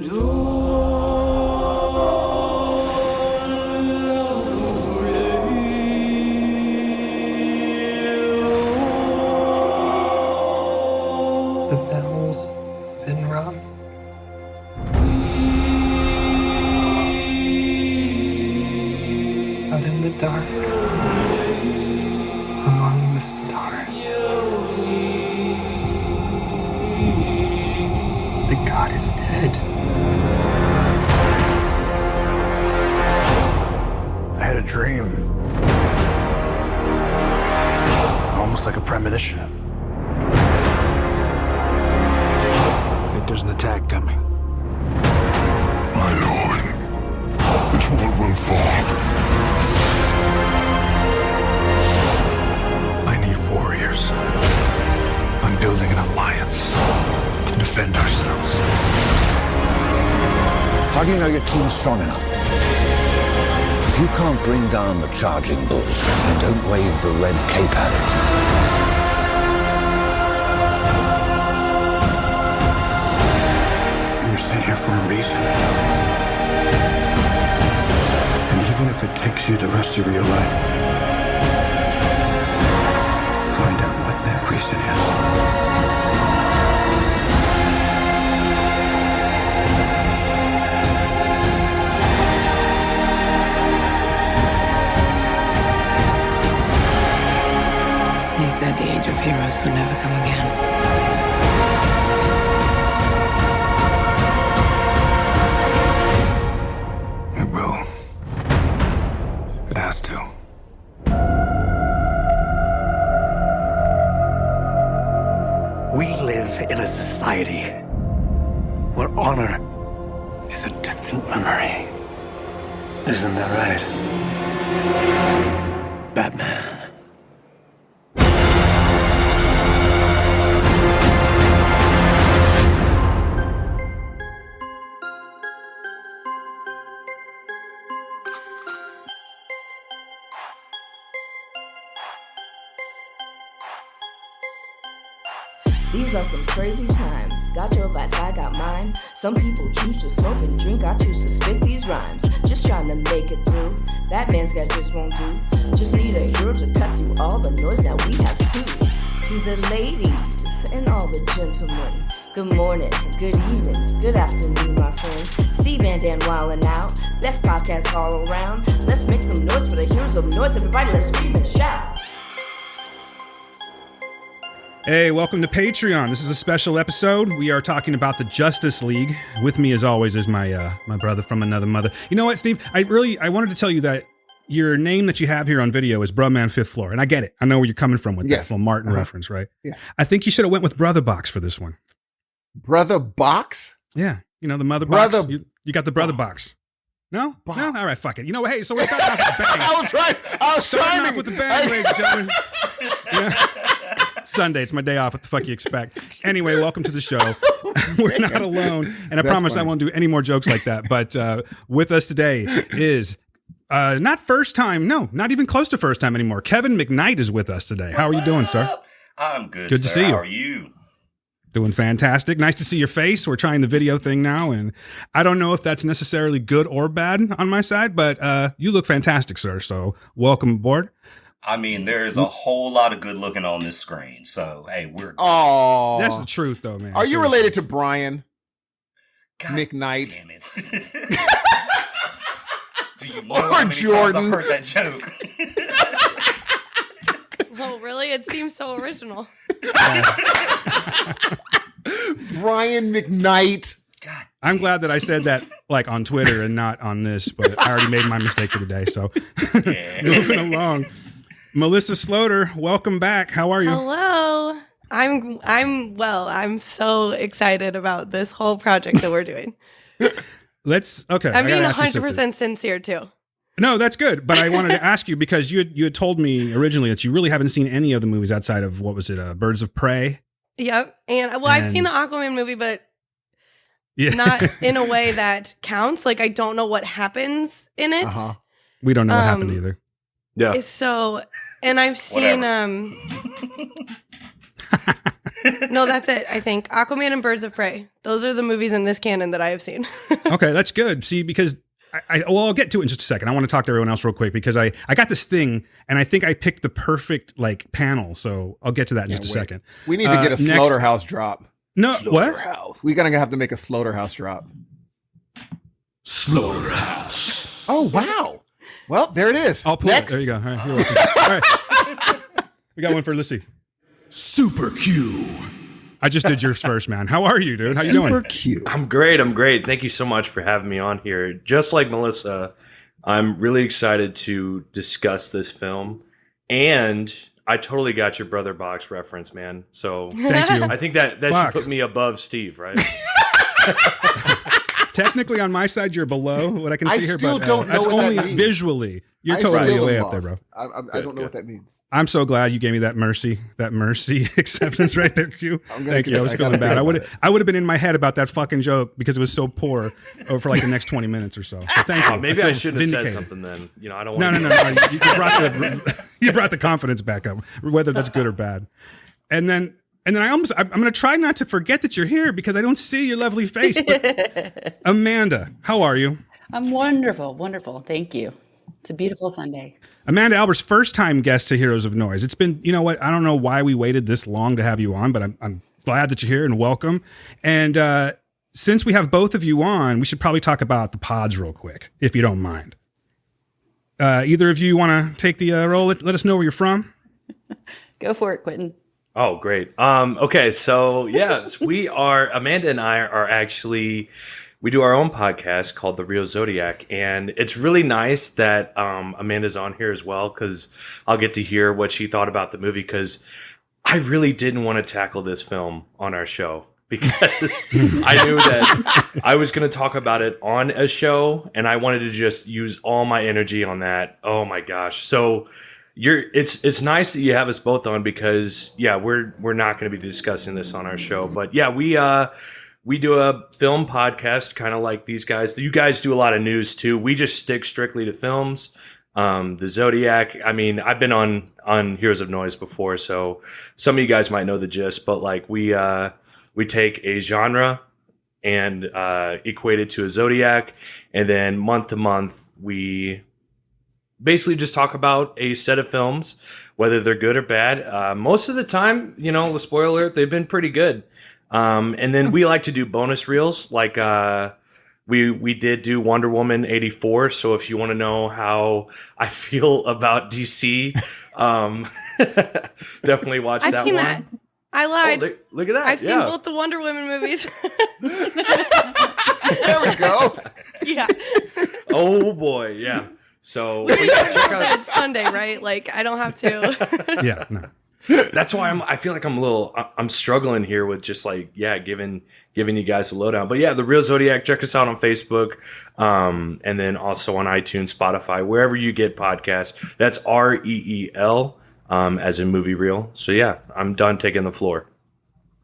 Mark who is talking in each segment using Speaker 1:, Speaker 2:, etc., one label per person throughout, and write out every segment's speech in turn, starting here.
Speaker 1: The bell's been rung. Out in the dark, among the stars, the god is dead.
Speaker 2: I had a dream. Almost like a premonition. I think there's an attack coming.
Speaker 3: My lord, this world will fall.
Speaker 2: I need warriors. I'm building an alliance to defend ourselves.
Speaker 4: How do you know your team's strong enough? If you can't bring down the charging bull, then don't wave the red cape at it.
Speaker 3: You were sent here for a reason. And even if it takes you the rest of your life, find out what that reason is.
Speaker 5: He said the age of heroes would never come again.
Speaker 2: It will. It has to.
Speaker 6: We live in a society where honor is a distant memory. Isn't that right, Batman?
Speaker 7: These are some crazy times. Got your vice, I got mine. Some people choose to smoke and drink. I choose to spit these rhymes. Just trying to make it through. Batman's gadgets won't do. Just need a hero to cut through all the noise. Now we have two. To the ladies and all the gentlemen. Good morning, good evening, good afternoon, my friends. Steve Van Dan wildin' out. Best podcast all around. Let's make some noise for the heroes of noise. Everybody, let's scream and shout.
Speaker 8: Hey, welcome to Patreon. This is a special episode. We are talking about the Justice League. With me, as always, is my my brother from another mother. You know what, Steve? I wanted to tell you that your name that you have here on video is Brumman Fifth Floor, and I get it. I know where you're coming from with that little Martin reference, right?
Speaker 9: Yeah.
Speaker 8: I think you should have went with Brother Box for this one.
Speaker 9: Brother Box?
Speaker 8: Yeah, you know the mother
Speaker 9: Brother
Speaker 8: box. You got the Brother Box. No?
Speaker 9: Box.
Speaker 8: No? All right, fuck it. You know what? Hey, so we're starting off with the bang.
Speaker 9: I was
Speaker 8: Starting
Speaker 9: trying
Speaker 8: off
Speaker 9: to
Speaker 8: with the bang, ladies and gentlemen. Yeah. Sunday, it's my day off. What the fuck you expect? Anyway, welcome to the show. We're not alone, and I promise I won't do any more jokes like that. But with us today is not first time, no, not even close to first time anymore. Kevin McKnight is with us today. How are you doing, sir?
Speaker 10: I'm good.
Speaker 8: Good to see you.
Speaker 10: How are you?
Speaker 8: Doing fantastic. Nice to see your face. We're trying the video thing now, and I don't know if that's necessarily good or bad on my side, but you look fantastic, sir. So welcome aboard.
Speaker 10: I mean, there's a whole lot of good looking on this screen. So, hey, we're good.
Speaker 9: Oh,
Speaker 8: That's the truth, though, man.
Speaker 9: Are you related to Brian
Speaker 10: God
Speaker 9: McKnight?
Speaker 10: Damn it. Do you know how many times I've heard that joke?
Speaker 11: Oh, really? It seems so original.
Speaker 9: Brian McKnight.
Speaker 10: God.
Speaker 8: I'm glad that I said that like on Twitter and not on this, but I already made my mistake for the day. So moving along. Melissa Sloter, welcome back. How are you?
Speaker 11: Hello. I'm well. I'm so excited about this whole project that we're doing.
Speaker 8: Okay.
Speaker 11: I'm being 100% sincere too.
Speaker 8: No, that's good. But I wanted to ask you because you had told me originally that you really haven't seen any of the movies outside of, what was it, Birds of Prey?
Speaker 11: Yep. And I've seen the Aquaman movie, but not in a way that counts. Like, I don't know what happens in it.
Speaker 9: Uh-huh.
Speaker 8: We don't know what happened either.
Speaker 11: Yeah. So, and I've seen, No, that's it. I think Aquaman and Birds of Prey. Those are the movies in this canon that I have seen.
Speaker 8: Okay, that's good. See, because I'll get to it in just a second. I want to talk to everyone else real quick because I got this thing and I think I picked the perfect like panel. So I'll get to that in just a second.
Speaker 9: We need to get a slaughterhouse drop.
Speaker 8: No,
Speaker 9: what? We're gonna have to make a slaughterhouse drop.
Speaker 8: Slaughterhouse.
Speaker 9: Oh wow. Well, there it is.
Speaker 8: I'll pull
Speaker 9: Next.
Speaker 8: it. There you go. All right, you're welcome. All right. We got one for Lissy. Super Q. I just did yours first, man. How are you, dude? How you doing?
Speaker 9: Super cute.
Speaker 12: I'm great. Thank you so much for having me on here. Just like Melissa, I'm really excited to discuss this film. And I totally got your Brother Box reference, man. So
Speaker 8: thank you.
Speaker 12: I think that should put me above Steve, right?
Speaker 8: Technically, on my side, you're below what I can see here, but
Speaker 9: don't know
Speaker 8: that's
Speaker 9: what
Speaker 8: only
Speaker 9: that means.
Speaker 8: Visually. You're totally way up there, bro.
Speaker 9: I don't know what that means.
Speaker 8: I'm so glad you gave me that mercy acceptance right there, Q. Thank you. I was feeling bad. I would have been in my head about that fucking joke because it was so poor for like the next 20 minutes or so. So thank you.
Speaker 12: Maybe I shouldn't have said something then. You know, I don't want
Speaker 8: No. You brought the confidence back up, whether that's good or bad. And then I'm going to try not to forget that you're here because I don't see your lovely face. But Amanda, how are you?
Speaker 13: I'm wonderful. Thank you. It's a beautiful Sunday.
Speaker 8: Amanda Albert's first time guest to Heroes of Noise. It's been, you know what? I don't know why we waited this long to have you on, but I'm glad that you're here and welcome. And since we have both of you on, we should probably talk about the pods real quick, if you don't mind. Either of you want to take the role? Let us know where you're from.
Speaker 13: Go for it, Quentin.
Speaker 12: Oh, great. Okay, so yes, Amanda and I are actually, we do our own podcast called The Real Zodiac, and it's really nice that Amanda's on here as well, because I'll get to hear what she thought about the movie, because I really didn't want to tackle this film on our show, because I knew that I was going to talk about it on a show, and I wanted to just use all my energy on that. Oh my gosh. So it's nice that you have us both on because we're not going to be discussing this on our show, but we do a film podcast kind of like these guys. You guys do a lot of news too. We just stick strictly to films. The Zodiac. I mean, I've been on Heroes of Noise before, so some of you guys might know the gist. But like we take a genre and equate it to a Zodiac, and then month to month we basically just talk about a set of films, whether they're good or bad. Most of the time, the spoiler alert, they've been pretty good. And then we like to do bonus reels, like we did do Wonder Woman 84. So if you want to know how I feel about DC, definitely watch that one.
Speaker 11: I've seen that. I lied.
Speaker 12: Oh, look at that.
Speaker 11: I've seen both the Wonder Woman movies.
Speaker 9: There we go.
Speaker 11: Yeah.
Speaker 12: Oh boy, yeah. So
Speaker 11: check out it's Sunday, right? Like I don't have to.
Speaker 8: Yeah, no.
Speaker 12: That's why I feel like I'm struggling here with just like, giving you guys a lowdown. But The Real Zodiac, check us out on Facebook. And then also on iTunes, Spotify, wherever you get podcasts. That's REEL, as in movie reel. So I'm done taking the floor.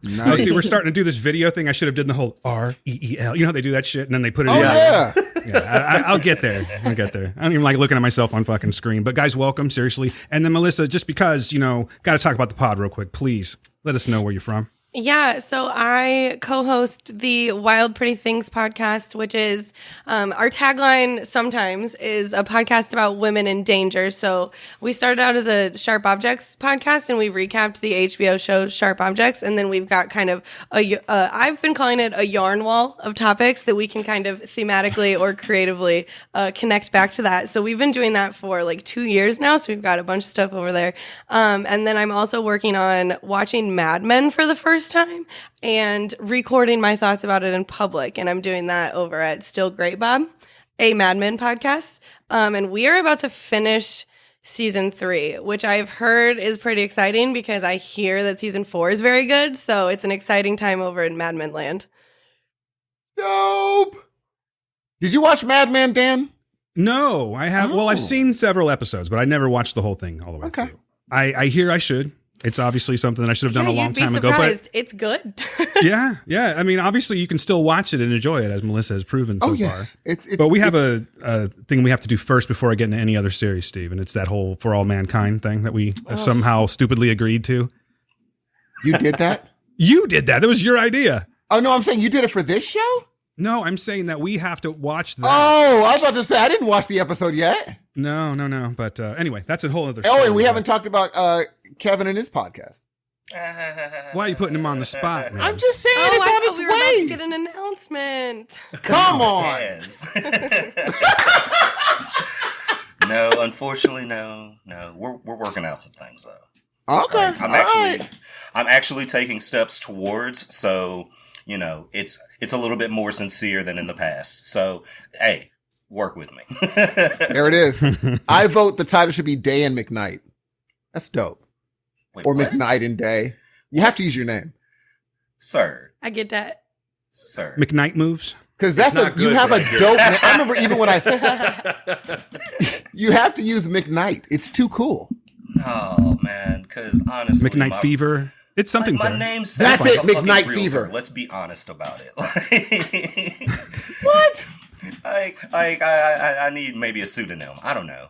Speaker 8: Nice. Oh, see, we're starting to do this video thing. I should have done the whole REEL. You know how they do that shit and then they put it in.
Speaker 9: Yeah.
Speaker 8: I'll get there. I don't even like looking at myself on fucking screen. But guys, welcome, seriously. And then Melissa, just because, got to talk about the pod real quick. Please let us know where you're from.
Speaker 11: Yeah, so I co-host the Wild Pretty Things podcast, which is our tagline sometimes is a podcast about women in danger. So we started out as a Sharp Objects podcast and we recapped the HBO show Sharp Objects. And then we've got kind of I've been calling it a yarn wall of topics that we can kind of thematically or creatively connect back to that. So we've been doing that for like 2 years now. So we've got a bunch of stuff over there. And then I'm also working on watching Mad Men for the first time and recording my thoughts about it in public. And I'm doing that over at Still Great Bob, a Mad Men podcast. And we are about to finish season 3, which I've heard is pretty exciting because I hear that season 4 is very good. So it's an exciting time over in Mad Men land.
Speaker 9: Dope. Did you watch Mad Men, Dan?
Speaker 8: No, I have. Well, I've seen several episodes, but I never watched the whole thing all the way through. I hear I should. It's obviously something that I should have done a long time ago. But
Speaker 11: it's good.
Speaker 8: yeah. I mean, obviously, you can still watch it and enjoy it, as Melissa has proven so far. But we have a thing we have to do first before I get into any other series, Steve, and it's that whole For All Mankind thing that we somehow stupidly agreed to.
Speaker 9: You did that?
Speaker 8: You did that. That was your idea.
Speaker 9: Oh no, I'm saying you did it for this show?
Speaker 8: No, I'm saying that we have to watch that.
Speaker 9: Oh, I was about to say I didn't watch the episode yet.
Speaker 8: No. But anyway, that's a whole other
Speaker 9: Oh,
Speaker 8: story.
Speaker 9: and we haven't talked about Kevin and his podcast.
Speaker 8: Why are you putting him on the spot, man?
Speaker 9: I'm just saying
Speaker 11: Oh,
Speaker 9: it's
Speaker 11: I
Speaker 9: on
Speaker 11: thought
Speaker 9: its
Speaker 11: we were about
Speaker 9: way.
Speaker 11: to get an announcement.
Speaker 9: Come on.
Speaker 10: No, unfortunately, no. We're working out some things though.
Speaker 9: Okay.
Speaker 10: I'm actually taking steps towards, so it's a little bit more sincere than in the past. So hey, work with me.
Speaker 9: There it is. I vote the title should be Day and McKnight. That's dope.
Speaker 10: Wait,
Speaker 9: or
Speaker 10: what?
Speaker 9: McKnight and Day. You have to use your name,
Speaker 10: Sir.
Speaker 11: I get that.
Speaker 10: Sir.
Speaker 8: McKnight moves.
Speaker 9: Because that's you have a dope name. I remember even when you have to use McKnight. It's too cool.
Speaker 10: Oh man, because honestly,
Speaker 8: McKnight Fever. It's something.
Speaker 10: My
Speaker 8: there.
Speaker 10: name
Speaker 9: That's
Speaker 10: sounds
Speaker 9: it,
Speaker 10: like a
Speaker 9: McKnight
Speaker 10: fucking
Speaker 9: Fever.
Speaker 10: realtor. Let's be honest about it.
Speaker 9: What?
Speaker 10: I need maybe a pseudonym. I don't know.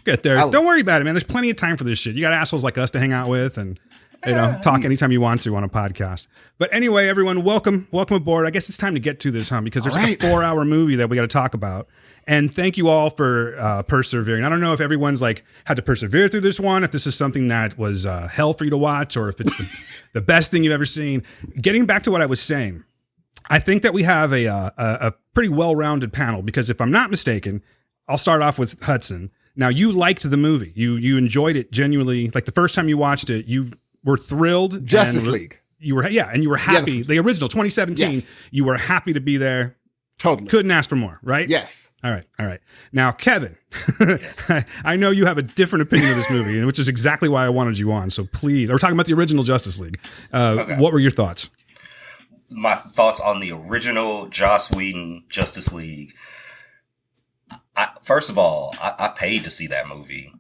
Speaker 8: Get there. Don't worry about it, man. There's plenty of time for this shit. You got assholes like us to hang out with and talk anytime you want to on a podcast. But anyway, everyone, welcome aboard. I guess it's time to get to this, because there's like a 4-hour movie that we got to talk about. And thank you all for persevering. I don't know if everyone's like had to persevere through this one, if this is something that was hell for you to watch, or if it's the best thing you've ever seen. Getting back to what I was saying, I think that we have a pretty well-rounded panel, because if I'm not mistaken, I'll start off with Hudson. Now, you liked the movie. You enjoyed it genuinely. Like the first time you watched it, you were thrilled.
Speaker 9: Justice League.
Speaker 8: You were, and you were happy.
Speaker 9: Yeah.
Speaker 8: The original 2017.
Speaker 9: Yes.
Speaker 8: You were happy to be there.
Speaker 9: Totally.
Speaker 8: Couldn't ask for more, right?
Speaker 9: Yes.
Speaker 8: All right. Now, Kevin,
Speaker 10: Yes.
Speaker 8: I know you have a different opinion of this movie, which is exactly why I wanted you on. So please, we're talking about the original Justice League.
Speaker 10: Okay.
Speaker 8: What were your thoughts?
Speaker 10: My thoughts on the original Joss Whedon Justice League. First of all, I paid to see that movie,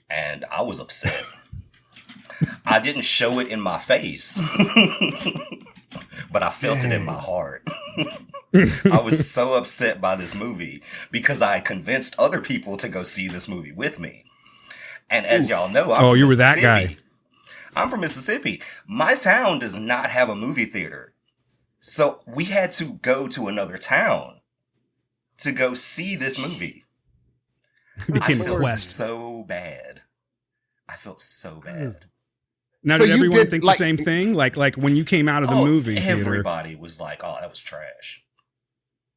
Speaker 10: and I was upset. I didn't show it in my face, but I felt it in my heart. I was so upset by this movie because I convinced other people to go see this movie with me. And as y'all know, I'm from
Speaker 8: you were that
Speaker 10: Mississippi.
Speaker 8: guy.
Speaker 10: I'm from Mississippi. My town does not have a movie theater. So we had to go to another town to go see this movie. I felt so bad. I felt so bad.
Speaker 8: Now,
Speaker 9: So
Speaker 8: did
Speaker 9: you
Speaker 8: everyone
Speaker 9: did,
Speaker 8: think
Speaker 9: like-
Speaker 8: the same thing? Like when you came out of the movie theater?
Speaker 10: Everybody was like, "Oh, that was trash."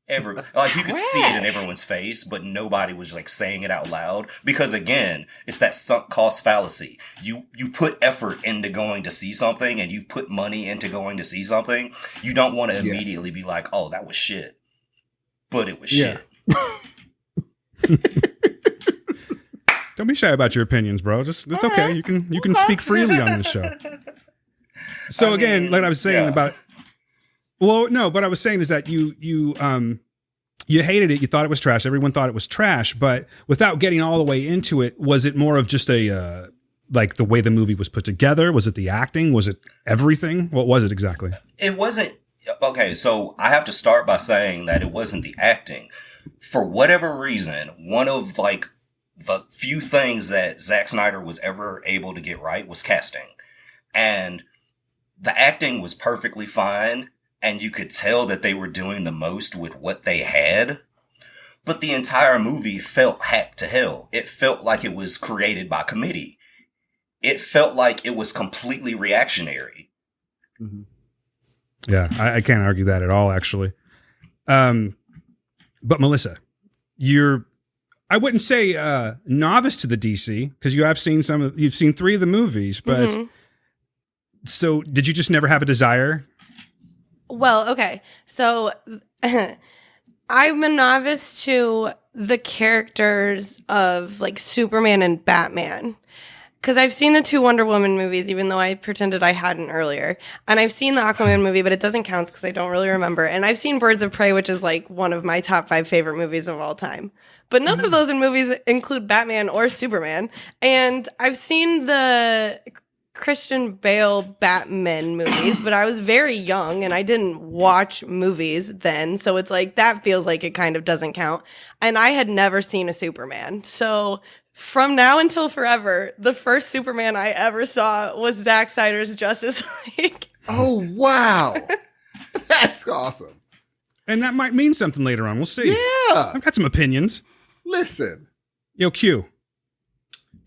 Speaker 10: Like you could see it in everyone's face, but nobody was like saying it out loud because again, it's that sunk cost fallacy. You put effort into going to see something, and you put money into going to see something. You don't want to immediately be like, "Oh, that was shit," but it was shit.
Speaker 8: Don't be shy about your opinions, bro. It's okay. You can speak freely on this show. So again, like I was saying about, well, no, what I was saying is that you hated it. You thought it was trash. Everyone thought it was trash, but without getting all the way into it, was it more of just a like the way the movie was put together? Was it the acting? Was it everything? What was it exactly?
Speaker 10: It wasn't. Okay, so I have to start by saying that it wasn't the acting. For whatever reason, one of like the few things that Zack Snyder was ever able to get right was casting. And the acting was perfectly fine, and you could tell that they were doing the most with what they had. But the entire movie felt hacked to hell. It felt like it was created by committee. It felt like it was completely reactionary.
Speaker 9: Mm-hmm.
Speaker 8: Yeah, I can't argue that at all, actually. But Melissa, I wouldn't say novice to the DC, because you've seen 3 of the movies, but so did you just never have a desire?
Speaker 11: Well, okay. So I'm a novice to the characters of like Superman and Batman. Because I've seen the 2 Wonder Woman movies, even though I pretended I hadn't earlier. And I've seen the Aquaman movie, but it doesn't count because I don't really remember. And I've seen Birds of Prey, which is like one of my top 5 favorite movies of all time. But none of those movies include Batman or Superman. And I've seen the Christian Bale Batman movies, but I was very young and I didn't watch movies then. So it's like, that feels like it kind of doesn't count. And I had never seen a Superman. So from now until forever, the first Superman I ever saw was Zack Snyder's Justice League.
Speaker 9: Oh, wow. That's awesome.
Speaker 8: And that might mean something later on. We'll see.
Speaker 9: Yeah.
Speaker 8: I've got some opinions.
Speaker 9: Listen.
Speaker 8: Yo, Q.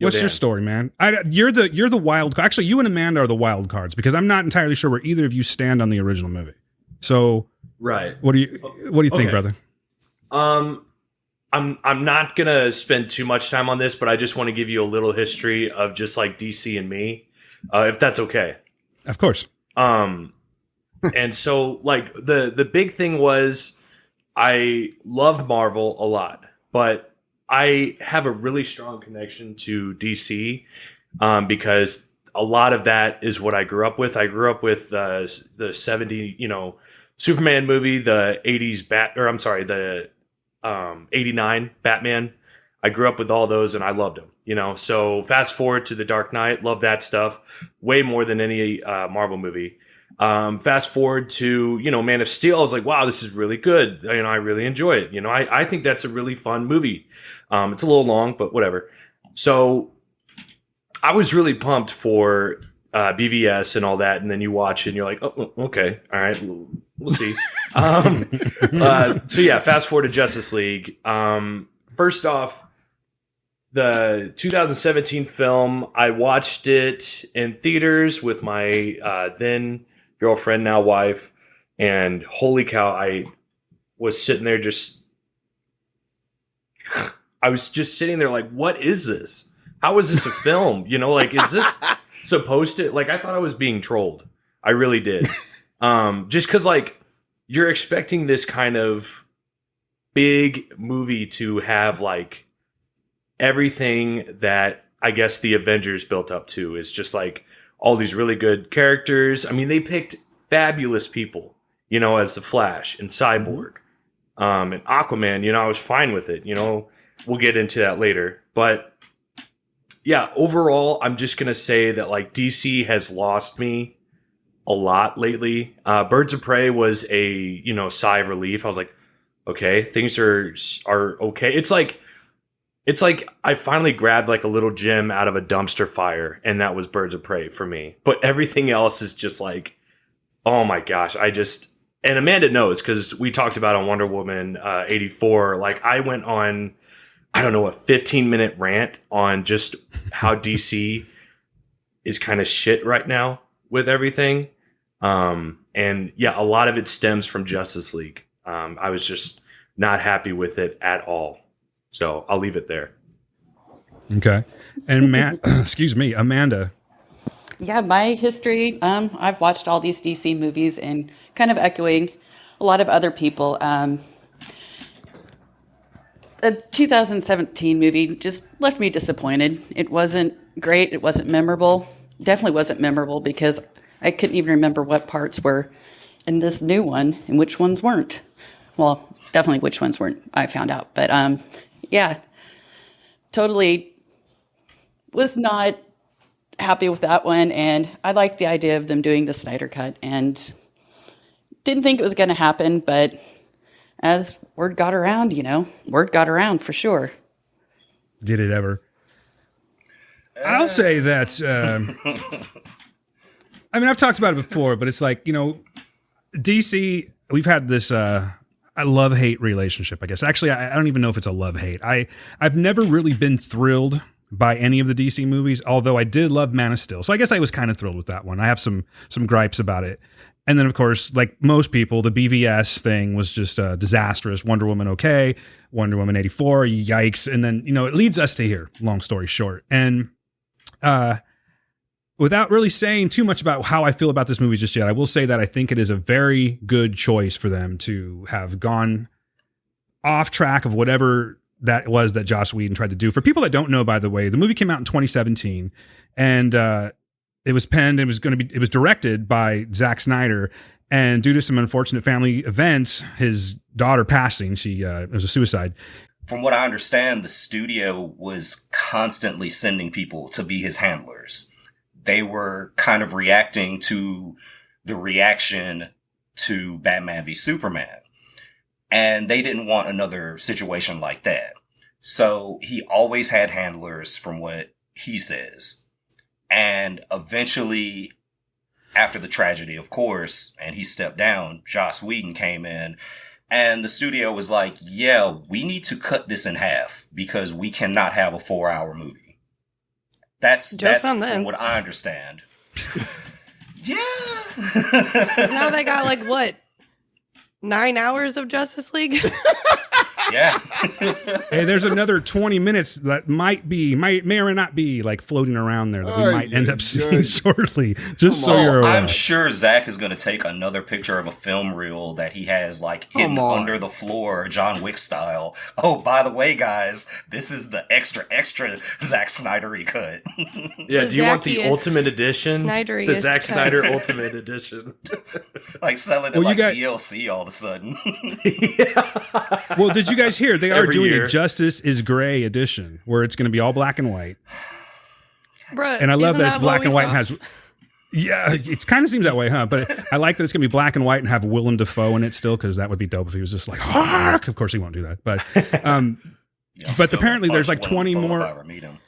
Speaker 8: What's
Speaker 12: Dan.
Speaker 8: your story, man? You're the wild card. Actually, you and Amanda are the wild cards because I'm not entirely sure where either of you stand on the original movie. So,
Speaker 12: right.
Speaker 8: What do you think, brother?
Speaker 12: I'm not gonna spend too much time on this, but I just want to give you a little history of just like DC and me, if that's okay.
Speaker 8: Of course.
Speaker 12: And so like the big thing was I love Marvel a lot, but I have a really strong connection to DC because a lot of that is what I grew up with. I grew up with the 70, Superman movie, the 80s the 89 Batman. I grew up with all those and I loved them, So fast forward to The Dark Knight, love that stuff way more than any Marvel movie. Fast forward to, Man of Steel. I was like, wow, this is really good. I really enjoy it. I think that's a really fun movie. It's a little long, but whatever. So I was really pumped for BVS and all that. And then you watch it and you're like, oh, okay. All right. We'll see. So yeah, fast forward to Justice League. First off, the 2017 film, I watched it in theaters with my then girlfriend, now wife, and holy cow, I was sitting there I was just sitting there like, what is this? How is this a film? Is this supposed to, I thought I was being trolled. I really did. Just because, you're expecting this kind of big movie to have, everything that I guess the Avengers built up to is just, all these really good characters. I mean, they picked fabulous people, as the Flash and Cyborg, and Aquaman. I was fine with it. We'll get into that later. But yeah, overall, I'm just gonna say that DC has lost me a lot lately. Birds of Prey was a sigh of relief. I was like, okay, things are okay. It's like I finally grabbed a little gem out of a dumpster fire, and that was Birds of Prey for me. But everything else is just oh my gosh, and Amanda knows because we talked about on Wonder Woman 84. I went on, I don't know, a 15-minute rant on just how DC is kind of shit right now with everything. And yeah, a lot of it stems from Justice League. I was just not happy with it at all. So I'll leave it there.
Speaker 8: Okay. And excuse me, Amanda.
Speaker 13: Yeah, my history, I've watched all these DC movies and kind of echoing a lot of other people. The 2017 movie just left me disappointed. It wasn't great. It wasn't memorable. Definitely wasn't memorable because I couldn't even remember what parts were in this new one and which ones weren't. Well, definitely which ones weren't, I found out. But yeah, totally was not happy with that one. And I liked the idea of them doing the Snyder Cut and didn't think it was going to happen. But as word got around, word got around for sure.
Speaker 8: Did it ever? I'll say that, I've talked about it before, but it's DC, we've had this a love-hate relationship, I guess. Actually, I don't even know if it's a love-hate. I've never really been thrilled by any of the DC movies, although I did love Man of Steel. So I guess I was kind of thrilled with that one. I have some gripes about it. And then, of course, like most people, the BVS thing was just disastrous. Wonder Woman, okay. Wonder Woman 84, yikes. And then, it leads us to here, long story short. And without really saying too much about how I feel about this movie just yet, I will say that I think it is a very good choice for them to have gone off track of whatever that was that Joss Whedon tried to do. For people that don't know, by the way, the movie came out in 2017 and it was penned, it was directed by Zack Snyder. And due to some unfortunate family events, his daughter passing, it was a suicide.
Speaker 10: From what I understand, the studio was constantly sending people to be his handlers. They were kind of reacting to the reaction to Batman v Superman. And they didn't want another situation like that. So he always had handlers from what he says. And eventually, after the tragedy, of course, and he stepped down, Joss Whedon came in and the studio was like, yeah, we need to cut this in half because we cannot have a 4-hour movie. That's from what I understand. Yeah.
Speaker 11: Now they got like what? 9 hours of Justice League?
Speaker 10: Yeah.
Speaker 8: Hey, there's another 20 minutes that may or may not be like floating around there that we might end up seeing shortly. Just so you're aware.
Speaker 10: I'm sure Zach is going to take another picture of a film reel that he has like hidden under the floor, John Wick style. Oh, by the way, guys, this is the extra Zack Snyder-y cut.
Speaker 12: Yeah, do you want the ultimate edition? The Zack Snyder ultimate edition.
Speaker 10: Like selling it DLC all of a sudden.
Speaker 8: Well, did you guys hear they are doing a Justice is Gray edition where it's going to be all black and white?
Speaker 11: Bruh,
Speaker 8: and I love that it's black and white and has. Yeah, it kind of seems that way, huh? But I like that it's going to be black and white and have Willem Dafoe in it still, because that would be dope if he was just like, hark! Of course he won't do that. But but apparently there's like 20 more.
Speaker 10: If I ever meet him.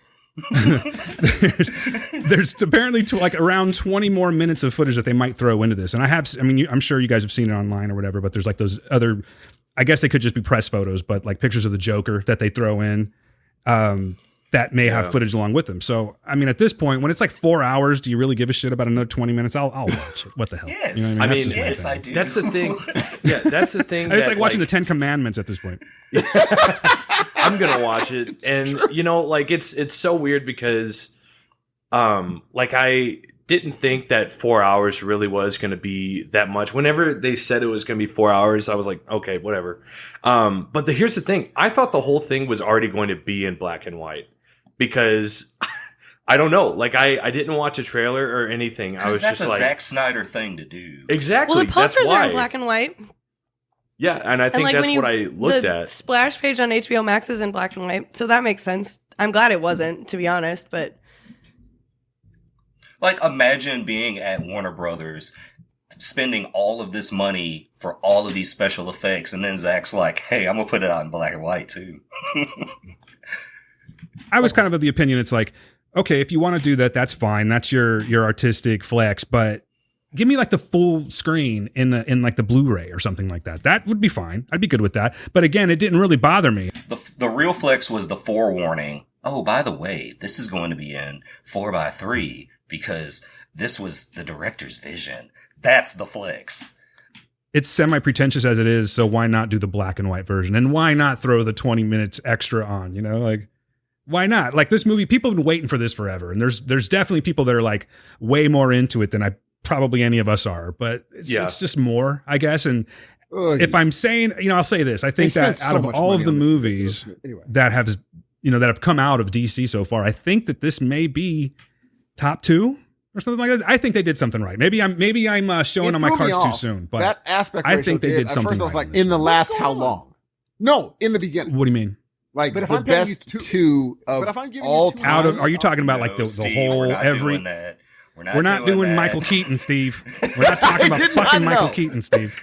Speaker 8: there's apparently like around 20 more minutes of footage that they might throw into this. And I'm sure you guys have seen it online or whatever, but there's like those other, I guess they could just be press photos, but like pictures of the Joker that they throw in that may have footage along with them. So, I mean, at this point, when it's like 4 hours, do you really give a shit about another 20 minutes? I'll watch it. What the hell?
Speaker 10: Yes.
Speaker 8: You know what I mean?
Speaker 10: Yes, I do.
Speaker 12: That's the thing. Yeah, that's the thing.
Speaker 8: It's like watching the 10 Commandments at this point.
Speaker 12: I'm gonna watch it, and you know, like it's so weird because, like I didn't think that 4 hours really was gonna be that much. Whenever they said it was gonna be 4 hours, I was like, okay, whatever. But here's the thing: I thought the whole thing was already going to be in black and white because I don't know, like I didn't watch a trailer or anything. I was
Speaker 10: that's
Speaker 12: just
Speaker 10: a
Speaker 12: like,
Speaker 10: Zack Snyder thing to do.
Speaker 12: Exactly.
Speaker 11: Well, the posters
Speaker 12: that's why.
Speaker 11: are in black and white.
Speaker 12: Yeah, and I think
Speaker 11: like
Speaker 12: that's what I looked
Speaker 11: the
Speaker 12: at.
Speaker 11: Splash page on HBO Max is in black and white, so that makes sense. I'm glad it wasn't, to be honest, but
Speaker 10: like imagine being at Warner Brothers, spending all of this money for all of these special effects, and then Zach's like, "Hey, I'm gonna put it out in black and white too."
Speaker 8: I was kind of the opinion it's like, okay, if you want to do that, that's fine. That's your artistic flex, but give me like the full screen in like the Blu-ray or something like that. That would be fine. I'd be good with that. But again, it didn't really bother me.
Speaker 10: The real flex was the forewarning. Oh, by the way, this is going to be in 4:3 because this was the director's vision. That's the flex.
Speaker 8: It's semi-pretentious as it is, so why not do the black and white version? And why not throw the 20 minutes extra on, you know? Like, why not? Like, this movie, people have been waiting for this forever. And there's definitely people that are like way more into it than probably any of us are, but it's just more, I guess. And if I'm saying, you know, I'll say this, I think that out of all of the movies that have come out of DC so far, I think that this may be top 2 or something like that. I think they did something right. Maybe I'm showing on my cards too soon, but
Speaker 9: that aspect
Speaker 8: I think they did something right.
Speaker 9: At first I was like, in the last how long? No, in the beginning.
Speaker 8: What do you mean?
Speaker 9: Like, but if the best two of all time.
Speaker 8: Out of, are you talking about like the whole
Speaker 10: we're not
Speaker 8: every?
Speaker 10: Doing that.
Speaker 8: We're not doing Michael Keaton, Steve. We're not talking about fucking Michael Keaton, Steve.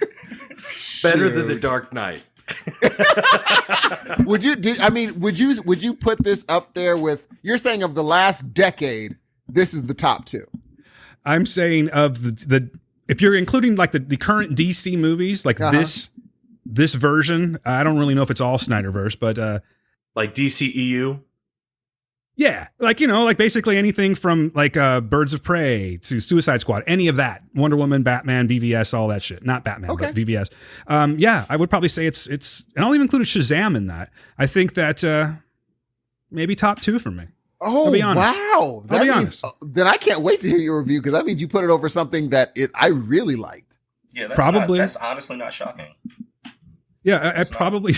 Speaker 12: Better than The Dark Knight.
Speaker 9: Would you put this up there with? You're saying of the last decade, this is the top 2.
Speaker 8: I'm saying of the if you're including like the current DC movies, like this version. I don't really know if it's all Snyderverse, but
Speaker 12: like DCEU.
Speaker 8: Yeah, like, you know, like basically anything from like Birds of Prey to Suicide Squad, any of that, Wonder Woman, Batman, BVS, all that shit. Not Batman, but BVS. Yeah, I would probably say it's, and I'll even include Shazam in that. I think that maybe top 2 for me.
Speaker 9: Oh,
Speaker 8: I'll be honest.
Speaker 9: Wow!
Speaker 8: I'll be honest.
Speaker 9: Then I can't wait to hear your review because that means you put it over something that I really liked.
Speaker 10: Yeah, that's honestly not shocking.
Speaker 8: Yeah, I probably.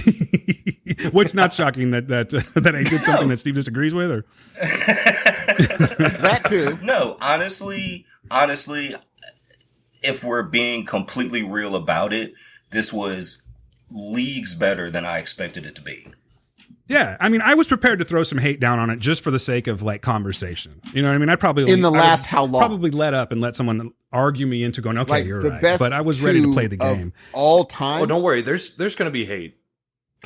Speaker 8: What's not shocking that I did something that Steve disagrees with, or
Speaker 9: that too?
Speaker 10: No, honestly, if we're being completely real about it, this was leagues better than I expected it to be.
Speaker 8: Yeah, I mean, I was prepared to throw some hate down on it just for the sake of like conversation. You know what I mean? I'd probably
Speaker 9: how long?
Speaker 8: Probably let up and let someone argue me into going, okay, like you're right. But I was ready to play the game
Speaker 9: all time.
Speaker 12: Oh, don't worry. There's going to be hate.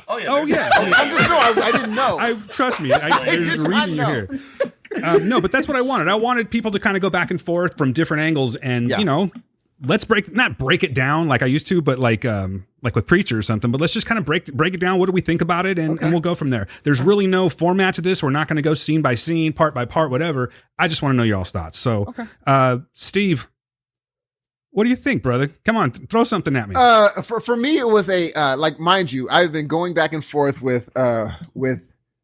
Speaker 10: Oh yeah.
Speaker 8: Oh yeah.
Speaker 9: I didn't know.
Speaker 8: Trust me. There's a reason you're here. No, but that's what I wanted. I wanted people to kind of go back and forth from different angles, and let's not break it down like I used to, but like with Preacher or something. But let's just kind of break it down. What do we think about it, and we'll go from there. There's really no format to this. We're not going to go scene by scene, part by part, whatever. I just want to know y'all's thoughts. So, Steve, what do you think, brother? Come on, throw something at me.
Speaker 9: For me, it was a mind you, I've been going back and forth with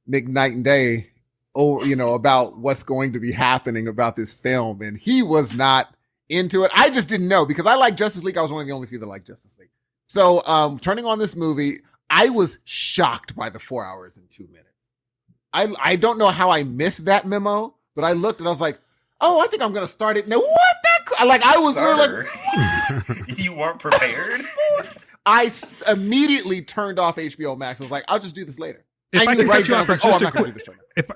Speaker 9: Nick Night and Day, about what's going to be happening about this film, and he was not into it. I just didn't know because I like Justice League. I was one of the only few that like Justice League. So, turning on this movie, I was shocked by the 4 hours and 2 minutes. I don't know how I missed that memo, but I looked and I was like, oh, I think I'm going to start it. Now, what I was like,
Speaker 10: you weren't prepared.
Speaker 9: I immediately turned off HBO Max. I was like, I'll just do this later.
Speaker 8: If I can cut you off for just a
Speaker 9: quick,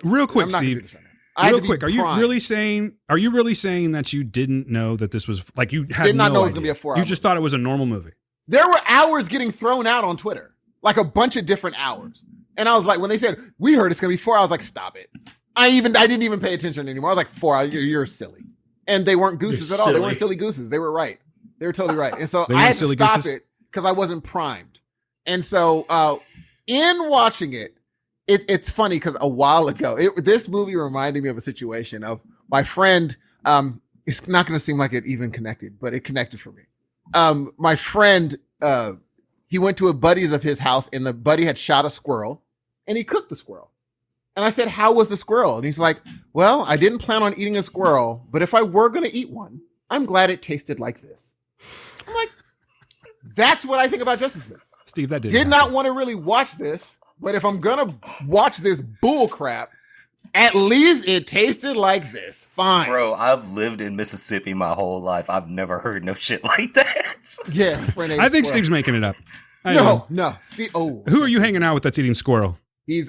Speaker 8: real quick, Steve. Real quick, are you really saying that you didn't know that this was like you had
Speaker 9: did not know
Speaker 8: it
Speaker 9: was going to be a 4 hour?
Speaker 8: You just thought it was a normal movie.
Speaker 9: There were hours getting thrown out on Twitter, like a bunch of different hours, and I was like, when they said we heard it's going to be 4 hours, I was like, stop it. I didn't even pay attention anymore. I was like, 4 hours, you're silly. And they weren't gooses at all. They weren't silly gooses. They were right. They were totally right. And so I had to stop it because I wasn't primed. And so in watching it, it's funny because a while ago, this movie reminded me of a situation of my friend. It's not going to seem like it even connected, but it connected for me. My friend, he went to a buddy's of his house and the buddy had shot a squirrel and he cooked the squirrel. And I said, how was the squirrel? And he's like, well, I didn't plan on eating a squirrel, but if I were going to eat one, I'm glad it tasted like this. I'm like, that's what I think about Justice League.
Speaker 8: Steve, that
Speaker 9: did not want to really watch this, but if I'm going to watch this bull crap, at least it tasted like this. Fine.
Speaker 10: Bro, I've lived in Mississippi my whole life. I've never heard no shit like that.
Speaker 9: Yeah.
Speaker 8: I think Steve's making it up.
Speaker 9: No. Steve,
Speaker 8: who are you hanging out with that's eating squirrel?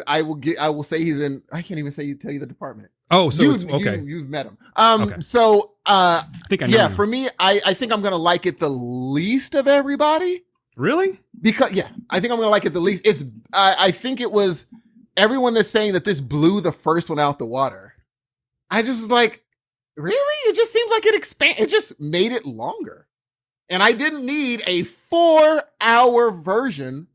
Speaker 9: I will say he's in, I can't even tell you the department.
Speaker 8: Oh, so it's okay.
Speaker 9: You've met him.
Speaker 8: Okay.
Speaker 9: So,
Speaker 8: I think I know him.
Speaker 9: For me, I think I'm going to like it the least of everybody.
Speaker 8: Really?
Speaker 9: Because, I think I'm going to like it the least. I think it was everyone that's saying that this blew the first one out the water. I just was like, really? It just seems like it just made it longer. And I didn't need a 4-hour version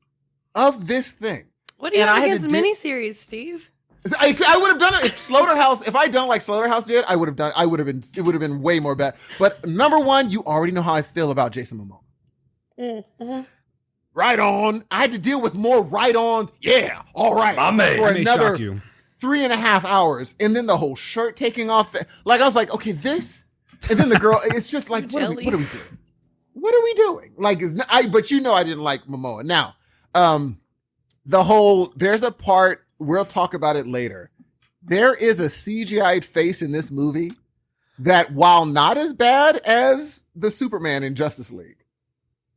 Speaker 9: of this thing.
Speaker 11: What do you have against miniseries, Steve?
Speaker 9: I would have done it if Slaughterhouse. If I'd done it like Slaughterhouse did, it would have been way more bad. But number one, you already know how I feel about Jason Momoa.
Speaker 11: Mm-hmm.
Speaker 9: Right on. I had to deal with more right on. Yeah, all right.
Speaker 8: My man.
Speaker 9: For another 3.5 hours, and then the whole shirt taking off. I was like, okay, this, and then the girl. It's just like, what are we doing? What are we doing? But I didn't like Momoa. Now, there's a part, we'll talk about it later. There is a CGI'd face in this movie that, while not as bad as the Superman in Justice League,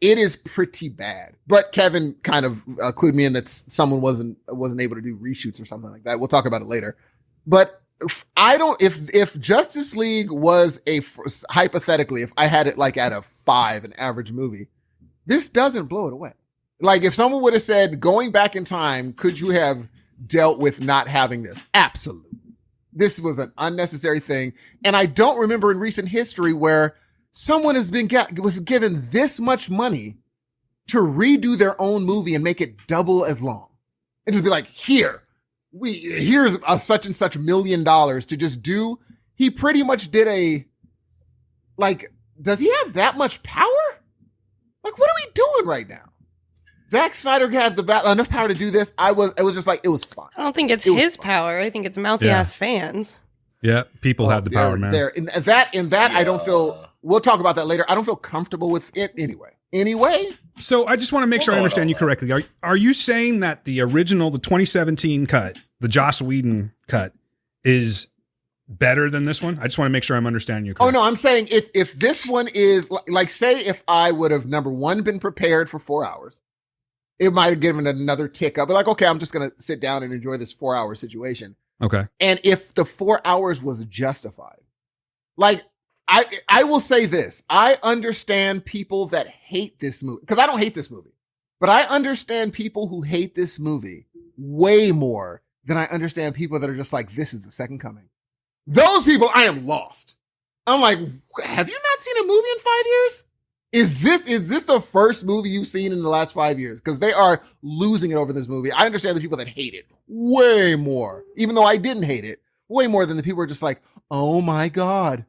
Speaker 9: it is pretty bad. But Kevin kind of clued me in that someone wasn't able to do reshoots or something like that. We'll talk about it later. But if Justice League was hypothetically, if I had it like at a 5, an average movie, this doesn't blow it away. Like if someone would have said, going back in time, could you have dealt with not having this? Absolutely. This was an unnecessary thing. And I don't remember in recent history where someone was given this much money to redo their own movie and make it double as long. And just be like, here's a such and such $1 million to just do. He pretty much did does he have that much power? Like, what are we doing right now? Zack Snyder had enough power to do this. It was just like, it was fun.
Speaker 11: I don't think it's his power. I think it's mouthy ass fans.
Speaker 8: Yeah, people have the power, man.
Speaker 9: In that, I don't feel, we'll talk about that later. I don't feel comfortable with it anyway.
Speaker 8: So I just want to make sure I understand you correctly. Are you saying that the original, the 2017 cut, the Joss Whedon cut, is better than this one? I just want to make sure I'm understanding you correctly.
Speaker 9: Oh, no, I'm saying if this one is, like, say if I would have, number one, been prepared for 4 hours, it might have given another tick up. But like, okay, I'm just going to sit down and enjoy this 4-hour situation.
Speaker 8: Okay.
Speaker 9: And if the 4 hours was justified, like, I will say this. I understand people that hate this movie, because I don't hate this movie, But I understand people who hate this movie way more than I understand people that are just like, this is the second coming. Those people, I am lost. I'm like, have you not seen a movie in 5 years? Is this the first movie you've seen in the last 5 years? Because they are losing it over this movie. I understand the people that hate it way more, even though I didn't hate it, way more than the people who are just like, oh my God,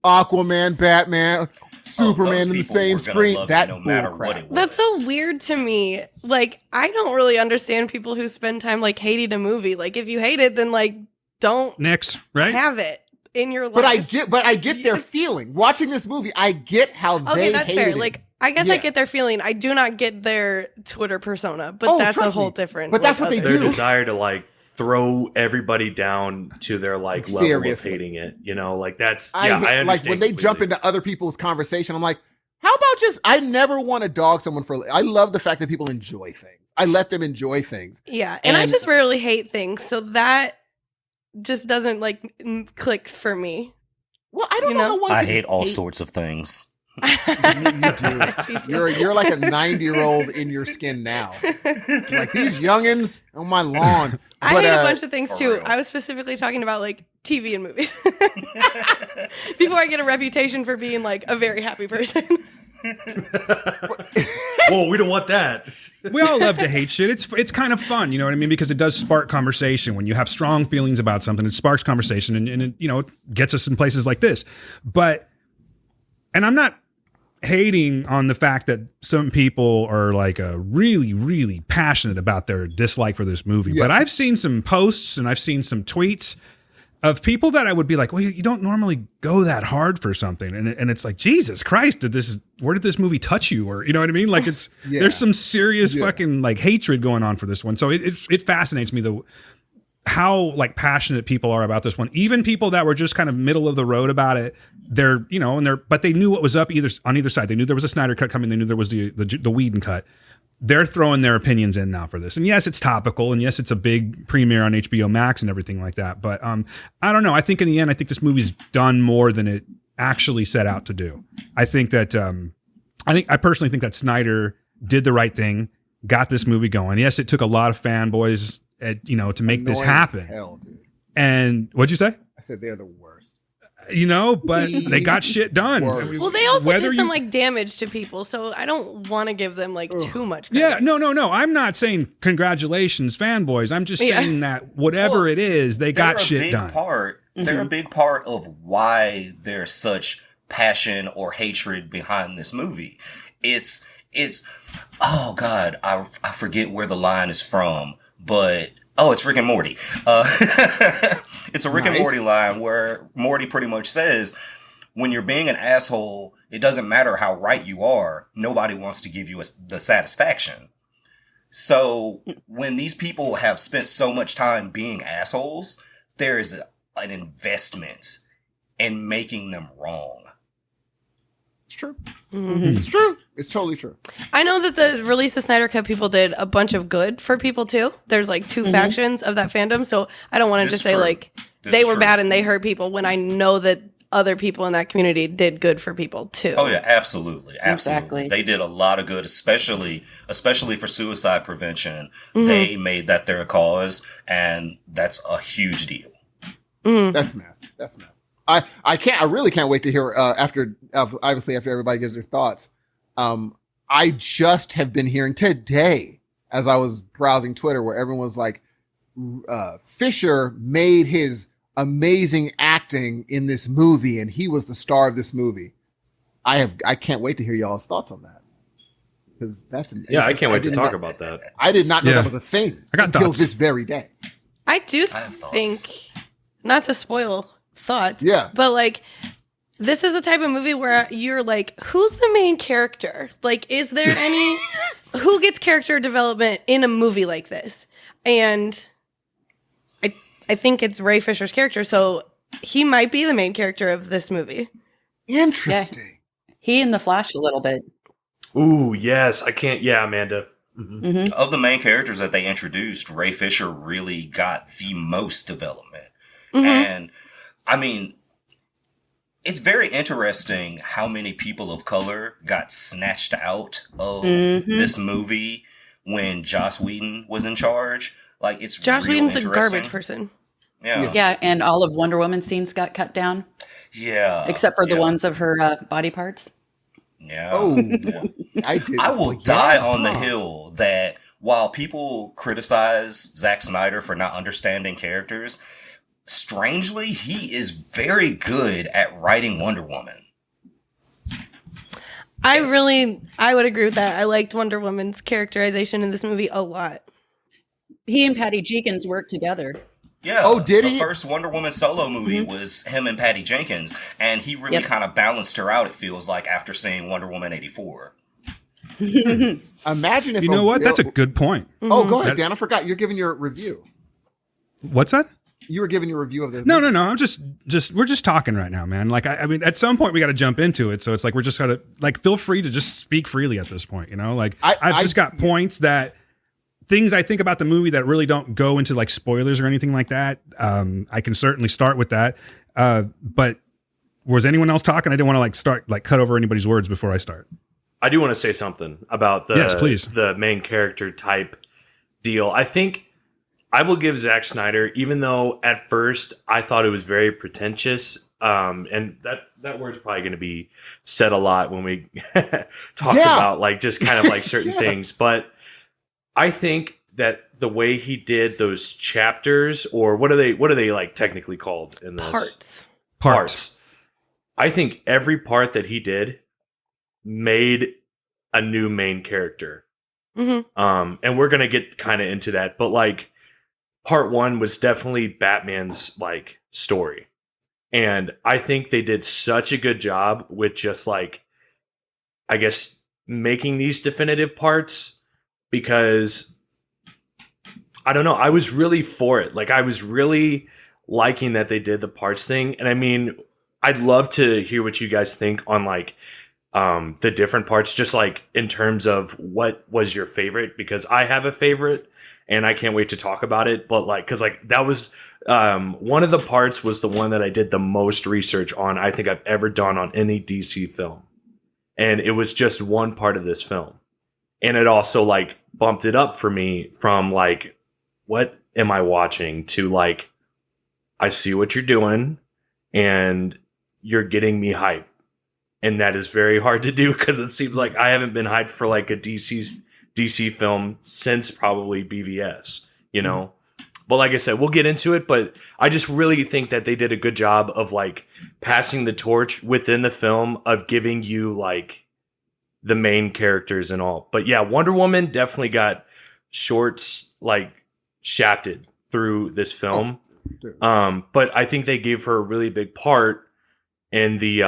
Speaker 9: Aquaman, Batman, Superman in the same screen. That no matter what it was.
Speaker 11: That's so weird to me. Like, I don't really understand people who spend time like hating a movie. Like, if you hate it, then like don't
Speaker 8: next, right?
Speaker 11: Have it in your life.
Speaker 9: But I get their feeling. Watching this movie, I get how they
Speaker 11: that's
Speaker 9: hated
Speaker 11: fair.
Speaker 9: it.
Speaker 11: Like, I guess I get their feeling. I do not get their Twitter persona, but that's a whole different.
Speaker 9: But that's what they do.
Speaker 12: Their desire to like throw everybody down to their like level of hating it. You know, like that's I understand.
Speaker 9: Like when they jump into other people's conversation, I'm like, how about just? I never want to dog someone for. I love the fact that people enjoy things. I let them enjoy things.
Speaker 11: Yeah, and I just rarely hate things, so that just doesn't like click for me.
Speaker 9: Well, I don't know how one.
Speaker 10: I hate all sorts of things.
Speaker 9: You're like a 90-year-old in your skin now. Like these youngins on my lawn.
Speaker 11: I hate a bunch of things too. Real. I was specifically talking about like TV and movies. Before I get a reputation for being like a very happy person.
Speaker 12: Whoa, we don't want that.
Speaker 8: We all love to hate shit. It's kind of fun, you know what I mean? Because it does spark conversation. When you have strong feelings about something, it sparks conversation and it, you know, gets us in places like this. And I'm not hating on the fact that some people are like really, really passionate about their dislike for this movie. Yeah. But I've seen some posts and I've seen some tweets of people that I would be like, well, you don't normally go that hard for something. And it's like, Jesus Christ, where did this movie touch you? Or, you know what I mean? Like there's some serious fucking like hatred going on for this one. So it fascinates me how like passionate people are about this one. Even people that were just kind of middle of the road about it, but they knew what was up on either side. They knew there was a Snyder cut coming. They knew there was the Whedon cut. They're throwing their opinions in now for this. And yes, it's topical. And yes, it's a big premiere on HBO Max and everything like that. But I don't know. I think in the end, I think this movie's done more than it actually set out to do. I think that I personally think that Snyder did the right thing, got this movie going. Yes, it took a lot of fanboys to make this happen.
Speaker 9: Hell, dude.
Speaker 8: And what'd you say?
Speaker 9: I said they're the worst.
Speaker 8: But they got shit done.
Speaker 11: Well, they also did some like damage to people, so I don't want to give them like too much credit.
Speaker 8: Yeah, no. I'm not saying congratulations, fanboys. I'm just saying that whatever it is, they got shit done.
Speaker 10: They're a big part of why there's such passion or hatred behind this movie. It's oh God, I forget where the line is from, but it's Rick and Morty. It's a Rick and Morty line where Morty pretty much says, when you're being an asshole, it doesn't matter how right you are. Nobody wants to give you the satisfaction. So when these people have spent so much time being assholes, there is an investment in making them wrong.
Speaker 9: It's true. Mm-hmm. It's true. It's totally true.
Speaker 11: I know that the release of Snyder Cut people did a bunch of good for people too. There's like two factions of that fandom, so I don't want to just say like they were bad and they hurt people when I know that other people in that community did good for people too.
Speaker 10: Oh yeah, absolutely. Exactly. They did a lot of good, especially for suicide prevention. Mm-hmm. They made that their cause, and that's a huge deal.
Speaker 9: Mm-hmm. That's massive. I really can't wait to hear after everybody gives their thoughts. I just have been hearing today as I was browsing Twitter where everyone was like, Fisher made his amazing acting in this movie and he was the star of this movie. I can't wait to hear y'all's thoughts on that. Because
Speaker 12: I can't wait to talk about that.
Speaker 9: I did not know that was a thing until this very day.
Speaker 11: I think, not to spoil thoughts.
Speaker 9: Yeah.
Speaker 11: But like, this is the type of movie where you're like, who's the main character? Like, is there any, who gets character development in a movie like this? And I think it's Ray Fisher's character. So he might be the main character of this movie.
Speaker 9: Interesting.
Speaker 13: Yeah. He and the Flash a little bit.
Speaker 12: Ooh, yes. Amanda.
Speaker 10: Mm-hmm. Mm-hmm. Of the main characters that they introduced, Ray Fisher really got the most development. Mm-hmm. And I mean, it's very interesting how many people of color got snatched out of this movie when Joss Whedon was in charge. Like, it's
Speaker 11: Joss
Speaker 10: real
Speaker 11: Whedon's a
Speaker 10: interesting.
Speaker 11: garbage person.
Speaker 10: Yeah.
Speaker 13: Yeah, and all of Wonder Woman scenes got cut down.
Speaker 10: Yeah.
Speaker 13: Except for the ones of her body parts.
Speaker 10: Yeah.
Speaker 9: Oh,
Speaker 10: yeah. I will die on the hill that while people criticize Zack Snyder for not understanding characters, strangely, he is very good at writing Wonder Woman.
Speaker 11: I would agree with that. I liked Wonder Woman's characterization in this movie a lot.
Speaker 13: He and Patty Jenkins worked together.
Speaker 10: Yeah.
Speaker 9: Oh, did
Speaker 10: the
Speaker 9: he?
Speaker 10: The first Wonder Woman solo movie was him and Patty Jenkins, and he really kind of balanced her out, it feels like, after seeing Wonder Woman 84.
Speaker 9: Imagine if
Speaker 8: you know what? That's a good point.
Speaker 9: Oh, go ahead, Dan. I forgot you're giving your review.
Speaker 8: What's that?
Speaker 9: You were giving your review of the.
Speaker 8: No. I'm just we're just talking right now, man. Like, I mean, at some point we got to jump into it. So it's like we're just gotta like feel free to just speak freely at this point. You know, like I've just got points that. Things I think about the movie that really don't go into like spoilers or anything like that. I can certainly start with that. But was anyone else talking? I didn't want to cut over anybody's words before I start.
Speaker 12: I do want to say something about the main character type deal. I think I will give Zack Snyder, even though at first I thought it was very pretentious, and that word's probably going to be said a lot when we talk about like just kind of like certain things, but I think that the way he did those chapters, or what are they like technically called in this? Parts. I think every part that he did made a new main character. Mm-hmm. And we're gonna get kind of into that, but like part 1 was definitely Batman's like story, and I think they did such a good job with just like, I guess, making these definitive parts. Because I don't know, I was really for it. Like, I was really liking that they did the parts thing. And I mean, I'd love to hear what you guys think on like the different parts, just like in terms of what was your favorite, because I have a favorite and I can't wait to talk about it. But like, cause like that was one of the parts was the one that I did the most research on, I think I've ever done on any DC film. And it was just one part of this film. And it also like bumped it up for me from like, what am I watching to like, I see what you're doing and you're getting me hyped. And that is very hard to do because it seems like I haven't been hyped for like a DC film since probably BVS, you know? But like I said, we'll get into it, but I just really think that they did a good job of like passing the torch within the film of giving you like the main characters and all. But yeah, Wonder Woman definitely got shafted through this film. But I think they gave her a really big part in the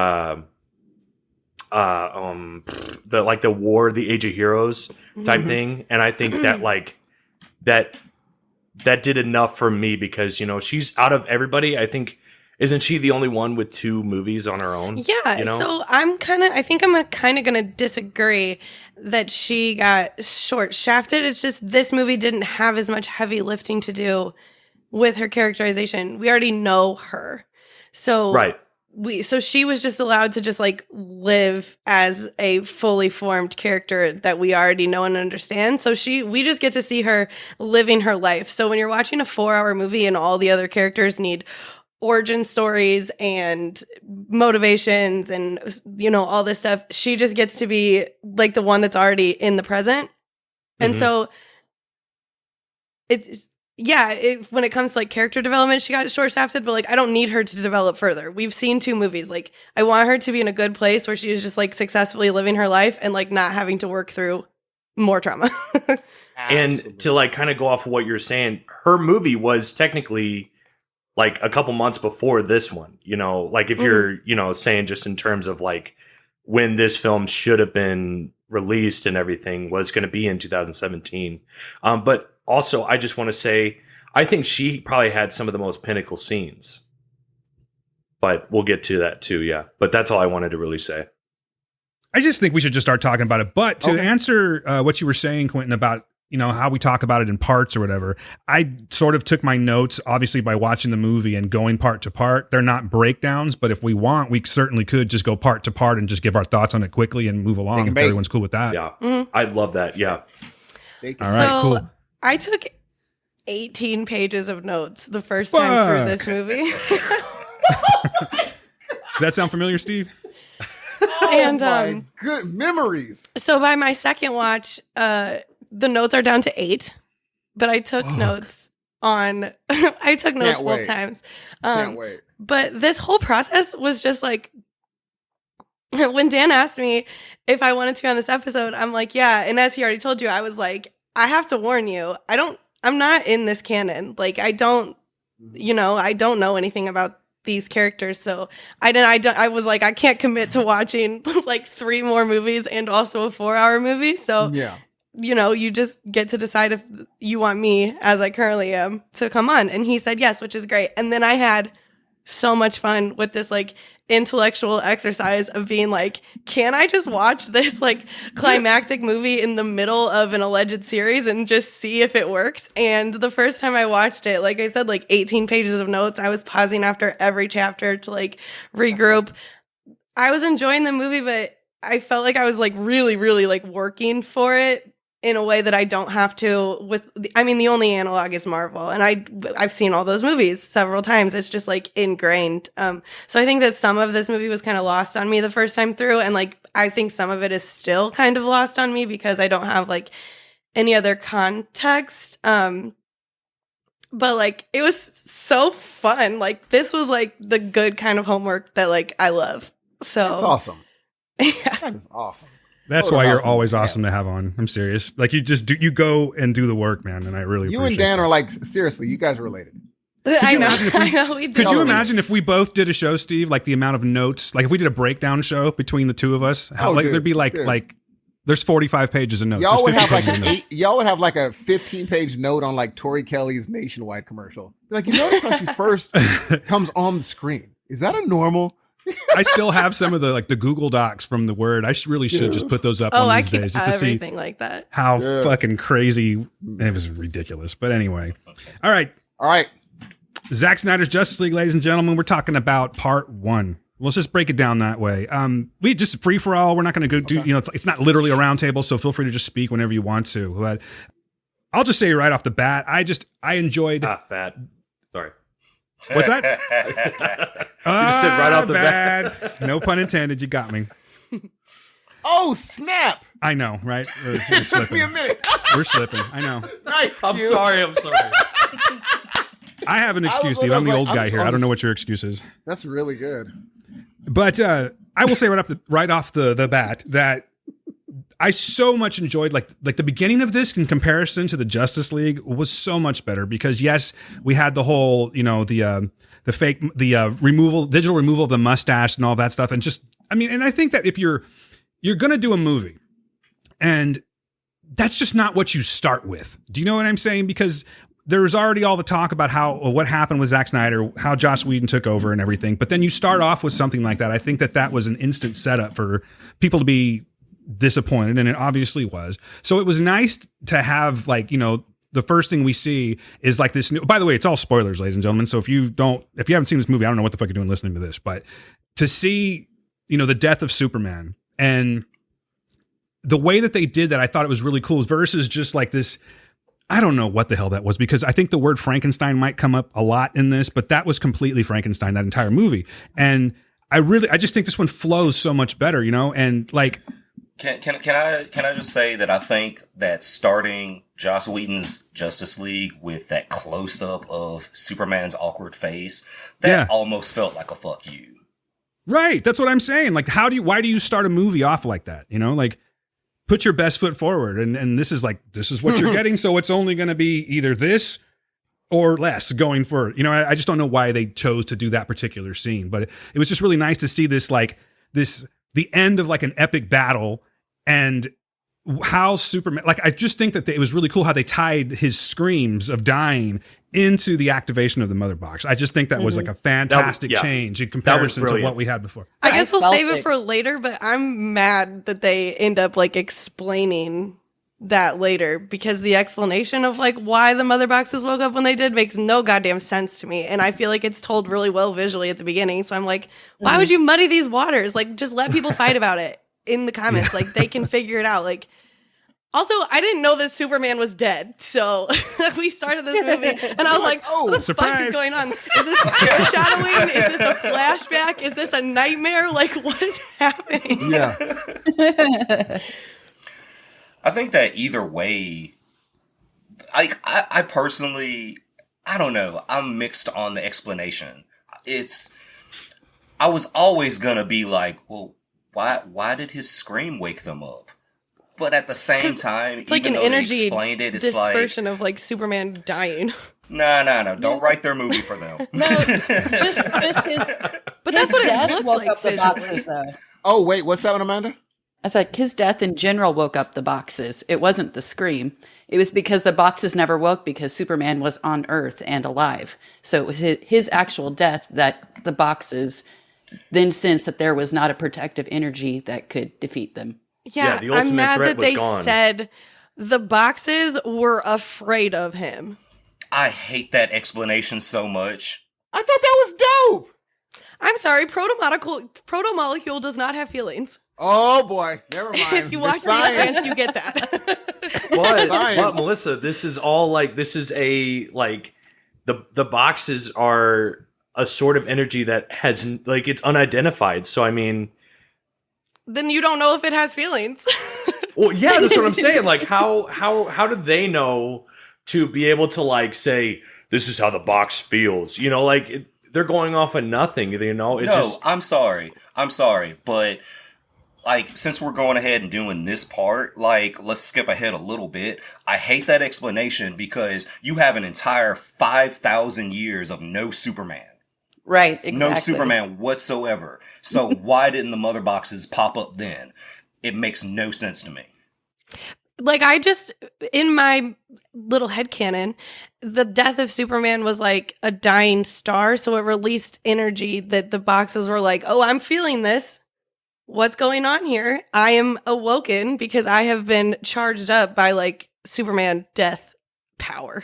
Speaker 12: war, the Age of Heroes type thing. And I think that like that did enough for me because, you know, she's out of everybody. I think, isn't she the only one with 2 movies on her own?
Speaker 11: Yeah.
Speaker 12: You know?
Speaker 11: So I think I'm kind of going to disagree that she got short shafted. It's just this movie didn't have as much heavy lifting to do with her characterization. We already know her. So
Speaker 12: right.
Speaker 11: So she was just allowed to just like live as a fully formed character that we already know and understand. So we just get to see her living her life. So when you're watching a 4-hour movie and all the other characters need origin stories and motivations and, you know, all this stuff, she just gets to be like the one that's already in the present. And so it's, when it comes to like character development, she got short-shafted, but like I don't need her to develop further. We've seen 2 movies. Like I want her to be in a good place where she is just like successfully living her life and like not having to work through more trauma.
Speaker 12: And to like kind of go off of what you're saying, her movie was technically like a couple months before this one, you know, like if you're, you know, saying just in terms of like when this film should have been released and everything was going to be in 2017. But also I just want to say, I think she probably had some of the most pinnacle scenes, but we'll get to that too. Yeah. But that's all I wanted to really say.
Speaker 8: I just think we should just start talking about it. But to answer what you were saying, Quentin, about you know, how we talk about it in parts or whatever. I sort of took my notes, obviously, by watching the movie and going part to part. They're not breakdowns, but if we want, we certainly could just go part to part and just give our thoughts on it quickly and move along. If everyone's cool with that.
Speaker 12: Yeah, I'd love that. Yeah.
Speaker 8: All right, cool.
Speaker 11: I took 18 pages of notes the first time through this movie.
Speaker 8: Does that sound familiar, Steve?
Speaker 11: And
Speaker 9: my good memories.
Speaker 11: So by my second watch, the notes are down to 8, but I took notes on. I took notes both times.
Speaker 9: Can't wait.
Speaker 11: But this whole process was just like, when Dan asked me if I wanted to be on this episode, I'm like, yeah. And as he already told you, I was like, I have to warn you, I'm not in this canon. Like, I don't know anything about these characters. So I was like, I can't commit to watching like 3 more movies and also a 4-hour movie. So, you know, you just get to decide if you want me, as I currently am, to come on. And he said yes, which is great. And then I had so much fun with this like intellectual exercise of being like, can I just watch this like climactic movie in the middle of an alleged series and just see if it works? And the first time I watched it, like I said, like 18 pages of notes. I was pausing after every chapter to like regroup. I was enjoying the movie, but I felt like I was like really, really like working for it in a way that I don't have to with, I mean, the only analog is Marvel, and I've seen all those movies several times. It's just like ingrained. So I think that some of this movie was kind of lost on me the first time through. And like, I think some of it is still kind of lost on me because I don't have like any other context. But like, it was so fun. Like, this was like the good kind of homework that like I love. So
Speaker 9: that's awesome.
Speaker 11: Yeah.
Speaker 9: That is awesome.
Speaker 8: That's why you're always awesome to have on. I'm serious. Like, you go and do the work, man. And I really appreciate
Speaker 9: you and Dan
Speaker 8: that.
Speaker 9: are like, seriously, you guys are related.
Speaker 11: I know. We do.
Speaker 8: Could you imagine if we both did a show, Steve, like the amount of notes, like if we did a breakdown show between the two of us, how there'd be like there's 45 pages of notes.
Speaker 9: Y'all would have like y'all would have like a 15-page note on like Tori Kelly's Nationwide commercial. Like, you notice how she first comes on the screen. Is that a normal?
Speaker 8: I still have some of the Google Docs from the Word. I really should just put those up one of these days just to see
Speaker 11: everything like that.
Speaker 8: How fucking crazy. It was ridiculous. But anyway. All right. Zack Snyder's Justice League, ladies and gentlemen. We're talking about part 1. Let's just break it down that way. We just free for all. We're not going to go do, it's not literally a round table, so feel free to just speak whenever you want to. But I'll just say right off the bat, I enjoyed.
Speaker 12: Bad. Sorry.
Speaker 8: What's that?
Speaker 12: You just said right off the bat.
Speaker 8: No pun intended. You got me.
Speaker 9: Oh, snap.
Speaker 8: I know, right? We're
Speaker 9: It took me a minute.
Speaker 8: We're slipping. I know.
Speaker 9: Nice.
Speaker 12: I'm sorry.
Speaker 8: I have an excuse, Steve. I'm the old guy here. I don't know what your excuse is.
Speaker 9: That's really good.
Speaker 8: But I will say right off the bat that I so much enjoyed like the beginning of this in comparison to the Justice League was so much better because yes, we had the whole, the digital removal of the mustache and all that stuff. And just, and I think that if you're going to do a movie and that's just not what you start with. Do you know what I'm saying? Because there's already all the talk about what happened with Zack Snyder, how Joss Whedon took over and everything. But then you start off with something like that. I think that was an instant setup for people to be disappointed, and it obviously was. So it was nice to have the first thing we see is like this new, by the way, it's all spoilers, ladies and gentlemen. So if you haven't seen this movie, I don't know what the fuck you're doing listening to this, but to see, the death of Superman and the way that they did that, I thought it was really cool versus just like this. I don't know what the hell that was because I think the word Frankenstein might come up a lot in this, but that was completely Frankenstein, that entire movie. And I just think this one flows so much better, and like,
Speaker 10: Can I just say that I think that starting Joss Whedon's Justice League with that close up of Superman's awkward face, that almost felt like a fuck you.
Speaker 8: Right. That's what I'm saying. Like, why do you start a movie off like that? Like, put your best foot forward. And this is what you're getting. So it's only going to be either this or less going for, I just don't know why they chose to do that particular scene, but it was just really nice to see this, the end of like an epic battle. And how Superman, I just think that it was really cool how they tied his screams of dying into the activation of the mother box. I just think that was like a fantastic change in comparison to what we had before.
Speaker 11: I guess we'll save it for later, but I'm mad that they end up explaining that later because the explanation of like why the mother boxes woke up when they did makes no goddamn sense to me. And I feel like it's told really well visually at the beginning. So I'm like, why would you muddy these waters? Like, just let people fight about it in the comments. Like, they can figure it out. Like, also, I didn't know that Superman was dead. So we started this movie and I was like, oh, what the
Speaker 8: surprise.
Speaker 11: fuck is going on? Is this foreshadowing? Is this a flashback? Is this a nightmare? Like, what is happening?
Speaker 9: Yeah.
Speaker 10: I think that either way, I personally, I don't know. I'm mixed on the explanation. I was always gonna be like, well, why did his scream wake them up? But at the same time,
Speaker 11: It's like
Speaker 10: even
Speaker 11: an
Speaker 10: though they
Speaker 11: energy
Speaker 10: explained it, it's like,
Speaker 11: dispersion of like Superman dying.
Speaker 10: no, don't write their movie for them.
Speaker 13: No, just his.
Speaker 11: But that's what it
Speaker 13: death
Speaker 11: looked
Speaker 13: woke
Speaker 11: like
Speaker 13: up the
Speaker 11: visually.
Speaker 13: boxes, though.
Speaker 9: Oh, wait, what's that one, Amanda?
Speaker 13: I was like, his death in general woke up the boxes. It wasn't the scream. It was because the boxes never woke because Superman was on Earth and alive. So it was his actual death that the boxes then sensed that there was not a protective energy that could defeat them.
Speaker 11: Yeah,
Speaker 12: the ultimate
Speaker 11: I'm mad
Speaker 12: threat
Speaker 11: that
Speaker 12: was
Speaker 11: they
Speaker 12: gone.
Speaker 11: said the boxes were afraid of him.
Speaker 10: I hate that explanation so much.
Speaker 9: I thought that was dope.
Speaker 11: I'm sorry, proto-molecule does not have feelings.
Speaker 9: Oh boy, never mind.
Speaker 11: If you watch The Expanse, you get that.
Speaker 12: But Melissa, this is all like, this is a, like, the boxes are a sort of energy that has, like, it's unidentified. So, I mean,
Speaker 11: Then you don't know if it has feelings.
Speaker 12: well, yeah, that's what I'm saying. Like, how do they know to be able to, like, say, this is how the box feels? You know, like, they're going off of nothing, you know?
Speaker 10: I'm sorry, but, like, since we're going ahead and doing this part, like, let's skip ahead a little bit. I hate that explanation because you have an entire 5,000 years of no Superman.
Speaker 13: Right, exactly.
Speaker 10: No Superman whatsoever. So why didn't the mother boxes pop up then? It makes no sense to me.
Speaker 11: Like, I just, in my little headcanon, the death of Superman was like a dying star, so it released energy that the boxes were like, oh, I'm feeling this. What's going on here? I am awoken because I have been charged up by, like, Superman death power.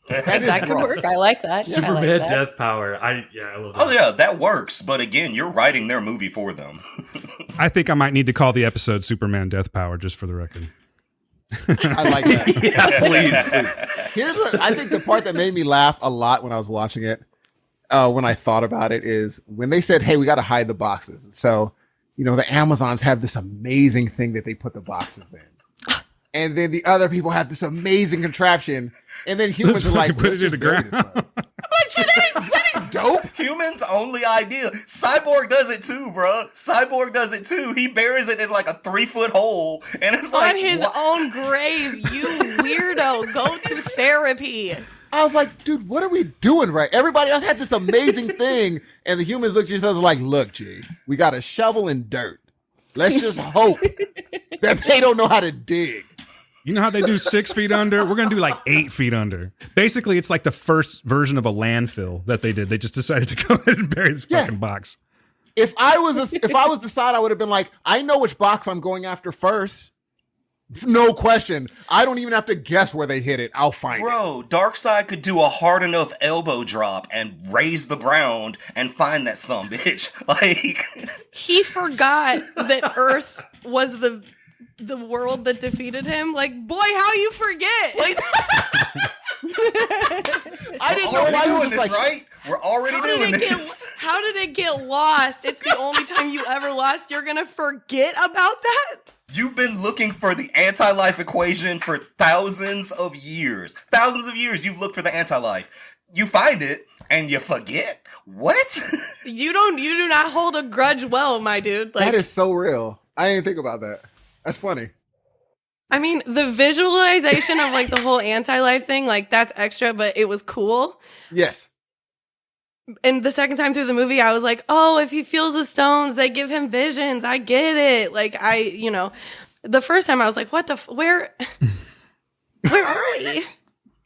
Speaker 13: That could work. I like that.
Speaker 12: Superman
Speaker 13: I like that.
Speaker 12: death power. I love that.
Speaker 10: Oh yeah, that works. But again, you're writing their movie for them.
Speaker 8: I think I might need to call the episode Superman Death Power, just for the record.
Speaker 9: I like that.
Speaker 12: Yeah, please.
Speaker 9: Here's what I think the part that made me laugh a lot when I was watching it, when I thought about it, is when they said, hey, we got to hide the boxes. So, you know, the Amazons have this amazing thing that they put the boxes in. And then the other people have this amazing contraption. And then humans are like,
Speaker 8: put it in the ground.
Speaker 9: I'm like, shit, that ain't dope.
Speaker 10: Humans' only idea. Cyborg does it too, bro. Cyborg does it too. He buries it in like a 3-foot hole, and it's like
Speaker 11: On his own grave, you weirdo. Go to therapy.
Speaker 9: I was like, dude, what are we doing right? Everybody else had this amazing thing, and the humans looked at each other like, look, G, we got a shovel and dirt. Let's just hope that they don't know how to dig.
Speaker 8: You know how they do 6 feet under? We're going to do like 8 feet under. Basically, it's like the first version of a landfill that they did. They just decided to go ahead and bury this fucking box.
Speaker 9: If I was the side, I would have been like, I know which box I'm going after first. No question. I don't even have to guess where they hit it. I'll find it.
Speaker 10: Bro, Darkseid could do a hard enough elbow drop and raise the ground and find that sumbitch. Like,
Speaker 11: He forgot that Earth was the world that defeated him. Like, boy, how you forget? Like,
Speaker 9: I didn't know why you were just like,
Speaker 10: right? We're already doing this.
Speaker 11: How did it get lost? It's the only time you ever lost. You're gonna forget about that?
Speaker 10: You've been looking for the anti-life equation for thousands of years. Thousands of years you've looked for the anti-life. You find it and you forget. What?
Speaker 11: You do not hold a grudge well, my dude. Like,
Speaker 9: that is so real. I didn't think about that. That's funny.
Speaker 11: I mean, the visualization of like the whole anti-life thing, like that's extra, but it was cool.
Speaker 9: Yes.
Speaker 11: And the second time through the movie, I was like, oh, if he feels the stones, they give him visions. I get it. Like, the first time I was like, what the, where are we?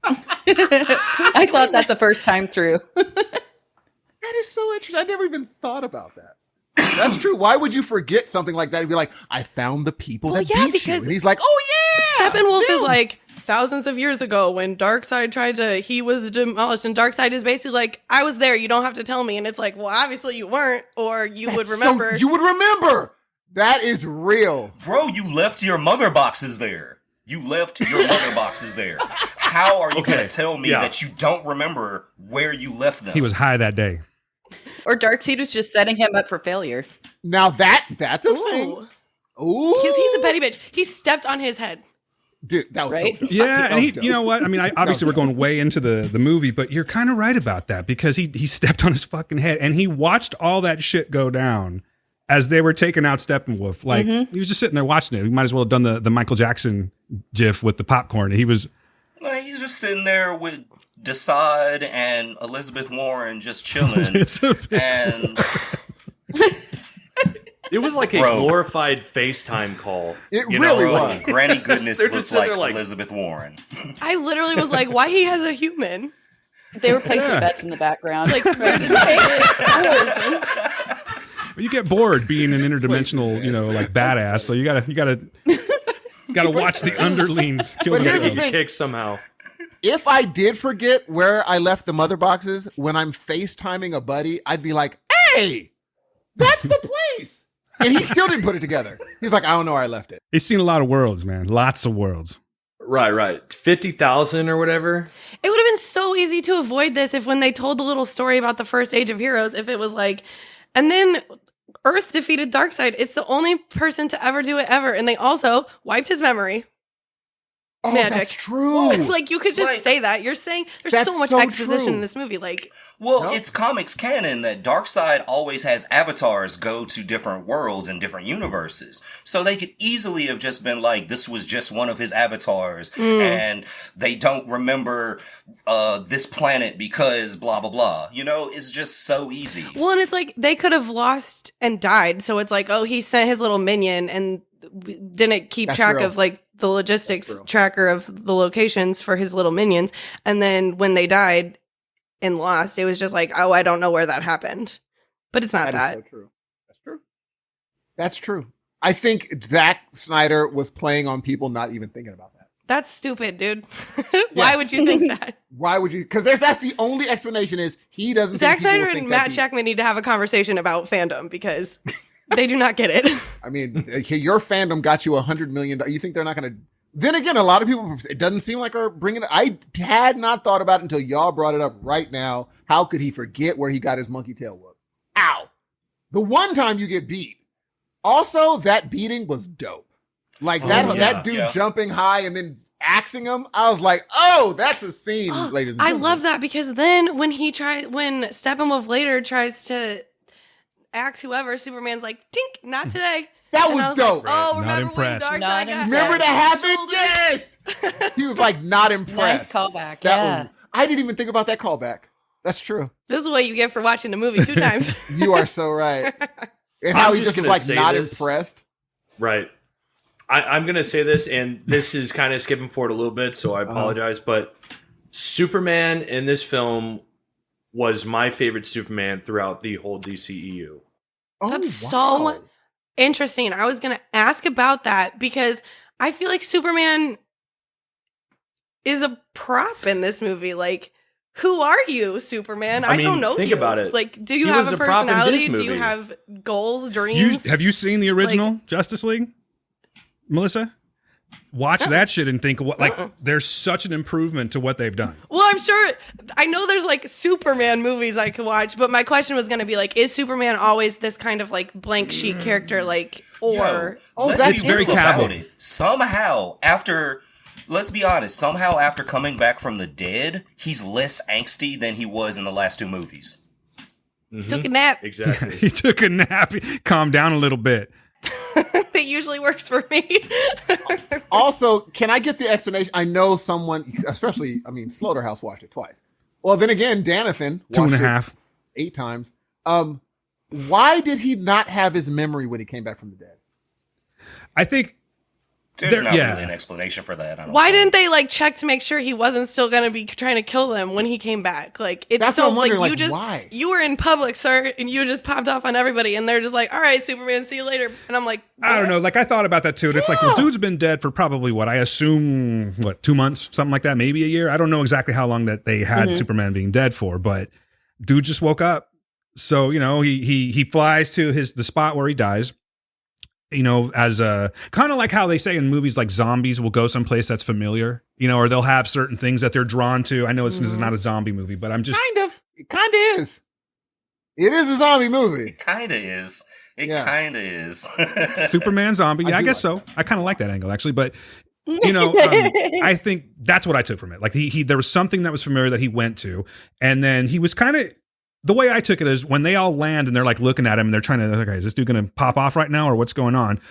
Speaker 13: I thought that the first time through.
Speaker 9: That is so interesting. I never even thought about that. That's true. Why would you forget something like that and be like, I found the people that beat you? And he's like, oh yeah.
Speaker 11: Steppenwolf is like thousands of years ago when Darkseid he was demolished, and Darkseid is basically like, I was there, you don't have to tell me. And it's like, well, obviously you weren't, or you would remember.
Speaker 9: You would remember. That is real.
Speaker 10: Bro, you left your mother boxes there. How are you going to tell me that you don't remember where you left them?
Speaker 8: He was high that day.
Speaker 13: Or Darkseid was just setting him up for failure.
Speaker 9: Now that's a thing. Ooh.
Speaker 11: Because he's a petty bitch. He stepped on his head.
Speaker 9: Dude, that was
Speaker 13: right.
Speaker 9: So dope.
Speaker 8: Yeah, and you know what? I mean, obviously we're going way into the movie, but you're kind of right about that because he stepped on his fucking head and he watched all that shit go down as they were taking out Steppenwolf. Like he was just sitting there watching it. He might as well have done the Michael Jackson gif with the popcorn. He was.
Speaker 10: He's just sitting there with Desaad and Elizabeth Warren just chilling, and.
Speaker 12: It was like a glorified FaceTime call.
Speaker 9: It really was.
Speaker 10: Granny Goodness looked like Elizabeth Warren.
Speaker 11: I literally was like, why he has a human?
Speaker 13: They were placing bets in the background.
Speaker 11: Like, where did they
Speaker 8: You get bored being an interdimensional, like badass. So you gotta watch the underlings kill
Speaker 9: the
Speaker 12: kick somehow.
Speaker 9: If I did forget where I left the mother boxes, when I'm FaceTiming a buddy, I'd be like, hey, that's the place. And he still didn't put it together. He's like, I don't know where I left it.
Speaker 8: He's seen a lot of worlds, man. Lots of worlds.
Speaker 12: Right. 50,000 or whatever.
Speaker 11: It would have been so easy to avoid this if when they told the little story about the first Age of Heroes, if it was like, and then Earth defeated Darkseid. It's the only person to ever do it ever. And they also wiped his memory.
Speaker 9: Oh,
Speaker 11: Magic.
Speaker 9: That's true.
Speaker 11: Like, you could just say that. You're saying there's so much exposition in this movie. Like,
Speaker 10: it's comics canon that Darkseid always has avatars go to different worlds and different universes. So they could easily have just been like, this was just one of his avatars, and they don't remember this planet because blah, blah, blah. It's just so easy.
Speaker 11: Well, and it's like, they could have lost and died. So it's like, oh, he sent his little minion and didn't keep track of, like, the logistics tracker of the locations for his little minions. And then when they died and lost, it was just like, oh, I don't know where that happened. But it's not that.
Speaker 9: Is so true. That's true. I think Zack Snyder was playing on people not even thinking about that.
Speaker 11: That's stupid, dude. Why would you think that?
Speaker 9: Why would you? Because that's the only explanation is he doesn't
Speaker 11: Zack
Speaker 9: think
Speaker 11: Snyder and Matt Shackman need to have a conversation about fandom because they do not get it.
Speaker 9: I mean, your fandom got you $100 million. You think they're not going to? Then again, a lot of people, it doesn't seem like are bringing it. I had not thought about it until y'all brought it up right now. How could he forget where he got his monkey tail whoop? Ow. The one time you get beat. Also, that beating was dope. Like that dude jumping high and then axing him. I was like, oh, that's a scene, ladies and gentlemen.
Speaker 11: I love that because then when Steppenwolf later tries to axe whoever, Superman's like, tink, not today.
Speaker 9: That was dope.
Speaker 11: Like, oh, remember when Darkseid got
Speaker 9: remember that happened? Yes. He was like not impressed.
Speaker 13: Nice callback.
Speaker 9: I didn't even think about that callback. That's true.
Speaker 11: This is what you get for watching the movie 2 times.
Speaker 9: You are so right. And how he just was like not impressed.
Speaker 12: Right. I'm going to say this, and this is kind of skipping forward a little bit, so I apologize, but Superman in this film was my favorite Superman throughout the whole DCEU.
Speaker 11: That's so interesting. I was going to ask about that because I feel like Superman is a prop in this movie. Like, who are you, Superman? I don't know.
Speaker 12: Think about it.
Speaker 11: Like, do you have a personality? Do you have goals, dreams?
Speaker 8: Have you seen the original Justice League, Melissa? Watch that shit and think what there's such an improvement to what they've done.
Speaker 11: Well, I'm sure I know there's like Superman movies I could watch, but my question was going to be like, is Superman always this kind of like blank sheet character, like, or
Speaker 10: that's very Cavill. Somehow after. Let's be honest, somehow after coming back from the dead, he's less angsty than he was in the last 2 movies.
Speaker 11: Mm-hmm. Took a nap.
Speaker 12: Exactly.
Speaker 8: He took a nap. Calmed down a little bit.
Speaker 11: That usually works for me.
Speaker 9: Also, can I get the explanation? I know someone, especially, Slaughterhouse watched it twice. Well, then again, Danathan watched
Speaker 8: 2.5.
Speaker 9: 8 times. Why did he not have his memory when he came back from the dead?
Speaker 8: I think
Speaker 10: There's not really an explanation for that.
Speaker 11: Why didn't they like check to make sure he wasn't still going to be trying to kill them when he came back? Like, it's
Speaker 9: That's
Speaker 11: so
Speaker 9: what I'm wondering,
Speaker 11: like
Speaker 9: like,
Speaker 11: you just
Speaker 9: why?
Speaker 11: you were in public, sir, and you just popped off on everybody, and they're just like, "All right, Superman, see you later." And I'm like,
Speaker 8: I don't know. Like, I thought about that too. And it's like, well, dude's been dead for probably I assume 2 months, something like that, maybe a year. I don't know exactly how long that they had Superman being dead for, but dude just woke up. So, he flies to the spot where he dies. As a kind of like how they say in movies, like zombies will go someplace that's familiar, or they'll have certain things that they're drawn to. I know this is not a zombie movie, but I'm just
Speaker 9: it kind of is. It is a zombie movie.
Speaker 10: It kind of is. Kind of is.
Speaker 8: Superman zombie. Yeah, I guess so. I kind of like that angle actually, but I think that's what I took from it. Like there was something that was familiar that he went to, and then he was kind of. The way I took it is when they all land and they're like looking at him and they're trying to, okay, is this dude going to pop off right now or what's going on?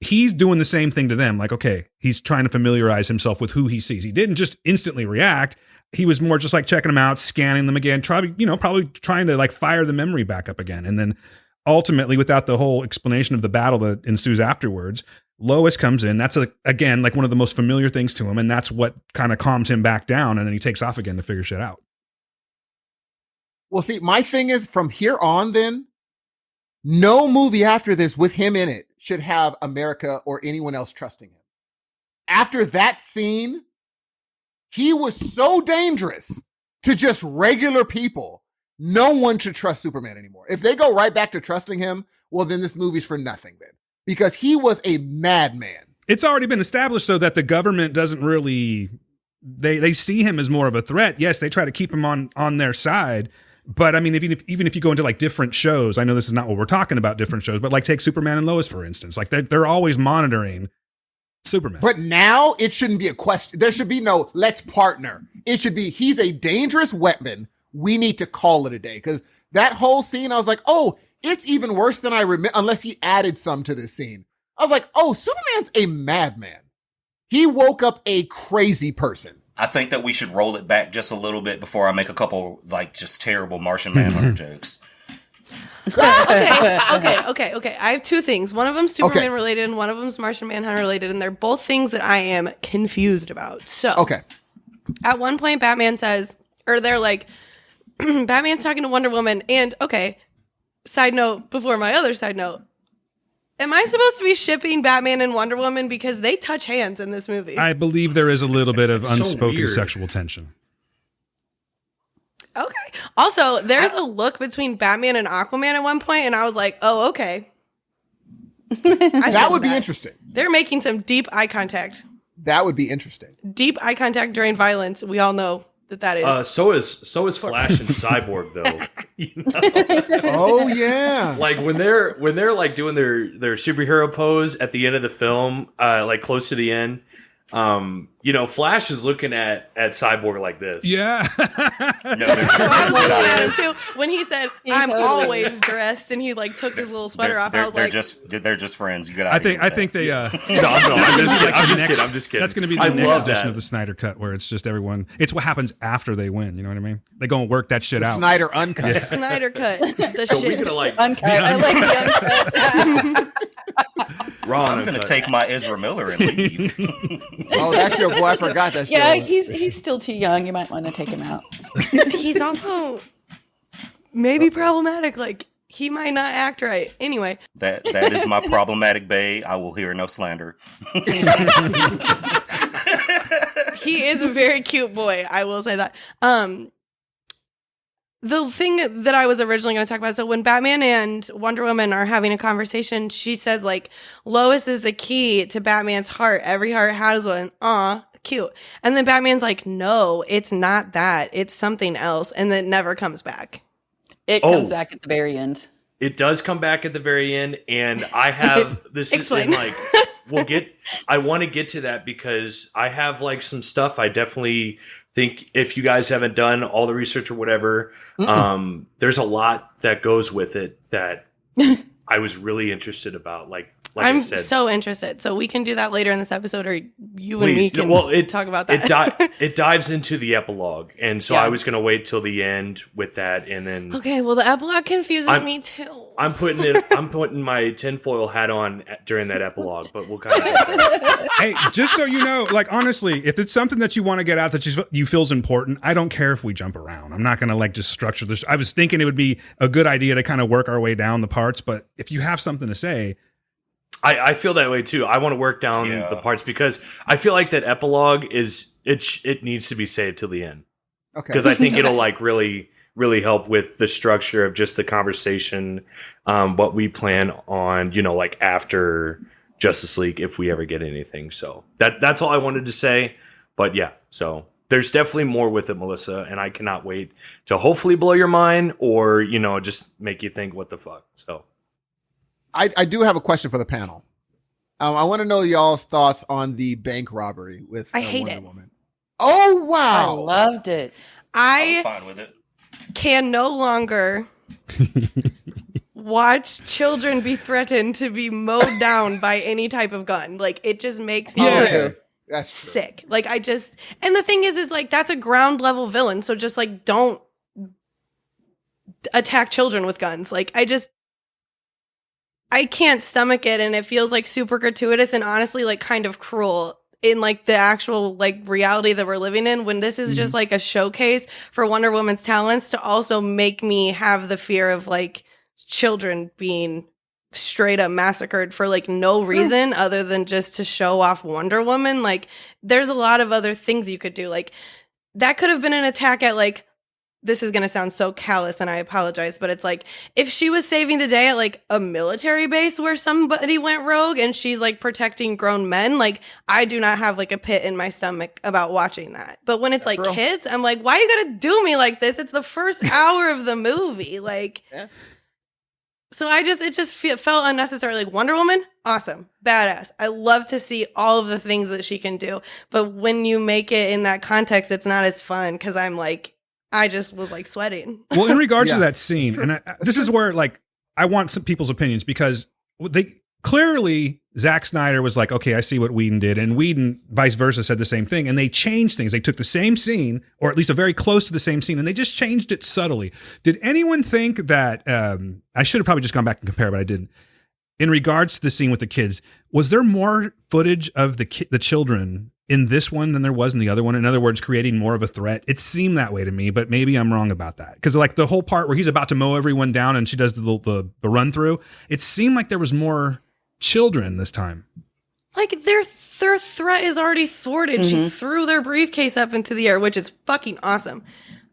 Speaker 8: He's doing the same thing to them. Like, okay, he's trying to familiarize himself with who he sees. He didn't just instantly react. He was more just like checking them out, scanning them again, probably trying to like fire the memory back up again. And then ultimately, without the whole explanation of the battle that ensues afterwards, Lois comes in. That's again, like one of the most familiar things to him. And that's what kind of calms him back down. And then he takes off again to figure shit out.
Speaker 9: Well, see, my thing is from here on, then no movie after this with him in it should have America or anyone else trusting him. After that scene, he was so dangerous to just regular people. No one should trust Superman anymore. If they go right back to trusting him, well, then this movie's for nothing then, because he was a madman.
Speaker 8: It's already been established, though, that the government doesn't really, they see him as more of a threat. Yes, they try to keep him on their side. But I mean, even if you go into like different shows, I know this is not what we're talking about, different shows, but like take Superman and Lois, for instance, like they're always monitoring Superman.
Speaker 9: But now it shouldn't be a question. There should be no, let's partner. It should be, he's a dangerous weapon. We need to call it a day. Because that whole scene, I was like, oh, it's even worse than I remember, unless he added some to this scene. I was like, oh, Superman's a madman. He woke up a crazy person.
Speaker 10: I think that we should roll it back just a little bit before I make a couple like just terrible Martian Manhunter jokes.
Speaker 11: Okay. I have two things. One of them's Superman related and one of them's Martian Manhunter related, and they're both things that I am confused about. So, at one point, Batman says, or they're like, Batman's talking to Wonder Woman, and side note before my other side note. Am I supposed to be shipping Batman and Wonder Woman because they touch hands in this movie?
Speaker 8: I believe there is a little bit of unspoken
Speaker 12: weird.
Speaker 8: sexual tension.
Speaker 11: Okay. Also, there's a look between Batman and Aquaman at one point, and I was like, oh, okay.
Speaker 9: That would be interesting.
Speaker 11: They're making some deep eye contact.
Speaker 9: That would be interesting.
Speaker 11: Deep eye contact during violence. We all know that is.
Speaker 12: So is Flash and Cyborg though.
Speaker 9: Oh yeah.
Speaker 12: Like when they're like doing their superhero pose at the end of the film, like close to the end. Flash is looking at Cyborg like this.
Speaker 8: Yeah.
Speaker 11: I was looking at him too when he said, "I'm always dressed," and he like took his little sweater off. I was like,
Speaker 10: they're just friends. You got.
Speaker 8: I think they.
Speaker 12: No, I'm just kidding.
Speaker 8: That's going to be the next edition of the Snyder Cut, where it's just everyone. It's what happens after they win. You know what I mean? They go and work that shit out.
Speaker 9: Snyder uncut.
Speaker 8: Yeah.
Speaker 11: Snyder cut.
Speaker 12: So we're gonna like
Speaker 13: uncut. I like the uncut.
Speaker 10: I'm going to take my Ezra Miller and leave.
Speaker 9: Oh, that's your boy. I forgot that.
Speaker 13: Yeah, he's still too young. You might want to take him out.
Speaker 11: He's also maybe problematic. Like he might not act right. Anyway,
Speaker 10: that is my problematic bae. I will hear no slander.
Speaker 11: He is a very cute boy. I will say that. The thing that I was originally going to talk about, so when Batman and Wonder Woman are having a conversation, she says, like, Lois is the key to Batman's heart. Every heart has one. Aw, cute. And then Batman's like, no, it's not that. It's something else. And then it never comes back.
Speaker 13: It comes back at the very end.
Speaker 12: It does come back at the very end. And I have this
Speaker 11: Explain.
Speaker 12: is like, I want to get to that because I have like some stuff I definitely think if you guys haven't done all the research or whatever, there's a lot that goes with it that I was really interested about. Like
Speaker 11: I'm
Speaker 12: I said,
Speaker 11: so interested. So we can do that later in this episode, or you and me can talk about that.
Speaker 12: It dives into the epilogue. And so I was going to wait till the end with that. And then.
Speaker 11: Okay, well, the epilogue confuses me too.
Speaker 12: I'm putting my tinfoil hat on during that epilogue, but we'll kind of get there.
Speaker 8: Hey, just so you know, like honestly, if it's something that you want to get out that you feels important, I don't care if we jump around. I'm not going to like just structure this. I was thinking it would be a good idea to kind of work our way down the parts, but if you have something to say,
Speaker 12: I feel that way too. I want to work down the parts because I feel like that epilogue it needs to be saved till the end.
Speaker 9: Okay.
Speaker 12: Because I think it'll like really help with the structure of just the conversation, what we plan on, like after Justice League, if we ever get anything. So that's all I wanted to say. But yeah, so there's definitely more with it, Melissa, and I cannot wait to hopefully blow your mind or, just make you think, what the fuck? So
Speaker 9: I do have a question for the panel. I want to know y'all's thoughts on the bank robbery with
Speaker 11: I hate
Speaker 9: Wonder
Speaker 11: it.
Speaker 9: Woman. Oh, wow.
Speaker 13: I loved it.
Speaker 10: I was fine with it.
Speaker 11: Can no longer watch children be threatened to be mowed down by any type of gun. Like, it just makes me
Speaker 9: That's
Speaker 11: sick. Like, and the thing is like, that's a ground level villain. So just like, don't attack children with guns. Like, I can't stomach it. And it feels like super gratuitous and honestly, like kind of cruel in like the actual like reality that we're living in, when this is just like a showcase for Wonder Woman's talents to also make me have the fear of like children being straight up massacred for like no reason other than just to show off Wonder Woman. Like, there's a lot of other things you could do. Like, that could have been an attack at like, this is going to sound so callous and I apologize, but it's like, if she was saving the day at like a military base where somebody went rogue and she's like protecting grown men, like, I do not have like a pit in my stomach about watching that. But when it's like kids, I'm like, why you got to do me like this? It's the first hour of the movie. Like, so it just felt unnecessary. Like, Wonder Woman, awesome, badass. I love to see all of the things that she can do. But when you make it in that context, it's not as fun because I'm like, I just was like sweating.
Speaker 8: Well, in regards to that scene, and this is where like I want some people's opinions, because they clearly Zack Snyder was like, okay, I see what Whedon did, and Whedon vice versa said the same thing, and they changed things. They took the same scene, or at least a very close to the same scene, and they just changed it subtly. Did anyone think that I should have probably just gone back and compared, but I didn't. In regards to the scene with the kids, was there more footage of the children in this one than there was in the other one? In other words, creating more of a threat. It seemed that way to me, but maybe I'm wrong about that. Because like the whole part where he's about to mow everyone down and she does the run through, it seemed like there was more children this time.
Speaker 11: Like, their threat is already thwarted. She threw their briefcase up into the air, which is fucking awesome.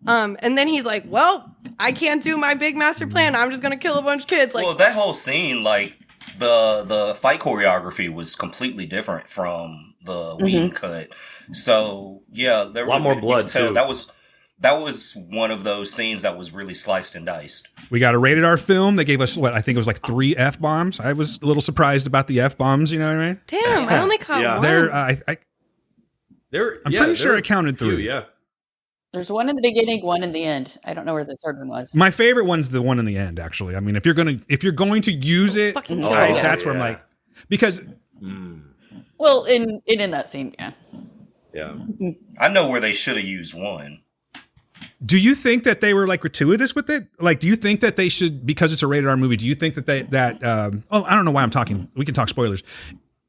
Speaker 11: And then he's like, well, I can't do my big master plan. I'm just going to kill a bunch of kids. Like,
Speaker 10: well, that whole scene, like the fight choreography was completely different from the Whedon cut. So yeah, there
Speaker 12: a lot more blood too.
Speaker 10: That was one of those scenes that was really sliced and diced.
Speaker 8: We got a rated R film. They gave us I think it was like 3 F-bombs. I was a little surprised about the F-bombs, you know what I mean?
Speaker 11: Damn, I only caught one.
Speaker 8: I'm pretty sure I counted 3.
Speaker 12: Yeah.
Speaker 13: There's one in the beginning, one in the end. I don't know where the third one was.
Speaker 8: My favorite one's the one in the end, actually. I mean, if you're going to use it, that's where I'm like, because
Speaker 13: well, in that scene,
Speaker 12: yeah.
Speaker 10: I know where they should have used one.
Speaker 8: Do you think that they were like gratuitous with it? Like, do you think that they should, because it's a rated R movie, do you think that I don't know why I'm talking. We can talk spoilers.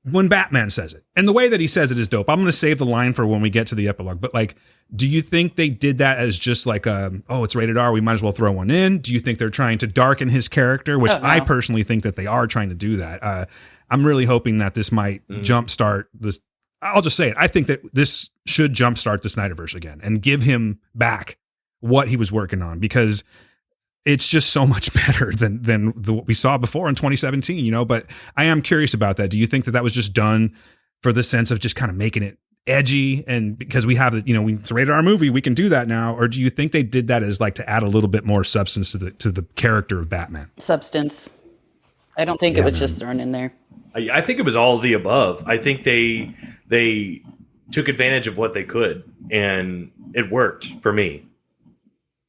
Speaker 8: When Batman says it, and the way that he says it is dope. I'm going to save the line for when we get to the epilogue. But like, do you think they did that as just like, it's rated R, we might as well throw one in? Do you think they're trying to darken his character? Which I personally think that they are trying to do that. I'm really hoping that this might jumpstart this. I'll just say it. I think that this should jumpstart the Snyderverse again and give him back what he was working on, because it's just so much better than what we saw before in 2017, you know. But I am curious about that. Do you think that was just done for the sense of just kind of making it edgy, and because we have it's a rated R movie, we can do that now? Or do you think they did that as like to add a little bit more substance to the character of Batman?
Speaker 13: Substance. I don't think it was just thrown in there.
Speaker 12: I think it was all of the above. I think they took advantage of what they could, and it worked for me.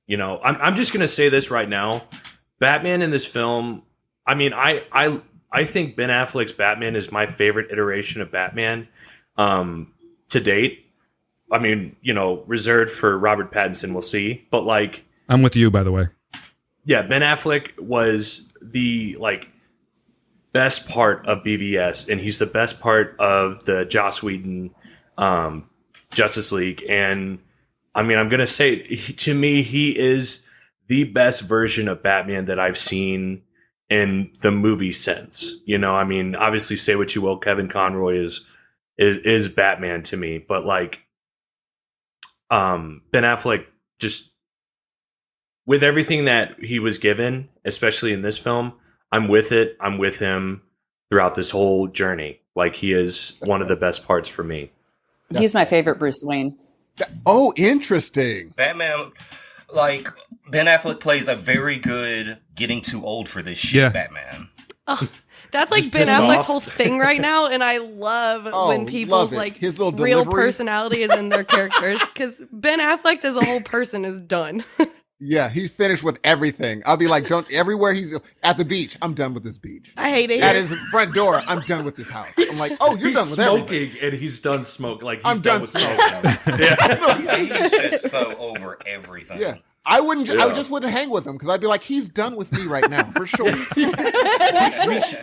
Speaker 12: You know, I'm just gonna say this right now. Batman in this film, I mean, I think Ben Affleck's Batman is my favorite iteration of Batman to date. I mean, reserved for Robert Pattinson, we'll see. But like,
Speaker 8: I'm with you, by the way.
Speaker 12: Yeah, Ben Affleck was the like best part of BVS, and he's the best part of the Joss Whedon Justice League. And I mean, I'm gonna say, to me, he is the best version of Batman that I've seen in the movie sense. You know, I mean, obviously, say what you will, Kevin Conroy is Batman to me, but like Ben Affleck, just with everything that he was given, especially in this film, I'm with it. I'm with him throughout this whole journey. Like, he is one of the best parts for me.
Speaker 13: He's my favorite Bruce Wayne.
Speaker 9: Oh, interesting.
Speaker 10: Batman, like, Ben Affleck plays a very good getting too old for this shit Batman.
Speaker 11: Oh, that's like
Speaker 10: Just
Speaker 11: Ben
Speaker 10: pissed
Speaker 11: Affleck's
Speaker 10: off.
Speaker 11: whole thing right now, and I love when people's like
Speaker 9: His little
Speaker 11: real
Speaker 9: deliveries.
Speaker 11: personality is in their characters, because Ben Affleck as a whole person is done.
Speaker 9: Yeah, he's finished with everything. I'll be like, don't, everywhere he's at the beach, I'm done with this beach.
Speaker 11: I hate it.
Speaker 9: At his front door, I'm done with this house. I'm like, oh, you're
Speaker 12: He's
Speaker 9: done with
Speaker 12: smoking,
Speaker 9: everything.
Speaker 12: and he's done smoking. Like, he's
Speaker 9: I'm done
Speaker 12: with
Speaker 9: smoking.
Speaker 12: smoking. Yeah.
Speaker 10: He's just so over everything.
Speaker 9: Yeah. I wouldn't. I
Speaker 12: Yeah.
Speaker 9: just wouldn't hang with him because I'd be like, he's done with me right now for sure.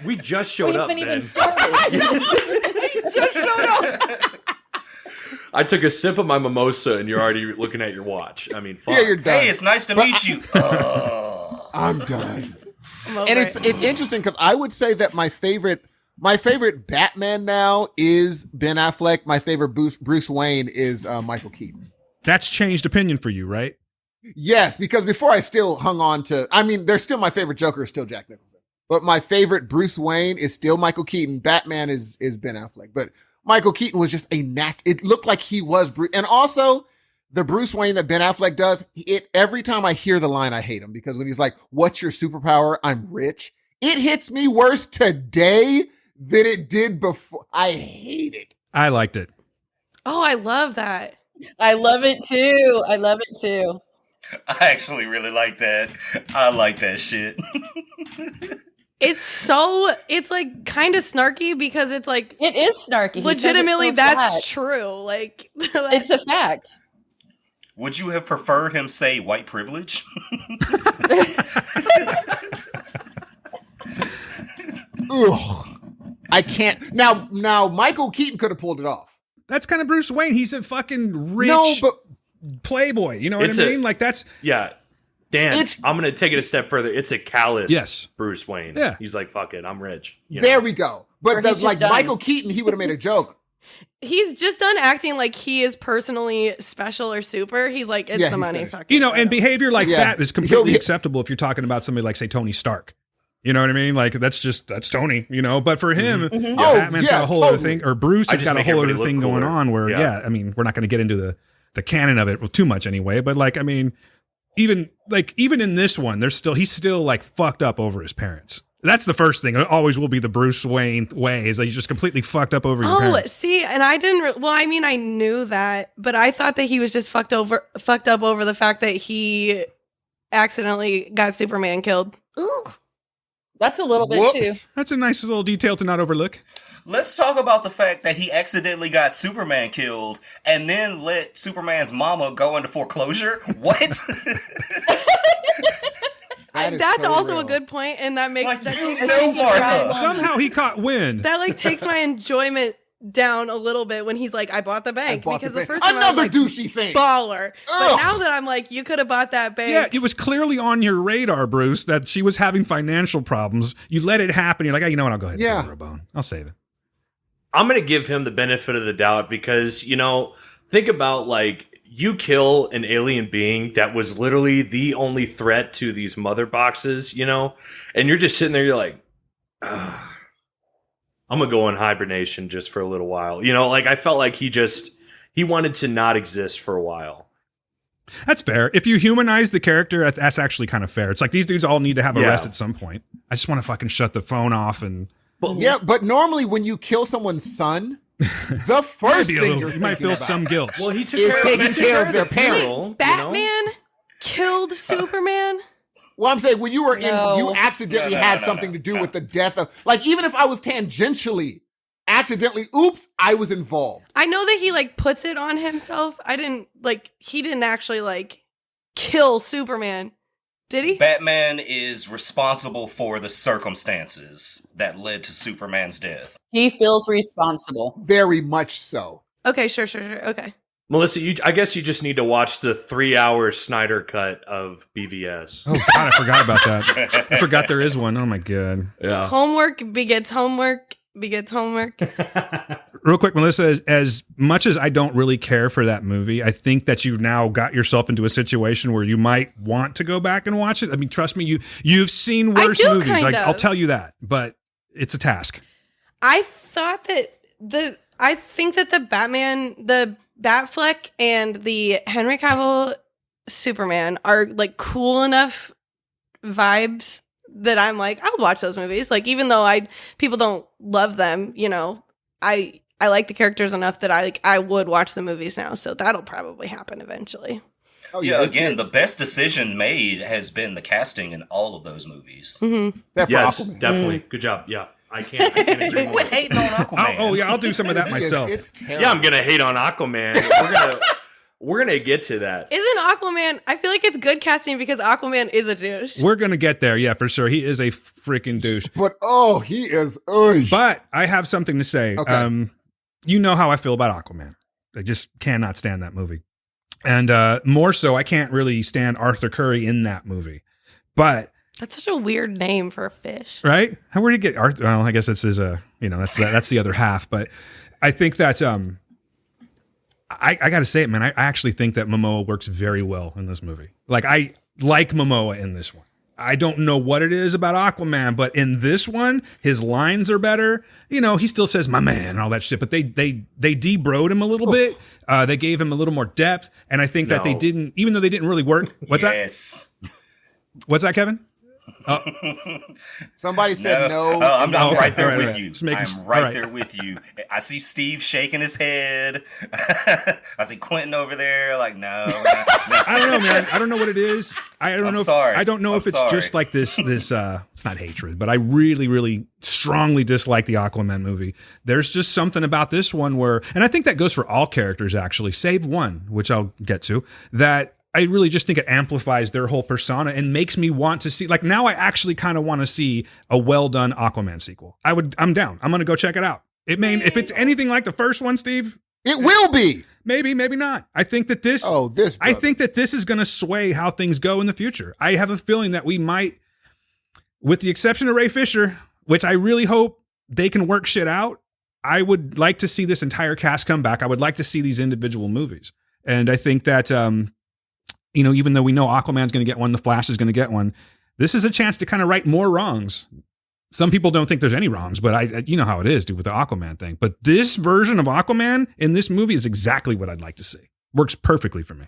Speaker 12: we just showed
Speaker 13: We
Speaker 12: up,
Speaker 13: haven't even
Speaker 12: Ben.
Speaker 13: started.
Speaker 12: I took a sip of my mimosa, and you're already looking at your watch. I mean, fuck.
Speaker 9: Yeah, you're done.
Speaker 10: Hey, it's nice to meet you.
Speaker 9: I'm done.
Speaker 11: I'm over
Speaker 9: And
Speaker 11: it.
Speaker 9: it's interesting because I would say that my favorite Batman now is Ben Affleck. My favorite Bruce Wayne is Michael Keaton.
Speaker 8: That's changed opinion for you, right?
Speaker 9: Yes, because before I still hung on to, I mean, there's still my favorite Joker is still Jack Nicholson, but my favorite Bruce Wayne is still Michael Keaton. Batman is Ben Affleck, but Michael Keaton was just it looked like he was Bruce. And also the Bruce Wayne that Ben Affleck does, every time I hear the line, I hate him because when he's like, what's your superpower? I'm rich. It hits me worse today than it did before. I hate it.
Speaker 8: I liked it.
Speaker 11: Oh, I love that.
Speaker 13: I love it too. I love it too.
Speaker 10: I actually really like that. I like that shit.
Speaker 11: It's like kind of snarky because it's like
Speaker 13: It is snarky. He says it
Speaker 11: legitimately
Speaker 13: so
Speaker 11: that's
Speaker 13: flat.
Speaker 11: true. Like
Speaker 13: It's a fact.
Speaker 10: Would you have preferred him say white privilege?
Speaker 9: Ugh. I can't. Now Michael Keaton could have pulled it off.
Speaker 8: That's kind of Bruce Wayne. He's a fucking rich
Speaker 9: No, but
Speaker 8: playboy. You know what
Speaker 12: It's
Speaker 8: I
Speaker 12: a-
Speaker 8: mean? Like that's
Speaker 12: Yeah. Dan,
Speaker 9: It's-
Speaker 12: I'm going to take it a step further. It's a callous
Speaker 8: Yes.
Speaker 12: Bruce Wayne.
Speaker 8: Yeah.
Speaker 12: He's like, fuck it, I'm rich. You
Speaker 9: there
Speaker 12: know?
Speaker 9: we go.
Speaker 13: Or
Speaker 9: But
Speaker 13: he's
Speaker 9: that's
Speaker 13: just
Speaker 9: like
Speaker 13: done.
Speaker 9: Michael Keaton, he would have made a joke.
Speaker 11: he's just done acting like he is personally special or super. He's like, it's
Speaker 9: Yeah,
Speaker 11: the
Speaker 9: he's
Speaker 11: money.
Speaker 9: finished.
Speaker 11: Fuck
Speaker 8: you
Speaker 11: it,
Speaker 8: know,
Speaker 11: I
Speaker 8: and
Speaker 11: don't-
Speaker 8: behavior like
Speaker 9: Yeah.
Speaker 8: that is completely
Speaker 9: He'll-
Speaker 8: acceptable if you're talking about somebody like, say, Tony Stark. You know what I mean? Like that's Tony, you know. But for him,
Speaker 9: Oh,
Speaker 8: Batman's got
Speaker 9: yeah,
Speaker 8: a whole other
Speaker 9: totally.
Speaker 8: thing, or Bruce
Speaker 12: I
Speaker 8: has
Speaker 12: just
Speaker 8: got a
Speaker 12: make
Speaker 8: whole other
Speaker 12: everybody
Speaker 8: thing
Speaker 12: look
Speaker 8: going
Speaker 12: cooler.
Speaker 8: on where,
Speaker 12: Yeah.
Speaker 8: I mean, we're not going to get into the canon of it too much anyway. But like, I mean, even in this one, he's still like fucked up over his parents. That's the first thing. It always will be the Bruce Wayne way is like you're just completely fucked up over your
Speaker 11: Oh,
Speaker 8: parents.
Speaker 11: see, and I didn't. Well, I mean, I knew that, but I thought that he was just fucked up over the fact that he accidentally got Superman killed. Ooh.
Speaker 13: That's a little bit
Speaker 9: Whoops.
Speaker 13: too.
Speaker 8: That's a nice little detail to not overlook.
Speaker 10: Let's talk about the fact that he accidentally got Superman killed and then let Superman's mama go into foreclosure. What?
Speaker 9: That is
Speaker 11: That's
Speaker 9: so
Speaker 11: also a
Speaker 9: real.
Speaker 11: good point, and that makes
Speaker 10: Like,
Speaker 11: that,
Speaker 10: you
Speaker 11: takes-
Speaker 10: know, Martha.
Speaker 8: Somehow he caught wind.
Speaker 11: that like takes my enjoyment down a little bit when he's like, I bought the bank,
Speaker 9: bought the
Speaker 11: because the
Speaker 9: bank.
Speaker 11: first time I was
Speaker 9: Another
Speaker 11: like,
Speaker 9: douchey thing.
Speaker 11: baller. But
Speaker 9: Ugh.
Speaker 11: now that I'm like, you could have bought that bank.
Speaker 8: Yeah, it was clearly on your radar, Bruce, that she was having financial problems. You let it happen. You're like, oh, you know what? I'll go ahead and
Speaker 9: Yeah.
Speaker 8: throw her a bone. I'll save it.
Speaker 12: I'm going to give him the benefit of the doubt because, you know, think about like you kill an alien being that was literally the only threat to these mother boxes, you know, and you're just sitting there, you're like, ugh, I'm going to go in hibernation just for a little while. You know, like I felt like he wanted to not exist for a while.
Speaker 8: That's fair. If you humanize the character, that's actually kind of fair. It's like these dudes all need to have a
Speaker 12: Yeah.
Speaker 8: rest at some point. I just want to fucking shut the phone off and
Speaker 9: Yeah, but normally when you kill someone's son, the first
Speaker 8: be a
Speaker 9: thing
Speaker 8: little-
Speaker 9: you're
Speaker 8: you might
Speaker 9: thinking
Speaker 8: feel
Speaker 9: about
Speaker 8: some guilt.
Speaker 12: Well, he took
Speaker 9: is
Speaker 12: care
Speaker 9: taking
Speaker 12: he took
Speaker 9: care of their
Speaker 12: the funeral,
Speaker 9: parents.
Speaker 12: you know?
Speaker 11: Batman killed Superman.
Speaker 9: Well, I'm saying when you were
Speaker 13: No.
Speaker 9: you accidentally
Speaker 10: No,
Speaker 9: had something to do with the death of, like, even if I was tangentially, accidentally, oops, I was involved.
Speaker 11: I know that he like puts it on himself. He didn't actually like kill Superman. Did he?
Speaker 10: Batman is responsible for the circumstances that led to Superman's death.
Speaker 13: He feels responsible.
Speaker 9: Very much so.
Speaker 11: Okay, sure. Okay.
Speaker 12: Melissa, I guess you just need to watch the 3-hour Snyder cut of BVS.
Speaker 8: Oh God, I forgot about that. I forgot there is one. Oh my God.
Speaker 12: Yeah.
Speaker 11: Homework begets homework.
Speaker 8: Real quick, Melissa, as much as I don't really care for that movie, I think that you've now got yourself into a situation where you might want to go back and watch it. I mean, trust me, you've seen worse movies. Like, I'll tell you that, but it's a task.
Speaker 11: I think that the Batman, the Batfleck, and the Henry Cavill Superman are like cool enough vibes that I'm like, I'll watch those movies. Like, even though people don't love them, you know, I like the characters enough that I would watch the movies now. So that'll probably happen eventually.
Speaker 10: Oh yeah, again, the best decision made has been the casting in all of those movies.
Speaker 11: Mm-hmm.
Speaker 12: Yes, definitely. Good job. Yeah. I can't agree more.
Speaker 10: Quit hating on Aquaman.
Speaker 8: Yeah, I'll do some of that myself.
Speaker 12: Yeah, I'm gonna hate on Aquaman. We're gonna get to that.
Speaker 11: Isn't Aquaman? I feel like it's good casting because Aquaman is a douche.
Speaker 8: We're gonna get there, yeah, for sure. He is a freaking douche.
Speaker 9: But he is.
Speaker 8: But I have something to say.
Speaker 9: Okay.
Speaker 8: You know how I feel about Aquaman. I just cannot stand that movie, and more so, I can't really stand Arthur Curry in that movie. But
Speaker 11: that's such a weird name for a fish,
Speaker 8: right? Where did you get Arthur? Well, I guess this is that's the other half. But I think that I got to say it, man. I actually think that Momoa works very well in this movie. Like, I like Momoa in this one. I don't know what it is about Aquaman, but in this one, his lines are better. You know, he still says "my man" and all that shit, but they de-broed him a little bit. They gave him a little more depth, and I think that they didn't, even though they didn't really work. What's that? What's that, Kevin?
Speaker 9: Somebody said no.
Speaker 10: I'm right there with you.
Speaker 8: I'm
Speaker 10: right there with you. I see Steve shaking his head. I see Quentin over there like, no.
Speaker 8: I don't know, man. I don't know what it is. I don't know.
Speaker 10: Sorry.
Speaker 8: I don't know if it's just like this. It's not hatred, but I really, really strongly dislike the Aquaman movie. There's just something about this one where, and I think that goes for all characters actually, save one, which I'll get to, that I really just think it amplifies their whole persona and makes me want to see, like, now I actually kind of want to see a well done Aquaman sequel. I'm down. I'm going to go check it out. It may, if it's anything like the first one, Steve,
Speaker 9: it will be.
Speaker 8: Maybe not. I think that this is going to sway how things go in the future. I have a feeling that we might, with the exception of Ray Fisher, which I really hope they can work shit out. I would like to see this entire cast come back. I would like to see these individual movies. And I think that, you know, even though we know Aquaman's going to get one, The Flash is going to get one, this is a chance to kind of right more wrongs. Some people don't think there's any wrongs, but you know how it is, dude, with the Aquaman thing. But this version of Aquaman in this movie is exactly what I'd like to see. Works perfectly for me.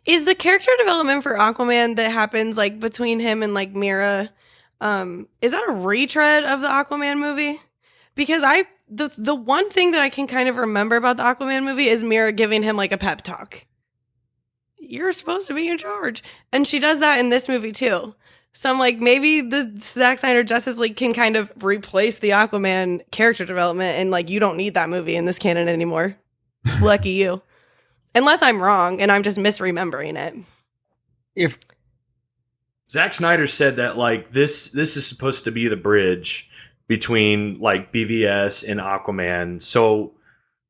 Speaker 11: Is the character development for Aquaman that happens like between him and like Mira, is that a retread of the Aquaman movie? Because the one thing that I can kind of remember about the Aquaman movie is Mira giving him like a pep talk. You're supposed to be in charge. And she does that in this movie too. So I'm like, maybe the Zack Snyder Justice League can kind of replace the Aquaman character development and like, you don't need that movie in this canon anymore. Lucky you. Unless I'm wrong and I'm just misremembering it.
Speaker 9: If
Speaker 12: Zack Snyder said that like this is supposed to be the bridge between like BVS and Aquaman. So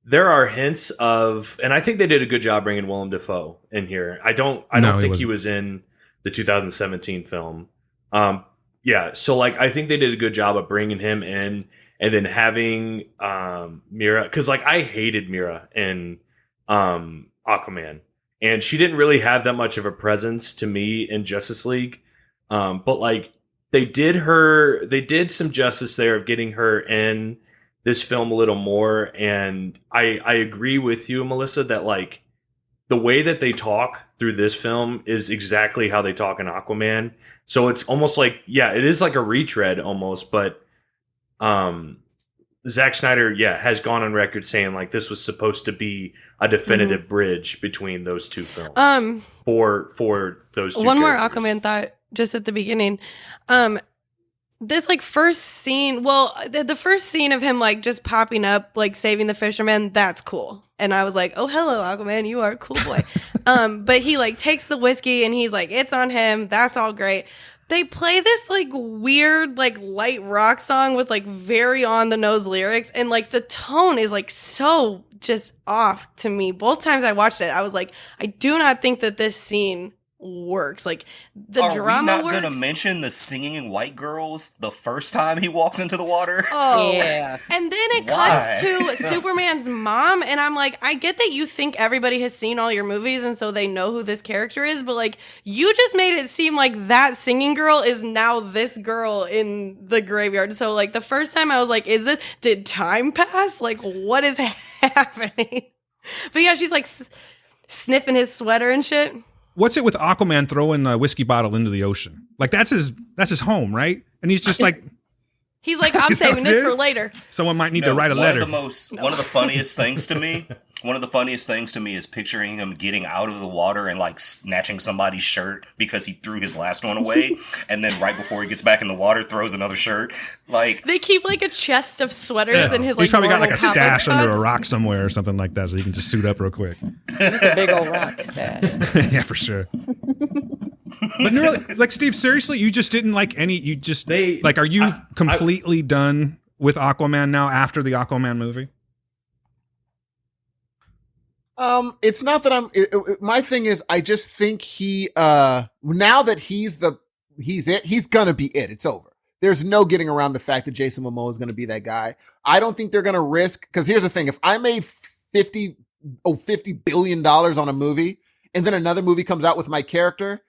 Speaker 12: there are hints of, and I think they did a good job bringing Willem Dafoe in here. I don't think he was in the 2017 film. Yeah, so like I think they did a good job of bringing him in, and then having Mira, because like I hated Mira in Aquaman, and she didn't really have that much of a presence to me in Justice League. But like they did some justice there of getting her in this film a little more, and I agree with you, Melissa, that like the way that they talk through this film is exactly how they talk in Aquaman. So it's almost like, yeah, it is like a retread almost, but Zack Snyder, has gone on record saying like this was supposed to be a definitive bridge between those two films for those two.
Speaker 11: One more
Speaker 12: characters.
Speaker 11: Aquaman thought just at the beginning. This like first scene, the first scene of him like just popping up, like saving the fisherman, that's cool. And I was like, oh, hello, Aquaman, you are a cool boy. But he like takes the whiskey and he's like, it's on him. That's all great. They play this like weird, like light rock song with like very on the nose lyrics. And like the tone is like so just off to me. Both times I watched it, I was like, I do not think that this scene works. Like the
Speaker 10: Are
Speaker 11: drama
Speaker 10: we not
Speaker 11: works.
Speaker 10: gonna mention the singing white girls the first time he walks into the water?
Speaker 11: Oh,
Speaker 13: Yeah.
Speaker 11: And then it
Speaker 10: Why?
Speaker 11: cuts to Superman's mom, and I'm like, I get that you think everybody has seen all your movies, and so they know who this character is, but like, you just made it seem like that singing girl is now this girl in the graveyard. So like, the first time I was like, did time pass? Like, what is happening? But yeah, she's like sniffing his sweater and shit.
Speaker 8: What's it with Aquaman throwing a whiskey bottle into the ocean? Like that's his home, right? And he's just like,
Speaker 11: He's like, I'm
Speaker 8: Is that
Speaker 11: saving
Speaker 8: what it
Speaker 11: this
Speaker 8: is?
Speaker 11: for later.
Speaker 8: someone might need to write a letter.
Speaker 10: One of the funniest things to me. One of the funniest things to me is picturing him getting out of the water and like snatching somebody's shirt because he threw his last one away, and then right before he gets back in the water, throws another shirt. Like
Speaker 11: They keep like a chest of sweaters in his like
Speaker 8: He's probably got like a
Speaker 11: normal
Speaker 8: stash
Speaker 11: pouch
Speaker 8: under a
Speaker 11: box.
Speaker 8: rock somewhere or something like that, so he can just suit up real quick.
Speaker 13: It's a big old rock stash.
Speaker 8: Yeah, for sure. But really, like Steve, seriously, you just didn't like any. You just like, are you completely done with Aquaman now after the Aquaman movie?
Speaker 9: It's not that my thing is, I just think he, now that he's it, he's gonna be it. It's over. There's no getting around the fact that Jason Momoa is gonna be that guy. I don't think they're gonna risk, because here's the thing, if I made $50 billion on a movie, and then another movie comes out with my character,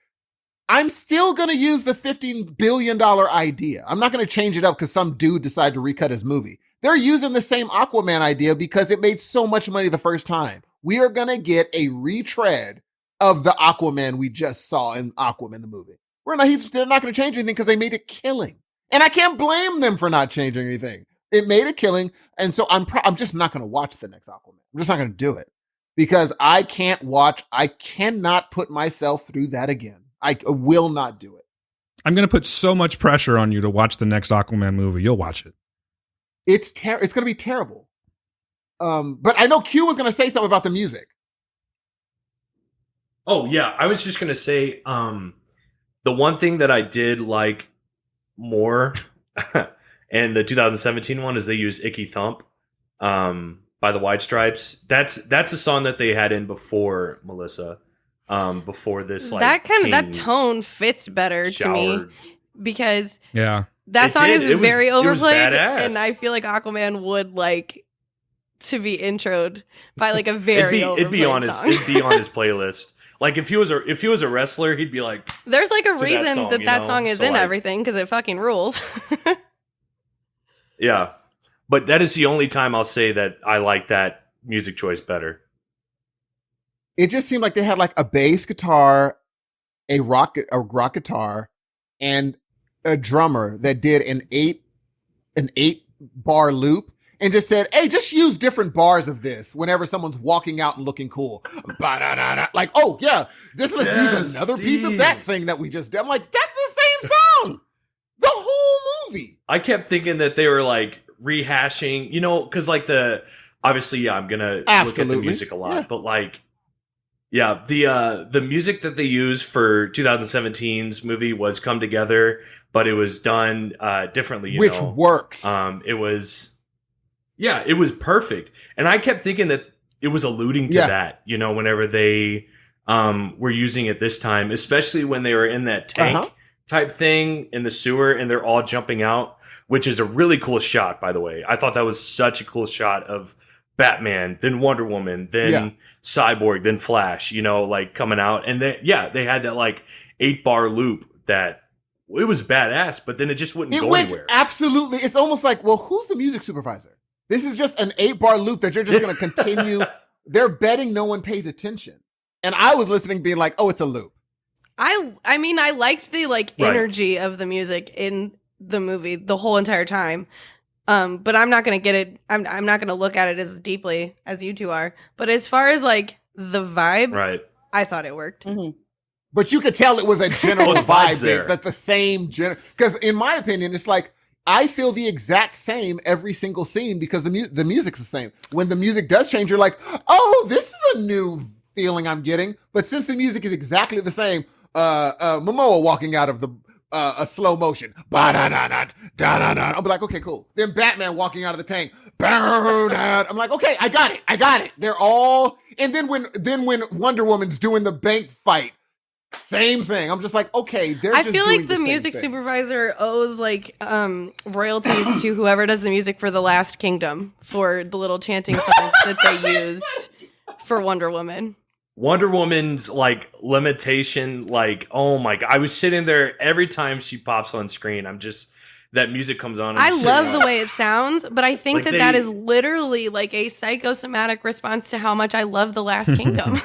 Speaker 9: I'm still gonna use the $15 billion idea. I'm not gonna change it up because some dude decided to recut his movie. They're using the same Aquaman idea because it made so much money the first time. We are going to get a retread of the Aquaman we just saw in Aquaman, the movie. They're not going to change anything because they made a killing. And I can't blame them for not changing anything. It made a killing. And so I'm just not going to watch the next Aquaman. I'm just not going to do it because I cannot put myself through that again. I will not do it.
Speaker 8: I'm going to put so much pressure on you to watch the next Aquaman movie. You'll watch it.
Speaker 9: It's going to be terrible. But I know Q was going to say something about the music.
Speaker 12: Oh yeah, I was just gonna say, the one thing that I did like more, and the 2017 one is they used "Icky Thump" by the White Stripes. That's a song that they had in before Melissa, before this like
Speaker 11: that tone fits better to me because that song is very overplayed, and I feel like Aquaman would like to be introed by like a very
Speaker 12: it'd be on
Speaker 11: song.
Speaker 12: It'd be on his playlist. Like if he was a wrestler, he'd be like,
Speaker 11: there's like a
Speaker 12: to
Speaker 11: reason that song is
Speaker 12: So,
Speaker 11: in
Speaker 12: like,
Speaker 11: everything because it fucking rules.
Speaker 12: Yeah, but that is the only time I'll say that I like that music choice better.
Speaker 9: It just seemed like they had like a bass guitar, a rock guitar, and a drummer that did an 8-bar loop. And just said, hey, just use different bars of this whenever someone's walking out and looking cool. Ba-da-da-da. Like, oh, yeah, let's use another piece of that thing that we just did. I'm like, that's the same song. The whole movie.
Speaker 12: I kept thinking that they were like rehashing, because like obviously, I'm going to look at the music a lot. Yeah. But like, yeah, the music that they used for 2017's movie was Come Together, but it was done differently,
Speaker 9: Which works.
Speaker 12: It was perfect. And I kept thinking that it was alluding to that, whenever they were using it this time, especially when they were in that tank type thing in the sewer and they're all jumping out, which is a really cool shot, by the way. I thought that was such a cool shot of Batman, then Wonder Woman, then Cyborg, then Flash, like coming out. And they had that like 8-bar loop that it was badass, but then it just wouldn't go anywhere.
Speaker 9: Absolutely. It's almost like, well, who's the music supervisor? This is just an 8-bar loop that you're just going to continue. They're betting no one pays attention. And I was listening being like, oh, it's a loop.
Speaker 11: I mean, I liked the energy of the music in the movie the whole entire time. But I'm not going to get it. I'm not going to look at it as deeply as you two are. But as far as like the vibe, I thought it worked.
Speaker 13: Mm-hmm.
Speaker 9: But you could tell it was a general vibe there. That the same because in my opinion, it's like, I feel the exact same every single scene because the music's the same. When the music does change, you're like, oh, this is a new feeling I'm getting. But since the music is exactly the same, Momoa walking out of the a slow motion, ba-da-da-da-da-da-da. I'm like, okay, cool. Then Batman walking out of the tank, I'm like, okay, I got it. They're all, and then when Wonder Woman's doing the bank fight, same thing. I'm just like, okay,
Speaker 11: I feel like the music supervisor owes like royalties to whoever does the music for The Last Kingdom for the little chanting songs that they used for Wonder Woman.
Speaker 12: Wonder Woman's like limitation, like, oh my god, I was sitting there every time she pops on screen. That music comes on.
Speaker 11: I love the way it sounds, but I think like that is literally like a psychosomatic response to how much I love The Last Kingdom.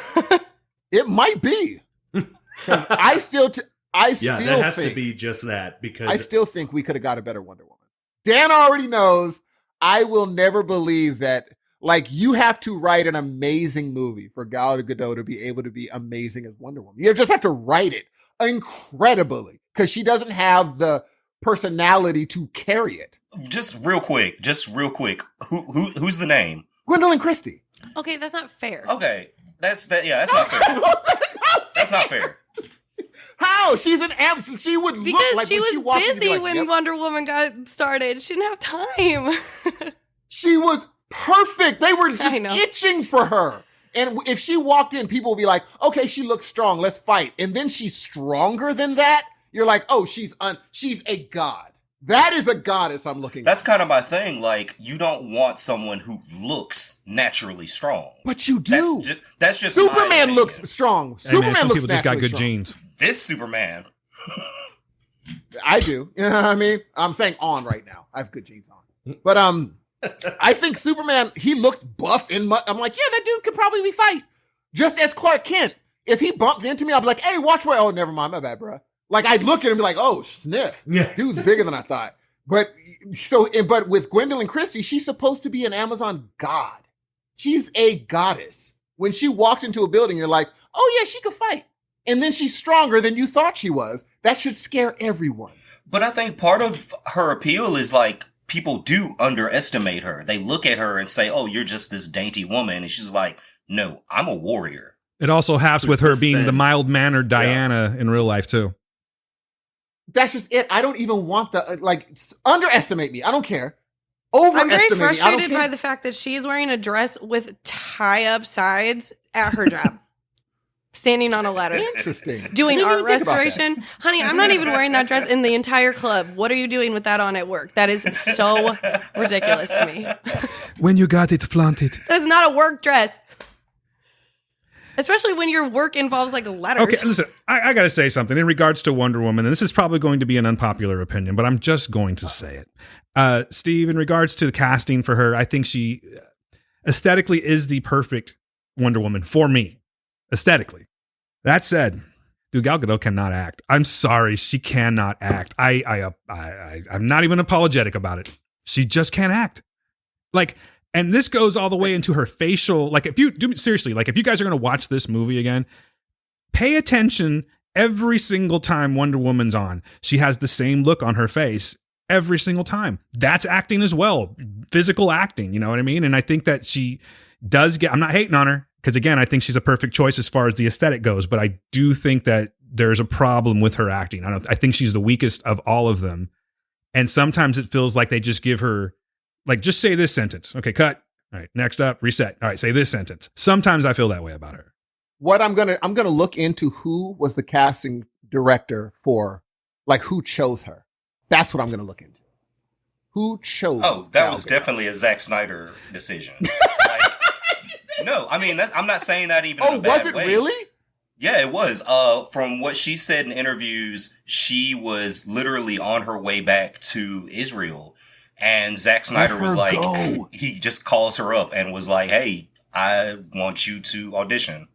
Speaker 9: It might be. Because I still
Speaker 14: that has to be just that. Because
Speaker 9: I still think we could have got a better Wonder Woman. Dan already knows I will never believe that. Like, you have to write an amazing movie for Gal Gadot to be able to be amazing as Wonder Woman. You just have to write it incredibly because she doesn't have the personality to carry it.
Speaker 10: Just real quick. Who's the name?
Speaker 9: Gwendolyn Christie.
Speaker 11: Okay, that's not fair.
Speaker 10: Okay, that's not fair. That's not fair.
Speaker 9: How? She's an amp. She would look
Speaker 11: because
Speaker 9: like
Speaker 11: she
Speaker 9: when
Speaker 11: was
Speaker 9: she
Speaker 11: busy
Speaker 9: like,
Speaker 11: when
Speaker 9: yep.
Speaker 11: Wonder Woman got started. She didn't have time.
Speaker 9: She was perfect. They were just itching for her. And if she walked in, people would be like, okay, she looks strong. Let's fight. And then she's stronger than that. You're like, oh, she's a god. That is a goddess I'm looking
Speaker 10: That's kind of my thing. Like, you don't want someone who looks naturally strong.
Speaker 9: But you do.
Speaker 10: That's just
Speaker 9: Superman looks strong.
Speaker 8: Hey,
Speaker 9: Superman
Speaker 8: man, some
Speaker 9: looks
Speaker 8: people just got good
Speaker 9: strong.
Speaker 8: genes.
Speaker 10: This Superman.
Speaker 9: I do. You know what I mean? I'm saying on right now. I have good genes on. But I think Superman, he looks buff and I'm like, yeah, that dude could probably be fight. Just as Clark Kent. If he bumped into me, I'd be like, hey, watch where. Oh, never mind. My bad, bro. Like, I'd look at him and be like, oh, sniff.
Speaker 14: Yeah.
Speaker 9: Dude's bigger than I thought. But with Gwendolyn Christie, she's supposed to be an Amazon god. She's a goddess. When she walks into a building, you're like, oh, yeah, she could fight. And then she's stronger than you thought she was. That should scare everyone.
Speaker 10: But I think part of her appeal is like, people do underestimate her. They look at her and say, oh, you're just this dainty woman. And she's like, no, I'm a warrior.
Speaker 8: It also haps with her being the mild-mannered Diana in real life, too.
Speaker 9: That's just it. I don't even want underestimate me. I don't care. Overestimate
Speaker 11: I'm very
Speaker 9: me. I don't
Speaker 11: frustrated
Speaker 9: care.
Speaker 11: by the fact that she's wearing a dress with tie-up sides at her job. Standing on a ladder.
Speaker 9: Interesting.
Speaker 11: Doing
Speaker 9: I didn't
Speaker 11: art
Speaker 9: even think about
Speaker 11: restoration. Honey, I'm not even wearing that dress in the entire club. What are you doing with that on at work? That is so ridiculous to me.
Speaker 8: When you got it, flaunt it.
Speaker 11: That's not a work dress. Especially when your work involves like letters.
Speaker 8: Okay, listen, I got to say something in regards to Wonder Woman, and this is probably going to be an unpopular opinion, but I'm just going to say it. Steve, in regards to the casting for her, I think she aesthetically is the perfect Wonder Woman for me. Aesthetically. That said, dude, Gal Gadot cannot act. I'm sorry, she cannot act. I'm not even apologetic about it. She just can't act. Like, and this goes all the way into her facial. Like, if you guys are going to watch this movie again, pay attention every single time Wonder Woman's on. She has the same look on her face every single time. That's acting as well. Physical acting, you know what I mean? And I think that she does I'm not hating on her, because again, I think she's a perfect choice as far as the aesthetic goes, but I do think that there's a problem with her acting. I think she's the weakest of all of them. And sometimes it feels like they just give her, like, just say this sentence. Okay, cut. All right, next up, reset. All right, say this sentence. Sometimes I feel that way about her.
Speaker 9: What I'm gonna look into who was the casting director for, like, who chose her. That's what I'm gonna look into. Who chose?
Speaker 10: Oh, that was definitely a Zack Snyder decision. No, I mean, I'm not saying that even in a bad way.
Speaker 9: Was it really?
Speaker 10: Yeah, it was. From what she said in interviews, she was literally on her way back to Israel. And Zack Snyder was like, he just calls her up and was like, hey, I want you to audition.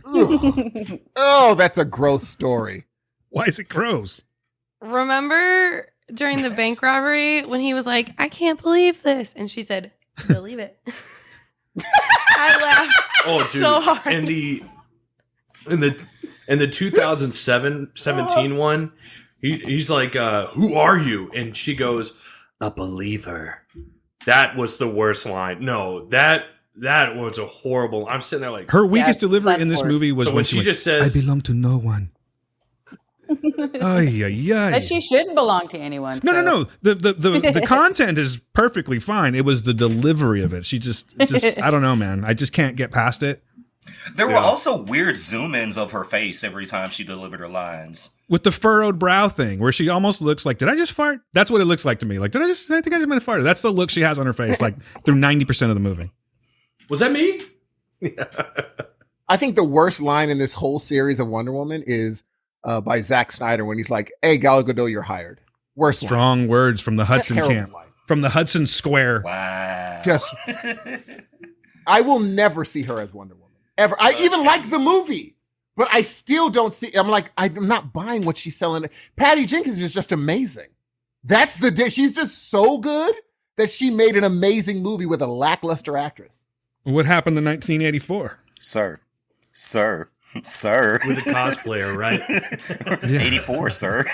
Speaker 9: Oh, that's a gross story.
Speaker 8: Why is it gross?
Speaker 11: Remember during the bank robbery when he was like, I can't believe this. And she said, believe it. I laughed so hard.
Speaker 12: In the 2017 one, He's like, who are you? And she goes, a believer. That was the worst line. No, that was a horrible. I'm sitting there like
Speaker 8: her weakest delivery in this movie was
Speaker 12: so
Speaker 8: when she
Speaker 12: just says,
Speaker 8: "I belong to no one."
Speaker 15: But she shouldn't belong to anyone.
Speaker 8: No. The content is perfectly fine. It was the delivery of it. She just I don't know, man. I just can't get past it.
Speaker 10: There were also weird zoom-ins of her face every time she delivered her lines.
Speaker 8: With the furrowed brow thing, where she almost looks like, did I just fart? That's what it looks like to me. Like, I think I just might have farted. That's the look she has on her face, like through 90% of the movie.
Speaker 12: Was that me?
Speaker 9: I think the worst line in this whole series of Wonder Woman is by Zack Snyder when he's like, "Hey, Gal Gadot, you're hired." Worst
Speaker 8: strong words from the Hudson camp, from the Hudson Square.
Speaker 10: Wow.
Speaker 9: Just, I will never see her as Wonder Woman ever. I even like the movie, but I still don't see. I'm like, I'm not buying what she's selling. Patty Jenkins is just amazing. That's she's just so good that she made an amazing movie with a lackluster actress.
Speaker 8: What happened in 1984?
Speaker 10: Sir.
Speaker 12: With a cosplayer, right?
Speaker 10: 84, sir.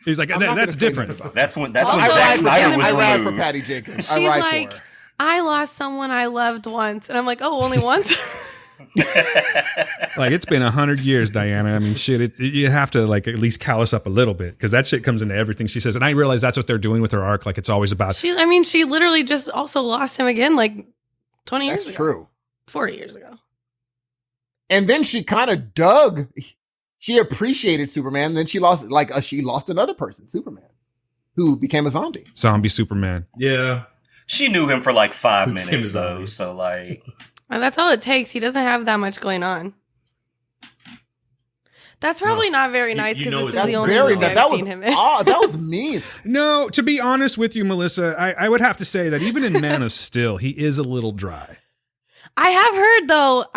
Speaker 8: He's like, that's different.
Speaker 10: That's when Zack Snyder was removed.
Speaker 9: I ride for Patty Jenkins.
Speaker 11: She's like, I lost someone I loved once. And I'm like, oh, only once?
Speaker 8: Like, it's been 100 years, Diana. I mean, shit, you have to like at least callous up a little bit because that shit comes into everything she says. And I realize that's what they're doing with her arc. Like, it's always about.
Speaker 11: She literally just also lost him again like 20 years ago.
Speaker 9: That's true.
Speaker 11: 40 years ago.
Speaker 9: And then she kind of dug. She appreciated Superman. Then she lost another person, Superman, who became a zombie.
Speaker 8: Zombie Superman.
Speaker 12: Yeah.
Speaker 10: She knew him for like 5 minutes though. So like.
Speaker 11: And that's all it takes. He doesn't have that much going on. That's probably not very nice because this is the only movie I've seen him in.
Speaker 9: That was mean.
Speaker 8: No, to be honest with you, Melissa, I would have to say that even in Man of Steel, he is a little dry.
Speaker 11: I have heard, though,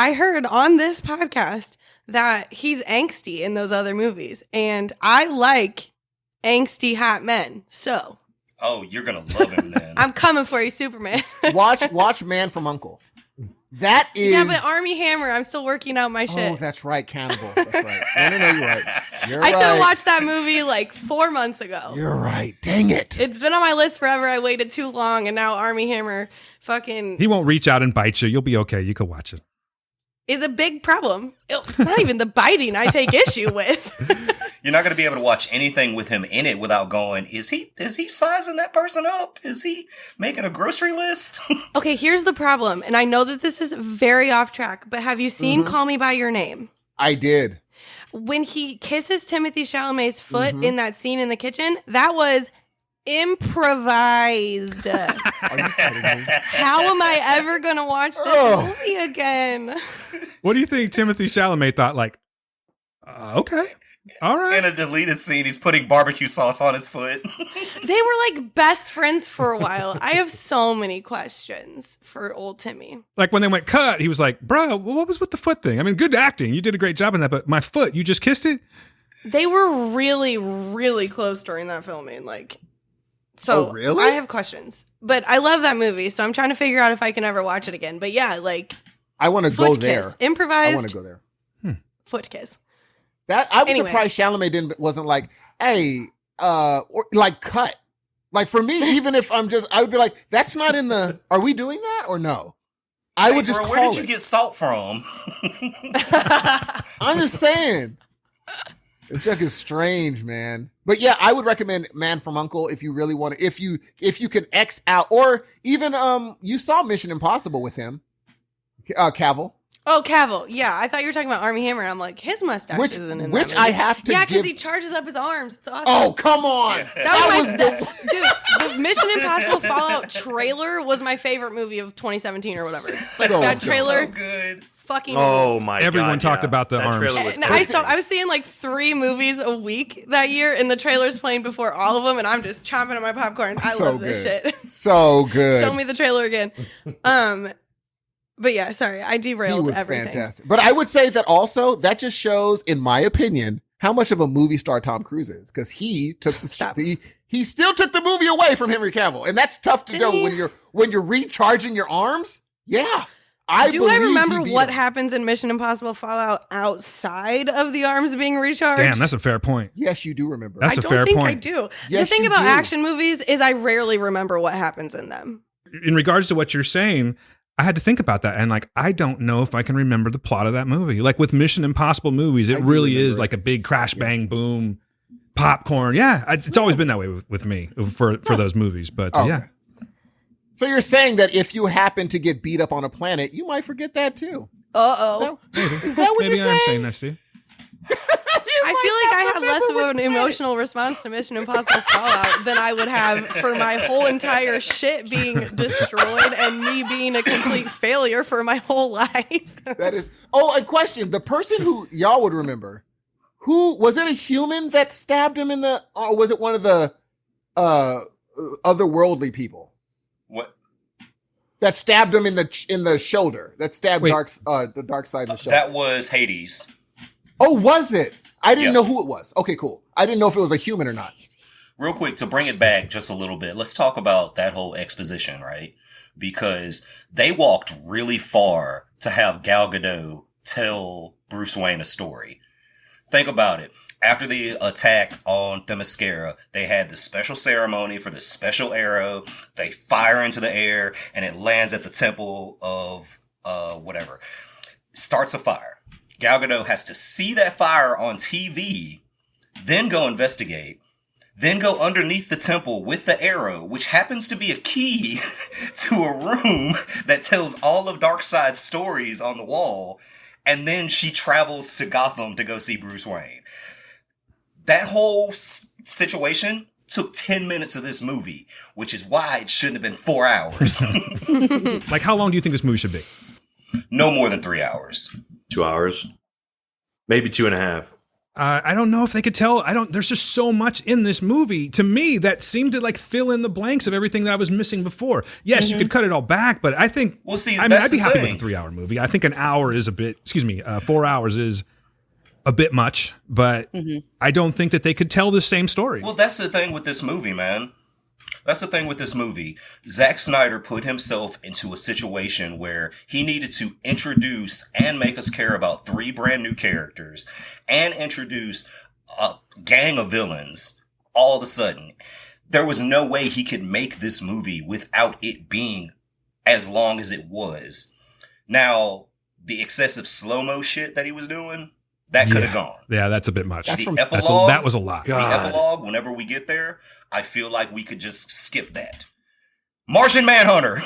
Speaker 11: on this podcast that he's angsty in those other movies. And I like angsty hot men. So.
Speaker 10: Oh, you're going to love him then.
Speaker 11: I'm coming for you, Superman.
Speaker 9: Watch Man from U.N.C.L.E. That is.
Speaker 11: Yeah, but Army Hammer, I'm still working out my shit.
Speaker 9: Oh, that's right. Cannibal. That's right. No, you're right.
Speaker 11: I should have watched that movie like 4 months ago.
Speaker 9: You're right. Dang it.
Speaker 11: It's been on my list forever. I waited too long, and now Army Hammer fucking.
Speaker 8: He won't reach out and bite you. You'll be okay. You can watch it.
Speaker 11: Is a big problem. It's not even the biting I take issue with.
Speaker 10: You're not going to be able to watch anything with him in it without going, is he sizing that person up? Is he making a grocery list?
Speaker 11: Okay, here's the problem. And I know that this is very off track, but have you seen Call Me By Your Name?
Speaker 9: I did.
Speaker 11: When he kisses Timothée Chalamet's foot in that scene in the kitchen, that was improvised.
Speaker 9: Are you kidding me?
Speaker 11: How am I ever going to watch this movie again?
Speaker 8: What do you think Timothée Chalamet thought? Like, okay. All right.
Speaker 10: In a deleted scene, he's putting barbecue sauce on his foot.
Speaker 11: They were like best friends for a while. I have so many questions for old Timmy.
Speaker 8: Like when they went cut, he was like, bro, what was with the foot thing? I mean, good acting. You did a great job in that, but my foot, you just kissed it?
Speaker 11: They were really, really close during that filming. So
Speaker 9: really?
Speaker 11: I have questions. But I love that movie, so I'm trying to figure out if I can ever watch it again. But yeah,
Speaker 9: I want to go there.
Speaker 11: Kiss. Improvised.
Speaker 9: I want to go there.
Speaker 11: Foot kiss.
Speaker 9: That I was surprised Chalamet wasn't like, hey, or like cut. Like for me, even if I would be like, that's not in the. Are we doing that or no? I would just call
Speaker 10: where did you get salt from?
Speaker 9: I'm just saying. It's just strange, man. But yeah, I would recommend Man from U.N.C.L.E. if you really want to. If you can X out, or even you saw Mission Impossible with him, Cavill.
Speaker 11: Oh, Cavill. Yeah, I thought you were talking about Army Hammer. I'm like, his mustache isn't in
Speaker 9: which
Speaker 11: that
Speaker 9: I have to.
Speaker 11: Yeah, because he charges up his arms. It's awesome.
Speaker 9: Oh, come on!
Speaker 11: Dude, the Mission Impossible Fallout trailer was my favorite movie of 2017 or whatever. That trailer.
Speaker 10: So good.
Speaker 11: Fucking.
Speaker 12: Oh my god!
Speaker 8: Everyone talked about the arms.
Speaker 11: I was seeing like 3 movies a week that year, and the trailer's playing before all of them, and I'm just chomping on my popcorn. I love this shit.
Speaker 9: So good.
Speaker 11: Show me the trailer again. But yeah, sorry, I derailed everything.
Speaker 9: Fantastic. But I would say that also that just shows, in my opinion, how much of a movie star Tom Cruise is, because he took he still took the movie away from Henry Cavill, and that's tough to do when you're recharging your arms. Yeah.
Speaker 11: Do I remember what happens in Mission Impossible Fallout outside of the arms being recharged?
Speaker 8: Damn, that's a fair point.
Speaker 9: Yes, you do remember.
Speaker 8: That's a fair point.
Speaker 11: I do.
Speaker 9: Yes,
Speaker 11: the thing
Speaker 9: you
Speaker 11: about
Speaker 9: do.
Speaker 11: action movies is I rarely remember what happens in them.
Speaker 8: In regards to what you're saying, I had to think about that. And like, I don't know if I can remember the plot of that movie. Like with Mission Impossible movies, it really is like a big crash, bang, boom, popcorn. Yeah, it's always been that way with me for those movies. But yeah.
Speaker 9: So you're saying that if you happen to get beat up on a planet, you might forget that too.
Speaker 11: Uh-oh.
Speaker 9: Is that what
Speaker 8: Maybe
Speaker 9: you're
Speaker 8: I'm
Speaker 9: saying?
Speaker 8: saying that, Steve.
Speaker 11: I feel like I had less of an emotional response to Mission Impossible Fallout than I would have for my whole entire shit being destroyed and me being a complete failure for my whole life.
Speaker 9: That is. Oh, a question. The person who y'all would remember, who was it? A human that stabbed him in the, or was it one of the otherworldly people?
Speaker 10: What?
Speaker 9: That stabbed him in the shoulder. That stabbed the dark side of the shoulder.
Speaker 10: That was Hades.
Speaker 9: Oh, was it? I didn't know who it was. Okay, cool. I didn't know if it was a human or not.
Speaker 10: Real quick, to bring it back just a little bit, let's talk about that whole exposition, right? Because they walked really far to have Gal Gadot tell Bruce Wayne a story. Think about it. After the attack on Themyscira, they had the special ceremony for the special arrow. They fire into the air, and it lands at the temple of whatever. Starts a fire. Gal Gadot has to see that fire on TV, then go investigate, then go underneath the temple with the arrow, which happens to be a key to a room that tells all of Darkseid's stories on the wall, and then she travels to Gotham to go see Bruce Wayne. That whole situation took 10 minutes of this movie, which is why it shouldn't have been 4 hours.
Speaker 8: Like, how long do you think this movie should be?
Speaker 10: No more than 3 hours.
Speaker 12: 2 hours, maybe 2.5.
Speaker 8: I don't know if they could tell. There's just so much in this movie to me that seemed to like fill in the blanks of everything that I was missing before. Yes, you could cut it all back, but I think.
Speaker 10: Well, see,
Speaker 8: I'd be happy with a 3 hour movie. I think an hour is a bit. 4 hours is a bit much, but I don't think that they could tell the same story.
Speaker 10: Well, that's the thing with this movie, man. That's the thing with this movie. Zack Snyder put himself into a situation where he needed to introduce and make us care about 3 brand new characters and introduce a gang of villains all of a sudden. There was no way he could make this movie without it being as long as it was. Now, the excessive slow-mo shit that he was doing, that could have gone.
Speaker 8: Yeah, that's a bit much.
Speaker 10: That
Speaker 8: was a lot.
Speaker 10: The epilogue, whenever we get there, I feel like we could just skip that. Martian Manhunter.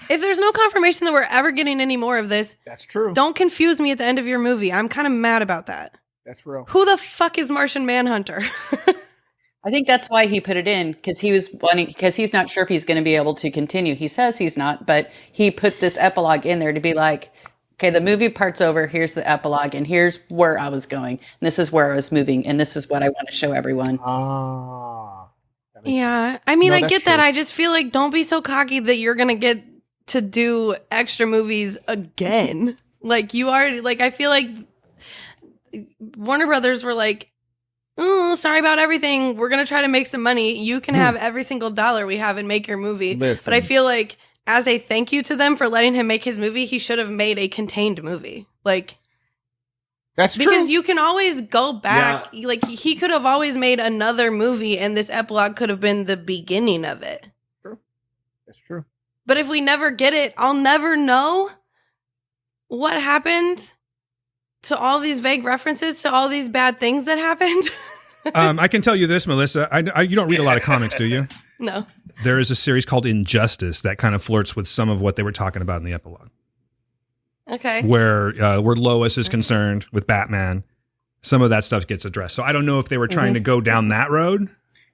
Speaker 11: If there's no confirmation that we're ever getting any more of this,
Speaker 9: that's true.
Speaker 11: Don't confuse me at the end of your movie. I'm kind of mad about that.
Speaker 9: That's real.
Speaker 11: Who the fuck is Martian Manhunter?
Speaker 13: I think that's why he put it in, because he's not sure if he's going to be able to continue. He says he's not, but he put this epilogue in there to be like, okay, the movie part's over. Here's the epilogue, and here's where I was going. And this is where I was moving, and this is what I want to show everyone.
Speaker 11: Yeah, I mean, I get that. I just feel like don't be so cocky that you're going to get to do extra movies again. Like, you already, like, I feel like Warner Brothers were like, oh, sorry about everything. We're going to try to make some money. You can have every single dollar we have and make your movie.
Speaker 9: Listen.
Speaker 11: But I feel like as a thank you to them for letting him make his movie, he should have made a contained movie. Like,
Speaker 9: that's true.
Speaker 11: Because you can always go back. Yeah. Like, he could have always made another movie, and this epilogue could have been the beginning of it.
Speaker 9: True. That's true.
Speaker 11: But if we never get it, I'll never know what happened to all these vague references to all these bad things that happened.
Speaker 8: I can tell you this, Melissa. You don't read a lot of comics, do you?
Speaker 11: No.
Speaker 8: There is a series called Injustice that kind of flirts with some of what they were talking about in the epilogue.
Speaker 11: Okay.
Speaker 8: Where Lois is concerned with Batman, some of that stuff gets addressed. So I don't know if they were trying to go down that road.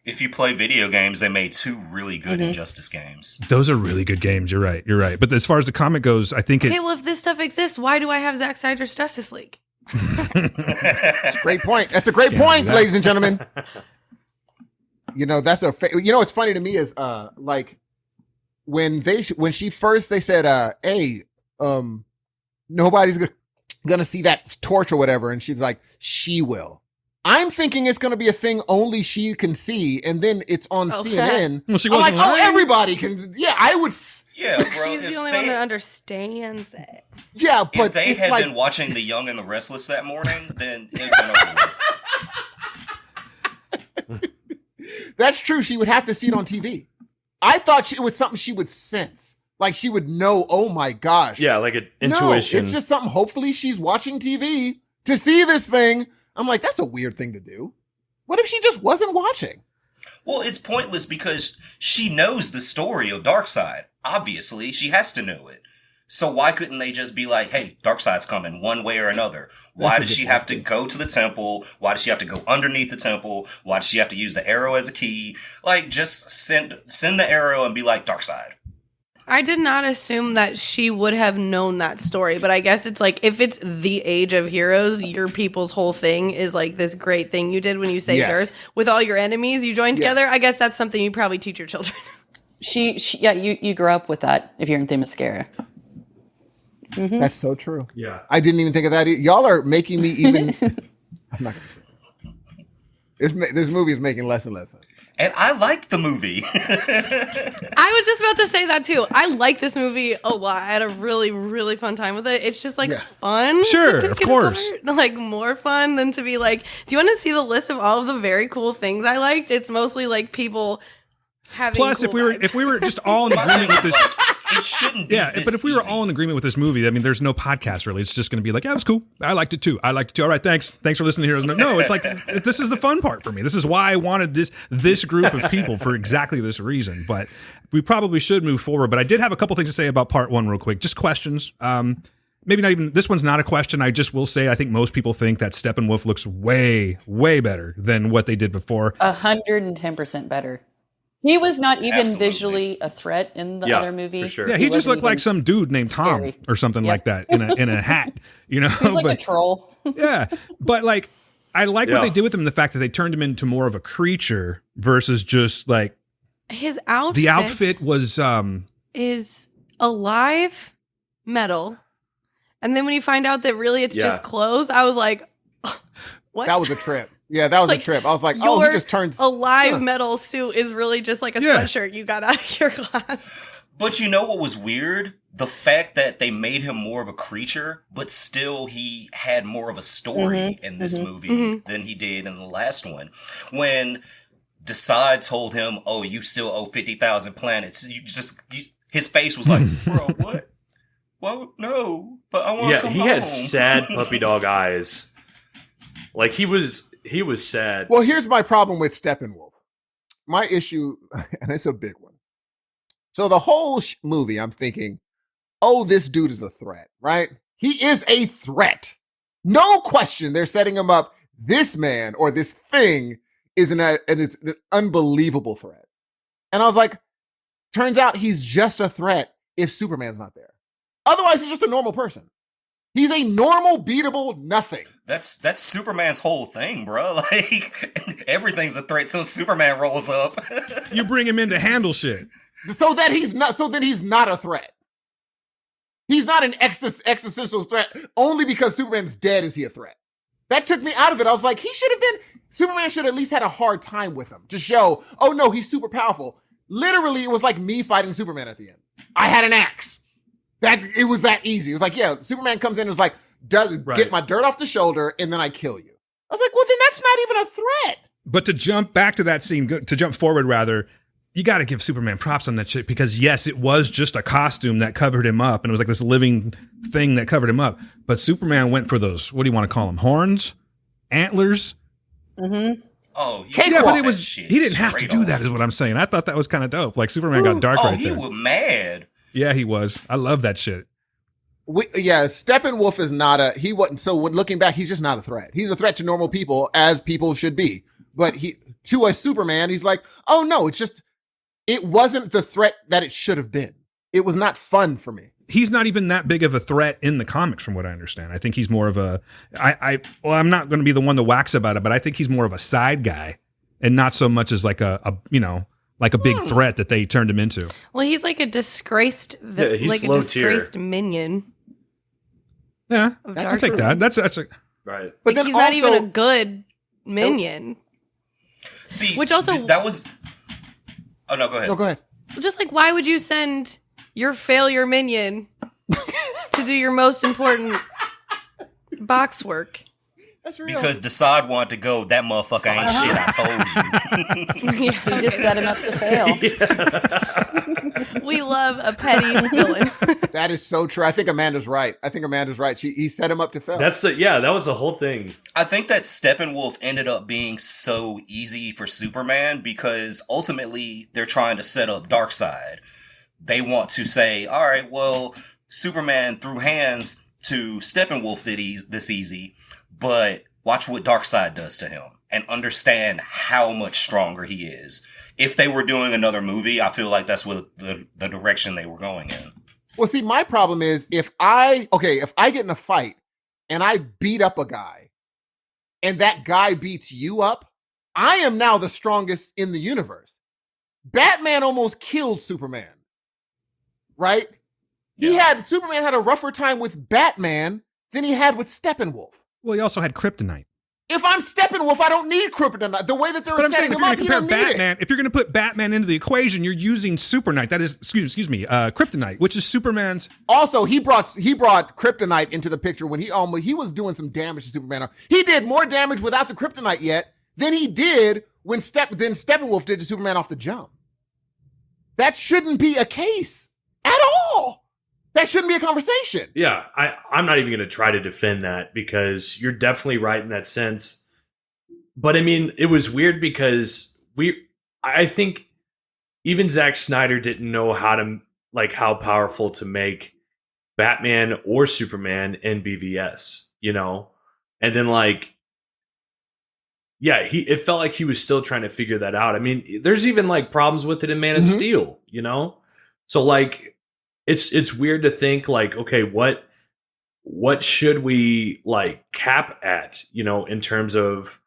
Speaker 10: If you play video games, they made 2 really good Injustice games.
Speaker 8: Those are really good games. You're right. But as far as the comic goes, I think
Speaker 11: well, if this stuff exists, why do I have Zack Snyder's Justice League?
Speaker 9: That's a great point. That's a great point, ladies and gentlemen. You know, that's what's funny to me is like when she first said hey, nobody's gonna see that torch or whatever, and she's like, she will. I'm thinking it's gonna be a thing only she can see, and then it's on CNN.
Speaker 8: Well, she
Speaker 9: I'm like,
Speaker 8: wasn't lying.
Speaker 9: everybody can. Yeah, I would.
Speaker 10: Yeah, bro.
Speaker 11: She's the only one that understands it.
Speaker 9: Yeah, but
Speaker 10: if they had been watching The Young and the Restless that morning, then it went over with.
Speaker 9: That's true. She would have to see it on TV. I thought it was something she would sense. Like she would know, oh my gosh.
Speaker 12: Yeah, like an intuition.
Speaker 9: No, it's just something, hopefully she's watching TV to see this thing. I'm like, that's a weird thing to do. What if she just wasn't watching?
Speaker 10: Well, it's pointless because she knows the story of Darkseid. Obviously, she has to know it. So why couldn't they just be like, hey, Darkseid's coming one way or another? Why does she have to go to the temple? Why does she have to go underneath the temple? Why does she have to use the arrow as a key? Like, just send the arrow and be like, Darkseid.
Speaker 11: I did not assume that she would have known that story, but I guess it's like, if it's the Age of Heroes, your people's whole thing is like this great thing you did when you saved Earth with all your enemies you joined together. I guess that's something you probably teach your children.
Speaker 13: Yeah, you grew up with that if you're in Themyscira. Mm-hmm.
Speaker 9: That's so true.
Speaker 14: Yeah.
Speaker 9: I didn't even think of that. Y'all are making me even. I'm not going to say this movie is making less and less sense.
Speaker 10: And I liked the movie.
Speaker 11: I was just about to say that too. I like this movie a lot. I had a really, really fun time with it. It's just like fun.
Speaker 8: Sure, of course.
Speaker 11: Like more fun than to be like, do you want to see the list of all of the very cool things I liked? It's mostly like people having
Speaker 8: Plus,
Speaker 11: cool
Speaker 8: if we were just all in agreement with this,
Speaker 10: it shouldn't be.
Speaker 8: Yeah, but if we were all in agreement with this movie, I mean, there's no podcast really. It's just going to be like, yeah, it was cool. I liked it too. All right, thanks for listening to Heroes. No, it's like this is the fun part for me. This is why I wanted this group of people for exactly this reason. But we probably should move forward. But I did have a couple things to say about part one real quick. Just questions. Maybe not even, this one's not a question. I just will say I think most people think that Steppenwolf looks way, way better than what they did before.
Speaker 13: 110% better. He was not even visually a threat in the other movie.
Speaker 12: For sure.
Speaker 8: Yeah, he just looked like some dude named Tom or something like that in a hat. You know,
Speaker 13: he's like a troll.
Speaker 8: Yeah, but like I like what they did with him. The fact that they turned him into more of a creature versus just like
Speaker 11: his outfit.
Speaker 8: The outfit was
Speaker 11: is alive metal, and then when you find out that really it's just clothes, I was like, what?
Speaker 9: That was a trip. Yeah, that was a trip. I was like, oh, he just turns
Speaker 11: a live metal suit is really just like a sweatshirt you got out of your class.
Speaker 10: But you know what was weird? The fact that they made him more of a creature, but still he had more of a story in this movie than he did in the last one. When Decide told him, oh, you still owe 50,000 planets, his face was like, bro, what? Well, no, but I want to come home.
Speaker 12: Yeah, he had sad puppy dog eyes. Like he was sad.
Speaker 9: Well, here's my problem with Steppenwolf. My issue, and it's a big one. So the whole movie, I'm thinking, oh, this dude is a threat, right? He is a threat. No question. They're setting him up. This man or this thing is it's an unbelievable threat. And I was like, turns out he's just a threat if Superman's not there. Otherwise, he's just a normal person. He's a normal, beatable nothing.
Speaker 10: That's Superman's whole thing, bro. Like, everything's a threat till Superman rolls up.
Speaker 8: You bring him in to handle shit.
Speaker 9: So then he's not a threat. He's not an existential threat. Only because Superman's dead is he a threat. That took me out of it. I was like, Superman should at least had a hard time with him to show, oh no, he's super powerful. Literally, it was like me fighting Superman at the end. I had an axe. It was that easy. It was like, yeah, Superman comes in and is like, get my dirt off the shoulder, and then I kill you. I was like, well, then that's not even a threat.
Speaker 8: But to jump back to that scene, to jump forward rather, you got to give Superman props on that shit because yes, it was just a costume that covered him up, and it was like this living thing that covered him up. But Superman went for those, what do you want to call them? Horns? Antlers?
Speaker 13: Mm-hmm.
Speaker 10: Oh,
Speaker 8: yeah, but he didn't have to do that, is what I'm saying. I thought that was kind of dope. Like Superman got dark right there.
Speaker 10: Oh, he was mad.
Speaker 8: Yeah, he was. I love that shit.
Speaker 9: Steppenwolf is not looking back, he's just not a threat. He's a threat to normal people, as people should be. But to a Superman, he's like, oh no, it wasn't the threat that it should have been. It was not fun for me.
Speaker 8: He's not even that big of a threat in the comics, from what I understand. I think he's more of I'm not going to be the one to wax about it, but I think he's more of a side guy and not so much as like a big threat that they turned him into.
Speaker 11: Well, he's like a disgraced, minion.
Speaker 8: Yeah, I'll take that. That's a
Speaker 12: right.
Speaker 9: But
Speaker 11: then he's not even a good minion.
Speaker 10: See,
Speaker 11: which also
Speaker 10: that was. Oh no, go ahead.
Speaker 9: No, go ahead.
Speaker 11: Just like, why would you send your failure minion to do your most important box work.
Speaker 9: That's real.
Speaker 10: Because Desaad wanted to go, that motherfucker ain't shit, I told you.
Speaker 15: He just set him up to fail.
Speaker 11: We love a petty villain.
Speaker 9: That is so true. I think Amanda's right. He set him up to fail.
Speaker 12: That was the whole thing.
Speaker 10: I think that Steppenwolf ended up being so easy for Superman because ultimately they're trying to set up Darkseid. They want to say, all right, well, Superman threw hands to Steppenwolf this easy, but watch what Darkseid does to him and understand how much stronger he is. If they were doing another movie, I feel like that's what the direction they were going in.
Speaker 9: Well, see, my problem is if I get in a fight and I beat up a guy and that guy beats you up, I am now the strongest in the universe. Batman almost killed Superman, right? Superman had a rougher time with Batman than he had with Steppenwolf.
Speaker 8: Well, he also had kryptonite.
Speaker 9: If I'm Steppenwolf, I don't need kryptonite. The way that they were setting him up, you don't need it.
Speaker 8: If you're going to put Batman into the equation, you're using Superknight. That is, excuse me, kryptonite, which is Superman's.
Speaker 9: Also, he brought kryptonite into the picture when he was doing some damage to Superman. He did more damage without the kryptonite yet than he did when Steppenwolf did to Superman off the jump. That shouldn't be a case at all. That shouldn't be a conversation.
Speaker 12: Yeah, I'm not even going to try to defend that because you're definitely right in that sense. But I mean, it was weird because I think even Zack Snyder didn't know how powerful to make Batman or Superman in BVS, you know? And then it felt like he was still trying to figure that out. I mean, there's even problems with it in Man of Steel, you know? So it's weird to think okay, what should we cap at, you know, in terms of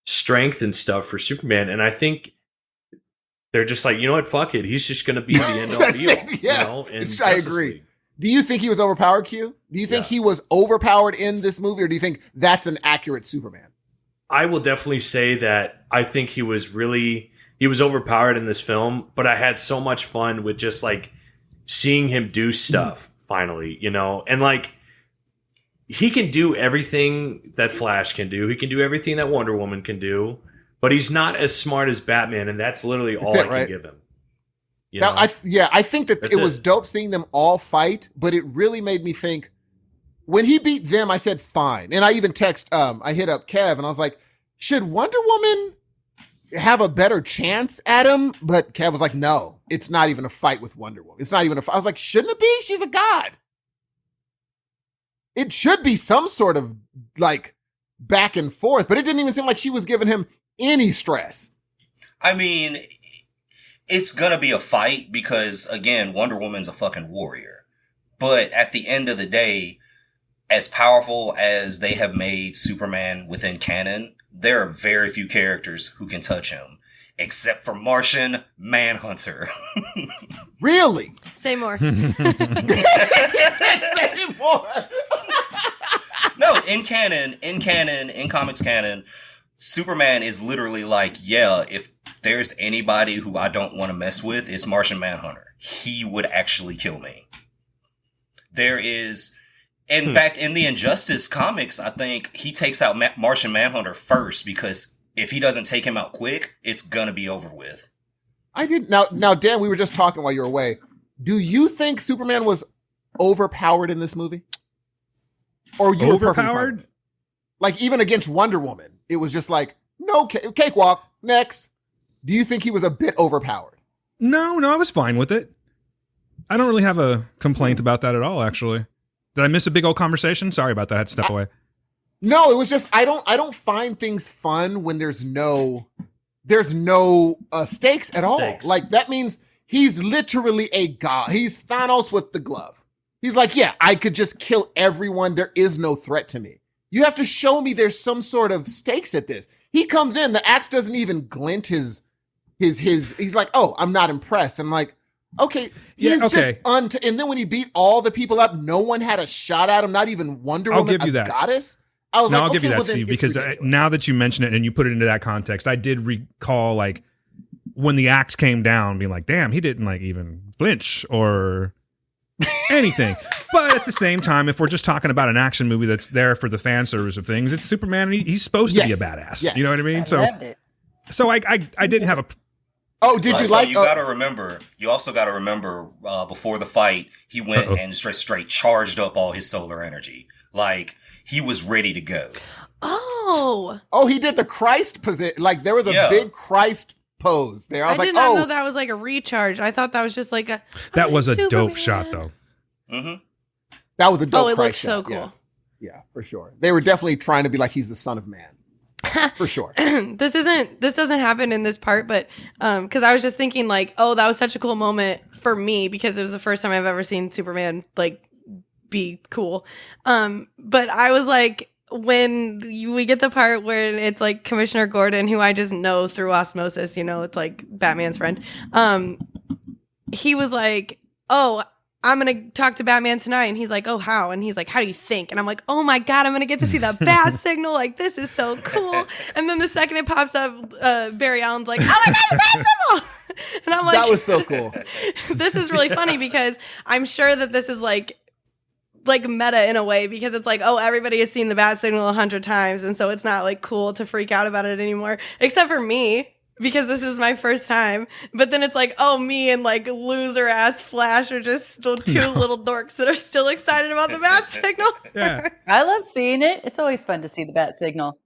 Speaker 12: strength and stuff for Superman? And I think they're just you know what, fuck it, he's just going to be the end all be all.
Speaker 9: Yeah,
Speaker 12: you know, in
Speaker 9: I agree.
Speaker 12: League.
Speaker 9: Do you think he was overpowered, Q? Do you think he was overpowered in this movie, or do you think that's an accurate Superman?
Speaker 12: I will definitely say that I think he was overpowered in this film, but I had so much fun with just seeing him do stuff finally, you know, and he can do everything that Flash can do. He can do everything that Wonder Woman can do, but he's not as smart as Batman, and that's literally all I can give him. You know?
Speaker 9: I think that it was dope seeing them all fight, but it really made me think when he beat them, I said, fine. And I even I hit up Kev and I was like, should Wonder Woman have a better chance at him? But Kev was like, no, it's not even a fight with Wonder Woman. It's not even a fight. I was like, shouldn't it be? She's a god. It should be some sort of back and forth, but it didn't even seem like she was giving him any stress.
Speaker 10: I mean, it's gonna be a fight because, again, Wonder Woman's a fucking warrior. But at the end of the day, as powerful as they have made Superman within canon, there are very few characters who can touch him, except for Martian Manhunter.
Speaker 9: Really?
Speaker 11: Say more.
Speaker 9: Say more.
Speaker 10: No, in comics canon, Superman is literally if there's anybody who I don't want to mess with, it's Martian Manhunter. He would actually kill me. There is... In fact, in the Injustice comics, I think he takes out Martian Manhunter first because if he doesn't take him out quick, it's gonna be over with.
Speaker 9: I didn't. Now, Dan, we were just talking while you were away. Do you think Superman was overpowered in this movie? Or you
Speaker 8: overpowered?
Speaker 9: Even against Wonder Woman, it was just no cakewalk. Next. Do you think he was a bit overpowered?
Speaker 8: No, I was fine with it. I don't really have a complaint about that at all, actually. Did I miss a big old conversation? Sorry about that. I had to step away.
Speaker 9: No, it was just I don't find things fun when there's no stakes at all. That means he's literally a god. He's Thanos with the glove. He's I could just kill everyone. There is no threat to me. You have to show me there's some sort of stakes at this. He comes in, the axe doesn't even glint his he's like, oh, I'm not impressed. I'm like, okay, he's just and then when he beat all the people up, no one had a shot at him, not even Wonder Woman,
Speaker 8: I'll give you that.
Speaker 9: Goddess. I was
Speaker 8: I'll give you that, Steve, because now that you mention it and you put it into that context, I did recall when the axe came down, being damn, he didn't even flinch or anything. But at the same time, if we're just talking about an action movie that's there for the fan service of things, it's Superman. And he's supposed to be a badass. Yes. You know what I mean? So I didn't have a.
Speaker 9: Oh, did you like?
Speaker 10: You got to remember. You also got to remember before the fight, he went and straight charged up all his solar energy. Like he was ready to go.
Speaker 11: Oh,
Speaker 9: he did the Christ position. Like there was a big Christ pose there. I was
Speaker 11: did not know that was like a recharge. I thought that was just like a.
Speaker 8: That was a dope shot, though.
Speaker 10: Mm-hmm.
Speaker 9: That was a dope.
Speaker 11: Oh, it
Speaker 9: Christ
Speaker 11: looked so
Speaker 9: shot.
Speaker 11: cool.
Speaker 9: Yeah, for sure. They were definitely trying to be like he's the Son of Man. For sure.
Speaker 11: This doesn't happen in this part, but because I was just thinking like, oh, that was such a cool moment for me because it was the first time I've ever seen Superman like be cool. But I was like, when we get the part where it's like Commissioner Gordon, who I just know through osmosis, it's like Batman's friend. He was like, oh, I'm going to talk to Batman tonight. And he's like, oh, how? And he's like, how do you think? And I'm like, oh my God, I'm going to get to see the bat signal. Like, this is so cool. And then the second it pops up, Barry Allen's like, oh my God, the bat signal. And I'm like,
Speaker 9: that was so cool.
Speaker 11: This is really funny because I'm sure that this is like meta in a way because it's like, oh, everybody has seen the bat signal 100 times. And so it's not like cool to freak out about it anymore, except for me. Because this is my first time. But then it's like, oh, me and like loser ass Flash are just the two little dorks that are still excited about the bat signal.
Speaker 8: Yeah.
Speaker 15: I love seeing it. It's always fun to see the bat signal.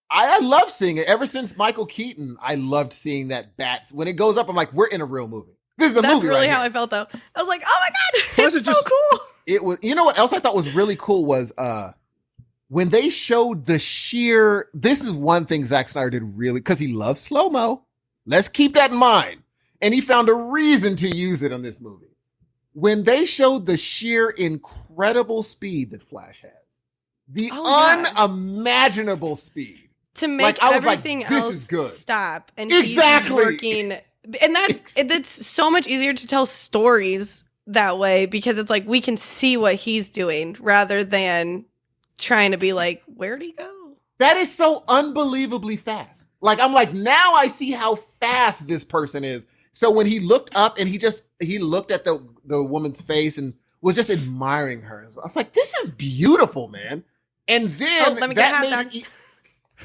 Speaker 9: I love seeing it. Ever since Michael Keaton, I loved seeing that bat. When it goes up, I'm like, we're in a real movie. This is a movie. That's
Speaker 11: really
Speaker 9: right
Speaker 11: how
Speaker 9: here.
Speaker 11: I felt though. I was like, oh my God, it's so cool.
Speaker 9: It was, you know what else I thought was really cool was when they showed the sheer, this is one thing Zack Snyder did really, because he loves slow-mo. Let's keep that in mind. And he found a reason to use it on this movie. When they showed the sheer incredible speed that Flash has, the unimaginable speed.
Speaker 11: To make everything else stop. And
Speaker 9: exactly.
Speaker 11: He's working. And it's so much easier to tell stories that way because it's like we can see what he's doing rather than trying to be like, where'd he go?
Speaker 9: That is so unbelievably fast. Like, I'm like, now I see how fast this person is. So when he looked up and he looked at the woman's face and was just admiring her. I was like, this is beautiful, man. And then
Speaker 11: let me get a hot dog.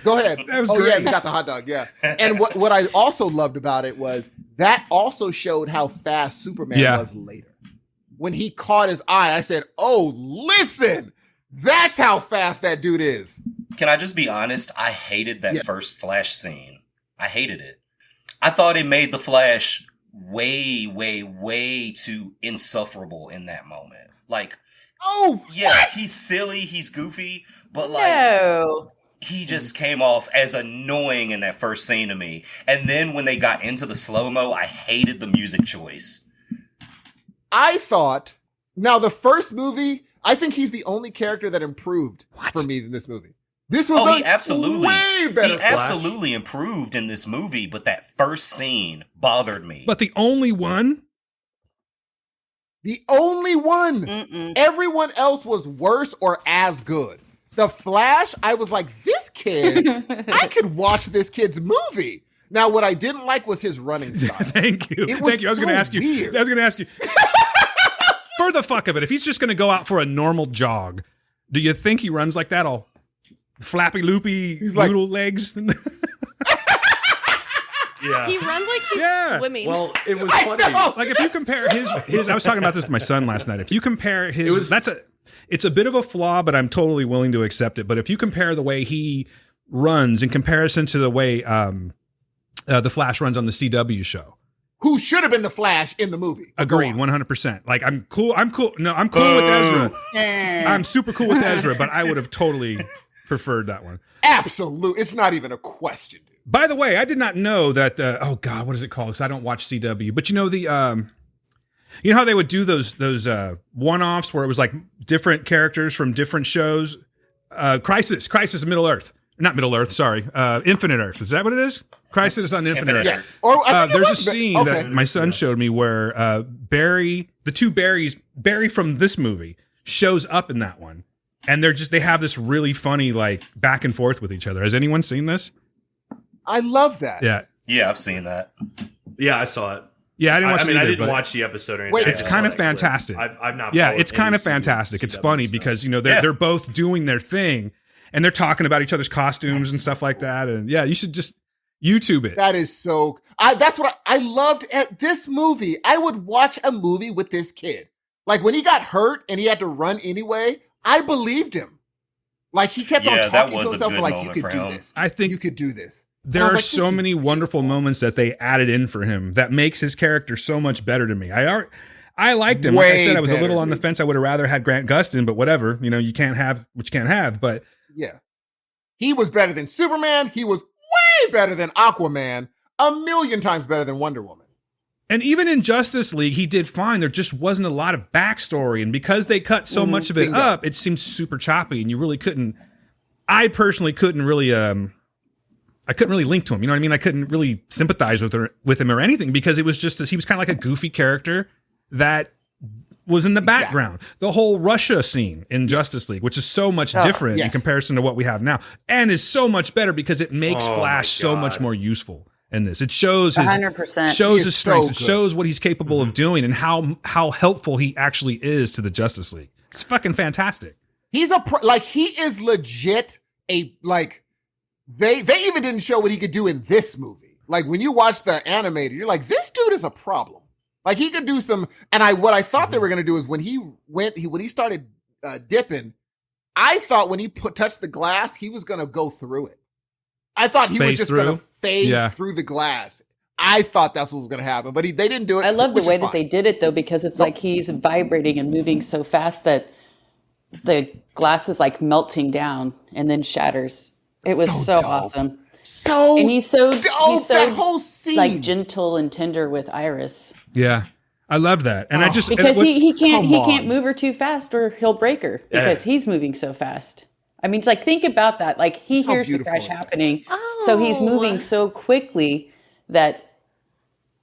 Speaker 9: Go ahead.
Speaker 8: That was great.
Speaker 9: Yeah, you got the hot dog. Yeah. And what I also loved about it was that also showed how fast Superman was later. When he caught his eye, I said, oh, listen, that's how fast that dude is.
Speaker 10: Can I just be honest? I hated that first Flash scene. I hated it. I thought it made the Flash way, way, way too insufferable in that moment. Like, he's silly, he's goofy, but like, he just came off as annoying in that first scene to me. And then when they got into the slow-mo, I hated the music choice.
Speaker 9: I thought, now the first movie, I think he's the only character that improved for me in this movie. This was
Speaker 10: he absolutely
Speaker 9: way better.
Speaker 10: He absolutely improved in this movie, but that first scene bothered me.
Speaker 8: But the only one?
Speaker 9: The only one. Mm-mm. Everyone else was worse or as good. The Flash, I was like, this kid, I could watch this kid's movie. Now, what I didn't like was his running style.
Speaker 8: Thank you. Thank you. I was going to ask you. I was going to ask you. For the fuck of it, if he's just going to go out for a normal jog, do you think he runs like that all flappy loopy noodle legs?
Speaker 11: Yeah. He runs like he's swimming.
Speaker 12: Well, it was funny.
Speaker 8: Like if you compare his I was talking about this with my son last night. If you compare his it's a bit of a flaw, but I'm totally willing to accept it. But if you compare the way he runs in comparison to the way the Flash runs on the CW show,
Speaker 9: who should have been the Flash in the movie?
Speaker 8: Agreed, 100%. Like I'm cool. No, I'm cool with Ezra. I'm super cool with Ezra, but I would have totally preferred that one.
Speaker 9: Absolutely, it's not even a question, dude.
Speaker 8: By the way, I did not know that. Oh God, what is it called? Because I don't watch CW. But you know you know how they would do those one-offs where it was like different characters from different shows. Crisis Middle Earth. Not Middle Earth, sorry. Infinite Earth. Is that what it is? Crisis on Infinite Earth.
Speaker 9: Yes.
Speaker 8: There's a scene that my son showed me where Barry from this movie shows up in that one. And they have this really funny like back and forth with each other. Has anyone seen this?
Speaker 9: I love that.
Speaker 8: Yeah.
Speaker 10: Yeah, I've seen that.
Speaker 12: Yeah, I saw it.
Speaker 8: Yeah, I didn't watch it either,
Speaker 12: I didn't
Speaker 8: but
Speaker 12: watch the episode or anything.
Speaker 8: It's kind of fantastic.
Speaker 12: I've not.
Speaker 8: Yeah,
Speaker 12: followed
Speaker 8: it's kind
Speaker 12: any
Speaker 8: of fantastic. It's funny
Speaker 12: stuff.
Speaker 8: because they're both doing their thing, and they're talking about each other's costumes and stuff like that. And yeah, you should just YouTube it.
Speaker 9: That is so. That's what I loved at this movie. I would watch a movie with this kid. Like when he got hurt and he had to run anyway, I believed him. Like he kept on talking to himself like, "You could do this.
Speaker 8: I think
Speaker 9: you could do this."
Speaker 8: There are so many wonderful moments that they added in for him that makes his character so much better to me. I liked him. Like I said, I was a little on the fence. I would have rather had Grant Gustin, but whatever. You can't have what you can't have. But
Speaker 9: yeah, he was better than Superman. He was way better than Aquaman. 1,000,000 times better than Wonder Woman.
Speaker 8: And even in Justice League, he did fine. There just wasn't a lot of backstory. And because they cut so much of it up, it seemed super choppy. And you really couldn't, I personally couldn't really, I couldn't really link to him. You know what I mean? I couldn't really sympathize with him or anything because it was just he was kind of like a goofy character that was in the background. The whole Russia scene in Justice League, which is so much different in comparison to what we have now, and is so much better because it makes Flash so much more useful in this. It shows his
Speaker 13: 100%.
Speaker 8: shows his strengths. It shows what he's capable of doing and how helpful he actually is to the Justice League. It's fucking fantastic.
Speaker 9: He's he is legit they even didn't show what he could do in this movie. Like when you watch the animated, you're like, this dude is a problem. Like he could do some, and what I thought they were going to do is when he started dipping, I thought when he touched the glass, he was going to go through it. I thought he was just going to phase through the glass. I thought that's what was going to happen, but they didn't do it.
Speaker 13: I love the way that they did it though, because it's like he's vibrating and moving so fast that the glass is like melting down and then shatters. It was so awesome. And he's so
Speaker 9: that whole scene,
Speaker 13: like gentle and tender with Iris.
Speaker 8: Yeah, I love that, and I just
Speaker 13: because he can't move her too fast or he'll break her because he's moving so fast. I mean, like think about that. Like he hears the crash happening, so he's moving so quickly that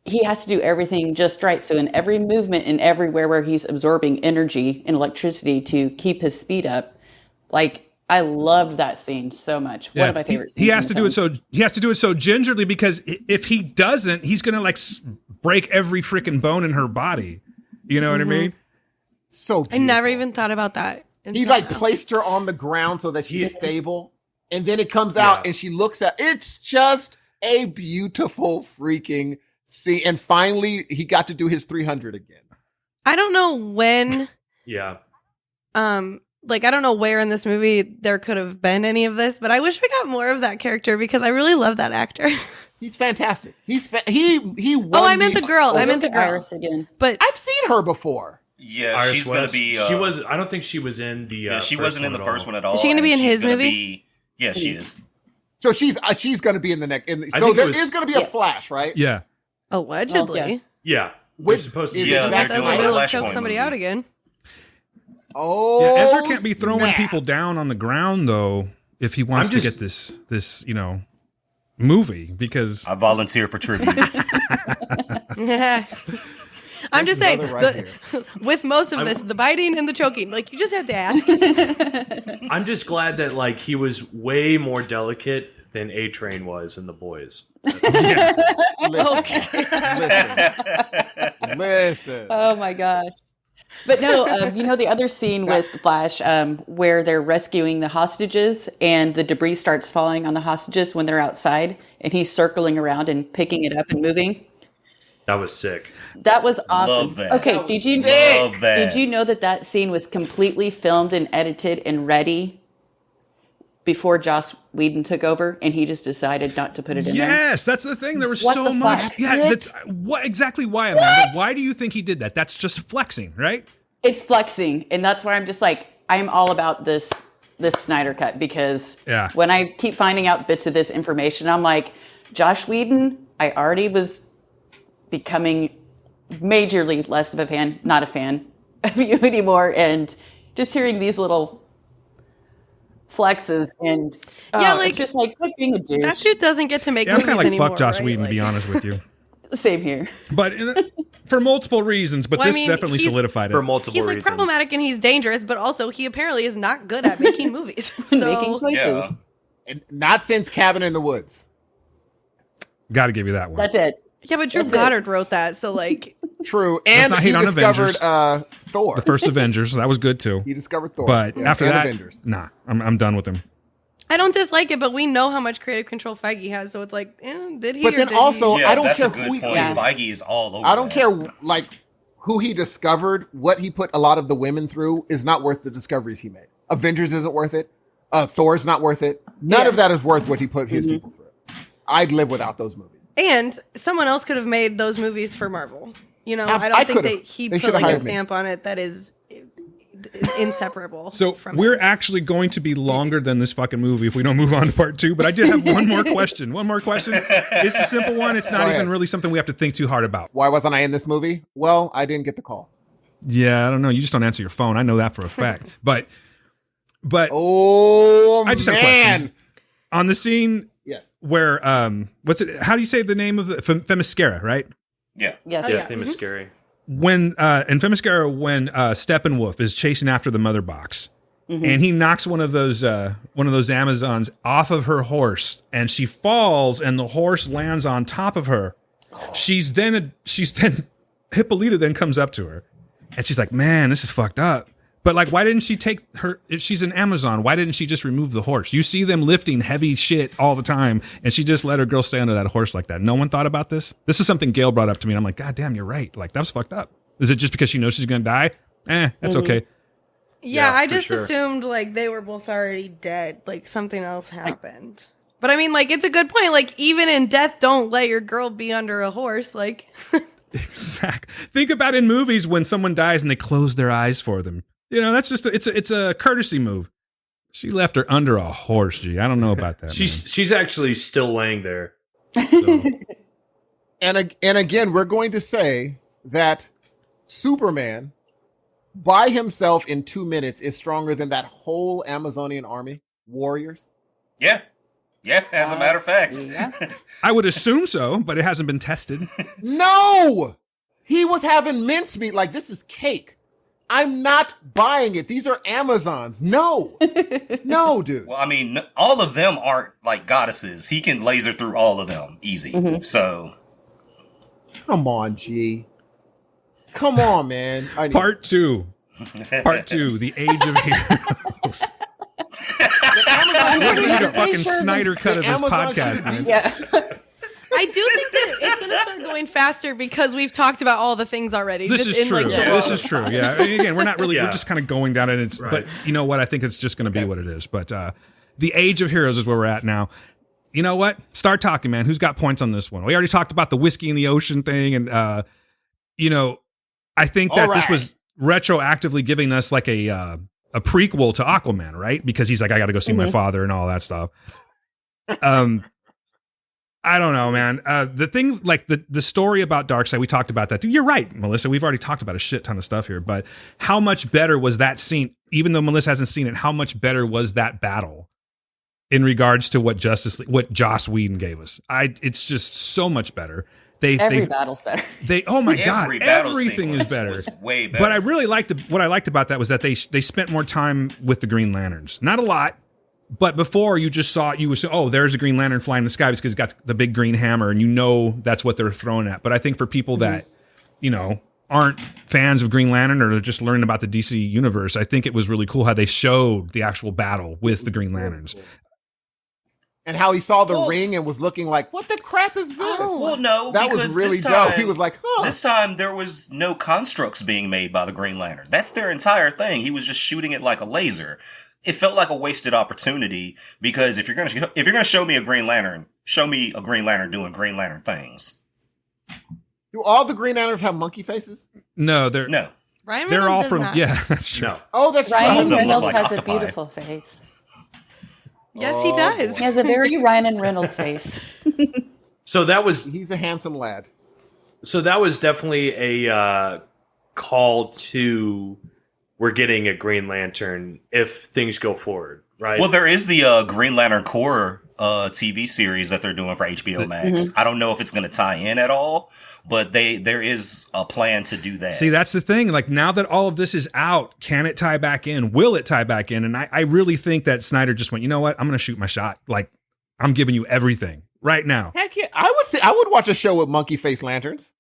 Speaker 13: he has to do everything just right. So in every movement and everywhere where he's absorbing energy and electricity to keep his speed up, like. I loved that scene so much. One of my favorite scenes.
Speaker 8: He has to do it so gingerly because if he doesn't, he's gonna break every freaking bone in her body. You know what I mean?
Speaker 9: So beautiful.
Speaker 11: I never even thought about that.
Speaker 9: He placed her on the ground so that she's stable, and then it comes out and she looks at. It's just a beautiful freaking scene. And finally, he got to do his 300 again.
Speaker 11: I don't know when.
Speaker 12: Yeah.
Speaker 11: I don't know where in this movie there could have been any of this, but I wish we got more of that character because I really love that actor.
Speaker 9: He's fantastic. He won.
Speaker 11: Oh, I meant the girl. I meant the girl.
Speaker 13: Iris again.
Speaker 11: But
Speaker 9: I've seen her before.
Speaker 10: Yeah,
Speaker 12: Iris
Speaker 10: she's
Speaker 12: West.
Speaker 10: gonna be.
Speaker 12: She was. I don't think she was in the.
Speaker 10: Yeah, she wasn't in the first one at all.
Speaker 11: Is she gonna be in his movie?
Speaker 10: Yeah, she is.
Speaker 9: So she's gonna be in the next. So there is gonna be a Flash, right?
Speaker 8: Yeah.
Speaker 11: Allegedly.
Speaker 13: Okay.
Speaker 12: Yeah. They're supposed to.
Speaker 10: Yeah, they're
Speaker 11: That's
Speaker 10: doing
Speaker 11: why
Speaker 10: a
Speaker 11: they'll choke
Speaker 10: Flashpoint
Speaker 11: somebody
Speaker 10: movie.
Speaker 11: out again.
Speaker 9: Oh,
Speaker 8: Yeah, Ezra can't be throwing people down on the ground though if he wants to get this movie because
Speaker 10: I volunteer for tribute.
Speaker 11: I'm just saying,
Speaker 9: right
Speaker 11: with most of this, the biting and the choking, you just have to ask.
Speaker 12: I'm just glad that he was way more delicate than A-Train was in The Boys.
Speaker 9: Listen.
Speaker 13: Oh my gosh. But no, the other scene with Flash where they're rescuing the hostages and the debris starts falling on the hostages when they're outside and he's circling around and picking it up and moving.
Speaker 12: That was sick.
Speaker 13: That was awesome.
Speaker 10: Love that.
Speaker 13: Okay,
Speaker 10: Love that.
Speaker 13: Did you know that scene was completely filmed and edited and ready before Joss Whedon took over and he just decided not to put it in there?
Speaker 8: Yes, that's the thing. There was
Speaker 13: What
Speaker 8: so
Speaker 13: the
Speaker 8: much.
Speaker 13: fuck?
Speaker 8: Yeah, exactly why, Amanda? Why do you think he did that? That's just flexing, right?
Speaker 13: It's flexing, and that's why I'm just I'm all about this Snyder cut because when I keep finding out bits of this information, I'm like, Josh Whedon, I already was becoming majorly less of a fan, not a fan of you anymore, and just hearing these little flexes and it's just quit being a douche.
Speaker 11: That dude doesn't get to make
Speaker 8: I'm
Speaker 11: movies
Speaker 8: kind of
Speaker 11: anymore,
Speaker 8: fuck Joss
Speaker 11: right?
Speaker 8: Whedon, to be honest with you.
Speaker 13: Same here.
Speaker 8: But for multiple reasons, but this definitely solidified it.
Speaker 12: For multiple
Speaker 11: He's
Speaker 12: reasons.
Speaker 11: problematic and he's dangerous, but also he apparently is not good at making movies.
Speaker 13: Making choices.
Speaker 10: Yeah.
Speaker 9: And not since Cabin in the Woods.
Speaker 8: Got to give you that one.
Speaker 13: That's it.
Speaker 11: Yeah, but Drew Goddard wrote that, so like.
Speaker 9: True, and he discovered Thor.
Speaker 8: The first Avengers, so that was good too.
Speaker 9: He discovered Thor.
Speaker 8: But after that,
Speaker 9: Avengers.
Speaker 8: nah, I'm done with him.
Speaker 11: I don't dislike it, but we know how much creative control Feige has, so it's like, did he?
Speaker 9: But then also, I don't
Speaker 10: that's
Speaker 9: care
Speaker 10: a good
Speaker 9: who
Speaker 10: point. Feige is all over.
Speaker 9: I don't care like who he discovered. What he put a lot of the women through is not worth the discoveries he made. Avengers isn't worth it. Thor's not worth it. None of that is worth what he put his people through. I'd live without those movies.
Speaker 11: And someone else could have made those movies for Marvel. You know,
Speaker 9: I
Speaker 11: don't think
Speaker 9: could've.
Speaker 11: that he
Speaker 9: They
Speaker 11: put
Speaker 9: should've
Speaker 11: like a
Speaker 9: hired me.
Speaker 11: stamp on it that is inseparable.
Speaker 8: So we're actually going to be longer than this fucking movie if we don't move on to part 2. But I did have one more question. It's a simple one. It's not even really something we have to think too hard about.
Speaker 9: Why wasn't I in this movie? Well, I didn't get the call.
Speaker 8: Yeah, I don't know. You just don't answer your phone. I know that for a fact. But
Speaker 9: I
Speaker 8: just have a question. On the scene where what's it? How do you say the name of the Themyscira, right?
Speaker 10: Yeah.
Speaker 12: Yes. Yeah, Themyscira.
Speaker 8: When in Themyscira, when Steppenwolf is chasing after the mother box, and he knocks one of those Amazons off of her horse, and she falls, and the horse lands on top of her. She's then Hippolyta then comes up to her, and she's like, "Man, this is fucked up." But like, why didn't she take her? If she's an Amazon, why didn't she just remove the horse? You see them lifting heavy shit all the time, and she just let her girl stay under that horse like that. No one thought about this. This is something Gail brought up to me, and I'm like, God damn, you're right. Like, that was fucked up. Is it just because she knows she's gonna die? That's okay.
Speaker 11: Yeah, I just assumed like they were both already dead. Like something else happened. But I mean, like, it's a good point. Like, even in death, don't let your girl be under a horse. Like,
Speaker 8: exactly. Think about in movies when someone dies and they close their eyes for them. You know, that's just it's a courtesy move. She left her under a horse. Gee, I don't know about that.
Speaker 12: She's actually still laying there. So.
Speaker 9: And again, we're going to say that Superman by himself in 2 minutes is stronger than that whole Amazonian army, warriors.
Speaker 10: Yeah. As a matter of fact,
Speaker 8: I would assume so, but it hasn't been tested.
Speaker 9: No, he was having mincemeat like this is cake. I'm not buying it. These are Amazons. No, dude.
Speaker 10: Well, I mean, all of them aren't like goddesses. He can laser through all of them easy. So,
Speaker 9: come on, G. Come on, man.
Speaker 8: Part 2. The Age of Heroes. We're gonna need a fucking Snyder cut of this podcast, man.
Speaker 11: Yeah. I do think that it's going to start going faster because we've talked about all the things already.
Speaker 8: This is true. This is true. Yeah. I mean, again, we're not really. We're just kind of going down it. It's, But you know what? I think it's just going to be what it is. But the Age of Heroes is where we're at now. You know what? Start talking, man. Who's got points on this one? We already talked about the whiskey in the ocean thing, and you know, I think that this was retroactively giving us like a prequel to Aquaman, right? Because he's like, I got to go see my father and all that stuff. I don't know, man. The thing, like the story about Darkseid, we talked about that too. You're right, Melissa. We've already talked about a shit ton of stuff here, but how much better was that scene? Even though Melissa hasn't seen it, how much better was that battle in regards to what Joss Whedon gave us? It's just so much better.
Speaker 13: Every battle's better.
Speaker 8: Oh my god, everything is better.
Speaker 10: Was way better.
Speaker 8: But I really what I liked about that was that they spent more time with the Green Lanterns. Not a lot. But before you just saw there's a Green Lantern flying in the sky because it's got the big green hammer, and you know that's what they're throwing at. But I think for people that, you know, aren't fans of Green Lantern or they're just learning about the DC universe, I think it was really cool how they showed the actual battle with the Green Lanterns.
Speaker 9: And how he saw the ring and was looking like, what the crap is this?
Speaker 10: Well, no,
Speaker 9: that was really dope. He was like,
Speaker 10: This time there was no constructs being made by the Green Lantern. That's their entire thing. He was just shooting it like a laser. It felt like a wasted opportunity because if you're gonna show me a Green Lantern, show me a Green Lantern doing Green Lantern things.
Speaker 9: Do all the Green Lanterns have monkey faces?
Speaker 8: No.
Speaker 11: Ryan
Speaker 8: they're all
Speaker 11: does
Speaker 8: from
Speaker 11: not.
Speaker 8: that's true.
Speaker 10: No.
Speaker 9: Oh, that's
Speaker 13: Ryan Reynolds
Speaker 10: like
Speaker 13: has
Speaker 10: octopi.
Speaker 13: a beautiful face.
Speaker 11: Yes, he does.
Speaker 13: He has a very Ryan Reynolds face.
Speaker 12: So
Speaker 9: he's a handsome lad.
Speaker 12: So that was definitely a call to we're getting a Green Lantern if things go forward, right?
Speaker 10: Well, there is the Green Lantern Corps TV series that they're doing for HBO Max. I don't know if it's going to tie in at all, but there is a plan to do that.
Speaker 8: See, that's the thing. Like, now that all of this is out, can it tie back in? Will it tie back in? And I really think that Snyder just went, you know what? I'm going to shoot my shot. Like, I'm giving you everything. right now.
Speaker 9: Heck yeah. I would watch a show with monkey face lanterns.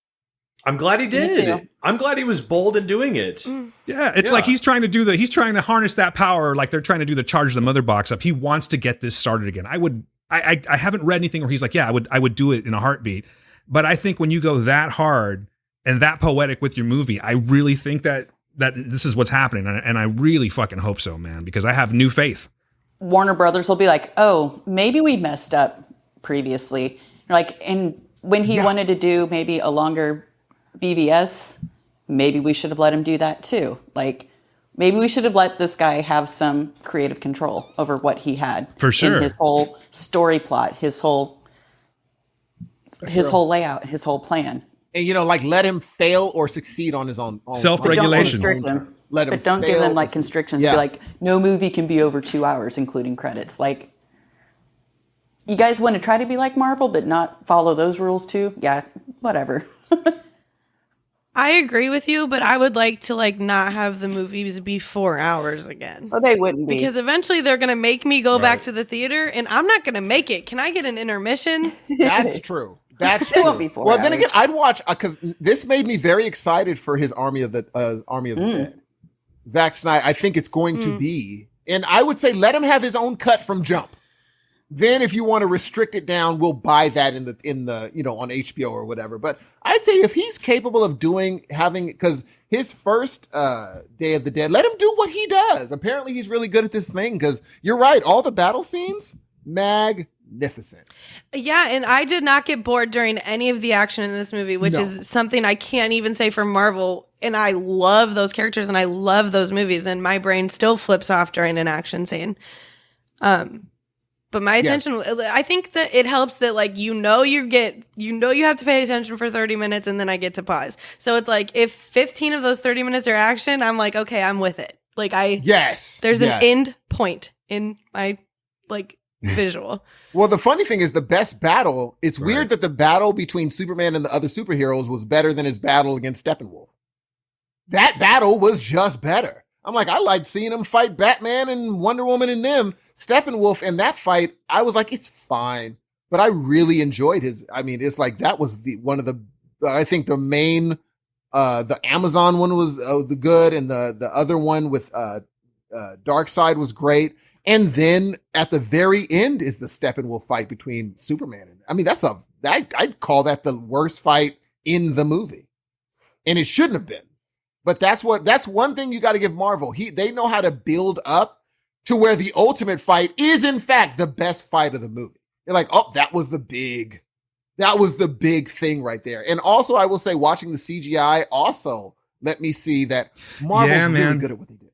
Speaker 12: I'm glad he did. I'm glad he was bold in doing it.
Speaker 8: Yeah, it's like he's trying to harness that power, like they're trying to do the charge the mother box up. He wants to get this started again. I haven't read anything where he's like, yeah, I would do it in a heartbeat. But I think when you go that hard and that poetic with your movie, I really think that this is what's happening. And I really fucking hope so, man, because I have new faith.
Speaker 13: Warner Brothers will be like, oh, maybe we messed up previously. Like, and when he wanted to do maybe a longer BVS, maybe we should have let him do that too. Like, maybe we should have let this guy have some creative control over what he had.
Speaker 8: For sure.
Speaker 13: In his whole story plot, his whole layout, his whole plan.
Speaker 9: And, like, let him fail or succeed on his own.
Speaker 8: Self-regulation.
Speaker 13: But don't give him, like, constrictions.
Speaker 9: Yeah.
Speaker 13: Be like, no movie can be over 2 hours, including credits. Like, you guys want to try to be like Marvel, but not follow those rules too? Yeah, whatever.
Speaker 11: I agree with you, but I would like to not have the movies be 4 hours again.
Speaker 13: Oh, they wouldn't be.
Speaker 11: Because eventually they're going to make me go back to the theater, and I'm not going to make it. Can I get an intermission?
Speaker 9: That's true. That's true.
Speaker 13: It won't be 4
Speaker 9: well,
Speaker 13: hours.
Speaker 9: then again, I'd watch because this made me very excited for his Army of the Dead. Zack Snyder. I think it's going to be, and I would say let him have his own cut from jump. Then, if you want to restrict it down, we'll buy that in the on HBO or whatever. But I'd say if he's capable of having because his first Day of the Dead, let him do what he does. Apparently, he's really good at this thing. Because you're right, all the battle scenes, magnificent.
Speaker 11: Yeah, and I did not get bored during any of the action in this movie, which is something I can't even say for Marvel. And I love those characters and I love those movies, and my brain still flips off during an action scene. But my attention, I think that it helps that you have to pay attention for 30 minutes and then I get to pause. So it's like if 15 of those 30 minutes are action, I'm like, okay, I'm with it. There's an end point in my visual.
Speaker 9: Well, the funny thing is the best battle, it's weird that the battle between Superman and the other superheroes was better than his battle against Steppenwolf. That battle was just better. I'm like, I liked seeing him fight Batman and Wonder Woman and them. Steppenwolf in that fight, I was like, it's fine. But I really enjoyed his. I mean, it's like that was I think the main, the Amazon one was the good, and the other one with Darkseid was great. And then at the very end is the Steppenwolf fight between Superman and. I mean, I'd call that the worst fight in the movie, and it shouldn't have been. But that's one thing you got to give Marvel. They know how to build up to where the ultimate fight is in fact the best fight of the movie. You're like, oh, that was the big thing right there. And also, I will say, watching the CGI also let me see that Marvel's really good at what they do.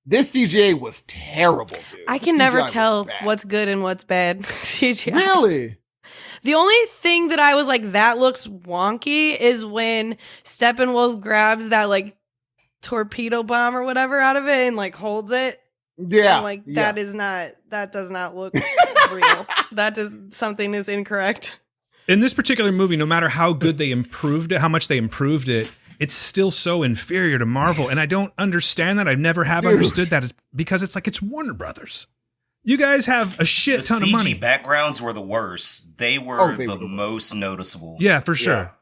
Speaker 9: This CGI was terrible, dude.
Speaker 11: I can never tell what's good and what's bad CGI.
Speaker 9: Really?
Speaker 11: The only thing that I was like, that looks wonky is when Steppenwolf grabs that torpedo bomb or whatever out of it and holds it.
Speaker 9: Yeah.
Speaker 11: That does not look real. Something is incorrect.
Speaker 8: In this particular movie, no matter how good they improved it, how much they improved it, it's still so inferior to Marvel. And I don't understand that. I never have understood that because it's Warner Brothers. You guys have a shit ton of money.
Speaker 10: The CG backgrounds were the worst. They were the most noticeable.
Speaker 8: Yeah, for sure.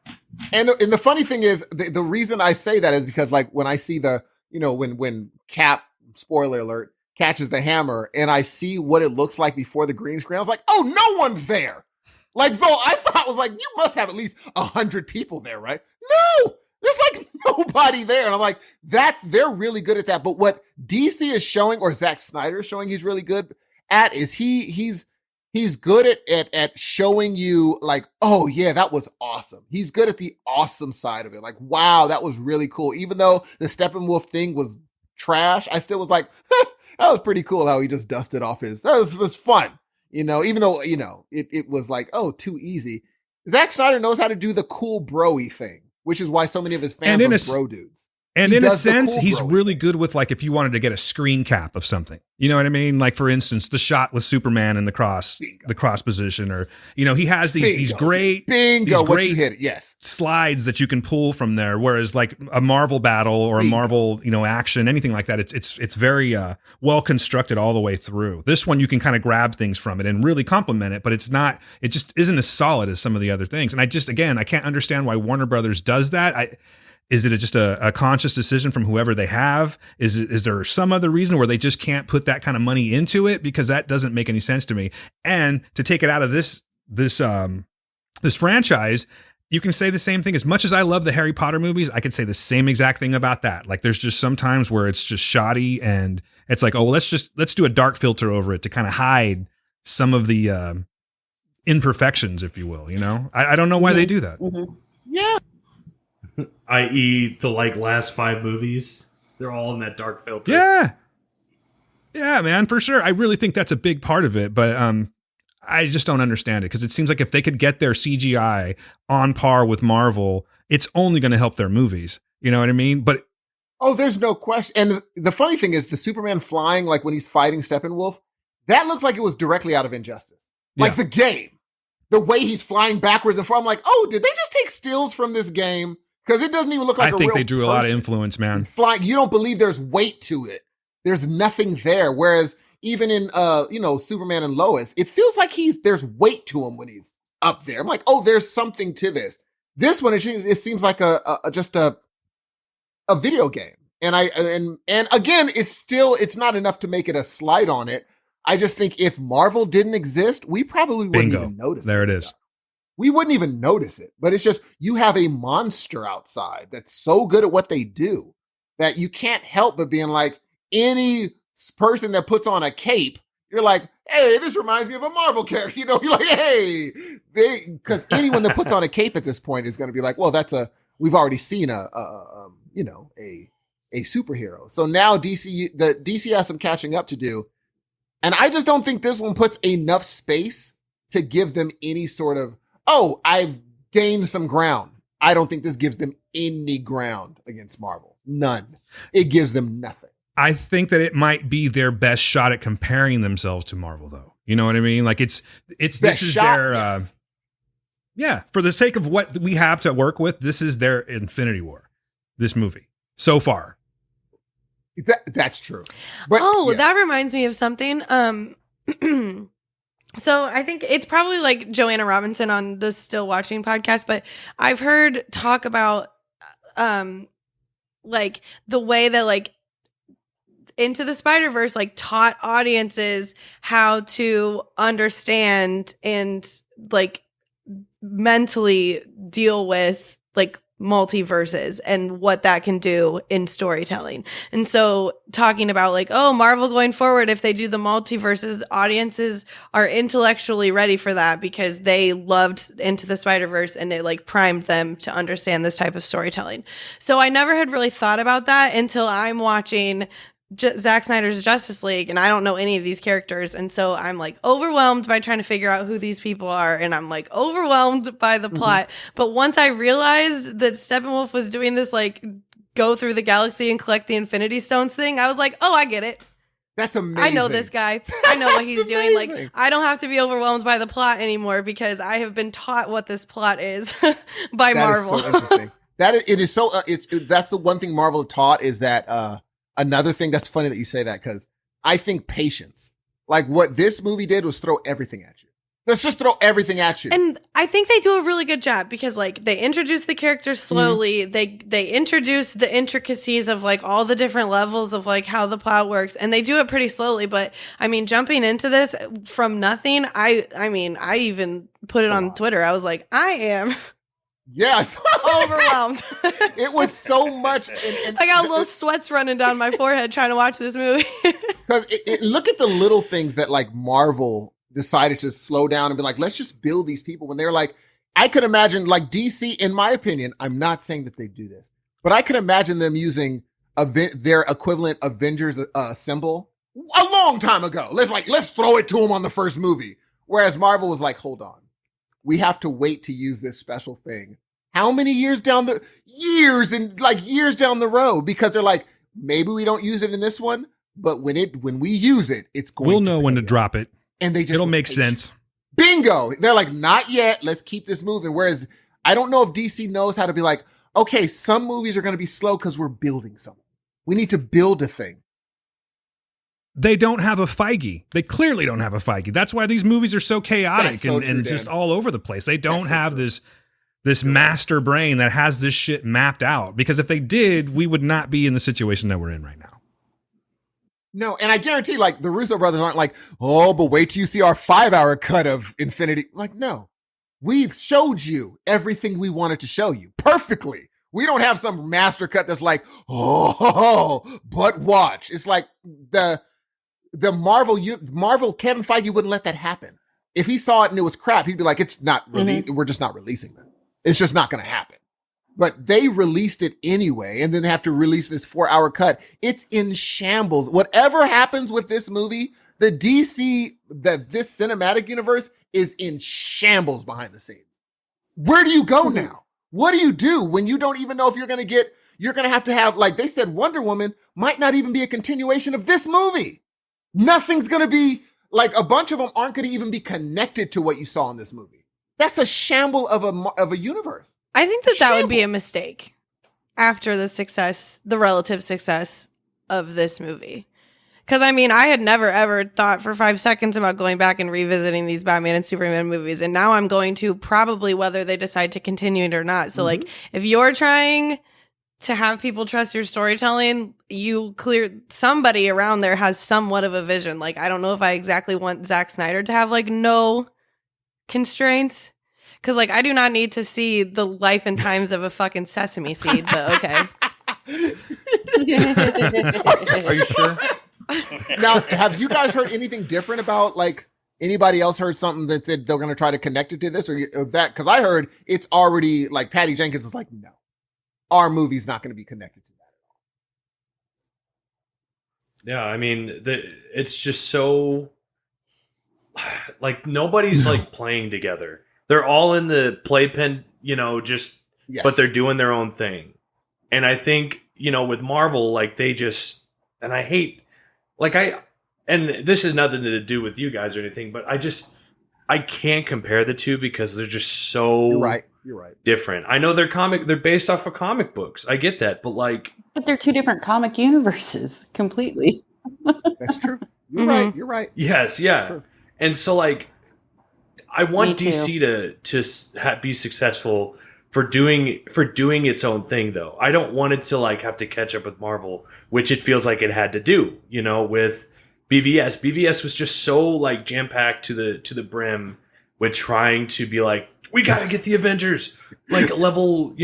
Speaker 9: And the funny thing is, the reason I say that is because when I see when Cap, spoiler alert, catches the hammer and I see what it looks like before the green screen, I was like, oh, no one's there. Though I thought was you must have at least 100 people there, right? No, there's nobody there. And I'm like, they're really good at that. But what DC is showing, or Zack Snyder is showing he's really good at, is he's good at showing you oh yeah, that was awesome. He's good at the awesome side of it. Wow, that was really cool. Even though the Steppenwolf thing was trash, I still was like, that was pretty cool how he just dusted off that was fun. Even though, it was too easy. Zack Snyder knows how to do the cool bro-y thing, which is why so many of his fans are bro dudes.
Speaker 8: And in a sense, he's really good with, like, if you wanted to get a screen cap of something, you know what I mean? Like, for instance, the shot with Superman in the cross position, or, you know, he has these great
Speaker 9: what you hit it. Yes,
Speaker 8: slides that you can pull from there. Whereas like a Marvel battle or a Marvel, you know, action, anything like that, it's very well constructed all the way through. This one, you can kind of grab things from it and really complement it, but it just isn't as solid as some of the other things. And I can't understand why Warner Brothers does that. Is it just a conscious decision from whoever they have? Is there some other reason where they just can't put that kind of money into it? Because that doesn't make any sense to me. And to take it out of this franchise, you can say the same thing. As much as I love the Harry Potter movies, I could say the same exact thing about that. Like, there's just some times where it's just shoddy, and it's like, oh, well, let's do a dark filter over it to kind of hide some of the imperfections, if you will. You know, I don't know why they do that.
Speaker 9: Mm-hmm. Yeah.
Speaker 14: I.e. the like last 5 movies, they're all in that dark filter.
Speaker 8: Yeah, man, for sure. I really think that's a big part of it, but I just don't understand it, because it seems like if they could get their CGI on par with Marvel, it's only going to help their movies. You know what I mean? But
Speaker 9: there's no question. And the funny thing is, the Superman flying, like when he's fighting Steppenwolf, that looks like it was directly out of Injustice. Like the game, the way he's flying backwards and forward. I'm like, oh, did they just take stills from this game? Because it doesn't even look like a real
Speaker 8: I think they drew a lot of influence, man.
Speaker 9: Flying, you don't believe there's weight to it. There's nothing there. Whereas even in Superman and Lois, it feels like there's weight to him when he's up there. I'm like, oh, there's something to this. This one, it seems like just a video game. And again, it's not enough to make it a slight on it. I just think if Marvel didn't exist, we probably wouldn't even notice it.
Speaker 8: There it is.
Speaker 9: We wouldn't even notice it, but it's just, you have a monster outside that's so good at what they do that you can't help but being like, any person that puts on a cape, you're like, hey, this reminds me of a Marvel character. You know, you're like, hey, because anyone that puts on a cape at this point is going to be like, well, we've already seen a superhero. So now DC has some catching up to do. And I just don't think this one puts enough space to give them any sort of, oh, I've gained some ground. I don't think this gives them any ground against Marvel. None. It gives them nothing.
Speaker 8: I think that it might be their best shot at comparing themselves to Marvel, though. You know what I mean? Like this is their, yes. For the sake of what we have to work with, this is their Infinity War, this movie so far.
Speaker 9: That's true. But,
Speaker 11: that reminds me of something. So I think it's probably like Joanna Robinson on the Still Watching podcast, but I've heard talk about like the way that like Into the Spider-Verse like taught audiences how to understand and like mentally deal with like multiverses and what that can do in storytelling. And so talking about like, oh, Marvel going forward, if they do the multiverses, audiences are intellectually ready for that because they loved Into the Spider-Verse and it like primed them to understand this type of storytelling. So I never had really thought about that until I'm watching Zack Snyder's Justice League, and I don't know any of these characters, and so I'm like overwhelmed by trying to figure out who these people are, and I'm like overwhelmed by the plot. But once I realized that Steppenwolf was doing this like go through the galaxy and collect the Infinity Stones thing, I was like, oh, I get it.
Speaker 9: That's amazing.
Speaker 11: I know this guy. I know what he's doing. Like, I don't have to be overwhelmed by the plot anymore because I have been taught what this plot is by Marvel.
Speaker 9: Is so interesting. That's the one thing Marvel taught is that. Another thing that's funny that you say that because I think patience, like what this movie did was throw everything at you. Let's just throw everything at you.
Speaker 11: And I think they do a really good job because like they introduce the characters slowly. Mm-hmm. They introduce the intricacies of like all the different levels of like how the plot works, and they do it pretty slowly. But I mean, jumping into this from nothing, I even put it on Twitter. I was like, I am.
Speaker 9: Yes.
Speaker 11: Overwhelmed.
Speaker 9: It was so much. And
Speaker 11: I got little sweats running down my forehead trying to watch this movie.
Speaker 9: Because look at the little things that like Marvel decided to slow down and be like, let's just build these people. When they're like, I could imagine like DC, in my opinion, I'm not saying that they do this, but I could imagine them using their equivalent Avengers symbol a long time ago. Let's throw it to them on the first movie. Whereas Marvel was like, hold on. We have to wait to use this special thing. how many years down the years down the road, because they're like, maybe we don't use it in this one, but when we use it, it's going.
Speaker 8: We'll know when to drop it,
Speaker 9: and
Speaker 8: it'll make sense.
Speaker 9: Bingo! They're like, not yet. Let's keep this moving. Whereas I don't know if DC knows how to be like, okay, some movies are going to be slow because we're building something. We need to build a thing.
Speaker 8: They don't have a Feige. They clearly don't have a Feige. That's why these movies are so chaotic and just all over the place. They don't have this master brain that has this shit mapped out. Because if they did, we would not be in the situation that we're in right now.
Speaker 9: No, and I guarantee, like, the Russo brothers aren't like, oh, but wait till you see our 5-hour cut of Infinity. Like, no. We've showed you everything we wanted to show you perfectly. We don't have some master cut that's like, oh, but watch. It's like the Marvel Kevin Feige wouldn't let that happen. If he saw it and it was crap, he'd be like, it's not we're just not releasing that. It's just not going to happen. But they released it anyway, and then they have to release this 4-hour cut. It's in shambles. Whatever happens with this movie, this cinematic universe is in shambles behind the scenes. Where do you go now? What do you do when you don't even know if you're going to have, like they said, Wonder Woman might not even be a continuation of this movie. Nothing's going to be, like, a bunch of them aren't going to even be connected to what you saw in this movie. That's a shamble of a universe.
Speaker 11: I think that would be a mistake after the relative success of this movie. Because, I mean, I had never, ever thought for 5 seconds about going back and revisiting these Batman and Superman movies. And now I'm going to, probably, whether they decide to continue it or not. So, like, if you're trying to have people trust your storytelling, somebody around there has somewhat of a vision. Like, I don't know if I exactly want Zack Snyder to have, like, no constraints. Because, like, I do not need to see the life and times of a fucking sesame seed, but okay.
Speaker 8: Are you sure?
Speaker 9: Now, have you guys heard anything different about, like, anybody else heard something that said they're going to try to connect it to this or that? Because I heard it's already, like, Patty Jenkins is like, no, our movie's not going to be connected to that at all.
Speaker 12: Yeah, I mean, it's just so, like, nobody's like playing together. They're all in the playpen, but they're doing their own thing. And I think, with Marvel, like, they just, and I hate, like, and this has nothing to do with you guys or anything, but I can't compare the two because they're just so
Speaker 9: You're right.
Speaker 12: different. I know they're based off of comic books. I get that, but like,
Speaker 13: But they're two different comic universes completely.
Speaker 9: That's true. You're right.
Speaker 12: Yes, yeah.
Speaker 9: True.
Speaker 12: And so, like, I want
Speaker 13: Me too.
Speaker 12: DC to be successful for doing its own thing, though. I don't want it to, like, have to catch up with Marvel, which it feels like it had to do, with BVS. BVS was just so, like, jam-packed to the brim with trying to be like, we got to get the Avengers, like, level,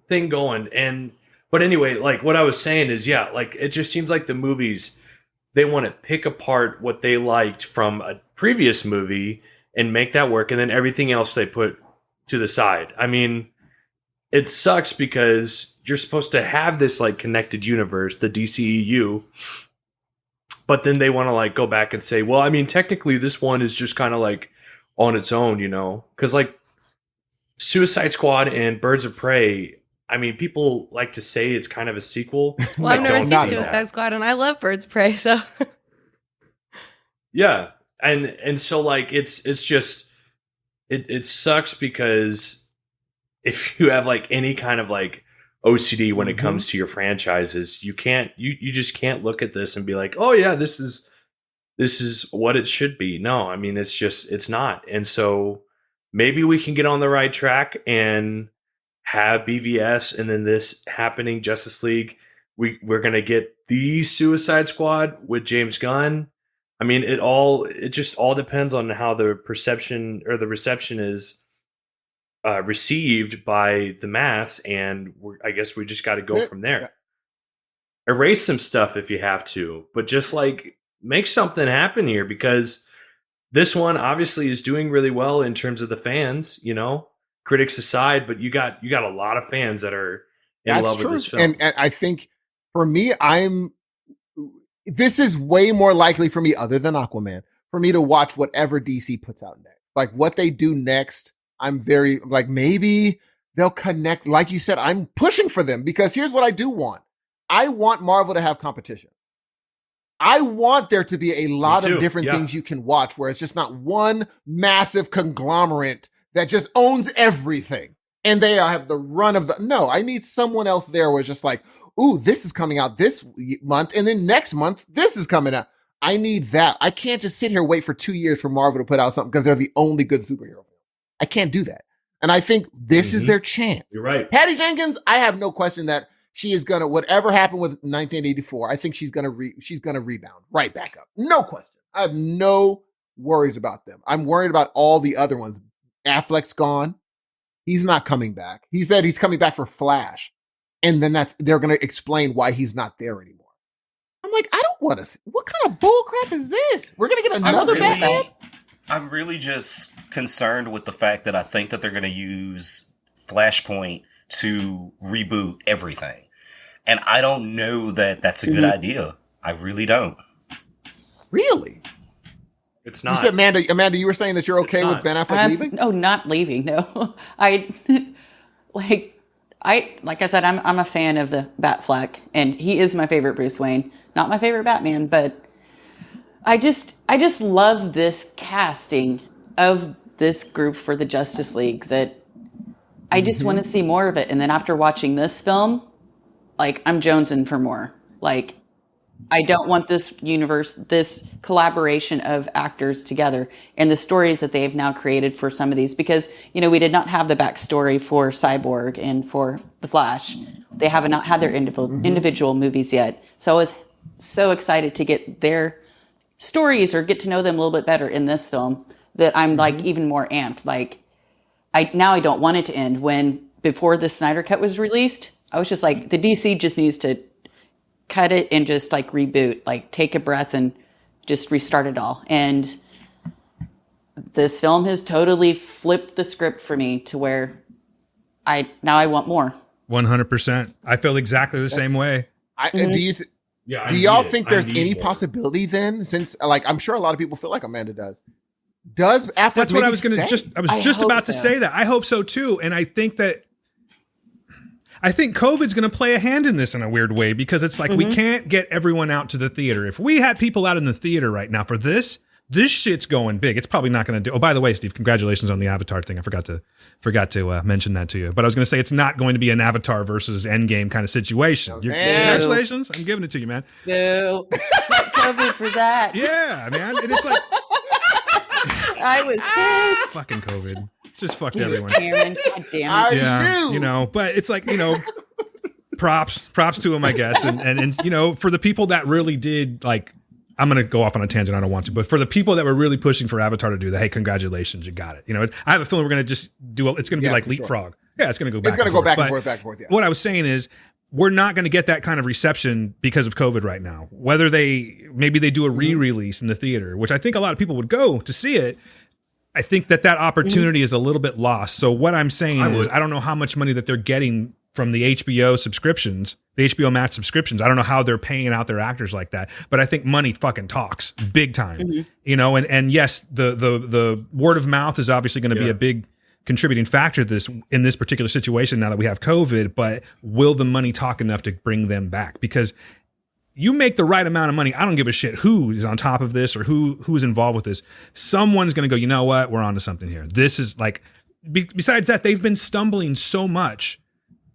Speaker 12: thing going. But anyway, like, what I was saying is, yeah, like, it just seems like the movies, they want to pick apart what they liked from a previous movie and make that work, and then everything else they put to the side. I mean, it sucks because you're supposed to have this, like, connected universe, the DCEU, but then they want to, like, go back and say, well, I mean, technically this one is just kind of, like, on its own, because, like, Suicide Squad and Birds of Prey, I mean, people like to say it's kind of a sequel.
Speaker 11: Well, I've never seen Suicide Squad, and I love Birds of Prey, so.
Speaker 12: Yeah. And so, like, it's just, it sucks because if you have, like, any kind of, like, OCD when it comes to your franchises, you just can't look at this and be like, oh yeah, this is what it should be. No, I mean, it's not. And so maybe we can get on the right track and have BVS and then this happening Justice League. We're going to get the Suicide Squad with James Gunn. I mean, it just all depends on how the perception or the reception is received by the mass, and I guess we just got to go from there. Yeah. Erase some stuff if you have to, but just, like, make something happen here, because this one obviously is doing really well in terms of the fans, critics aside, but you got a lot of fans that are in love with this film.
Speaker 9: And I think for me, this is way more likely for me, other than Aquaman, for me to watch whatever DC puts out next. Like, what they do next, I'm very, like, maybe they'll connect. Like you said, I'm pushing for them because here's what I do want. I want Marvel to have competition. I want there to be a lot of different things you can watch where it's just not one massive conglomerate that just owns everything and they have the run of the. No, I need someone else there where it's just like, ooh, this is coming out this month and then next month this is coming out. I need that. I can't just sit here and wait for 2 years for Marvel to put out something because they're the only good superhero film. I can't do that. And I think this is their chance.
Speaker 14: You're right.
Speaker 9: Patty Jenkins, I have no question that she is gonna, whatever happened with 1984, I think she's gonna rebound right back up. No question. I have no worries about them. I'm worried about all the other ones. Affleck's gone. He's not coming back. He said he's coming back for Flash. And then they're gonna explain why he's not there anymore. I'm like, I don't want to. What kind of bull crap is this? We're gonna get another Batman?
Speaker 10: I'm really just concerned with the fact that I think that they're gonna use Flashpoint to reboot everything. And I don't know that that's a good idea. I really don't.
Speaker 9: Really?
Speaker 12: It's not.
Speaker 9: You said, Amanda, you were saying that you're okay with Ben Affleck leaving?
Speaker 13: No, not leaving. No, like I said, I'm a fan of the Batfleck, and he is my favorite Bruce Wayne. Not my favorite Batman, but I just love this casting of this group for the Justice League that I just want to see more of it. And then after watching this film, like, I'm jonesing for more. Like, I don't want this universe, this collaboration of actors together and the stories that they have now created for some of these, because, you know, we did not have the backstory for Cyborg and for The Flash. They have not had their individual movies yet. So I was so excited to get their stories or get to know them a little bit better in this film that I'm like even more amped. Like, I don't want it to end. When before the Snyder Cut was released, I was just like, the DC just needs to cut it and just like reboot, like take a breath and just restart it all. And this film has totally flipped the script for me to where I want more.
Speaker 8: 100%. I feel exactly the same way.
Speaker 9: Do y'all think there's any possibility then, since like I'm sure a lot of people feel like Amanda does? Does Affleck?
Speaker 8: That's what I was going to just. I was just about to say that. I hope so too, and I think COVID's going to play a hand in this in a weird way, because it's like we can't get everyone out to the theater. If we had people out in the theater right now for this shit's going big. It's probably not going to do. Oh, by the way, Steve, congratulations on the Avatar thing. I forgot to mention that to you. But I was going to say it's not going to be an Avatar versus Endgame kind of situation. Congratulations. I'm giving it to you, man.
Speaker 13: No, fuck COVID for that.
Speaker 8: Yeah, man. And it's like
Speaker 13: I was pissed.
Speaker 8: Fucking COVID. It's just fucked everyone.
Speaker 13: Karen, God damn it.
Speaker 8: Yeah, you know, but it's like, you know, props to him, I guess. And you know, for the people that really did, like, I'm going to go off on a tangent. I don't want to, but for the people that were really pushing for Avatar to do that, hey, congratulations, you got it. You know, I have a feeling we're going to just do it's going to be like leapfrog. Sure. Yeah, it's going to go back.
Speaker 9: It's going to go back and forth. Yeah.
Speaker 8: What I was saying is, we're not going to get that kind of reception because of COVID right now. Whether maybe they do a re-release in the theater, which I think a lot of people would go to see it. I think that opportunity is a little bit lost. So what I'm saying is, I don't know how much money that they're getting from the HBO subscriptions, the HBO Max subscriptions. I don't know how they're paying out their actors like that, but I think money fucking talks big time, you know, and yes, the word of mouth is obviously going to be a big contributing factor to this in this particular situation now that we have COVID, but will the money talk enough to bring them back? Because you make the right amount of money, I don't give a shit who is on top of this or who's involved with this. Someone's going to go, you know what? We're onto something here. This is like, besides that, they've been stumbling so much.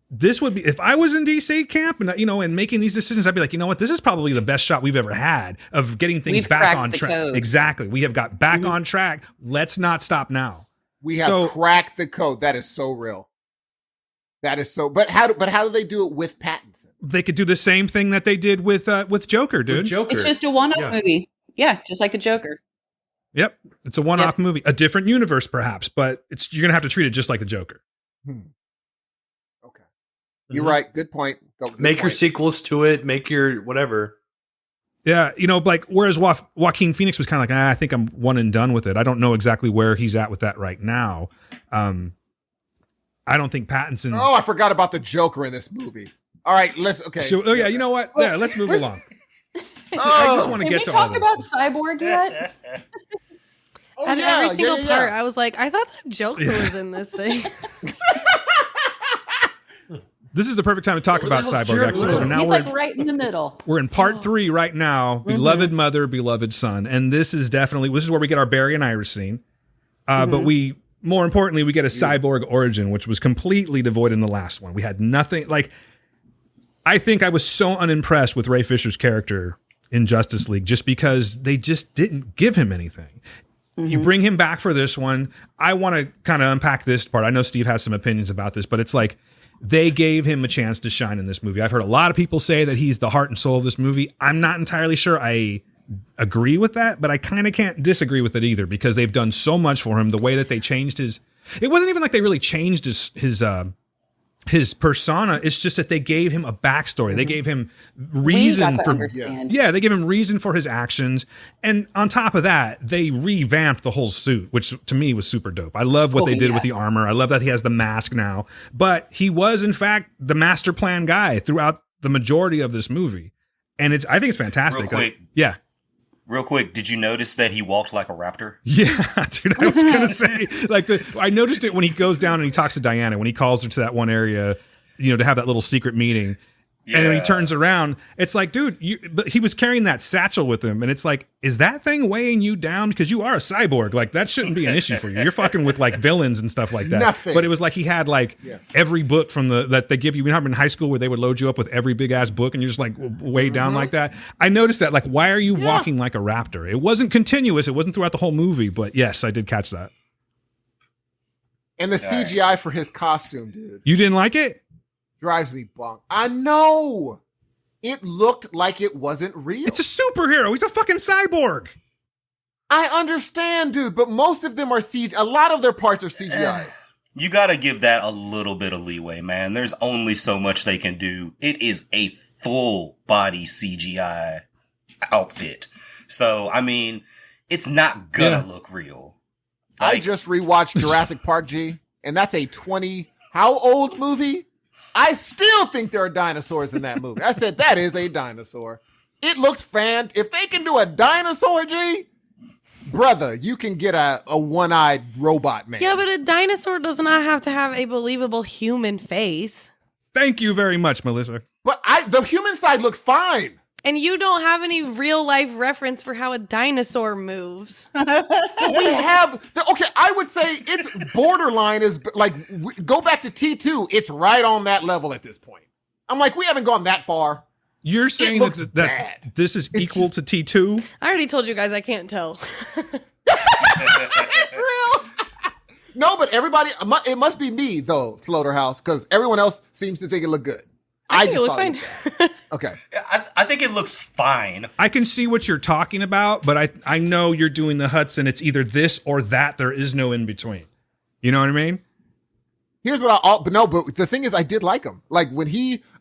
Speaker 8: This would be, if I was in DC camp and, you know, and making these decisions, I'd be like, you know what? This is probably the best shot we've ever had of getting things back on track. Exactly. We have got back on track. Let's not stop now.
Speaker 9: We have cracked the code. That is so real. That is so, but how do they do it with Pattinson?
Speaker 8: They could do the same thing that they did with Joker, dude.
Speaker 13: It's just a one-off movie. Yeah, just like the Joker.
Speaker 8: Yep. It's a one-off movie. A different universe, perhaps, but you're going to have to treat it just like the Joker.
Speaker 9: Okay. You're right. Good point.
Speaker 12: Make your sequels to it. Make your whatever.
Speaker 8: Yeah, you know, like, whereas Joaquin Phoenix was kind of like, I think I'm one and done with it. I don't know exactly where he's at with that right now. I don't think Pattinson...
Speaker 9: Oh, I forgot about the Joker in this movie. All right, okay.
Speaker 8: So, you know what? Yeah, let's move along. I just want to get to all
Speaker 13: this. Can we talk about Cyborg yet?
Speaker 11: Every single part, I was like, I thought the Joker was in this thing.
Speaker 8: This is the perfect time to talk about Cyborg, actually. So now
Speaker 15: He's
Speaker 8: we're
Speaker 15: like right in the middle.
Speaker 8: we're in part 3 right now. Beloved mother, beloved son. And this is where we get our Barry and Iris scene. But more importantly, we get a cyborg origin, which was completely devoid in the last one. We had nothing. Like, I think I was so unimpressed with Ray Fisher's character in Justice League just because they just didn't give him anything. You bring him back for this one. I want to kind of unpack this part. I know Steve has some opinions about this, but it's like, they gave him a chance to shine in this movie. I've heard a lot of people say that he's the heart and soul of this movie. I'm not entirely sure I agree with that, but I kind of can't disagree with it either because they've done so much for him. The way that they changed it wasn't even like they really changed his persona. It's just that they gave him a backstory. They gave him reason for
Speaker 15: understand.
Speaker 8: Yeah, they gave him reason for his actions. And on top of that, they revamped the whole suit, which to me was super dope. I love what they did with the armor. I love that he has the mask now. But he was, in fact, the master plan guy throughout the majority of this movie. And I think it's fantastic.
Speaker 10: Real quick, did you notice that he walked like a raptor?
Speaker 8: Yeah, dude, I was going to say, I noticed it when he goes down and he talks to Diana, when he calls her to that one area, to have that little secret meeting. Yeah. And when he turns around, it's like, dude, but he was carrying that satchel with him. And it's like, is that thing weighing you down? Because you are a cyborg. Like, that shouldn't be an issue for you. You're fucking with like villains and stuff like that.
Speaker 9: Nothing.
Speaker 8: But it was like he had every book from that they give you. You know, in high school where they would load you up with every big ass book and you're just like weighed down like that. I noticed that. Like, why are you walking like a raptor? It wasn't continuous. It wasn't throughout the whole movie. But yes, I did catch that.
Speaker 9: And the CGI for his costume, dude.
Speaker 8: You didn't like it?
Speaker 9: Drives me bonk. I know. It looked like it wasn't real.
Speaker 8: It's a superhero. He's a fucking cyborg.
Speaker 9: I understand, dude, but most of them are CGI. A lot of their parts are CGI.
Speaker 10: You gotta give that a little bit of leeway, man. There's only so much they can do. It is a full body CGI outfit. So, I mean, it's not gonna look real.
Speaker 9: I just rewatched Jurassic Park, G, and that's a how old movie? I still think there are dinosaurs in that movie. I said, that is a dinosaur. It looks if they can do a dinosaur, G, brother, you can get a one-eyed robot man.
Speaker 11: Yeah, but a dinosaur does not have to have a believable human face.
Speaker 8: Thank you very much, Melissa.
Speaker 9: But the human side looked fine.
Speaker 11: And you don't have any real life reference for how a dinosaur moves.
Speaker 9: We have, I would say it's borderline is like, go back to T2. It's right on that level at this point. I'm like, we haven't gone that far.
Speaker 8: You're saying that this is equal to T2?
Speaker 11: I already told you guys I can't tell.
Speaker 9: It's real. No, but everybody, it must be me though, Slaughterhouse, because everyone else seems to think it looked good.
Speaker 11: I think it looks fine.
Speaker 9: Okay.
Speaker 10: I think it looks fine.
Speaker 8: I can see what you're talking about, but I know you're doing the Hudson. It's either this or that. There is no in between. You know what I mean?
Speaker 9: Here's what but the thing is, I did like him. Like when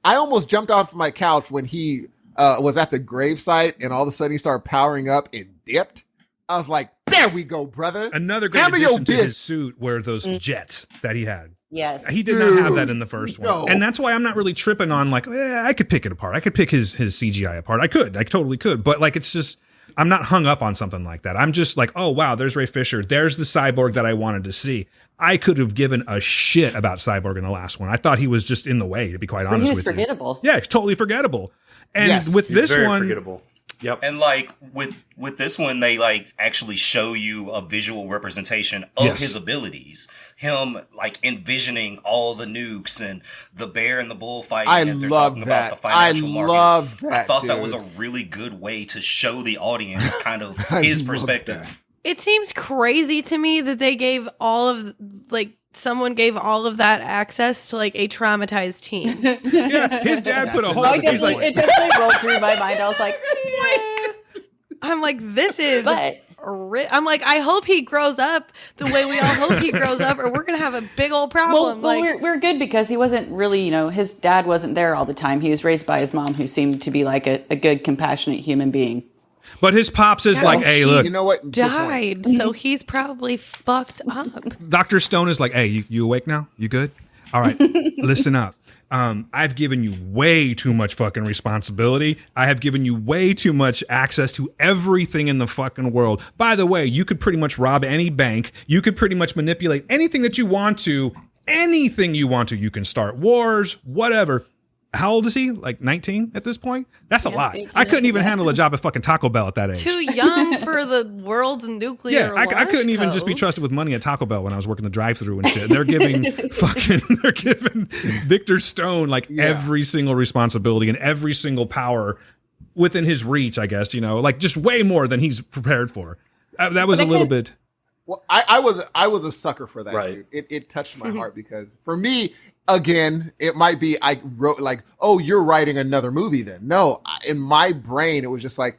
Speaker 9: I almost jumped off my couch when he was at the gravesite and all of a sudden he started powering up and dipped. I was like, there we go, brother.
Speaker 8: Another great addition to his suit were those jets that he had.
Speaker 15: Yes.
Speaker 8: He did not have that in the first one. No. And that's why I'm not really tripping on like, I could pick it apart. I could pick his CGI apart. I totally could. But like, it's just, I'm not hung up on something like that. I'm just like, oh, wow, there's Ray Fisher. There's the cyborg that I wanted to see. I could have given a shit about Cyborg in the last one. I thought he was just in the way, to be quite honest with you.
Speaker 15: He was forgettable.
Speaker 8: Yeah, totally forgettable. And with this one,
Speaker 12: forgettable. Yep.
Speaker 10: And like with this one, they like actually show you a visual representation of his abilities. Him like envisioning all the nukes and the bear and the bull fighting as they're talking about the financial markets. I thought that was a really good way to show the audience kind of his perspective.
Speaker 11: It seems crazy to me that they gave someone gave all of that access to like a traumatized teen.
Speaker 8: Yeah, his dad put a whole.
Speaker 15: It definitely rolled through my mind. I was like,
Speaker 11: I'm like, this is. I'm like, I hope he grows up the way we all hope he grows up, or we're gonna have a big old problem.
Speaker 15: Well, we're good because he wasn't really, his dad wasn't there all the time. He was raised by his mom, who seemed to be like a good, compassionate human being.
Speaker 8: But his pops is like, hey, look.
Speaker 9: You know what?
Speaker 11: Died, so he's probably fucked up.
Speaker 8: Dr. Stone is like, hey, you awake now? You good? All right, listen up. I've given you way too much fucking responsibility. I have given you way too much access to everything in the fucking world. By the way, you could pretty much rob any bank. You could pretty much manipulate anything that you want to anything you want to. You can start wars, whatever. How old is he? Like 19 at this point? That's a lot. I couldn't even handle a job at fucking Taco Bell at that age.
Speaker 11: Too young for the world's nuclear.
Speaker 8: Yeah, I couldn't even just be trusted with money at Taco Bell when I was working the drive-thru and shit. They're giving Victor Stone like every single responsibility and every single power within his reach, I guess, like just way more than he's prepared for. That was a little bit.
Speaker 9: Well, I was a sucker for that. Right. Dude. It touched my heart because for me, again, it might be I wrote like, oh, you're writing another movie then. No, in my brain, it was just like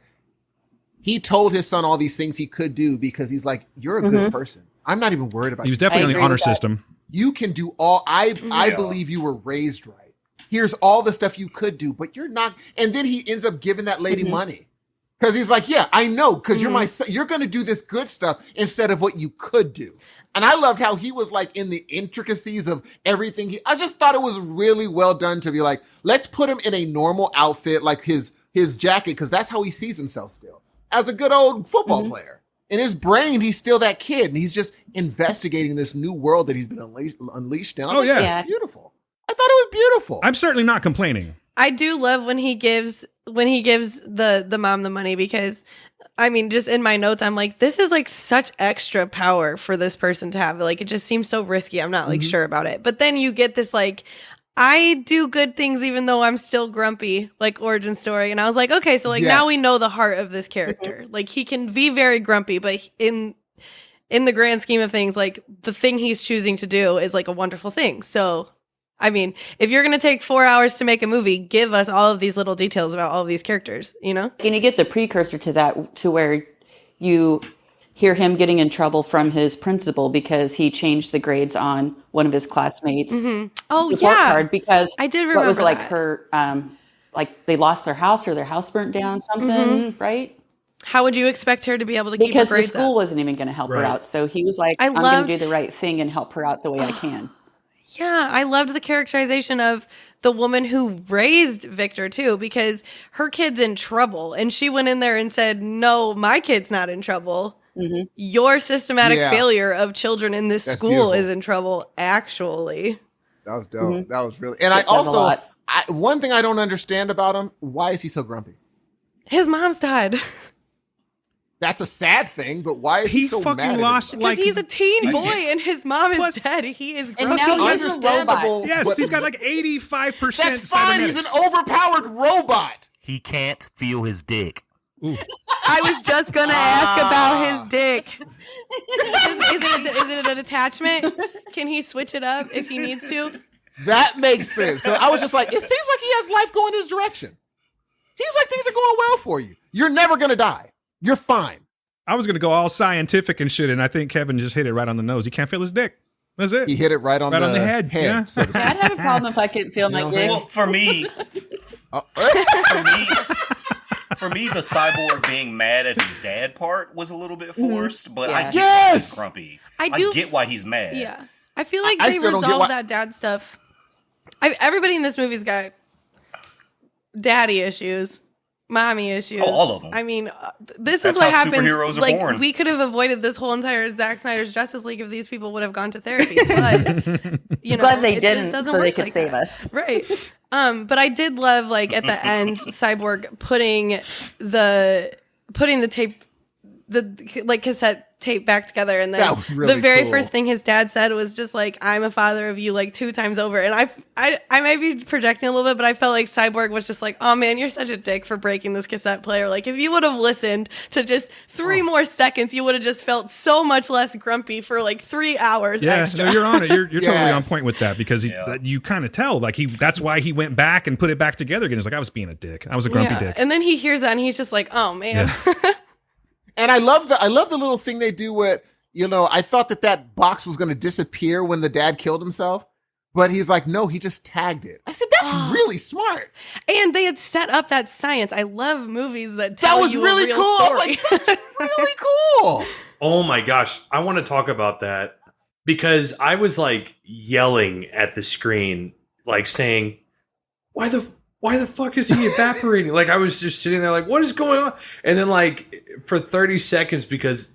Speaker 9: he told his son all these things he could do because he's like, you're a good person. I'm not even worried about you.
Speaker 8: He was definitely on the honor system.
Speaker 9: You can do all. I believe you were raised right. Here's all the stuff you could do, but you're not. And then he ends up giving that lady money. Because he's like, yeah, I know, because you're my son. You're going to do this good stuff instead of what you could do. And I loved how he was like in the intricacies of everything. I just thought it was really well done to be like, let's put him in a normal outfit, like his jacket, because that's how he sees himself still as a good old football player. In his brain, he's still that kid, and he's just investigating this new world that he's been unleashed in. It's beautiful. I thought it was beautiful.
Speaker 8: I'm certainly not complaining.
Speaker 11: I do love when he gives the mom the money because I mean, just in my notes, I'm like, this is like such extra power for this person to have. Like, it just seems so risky. I'm not like sure about it. But then you get this like, I do good things even though I'm still grumpy, like origin story. And I was like, okay, so like now we know the heart of this character. Like he can be very grumpy, but in the grand scheme of things, like the thing he's choosing to do is like a wonderful thing. So I mean, if you're going to take 4 hours to make a movie, give us all of these little details about all of these characters, And
Speaker 15: you get the precursor to that, to where you hear him getting in trouble from his principal because he changed the grades on one of his classmates' report card because
Speaker 11: I did remember
Speaker 15: what was like
Speaker 11: that.
Speaker 15: her, like they lost their house or their house burnt down, something, right?
Speaker 11: How would you expect her to be able to keep her
Speaker 15: Because the
Speaker 11: grades
Speaker 15: school
Speaker 11: up?
Speaker 15: wasn't even going to help her out. So he was like, I'm going to do the right thing and help her out the way I can.
Speaker 11: Yeah, I loved the characterization of the woman who raised Victor too, because her kid's in trouble. And she went in there and said, no, my kid's not in trouble. Your systematic failure of children in this school is in trouble, actually.
Speaker 9: That was dope. That was really... And I also... one thing I don't understand about him, why is he so grumpy?
Speaker 11: His mom's died.
Speaker 9: That's a sad thing, but why is he so
Speaker 8: fucking
Speaker 9: mad?
Speaker 8: lost
Speaker 11: Because he's a teen boy and his mom is dead. He is grumpy.
Speaker 15: And now he's a robot.
Speaker 8: Yes, he's got like 85%.
Speaker 9: That's fine. He's an overpowered robot.
Speaker 10: He can't feel his dick.
Speaker 11: I was just going to ask about his dick. Is it an attachment? Can he switch it up if he needs to?
Speaker 9: That makes sense. 'Cause I was just like, it seems like he has life going his direction. Seems like things are going well for you. You're never going to die. You're fine.
Speaker 8: I was going to go all scientific and shit, and I think Kevin just hit it right on the nose. He can't feel his dick. That's it.
Speaker 9: He hit it right on the
Speaker 8: head. Yeah.
Speaker 9: So to speak.
Speaker 15: I'd have a problem if I couldn't feel my dick.
Speaker 10: Well, for me, the cyborg being mad at his dad part was a little bit forced, but I get why he's grumpy. I get why he's mad.
Speaker 11: Yeah. I feel like
Speaker 9: I
Speaker 11: they
Speaker 9: still don't get
Speaker 11: resolved
Speaker 9: why-
Speaker 11: that dad stuff. Everybody in this movie's got daddy issues. Mommy issues.
Speaker 10: Oh, all of them.
Speaker 11: I mean, this
Speaker 10: That's
Speaker 11: is what
Speaker 10: how
Speaker 11: happens.
Speaker 10: superheroes are
Speaker 11: like,
Speaker 10: born.
Speaker 11: we could have avoided this whole entire Zack Snyder's Justice League if these people would have gone to therapy. But,
Speaker 15: Glad they
Speaker 11: it just
Speaker 15: didn't,
Speaker 11: doesn't
Speaker 15: so they
Speaker 11: work
Speaker 15: could
Speaker 11: like
Speaker 15: save
Speaker 11: that.
Speaker 15: us.
Speaker 11: Right. But I did love, like, at the end, Cyborg putting the tape, the like cassette tape back together, and then
Speaker 9: That was really
Speaker 11: the very
Speaker 9: cool.
Speaker 11: first thing his dad said was just like, "I'm a father of you," like 2 times over. And I might be projecting a little bit, but I felt like Cyborg was just like, "Oh man, you're such a dick for breaking this cassette player." Like, if you would have listened to just 3 more seconds, you would have just felt so much less grumpy for like 3 hours.
Speaker 8: Yeah,
Speaker 11: extra.
Speaker 8: no, you're on it. You're totally on
Speaker 9: Yes.
Speaker 8: point with that because you kind of tell like that's why he went back and put it back together again. He's like, I was being a dick. I was a grumpy dick.
Speaker 11: And then he hears that and he's just like, "Oh man."
Speaker 8: Yeah.
Speaker 9: And I love the little thing they do with, I thought that box was going to disappear when the dad killed himself, but he's like, no, he just tagged it. I said, that's really smart.
Speaker 11: And they had set up that science. I love movies that tell
Speaker 9: That was
Speaker 11: you
Speaker 9: really
Speaker 11: a real
Speaker 9: cool. I was
Speaker 11: story.
Speaker 9: like, that's really cool.
Speaker 12: Oh my gosh, I want to talk about that because I was like yelling at the screen, like saying, why the fuck is he evaporating? Like, I was just sitting there like, what is going on? And then like for 30 seconds, because,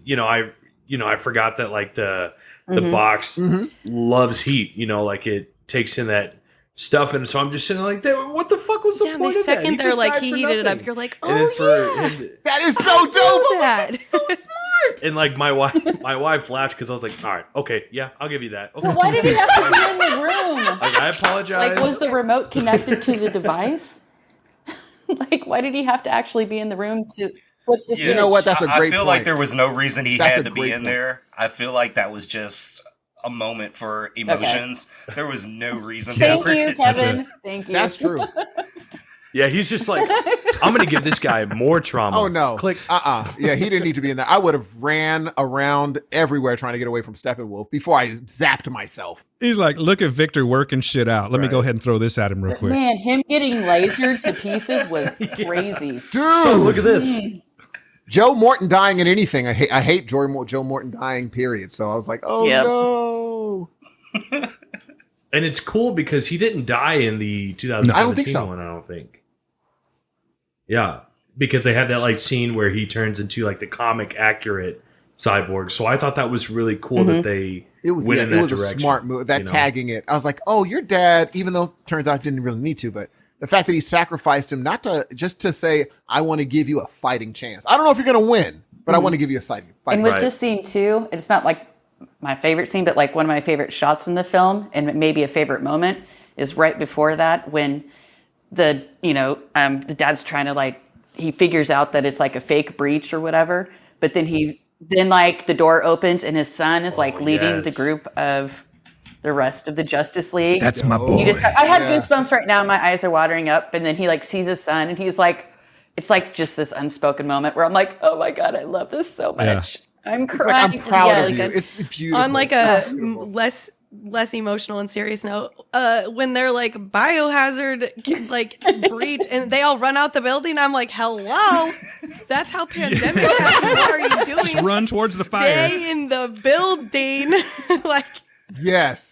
Speaker 12: I forgot that like the box loves heat. Like it takes in that stuff, and so I'm just sitting like, what the fuck was the point of that?
Speaker 11: Second they're like he heated it up, you're like,
Speaker 9: that is so dope.
Speaker 11: That's
Speaker 9: so smart.
Speaker 12: And like my wife laughed because I was like, all right, okay, yeah, I'll give you that. Okay.
Speaker 15: But why did he have to be in the room?
Speaker 12: Like, I apologize.
Speaker 15: Like, was the remote connected to the device? Like, why did he have to actually be in the room to flip the switch?
Speaker 9: You know what? That's a great
Speaker 10: I feel
Speaker 9: point.
Speaker 10: like there was no reason he
Speaker 9: That's
Speaker 10: had
Speaker 9: a
Speaker 10: to be
Speaker 9: great
Speaker 10: in
Speaker 9: point.
Speaker 10: there. I feel like that was just a moment for emotions. There was no reason.
Speaker 15: Thank
Speaker 10: for
Speaker 15: you,
Speaker 10: it.
Speaker 15: Kevin. Thank you.
Speaker 9: That's true.
Speaker 12: Yeah, he's just like, I'm going to give this guy more trauma.
Speaker 9: Oh no!
Speaker 12: Click.
Speaker 9: Yeah, he didn't need to be in there. I would have ran around everywhere trying to get away from Steppenwolf before I zapped myself.
Speaker 8: He's like, look at Victor working shit out. Let me go ahead and throw this at him real quick.
Speaker 15: Man, him getting lasered to pieces was crazy.
Speaker 9: Dude,
Speaker 12: So look at this.
Speaker 9: Joe Morton dying in anything. I hate Joe Morton dying. Period. So I was like, oh no.
Speaker 12: And it's cool because he didn't die in the 2017
Speaker 9: I don't think so.
Speaker 12: one, I don't think. Yeah, because they had that like scene where he turns into like the comic accurate cyborg. So I thought that was really cool that they went in that
Speaker 9: it was
Speaker 12: direction.
Speaker 9: a smart move. That tagging it. I was like, oh, your dad, even though it turns out didn't really need to, but the fact that he sacrificed him, just to say, I want to give you a fighting chance. I don't know if you're going to win, but I want to give you a fighting
Speaker 15: And with
Speaker 9: chance.
Speaker 15: this scene too, it's not like my favorite scene, but like one of my favorite shots in the film, and maybe a favorite moment, is right before that when the dad's trying to like, he figures out that it's like a fake breach or whatever, but then like the door opens and his son is like leading the group of the rest of the Justice League.
Speaker 8: That's my boy.
Speaker 15: I have goosebumps right now. My eyes are watering up. And then he like sees his son and he's like, it's like just this unspoken moment where I'm like, oh my God, I love this so much. I'm crying.
Speaker 9: Like, I'm proud of you.
Speaker 15: like
Speaker 9: It's beautiful.
Speaker 11: On like a less emotional and serious note, when they're like biohazard like breach and they all run out the building, I'm like, hello, that's how pandemics happen. What are you doing?
Speaker 8: Just run towards the fire.
Speaker 11: Stay in the building. Like,
Speaker 9: Yes.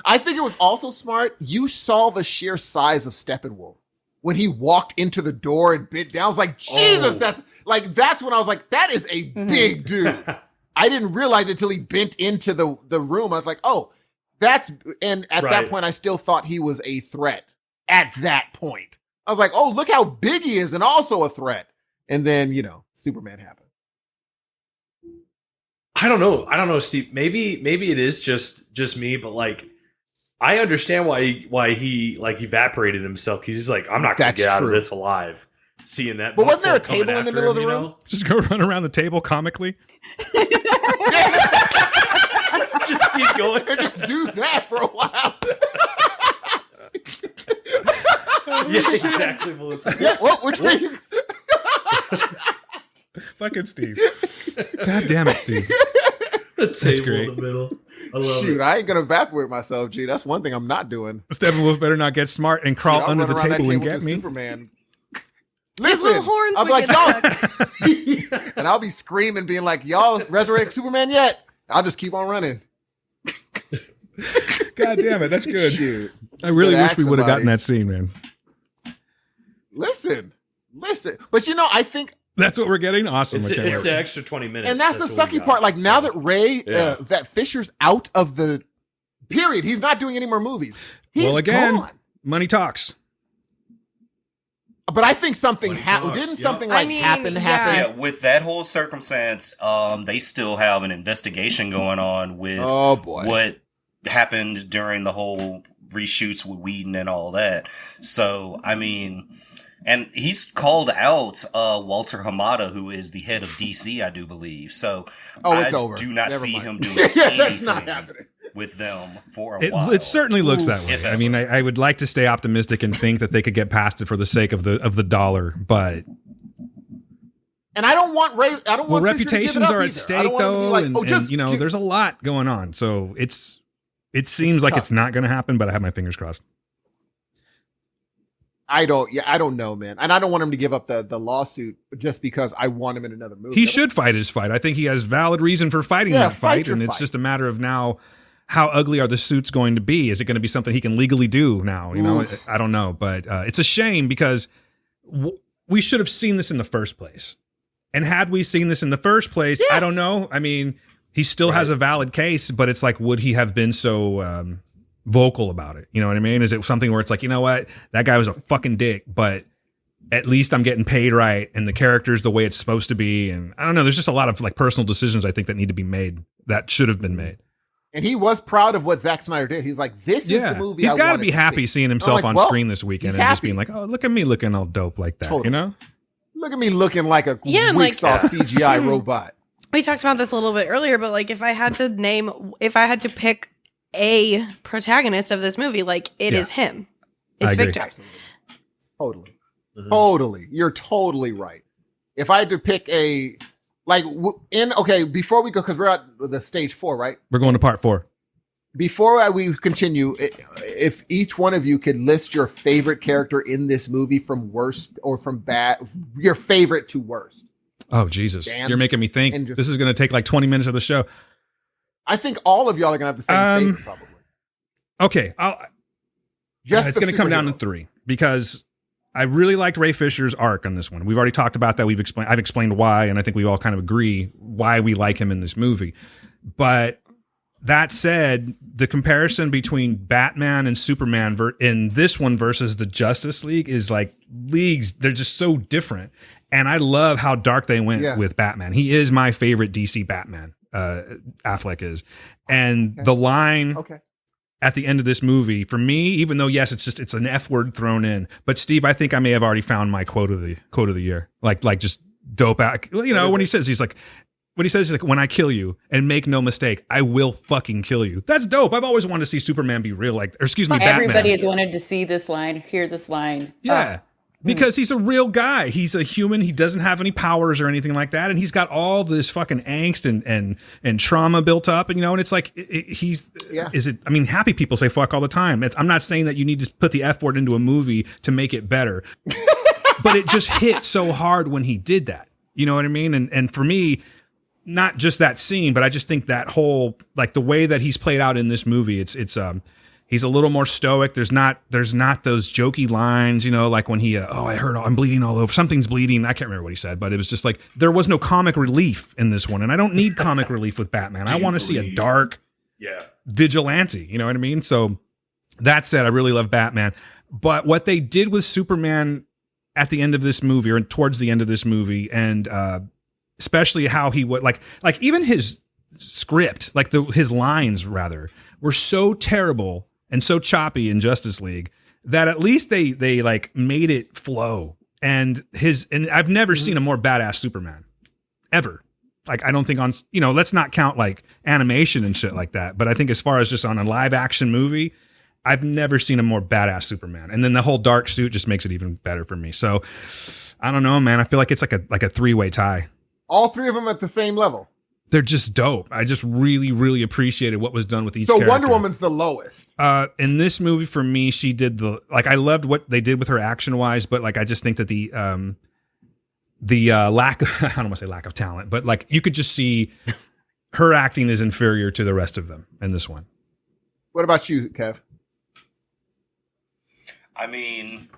Speaker 9: I think it was also smart. You saw the sheer size of Steppenwolf when he walked into the door and bent down. I was like, Jesus, that's when I was like, that is a big dude. I didn't realize it until he bent into the room. I was like, oh, and at that point, I still thought he was a threat at that point. I was like, oh, look how big he is and also a threat. And then, Superman happened.
Speaker 12: I don't know, Steve. Maybe it is just me, but like I understand why he like evaporated himself. Because he's like, I'm not going to get out of this alive. Seeing that,
Speaker 9: but wasn't there a table in the middle of the room?
Speaker 8: Just go run around the table comically.
Speaker 12: Just keep going.
Speaker 9: Just do that for a while.
Speaker 12: Yeah, exactly, Melissa.
Speaker 9: Yeah, which way?
Speaker 8: Fucking Steve. God damn it, Steve.
Speaker 14: The
Speaker 8: That's
Speaker 14: table
Speaker 8: great.
Speaker 14: in the middle. I love
Speaker 9: Shoot,
Speaker 14: it.
Speaker 9: I ain't gonna evaporate myself, G. That's one thing I'm not doing.
Speaker 8: Steppenwolf better not get smart and crawl
Speaker 9: I'll
Speaker 8: under
Speaker 9: run
Speaker 8: the
Speaker 9: around that
Speaker 8: table and
Speaker 9: table
Speaker 8: get
Speaker 9: to
Speaker 8: me.
Speaker 9: Superman.
Speaker 11: his little
Speaker 9: Listen,
Speaker 11: horns
Speaker 9: I'm
Speaker 11: would
Speaker 9: like,
Speaker 11: get
Speaker 9: y'all, and I'll be screaming, being like, y'all resurrect Superman yet? I'll just keep on running.
Speaker 8: God damn it, that's good.
Speaker 9: Shoot.
Speaker 8: I really
Speaker 9: Gotta
Speaker 8: wish
Speaker 9: ask
Speaker 8: we would have gotten
Speaker 9: somebody.
Speaker 8: that scene, man.
Speaker 9: Listen. But I think,
Speaker 8: That's what we're getting? Awesome.
Speaker 12: It's,
Speaker 8: I can't
Speaker 12: it's
Speaker 8: wait.
Speaker 12: the extra 20 minutes.
Speaker 9: and that's the
Speaker 12: what we
Speaker 9: sucky
Speaker 12: got.
Speaker 9: part. Like now that Ray,
Speaker 12: Yeah.
Speaker 9: that Fisher's out of the period, he's not doing any more movies. He's
Speaker 8: Well, again,
Speaker 9: gone.
Speaker 8: money talks.
Speaker 9: But I think something happened.
Speaker 14: talks,
Speaker 9: Didn't
Speaker 14: yeah.
Speaker 9: something
Speaker 11: I
Speaker 9: like
Speaker 11: mean,
Speaker 9: happen?
Speaker 10: Yeah, with that whole circumstance, they still have an investigation going on with
Speaker 9: Oh boy.
Speaker 10: what happened during the whole reshoots with Whedon and all that. So, I mean, and he's called out Walter Hamada, who is the head of DC, I do believe. So,
Speaker 9: It's
Speaker 10: I
Speaker 9: over.
Speaker 10: do not
Speaker 9: Never
Speaker 10: see
Speaker 9: mind.
Speaker 10: him doing
Speaker 9: That's not
Speaker 10: anything
Speaker 9: happening.
Speaker 10: with them for a while.
Speaker 8: It certainly looks that way.
Speaker 10: If
Speaker 8: I mean, I would like to stay optimistic and think that they could get past it for the sake of the dollar, but
Speaker 9: And I don't want Ray. I don't
Speaker 8: well,
Speaker 9: want Fisher to give it
Speaker 8: reputations
Speaker 9: up
Speaker 8: are
Speaker 9: either.
Speaker 8: at
Speaker 9: I
Speaker 8: stake
Speaker 9: don't want him to be
Speaker 8: though,
Speaker 9: like,
Speaker 8: and
Speaker 9: just
Speaker 8: you know,
Speaker 9: give-
Speaker 8: there's a lot going on. So it seems like
Speaker 9: tough.
Speaker 8: it's not going to happen, but I have my fingers crossed.
Speaker 9: I don't know, man. And I don't want him to give up the lawsuit just because I want him in another movie.
Speaker 8: He should fight his fight. I think he has valid reason for fighting
Speaker 9: Yeah,
Speaker 8: that
Speaker 9: fight
Speaker 8: fight,
Speaker 9: your
Speaker 8: and it's
Speaker 9: fight.
Speaker 8: just a matter of now. How ugly are the suits going to be? Is it going to be something he can legally do now? You know,
Speaker 9: Oof.
Speaker 8: I don't know, but it's a shame because we should have seen this in the first place. And had we seen this in the first place, I don't know. I mean, he still has a valid case, but it's like, would he have been so vocal about it? You know what I mean? Is it something where it's like, you know what, that guy was a fucking dick, but at least I'm getting paid right, and the character's the way it's supposed to be, and I don't know. There's just a lot of like personal decisions I think that need to be made that should have been made.
Speaker 9: And he was proud of what Zack Snyder did. He's like, this is the movie.
Speaker 8: He's got to be happy seeing himself on screen this weekend and just
Speaker 9: happy.
Speaker 8: being like, oh, look at me looking all dope like that.
Speaker 9: Totally.
Speaker 8: You know,
Speaker 9: look at me looking like a
Speaker 11: and
Speaker 9: weak sauce CGI robot.
Speaker 11: We talked about this a little bit earlier, but like if I had to pick a protagonist of this movie, like it is him. It's Victor.
Speaker 9: Absolutely. Totally. Totally. You're totally right. If I had to pick a, like, before we go, because we're at the stage 4, right?
Speaker 8: We're going to part 4.
Speaker 9: Before we continue, if each one of you could list your favorite character in this movie from worst or from bad, your favorite to worst.
Speaker 8: Oh, Jesus.
Speaker 9: Dan,
Speaker 8: you're making me think. This is going to take like 20 minutes of the show.
Speaker 9: I think all of y'all are going to have the same favorite, probably.
Speaker 8: Okay. It's going to come down to 3 because I really liked Ray Fisher's arc on this one. We've already talked about that. I've explained why, and I think we all kind of agree why we like him in this movie. But that said, the comparison between Batman and Superman in this one versus the Justice League is like leagues. They're just so different. And I love how dark they went with Batman. He is my favorite DC Batman. Affleck is. And the line at the end of this movie, for me, even though, yes, it's an F word thrown in. But Steve, I think I may have already found my quote of the year. Like just dope out. You know, when he says, when I kill you, and make no mistake, I will fucking kill you. That's dope. I've always wanted to see Superman be real, Batman.
Speaker 15: Everybody has wanted to see this line, hear this line.
Speaker 8: Yeah. Because he's a real guy. He's a human. He doesn't have any powers or anything like that. And he's got all this fucking angst and trauma built up. And, you know, and it's like, happy people say fuck all the time. I'm not saying that you need to put the F word into a movie to make it better, but it just hit so hard when he did that. You know what I mean? And for me, not just that scene, but I just think that whole, like the way that he's played out in this movie, he's a little more stoic. There's not those jokey lines, you know, like when he, I'm bleeding all over. Something's bleeding. I can't remember what he said, but it was just like, there was no comic relief in this one. And I don't need comic relief with Batman. I want to see a dark vigilante. You know what I mean? So that said, I really love Batman. But what they did with Superman at the end of this movie, or towards the end of this movie, and especially how he would like even his script, like his lines rather, were so terrible and so choppy in Justice League that at least they like made it flow. And I've never seen a more badass Superman ever. Like, I don't think on, you know, let's not count like animation and shit like that. But I think as far as just on a live action movie, I've never seen a more badass Superman. And then the whole dark suit just makes it even better for me. So I don't know, man. I feel like it's like a 3-way tie.
Speaker 9: All 3 of them at the same level.
Speaker 8: They're just dope. I just really, really appreciated what was done with each character.
Speaker 9: So Wonder Woman's the lowest.
Speaker 8: In this movie, for me, she did I loved what they did with her action wise, but like I just think that the lack of, I don't want to say lack of talent, but like you could just see her acting is inferior to the rest of them in this one.
Speaker 9: What about you, Kev?
Speaker 10: I mean,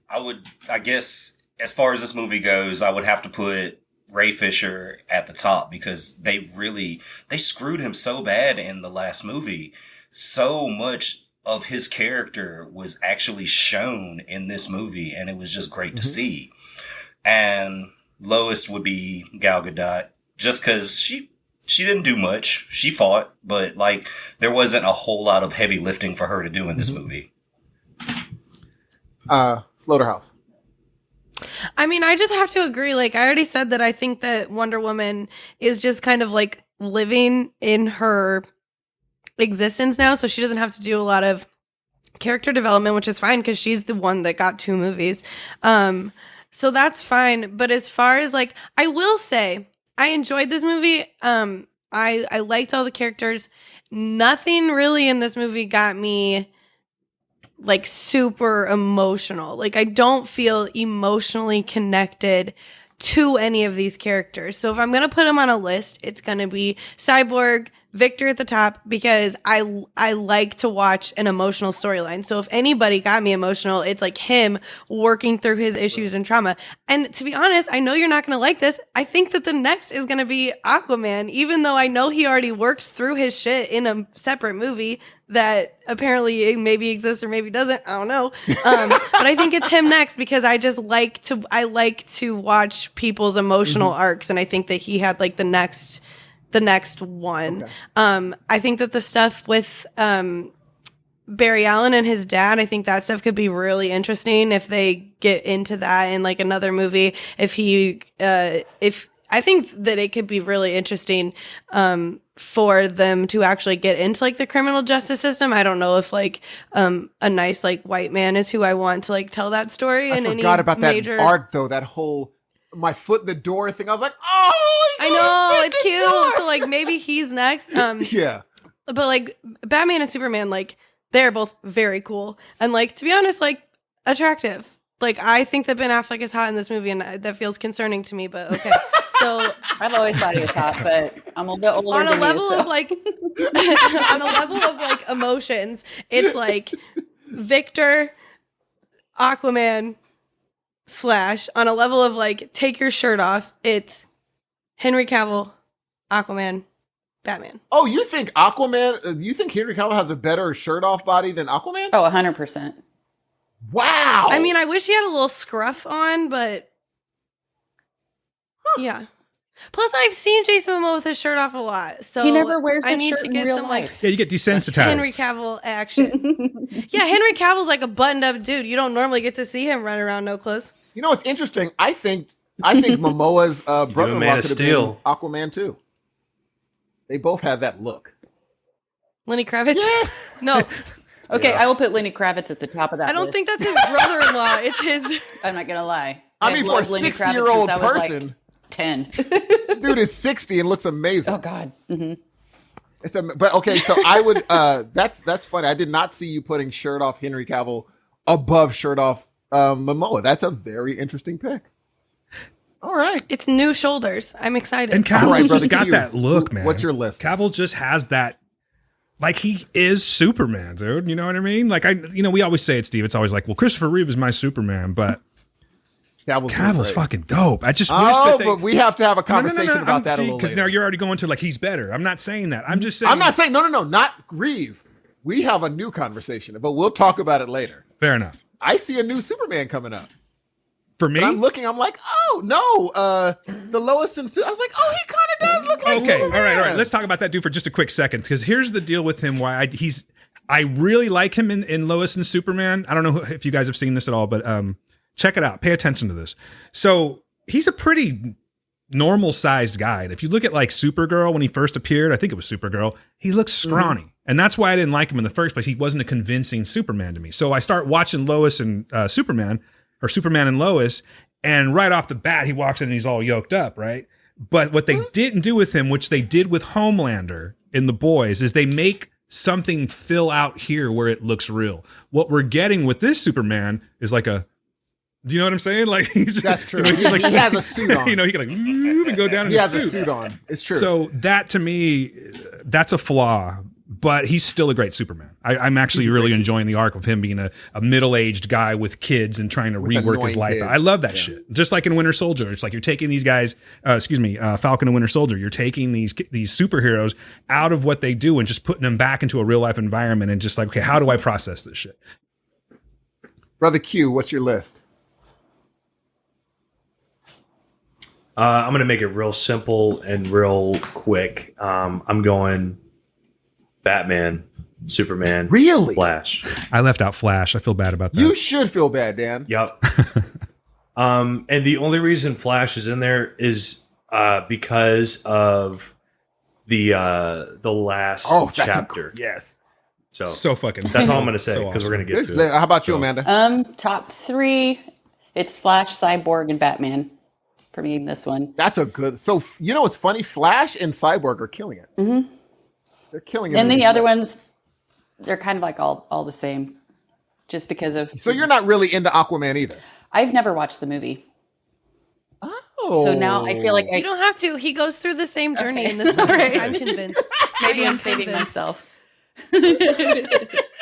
Speaker 10: I guess as far as this movie goes, I would have to put Ray Fisher at the top because they screwed him so bad in the last movie. So much of his character was actually shown in this movie, and it was just great to see. And lowest would be Gal Gadot, just because she didn't do much. She fought, but like there wasn't a whole lot of heavy lifting for her to do in this movie.
Speaker 9: Slaughterhouse.
Speaker 11: I mean, I just have to agree. Like, I already said that I think that Wonder Woman is just kind of like living in her existence now. So she doesn't have to do a lot of character development, which is fine because she's the one that got 2 movies. So that's fine. But as far as like, I will say, I enjoyed this movie. I liked all the characters. Nothing really in this movie got me like super emotional. Like I don't feel emotionally connected to any of these characters. So if I'm going to put them on a list, it's going to be Cyborg, Victor at the top because I like to watch an emotional storyline. So if anybody got me emotional, it's like him working through his issues and trauma. And to be honest, I know you're not going to like this. I think that the next is going to be Aquaman, even though I know he already worked through his shit in a separate movie that apparently maybe exists or maybe doesn't. I don't know. But I think it's him next because I like to watch people's emotional arcs. And I think that he had like the next one. Okay. I think that the stuff with Barry Allen and his dad, I think that stuff could be really interesting if they get into that in like another movie. I think that it could be really interesting for them to actually get into like the criminal justice system. I don't know if like a nice like white man is who I want to like tell that story. I forgot
Speaker 9: about that arc though. That whole my foot in the door thing. I was like, oh,
Speaker 11: I know it's cute. Door. So like maybe he's next.
Speaker 9: Yeah,
Speaker 11: but like Batman and Superman, like they're both very cool and like to be honest, like attractive. Like I think that Ben Affleck is hot in this movie, and that feels concerning to me. But okay. So
Speaker 15: I've always thought he was hot, but I'm a little bit older
Speaker 11: on a
Speaker 15: than
Speaker 11: level
Speaker 15: you, so.
Speaker 11: of like on a level of like emotions, it's like Victor, Aquaman, Flash. On a level of like take your shirt off, it's Henry Cavill, Aquaman, Batman.
Speaker 9: Oh, you think Aquaman? You think Henry Cavill has a better shirt off body than Aquaman?
Speaker 15: Oh, 100%.
Speaker 9: Wow.
Speaker 11: I mean, I wish he had a little scruff on, but. Yeah. Plus, I've seen Jason Momoa with his shirt off a lot, so
Speaker 15: he never wears his
Speaker 11: I need
Speaker 15: shirt
Speaker 11: to
Speaker 15: in
Speaker 11: get
Speaker 15: real
Speaker 11: some
Speaker 15: life.
Speaker 11: like
Speaker 8: Yeah, you get desensitized.
Speaker 11: Henry Cavill action. Yeah, Henry Cavill's like a buttoned up dude. You don't normally get to see him run around no clothes.
Speaker 9: You know what's interesting? I think Momoa's brother-in-law could have been Aquaman too. They both have that look.
Speaker 11: Lenny Kravitz.
Speaker 9: Yes.
Speaker 11: No.
Speaker 15: Okay, I will put Lenny Kravitz at the top of that.
Speaker 11: I don't
Speaker 15: list.
Speaker 11: think that's his brother-in-law. It's his.
Speaker 15: I'm not gonna lie.
Speaker 9: I mean, for a 60-year-old person.
Speaker 15: Like 10.
Speaker 9: Dude is 60 and looks amazing.
Speaker 15: Oh God. Mm-hmm.
Speaker 9: But okay, so I would that's funny. I did not see you putting shirt off Henry Cavill above shirt off Momoa. That's a very interesting pick. All right.
Speaker 11: It's new shoulders. I'm excited.
Speaker 8: And Cavill's just got that look, man.
Speaker 9: What's your list?
Speaker 8: Cavill just has that, like he is Superman, dude. You know what I mean? Like we always say it, Steve. It's always like, well, Christopher Reeve is my Superman, but Cavill's fucking dope. I just wish that they...
Speaker 9: but we have to have a conversation about that a little
Speaker 8: because
Speaker 9: later.
Speaker 8: now you're already going to like he's better. I'm not saying that. I'm just saying.
Speaker 9: I'm not saying no, not Reeve. We have a new conversation, but we'll talk about it later.
Speaker 8: Fair enough.
Speaker 9: I see a new Superman coming up.
Speaker 8: For me,
Speaker 9: and I'm looking. I'm like, oh no, the Lois and Sue. I was like, oh, he kind of does look like.
Speaker 8: Okay,
Speaker 9: Superman.
Speaker 8: all right. Let's talk about that dude for just a quick second, because here's the deal with him. Why I really like him in Lois and Superman. I don't know if you guys have seen this at all, but check it out. Pay attention to this. So he's a pretty normal sized guy. And if you look at like Supergirl when he first appeared, I think it was Supergirl, he looks scrawny. Mm-hmm. And that's why I didn't like him in the first place. He wasn't a convincing Superman to me. So I start watching Lois and Superman, or Superman and Lois, and right off the bat, he walks in and he's all yoked up, right? But what they didn't do with him, which they did with Homelander in The Boys, is they make something fill out here where it looks real. What we're getting with this Superman is like a, do you know what I'm saying? Like
Speaker 9: that's true.
Speaker 8: He
Speaker 9: has a suit on.
Speaker 8: You know, he can like and go down in his suit.
Speaker 9: He has a suit on. It's true.
Speaker 8: So that to me, that's a flaw. But he's still a great Superman. I'm actually really enjoying the arc of him being a middle-aged guy with kids and trying to rework his life.
Speaker 9: Kids.
Speaker 8: I love that shit. Just like in Winter Soldier, it's like you're taking these guys, Falcon and Winter Soldier. You're taking these superheroes out of what they do and just putting them back into a real life environment and just like, okay, how do I process this shit?
Speaker 9: Brother Q, what's your list?
Speaker 12: I'm going to make it real simple and real quick. I'm going Batman, Superman,
Speaker 9: really?
Speaker 12: Flash.
Speaker 8: I left out Flash. I feel bad about that.
Speaker 9: You should feel bad, Dan.
Speaker 12: Yep. And the only reason Flash is in there is because of the last chapter.
Speaker 9: Yes.
Speaker 8: So fucking.
Speaker 12: That's all I'm going to say because we're going to get to it.
Speaker 9: How about you, Amanda?
Speaker 15: Top 3. It's Flash, Cyborg, and Batman. For me, in this one.
Speaker 9: That's a good. So you know what's funny? Flash and Cyborg are killing it.
Speaker 15: Mm-hmm.
Speaker 9: They're killing it.
Speaker 15: And the other ones, they're kind of like all the same, just because of.
Speaker 9: So you're not really into Aquaman either.
Speaker 15: I've never watched the movie. So now I feel like
Speaker 11: You don't have to. He goes through the same journey in this movie. I'm convinced.
Speaker 15: Maybe I'm saving myself.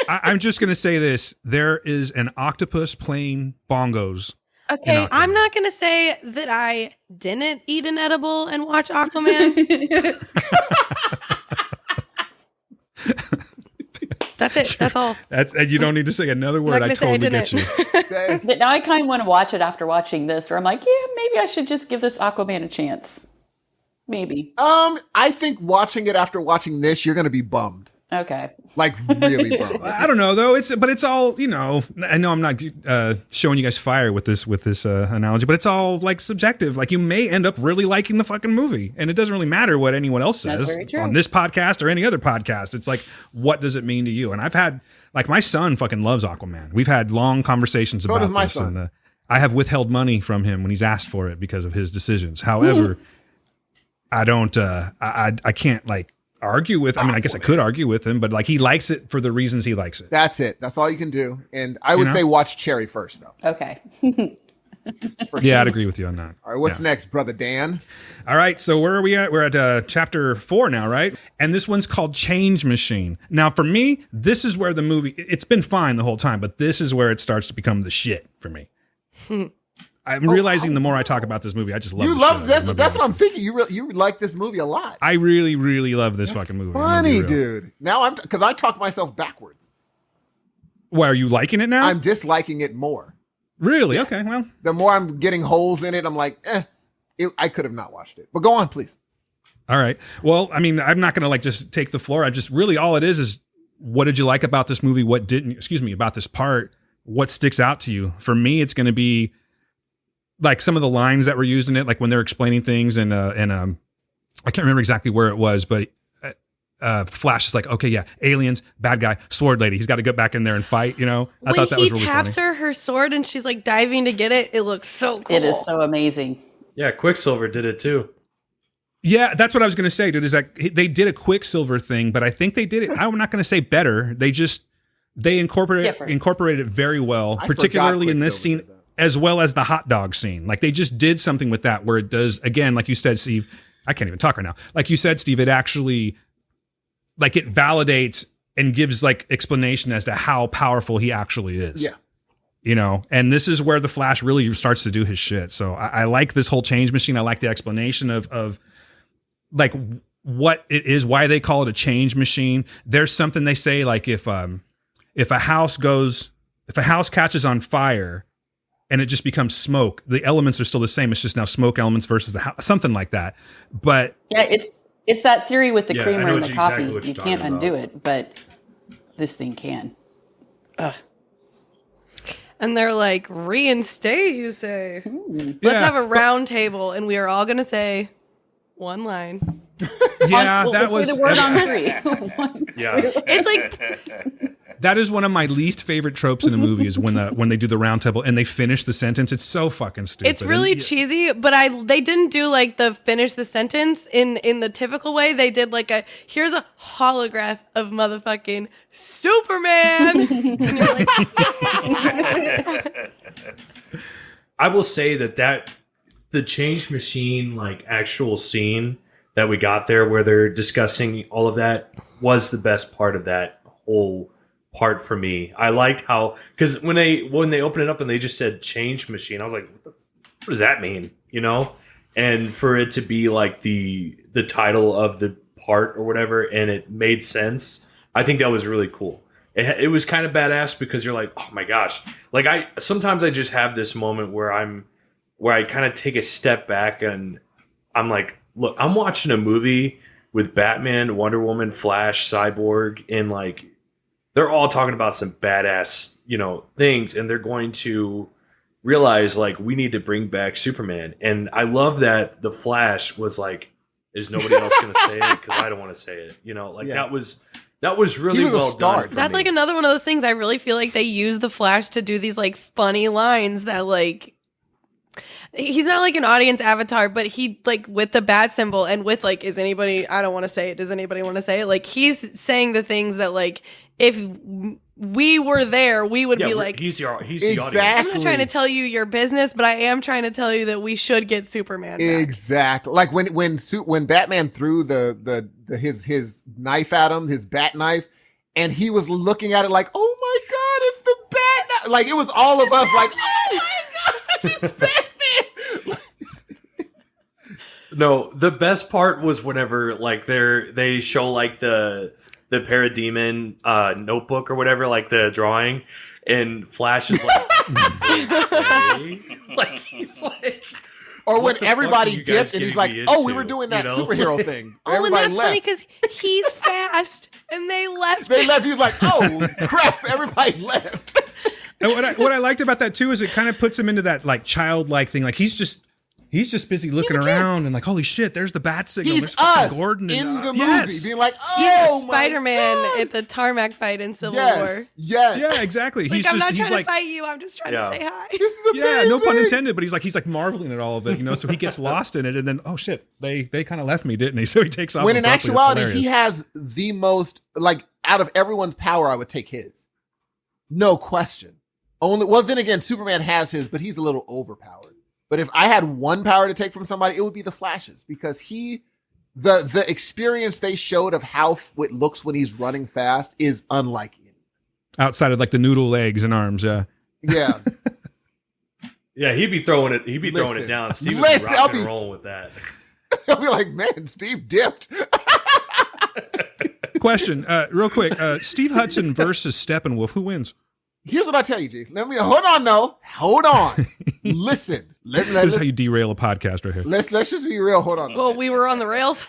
Speaker 8: I'm just going to say this. There is an octopus playing bongos.
Speaker 11: Okay, I'm not going to say that I didn't eat an edible and watch Aquaman. That's it. That's all.
Speaker 8: You don't need to say another word. I totally get you.
Speaker 15: But now I kind of want to watch it after watching this, where I'm like, yeah, maybe I should just give this Aquaman a chance. Maybe.
Speaker 9: I think watching it after watching this, you're going to be bummed.
Speaker 15: Okay.
Speaker 9: Like really bummed.
Speaker 8: I don't know though. It's all, I know I'm not showing you guys fire with this analogy, but it's all like subjective. Like you may end up really liking the fucking movie, and it doesn't really matter what anyone else says on this podcast or any other podcast. It's like, what does it mean to you? And I've had, like, my son fucking loves Aquaman. We've had long conversations about
Speaker 9: does my
Speaker 8: this,
Speaker 9: son.
Speaker 8: and I have withheld money from him when he's asked for it because of his decisions. However, I don't. I can't like argue with. I mean, I guess I could argue with him, but like he likes it for the reasons he likes it.
Speaker 9: That's it. That's all you can do. And I would say watch Cherry first, though.
Speaker 15: Okay.
Speaker 8: Yeah, I'd agree with you on that.
Speaker 9: All right, what's next, brother Dan?
Speaker 8: All right, so where are we at? We're at chapter 4 now, right? And this one's called Change Machine. Now, for me, this is where the movie, it's been fine the whole time, but this is where it starts to become the shit for me. I'm realizing the more I talk about this movie, I just love it.
Speaker 9: That's what I'm thinking. You like this movie a lot.
Speaker 8: I really, really love this fucking movie.
Speaker 9: Funny, dude. Now because I talk myself backwards.
Speaker 8: Why, are you liking it now?
Speaker 9: I'm disliking it more.
Speaker 8: Really? Okay, well.
Speaker 9: The more I'm getting holes in it, I'm like, I could have not watched it. But go on, please.
Speaker 8: All right. Well, I mean, I'm not going to like just take the floor. I just really, all it is what did you like about this movie? What didn't, about this part? What sticks out to you? For me, it's going to be like some of the lines that were used in it, like when they're explaining things and I can't remember exactly where it was, but Flash is like, okay, yeah, aliens, bad guy, sword lady. He's got to get back in there and fight, I thought that was really funny.
Speaker 11: When he taps her sword and she's like diving to get it, it looks so cool.
Speaker 15: It is so amazing.
Speaker 12: Yeah, Quicksilver did it too.
Speaker 8: Yeah, that's what I was going to say, dude, is that they did a Quicksilver thing, but I think they did it, I'm not going to say better. They incorporated it very well, particularly in this scene, as well as the hot dog scene. Like they just did something with that where it does, again, like you said, Steve, I can't even talk right now. Like you said, Steve, it actually, like it validates and gives like explanation as to how powerful he actually is.
Speaker 9: Yeah.
Speaker 8: And this is where the Flash really starts to do his shit. So I like this whole change machine. I like the explanation of like what it is, why they call it a change machine. There's something they say, like if a house catches on fire and it just becomes smoke, the elements are still the same. It's just now smoke elements versus the house, something like that. But
Speaker 15: yeah, it's that theory with the
Speaker 12: Yeah,
Speaker 15: creamer
Speaker 12: I know
Speaker 15: and the
Speaker 12: exactly
Speaker 15: coffee.
Speaker 12: what
Speaker 15: You
Speaker 12: you're
Speaker 15: can't
Speaker 12: talking
Speaker 15: undo
Speaker 12: about.
Speaker 15: it, but this thing can. Ugh.
Speaker 11: And they're like, reinstate, you say.
Speaker 15: Yeah.
Speaker 11: Let's have a round table, and we are all going to say one line.
Speaker 8: Yeah,
Speaker 15: Let's say the word on three.
Speaker 11: It's like...
Speaker 8: That is one of my least favorite tropes in a movie is when they do the round table and they finish the sentence. It's so fucking stupid.
Speaker 11: It's really cheesy, but they didn't do like the finish the sentence in the typical way. They did like here's a holograph of motherfucking Superman. And you're like,
Speaker 12: I will say that the change machine, like actual scene that we got there where they're discussing all of that was the best part of that whole part for me. I liked how, because when they open it up and they just said change machine, I was like, what does that mean? And for it to be like the title of the part or whatever, and it made sense. I think that was really cool. It was kind of badass because you're like, oh my gosh. Like sometimes I just have this moment where I kind of take a step back and I'm like, look, I'm watching a movie with Batman, Wonder Woman, Flash, Cyborg, and like, they're all talking about some badass, things, and they're going to realize like we need to bring back Superman. And I love that the Flash was like, "Is nobody else going to say it? Because I don't want to say it." That was really well done.
Speaker 11: That's like another one of those things. I really feel like they use the Flash to do these like funny lines that like. he's not like an audience avatar, but he like with the bat symbol and with like, is anybody, I don't want to say it. Does anybody want to say it? Like he's saying the things that like, if we were there, we would be like,
Speaker 14: he's the audience.
Speaker 11: I'm not trying to tell you your business, but I am trying to tell you that we should get Superman back.
Speaker 9: Exactly. Like when Batman threw his knife at him, his bat knife, and he was looking at it like, oh my God, it's the bat knife. Like it was all of us like, oh my God, it's Batman.
Speaker 12: No, the best part was whenever like they show like the parademon notebook or whatever, like the drawing, and Flash is like, okay. Like he's like,
Speaker 9: or when everybody dipped and he's like, oh, we were doing that superhero thing. Everybody
Speaker 11: and that's
Speaker 9: left.
Speaker 11: funny because he's fast and they left.
Speaker 9: They left. He was like, oh crap, everybody left.
Speaker 8: And what I liked about that too is it kind of puts him into that like childlike thing. Like he's just busy looking around and like, holy shit, there's the bat signal.
Speaker 9: He's
Speaker 8: there's fucking
Speaker 9: us
Speaker 8: Gordon
Speaker 9: in the movie,
Speaker 8: yes.
Speaker 9: being like,
Speaker 11: He's
Speaker 9: oh,
Speaker 11: Spider-Man at the tarmac fight in Civil War.
Speaker 9: yes, yes.
Speaker 8: Yeah, exactly.
Speaker 11: Like, I'm not trying to fight you. I'm just trying to say hi.
Speaker 9: This is amazing.
Speaker 8: Yeah, no pun intended. But he's like marveling at all of it, you know. So he gets lost in it, and then oh shit, they kind of left me, didn't he? So he takes off.
Speaker 9: When in
Speaker 8: abruptly.
Speaker 9: actuality, he has the most, like, out of everyone's power, I would take his, no question. Only, well, then again, Superman has his, but he's a little overpowered. But if I had one power to take from somebody, it would be the Flash's, because the experience they showed of how it looks when he's running fast is unlike it.
Speaker 8: Outside of like the noodle legs and arms, yeah.
Speaker 9: Yeah.
Speaker 12: Yeah, he'd be throwing it. He'd be throwing it down. Steve would be rocking and rolling with that.
Speaker 9: I'll be like, man, Steve dipped.
Speaker 8: Question, real quick: Steve Hudson versus Steppenwolf. Who wins?
Speaker 9: Here's what I tell you, G. Hold on. Listen.
Speaker 8: This is how you derail a podcast right here.
Speaker 9: Let's just be real. Hold on.
Speaker 11: Well, we were on the rails.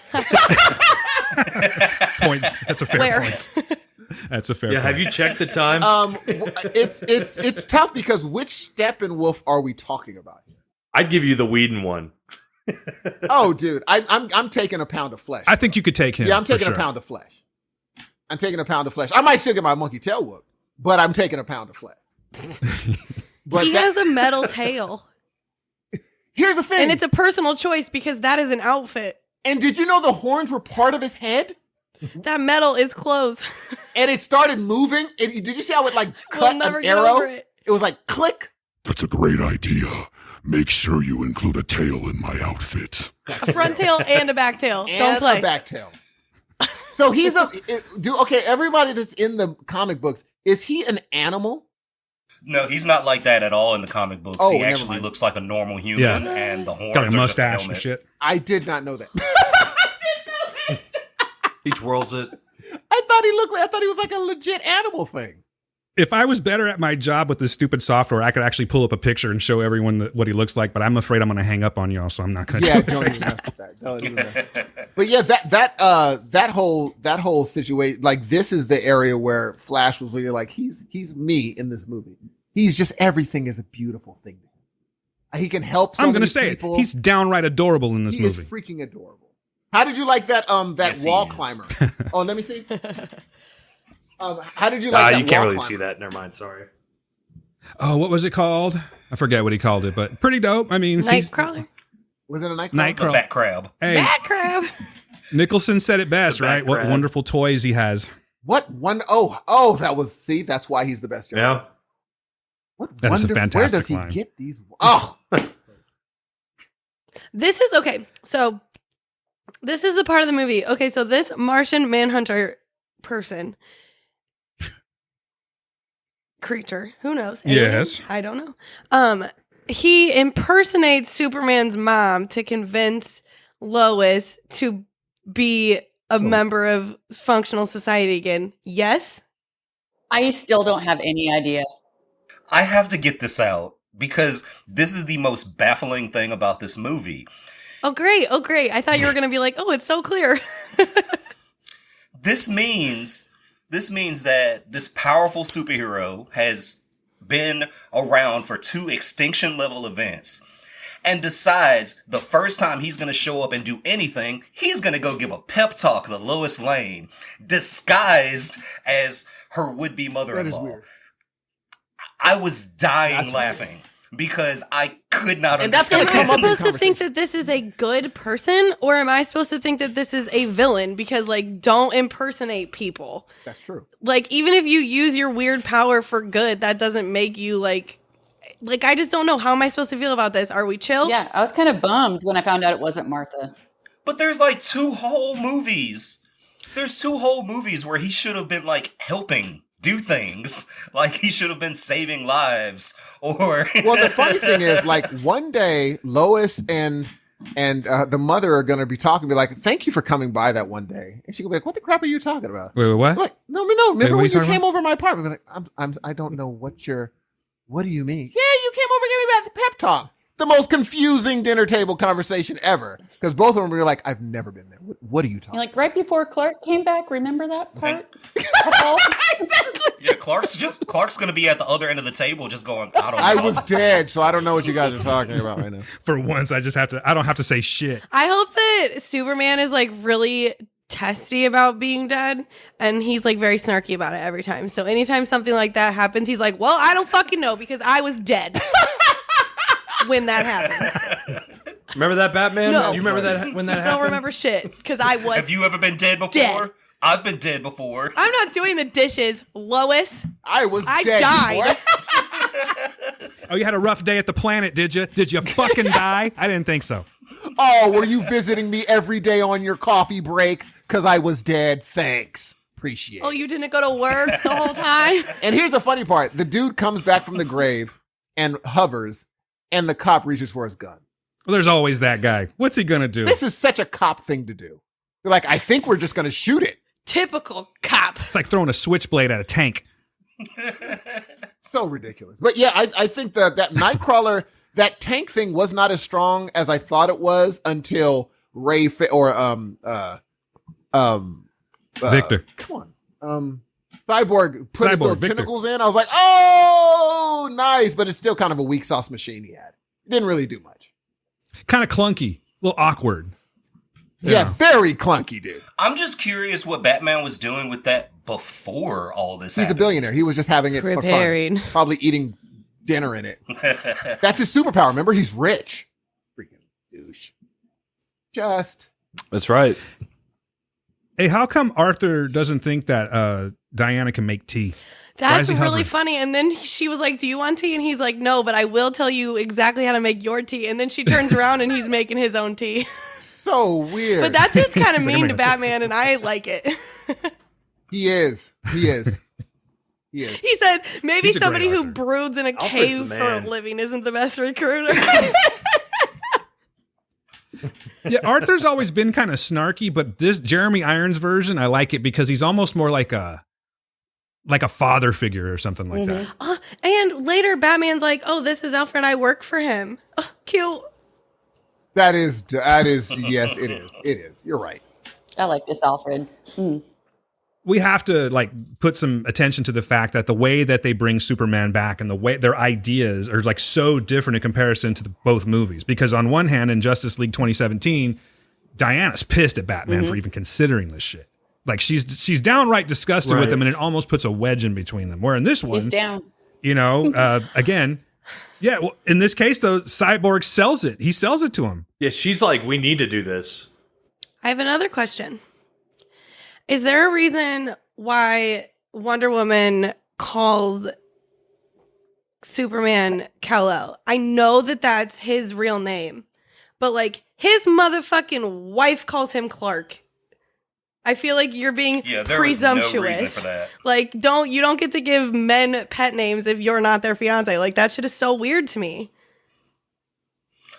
Speaker 8: Point. That's a fair point. That's a fair point.
Speaker 12: Have you checked the time?
Speaker 9: It's tough because which Steppenwolf are we talking about here?
Speaker 12: I'd give you the Whedon one.
Speaker 9: Oh, dude, I'm taking a pound of flesh.
Speaker 8: I think you could take him.
Speaker 9: Yeah, I'm taking a pound of flesh. I might still get my monkey tail whooped, but I'm taking a pound of flesh. But
Speaker 11: he has a metal tail.
Speaker 9: Here's the thing.
Speaker 11: And it's a personal choice because that is an outfit.
Speaker 9: And did you know the horns were part of his head?
Speaker 11: That metal is clothes.
Speaker 9: And it started moving. Did you see how it like cut an arrow? It was like click.
Speaker 16: That's a great idea. Make sure you include a tail in my outfit.
Speaker 11: A front tail and a back tail. Don't play.
Speaker 9: A back tail. So he's okay, everybody that's in the comic books, is he an animal?
Speaker 10: No, he's not like that at all in the comic books. He actually looks like a normal human, and the horns
Speaker 8: got a
Speaker 10: are
Speaker 8: mustache
Speaker 10: just a
Speaker 8: and
Speaker 10: helmet.
Speaker 8: shit.
Speaker 9: I did not know that.
Speaker 12: He twirls it.
Speaker 9: I thought he was like a legit animal thing.
Speaker 8: If I was better at my job with this stupid software, I could actually pull up a picture and show everyone what he looks like. But I'm afraid I'm going to hang up on y'all, so I'm not going to.
Speaker 9: Yeah, don't even mess with that. Don't even mess. But yeah, that whole situation, like this is the area where Flash was really like, he's me in this movie. He's just, everything is a beautiful thing. He can help. I'm going to say
Speaker 8: it. He's downright adorable in this movie.
Speaker 9: He is freaking adorable. How did you like that? Yes, wall climber. Oh, let me see. How did you like that?
Speaker 12: You can't really
Speaker 9: climber?
Speaker 12: see that. Never mind. Sorry.
Speaker 8: Oh, what was it called? I forget what he called it, but pretty dope. I mean,
Speaker 11: Nightcrawler.
Speaker 9: Was it a nightcrawler?
Speaker 8: Nightcrawler.
Speaker 10: Bat crab.
Speaker 8: Hey,
Speaker 11: Bat crab.
Speaker 8: Nicholson said it best, right? What wonderful toys he has.
Speaker 9: What one? Oh, that's why he's the best.
Speaker 12: Yeah.
Speaker 9: What
Speaker 8: that is a fantastic
Speaker 9: Where does he
Speaker 8: line.
Speaker 9: get these? Oh.
Speaker 11: This is okay. So this is the part of the movie. Okay, so this Martian Manhunter person, creature, who knows? Alien?
Speaker 8: Yes.
Speaker 11: I don't know. He impersonates Superman's mom to convince Lois to be a member of functional society again. Yes?
Speaker 15: I still don't have any idea.
Speaker 10: I have to get this out because this is the most baffling thing about this movie.
Speaker 11: Oh, great. I thought you were going to be like, oh, it's so clear.
Speaker 10: This means that this powerful superhero has been around for 2 extinction level events and decides the first time he's going to show up and do anything, he's going to go give a pep talk to Lois Lane disguised as her would-be mother-in-law.
Speaker 9: That is weird.
Speaker 10: I was dying laughing. because I could not
Speaker 9: And that's
Speaker 10: understand.
Speaker 9: gonna come up
Speaker 11: Am I
Speaker 9: in
Speaker 11: supposed to think that this is a good person, or am I supposed to think that this is a villain? Because, like, don't impersonate people.
Speaker 9: That's true.
Speaker 11: Like, even if you use your weird power for good, that doesn't make you, like, I just don't know. How am I supposed to feel about this? Are we chill?
Speaker 15: Yeah, I was kind of bummed when I found out it wasn't Martha.
Speaker 10: But there's like 2 whole movies. There's 2 whole movies where he should have been like helping do things. Like he should have been saving lives or
Speaker 9: Well, the funny thing is, like, one day Lois and the mother are going to be talking, be like, thank you for coming by that one day. And she will be like, what the crap are you talking about?
Speaker 8: Wait, what?
Speaker 9: Like, no.
Speaker 8: Wait,
Speaker 9: Remember
Speaker 8: what
Speaker 9: when
Speaker 8: are you
Speaker 9: you came
Speaker 8: talking
Speaker 9: over my apartment? Like, I don't know what do you mean? Yeah, you came over and gave me about the pep talk. The most confusing dinner table conversation ever. Because both of them were like, I've never been there. What are you talking
Speaker 15: Like right before Clark came back, remember that part?
Speaker 10: yeah, Clark's gonna be at the other end of the table just going, I don't know.
Speaker 9: I was dead, so I don't know what you guys are talking about right now.
Speaker 8: For once, I don't have to say shit.
Speaker 11: I hope that Superman is, like, really testy about being dead, and he's, like, very snarky about it every time. So anytime something like that happens, he's like, well, I don't fucking know because I was dead when that happened.
Speaker 12: Remember that, Batman?
Speaker 11: No.
Speaker 12: Do you remember that when that
Speaker 11: I
Speaker 12: happened?
Speaker 11: don't remember shit because I was
Speaker 10: Have you ever been dead before?
Speaker 11: Dead.
Speaker 10: I've been dead before.
Speaker 11: I'm not doing the dishes, Lois.
Speaker 9: I
Speaker 11: dead died.
Speaker 8: Oh, you had a rough day at the planet, did you? Did you fucking die? I didn't think so.
Speaker 9: Oh, were you visiting me every day on your coffee break? Because I was dead. Thanks. Appreciate it.
Speaker 11: Oh, you didn't go to work the whole time?
Speaker 9: And here's the funny part. The dude comes back from the grave and hovers, and the cop reaches for his gun.
Speaker 8: Well, there's always that guy. What's he gonna do?
Speaker 9: This is such a cop thing to do. They're like, I think we're just going to shoot it.
Speaker 11: Typical cop.
Speaker 8: It's like throwing a switchblade at a tank.
Speaker 9: So ridiculous. But yeah, I think that Nightcrawler, that tank thing was not as strong as I thought it was until Victor. Come on. Cyborg put his little
Speaker 8: Victor.
Speaker 9: tentacles in. I was like, oh, nice. But it's still kind of a weak sauce machine he had. Didn't really do much.
Speaker 8: Kind of clunky, a little awkward.
Speaker 9: Yeah, very clunky, dude.
Speaker 10: I'm just curious what Batman was doing with that before all this
Speaker 9: He's
Speaker 10: happened.
Speaker 9: a billionaire. He was just having it
Speaker 11: Preparing.
Speaker 9: for fun. Probably eating dinner in it. That's his superpower. Remember, he's rich. Freaking douche.
Speaker 12: That's right.
Speaker 8: Hey, how come Arthur doesn't think that Diana can make tea? Why
Speaker 11: That's
Speaker 8: is he
Speaker 11: really
Speaker 8: hovering?
Speaker 11: funny. And then she was like, do you want tea? And he's like, no, but I will tell you exactly how to make your tea. And then she turns around and he's making his own tea.
Speaker 9: So weird.
Speaker 11: But that dude's kind of
Speaker 8: He's like,
Speaker 11: mean
Speaker 8: "I'm
Speaker 11: to
Speaker 8: gonna-
Speaker 11: Batman, and I like it.
Speaker 9: He is. He is.
Speaker 11: He said maybe
Speaker 8: He's a great
Speaker 11: somebody who
Speaker 8: Arthur.
Speaker 11: broods in a
Speaker 12: Alfred's
Speaker 11: cave
Speaker 12: the
Speaker 11: for a
Speaker 12: man.
Speaker 11: living isn't the best recruiter.
Speaker 8: Yeah, Arthur's always been kind of snarky, but this Jeremy Irons version, I like it because he's almost more like a father figure or something like that.
Speaker 11: And later, Batman's like, oh, this is Alfred. I work for him. Oh, cute.
Speaker 9: That is, yes, it is. It is. You're right.
Speaker 15: I like this Alfred.
Speaker 8: We have to like put some attention to the fact that the way that they bring Superman back and the way their ideas are like so different in comparison to both movies. Because on one hand, in Justice League 2017, Diana's pissed at Batman for even considering this shit. Like she's downright disgusted with
Speaker 12: Right.
Speaker 8: him, and it almost puts a wedge in between them. Where in this one,
Speaker 15: He's down.
Speaker 8: you know, again, yeah. Well, in this case, though, Cyborg sells it. He sells it to him.
Speaker 12: Yeah, she's like, we need to do this.
Speaker 11: I have another question. Is there a reason why Wonder Woman calls Superman Kal-El? I know that that's his real name, but like his motherfucking wife calls him Clark. I feel like you're being
Speaker 10: there was no
Speaker 11: presumptuous.
Speaker 10: reason for that.
Speaker 11: Like, you don't get to give men pet names if you're not their fiance. Like, that shit is so weird to me.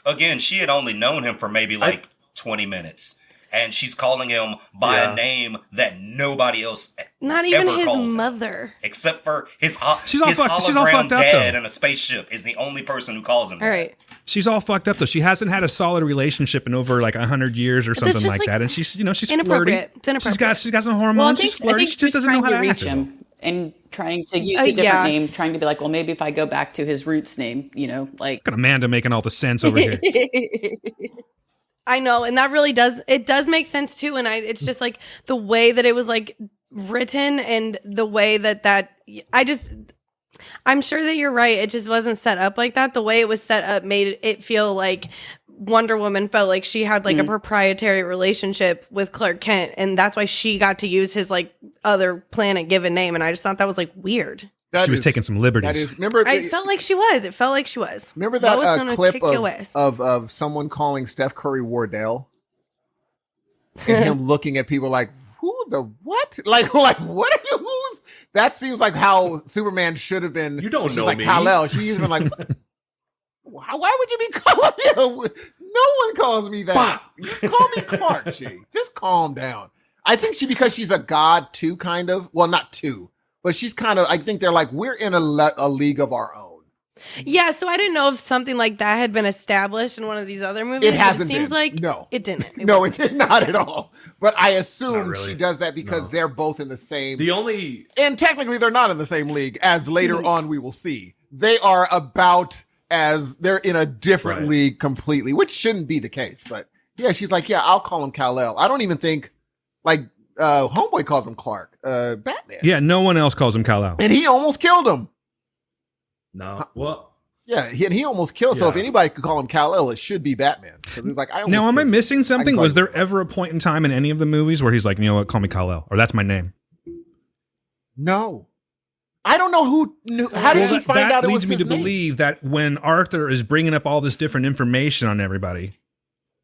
Speaker 10: Again, she had only known him for maybe like 20 minutes. And she's calling him by a name that nobody else
Speaker 11: Not even
Speaker 10: ever
Speaker 11: his
Speaker 10: calls him.
Speaker 11: mother.
Speaker 10: Except for his
Speaker 8: She's all
Speaker 10: hologram
Speaker 8: fucked up,
Speaker 10: dad
Speaker 8: though.
Speaker 10: in a spaceship is the only person who calls him
Speaker 11: All
Speaker 10: that.
Speaker 11: right.
Speaker 8: She's all fucked up though. She hasn't had a solid relationship in over like 100 years or
Speaker 11: That's
Speaker 8: something
Speaker 11: just,
Speaker 8: like
Speaker 11: like,
Speaker 8: that. And she's she's flirty.
Speaker 11: inappropriate. It's inappropriate.
Speaker 8: She's got some hormones. She's flirty. She just doesn't know how to
Speaker 15: reach
Speaker 8: act. is all.
Speaker 15: him and trying to use a different
Speaker 11: Yeah.
Speaker 15: name, trying to be like, well, maybe if I go back to his roots name, like.
Speaker 8: Look at Amanda making all the sense over here.
Speaker 11: I know, and that really does make sense too. And it's just like the way that it was like written and the way that I'm sure that you're right. It just wasn't set up like that. The way it was set up made it feel like Wonder Woman felt like she had like a proprietary relationship with Clark Kent, and that's why she got to use his like other planet given name. And I just thought that was like weird.
Speaker 8: She was taking some liberties.
Speaker 9: Remember,
Speaker 11: I felt like she was. It felt like she was.
Speaker 9: Remember that clip of someone calling Steph Curry Wardell, and him looking at people like, "Who the what? Like what are you? Who's?" That seems like how Superman should have been.
Speaker 12: You don't know
Speaker 9: like
Speaker 12: me.
Speaker 9: Kal-El. She's been like, why would you be calling me? No one calls me that. You call me Clark G. Just calm down. I think because she's a god too, kind of. Well, not too, but she's kind of. I think they're like, we're in a league of our own.
Speaker 11: Yeah, so I didn't know if something like that had been established in one of these other movies.
Speaker 9: It hasn't.
Speaker 11: It seems like
Speaker 9: no,
Speaker 11: it didn't.
Speaker 9: It did not at all. But I assume she does that because they're both in the same. And technically, they're not in the same league, as later on we will see. They are about as they're in a different league completely, which shouldn't be the case. But yeah, she's like, yeah, I'll call him Kal-El. I don't even think like Homeboy calls him Clark. Batman.
Speaker 8: Yeah, no one else calls him Kal-El,
Speaker 9: and he almost killed him.
Speaker 12: No, well,
Speaker 9: yeah, he almost killed. So if anybody could call him Kal-El, it should be Batman. So he's like,
Speaker 8: now, am I missing something? Was there ever a point in time in any of the movies where he's like, you know what, call me Kal-El, or that's my name?
Speaker 9: No, I don't know who knew. How did he find out it was his name? That leads me to
Speaker 8: believe that when Arthur is bringing up all this different information on everybody,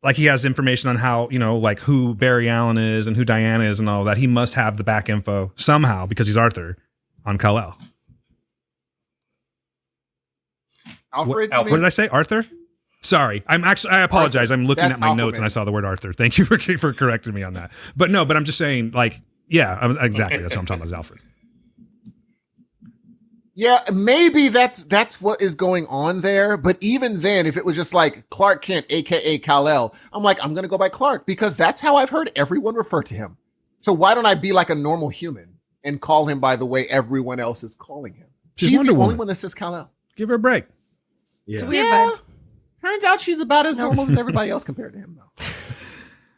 Speaker 8: like he has information on how, you know, like who Barry Allen is and who Diana is and all that, he must have the back info somehow because he's Arthur on Kal-El.
Speaker 9: Alfred?
Speaker 8: What did I say? Arthur? Sorry. I apologize. I'm looking at my notes and I saw the word Arthur. Thank you for correcting me on that. But I'm just saying, like, yeah, exactly. That's what I'm talking about is Alfred.
Speaker 9: Yeah, maybe that's what is going on there. But even then, if it was just like Clark Kent, aka Kal-El, I'm like, I'm going to go by Clark because that's how I've heard everyone refer to him. So why don't I be like a normal human and call him by the way everyone else is calling him? She's the only one that says Kal-El.
Speaker 8: Give her a break.
Speaker 11: Yeah. It's a weird vibe.
Speaker 9: Turns out she's about as normal as everybody else compared to him, though.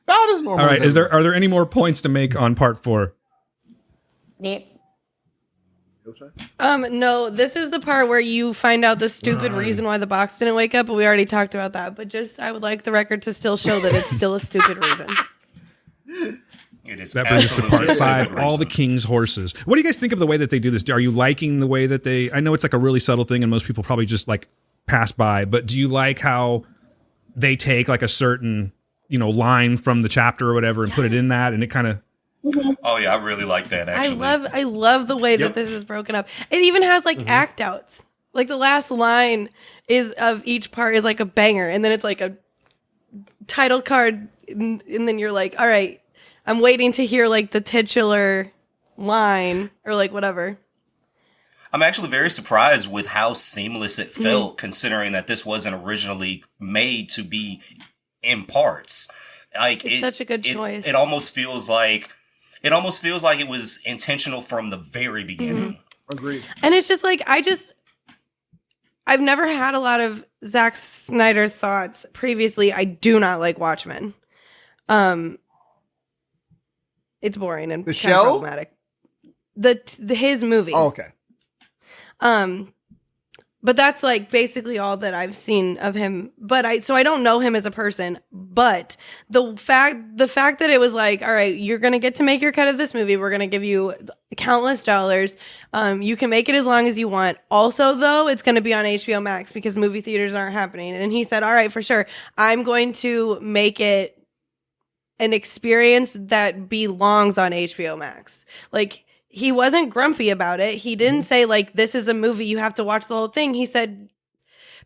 Speaker 9: About as normal.
Speaker 8: All right. Are there any more points to make on part 4?
Speaker 11: Yep. No, this is the part where you find out the stupid reason why the box didn't wake up, but we already talked about that. But I would like the record to still show that it's still a stupid reason.
Speaker 10: It is
Speaker 8: that brings us to part 5, all the king's horses. What do you guys think of the way that they do this? Are you liking the way that I know it's like a really subtle thing and most people probably just like pass by, but do you like how they take like a certain, you know, line from the chapter or whatever and put it in that and it kind of.
Speaker 10: Oh yeah, I really like that actually.
Speaker 11: I love the way that this is broken up. It even has like act outs. Like the last line is of each part is like a banger and then it's like a title card and then you're like, all right, I'm waiting to hear like the titular line or like whatever.
Speaker 10: I'm actually very surprised with how seamless it felt, considering that this wasn't originally made to be in parts. Like
Speaker 11: it's such a good choice.
Speaker 10: It almost feels like it was intentional from the very beginning.
Speaker 9: Agreed.
Speaker 11: And it's just like I've never had a lot of Zack Snyder thoughts previously. I do not like Watchmen. It's boring and
Speaker 9: the
Speaker 11: kind of problematic. His movie.
Speaker 9: Oh, okay.
Speaker 11: But that's like basically all that I've seen of him. But I don't know him as a person. But the fact that it was like, all right, you're gonna get to make your cut of this movie. We're gonna give you countless dollars. You can make it as long as you want. Also, though, it's gonna be on HBO Max because movie theaters aren't happening. And he said, all right, for sure, I'm going to make it an experience that belongs on HBO Max. Like. He wasn't grumpy about it. He didn't say, like, this is a movie, you have to watch the whole thing. He said,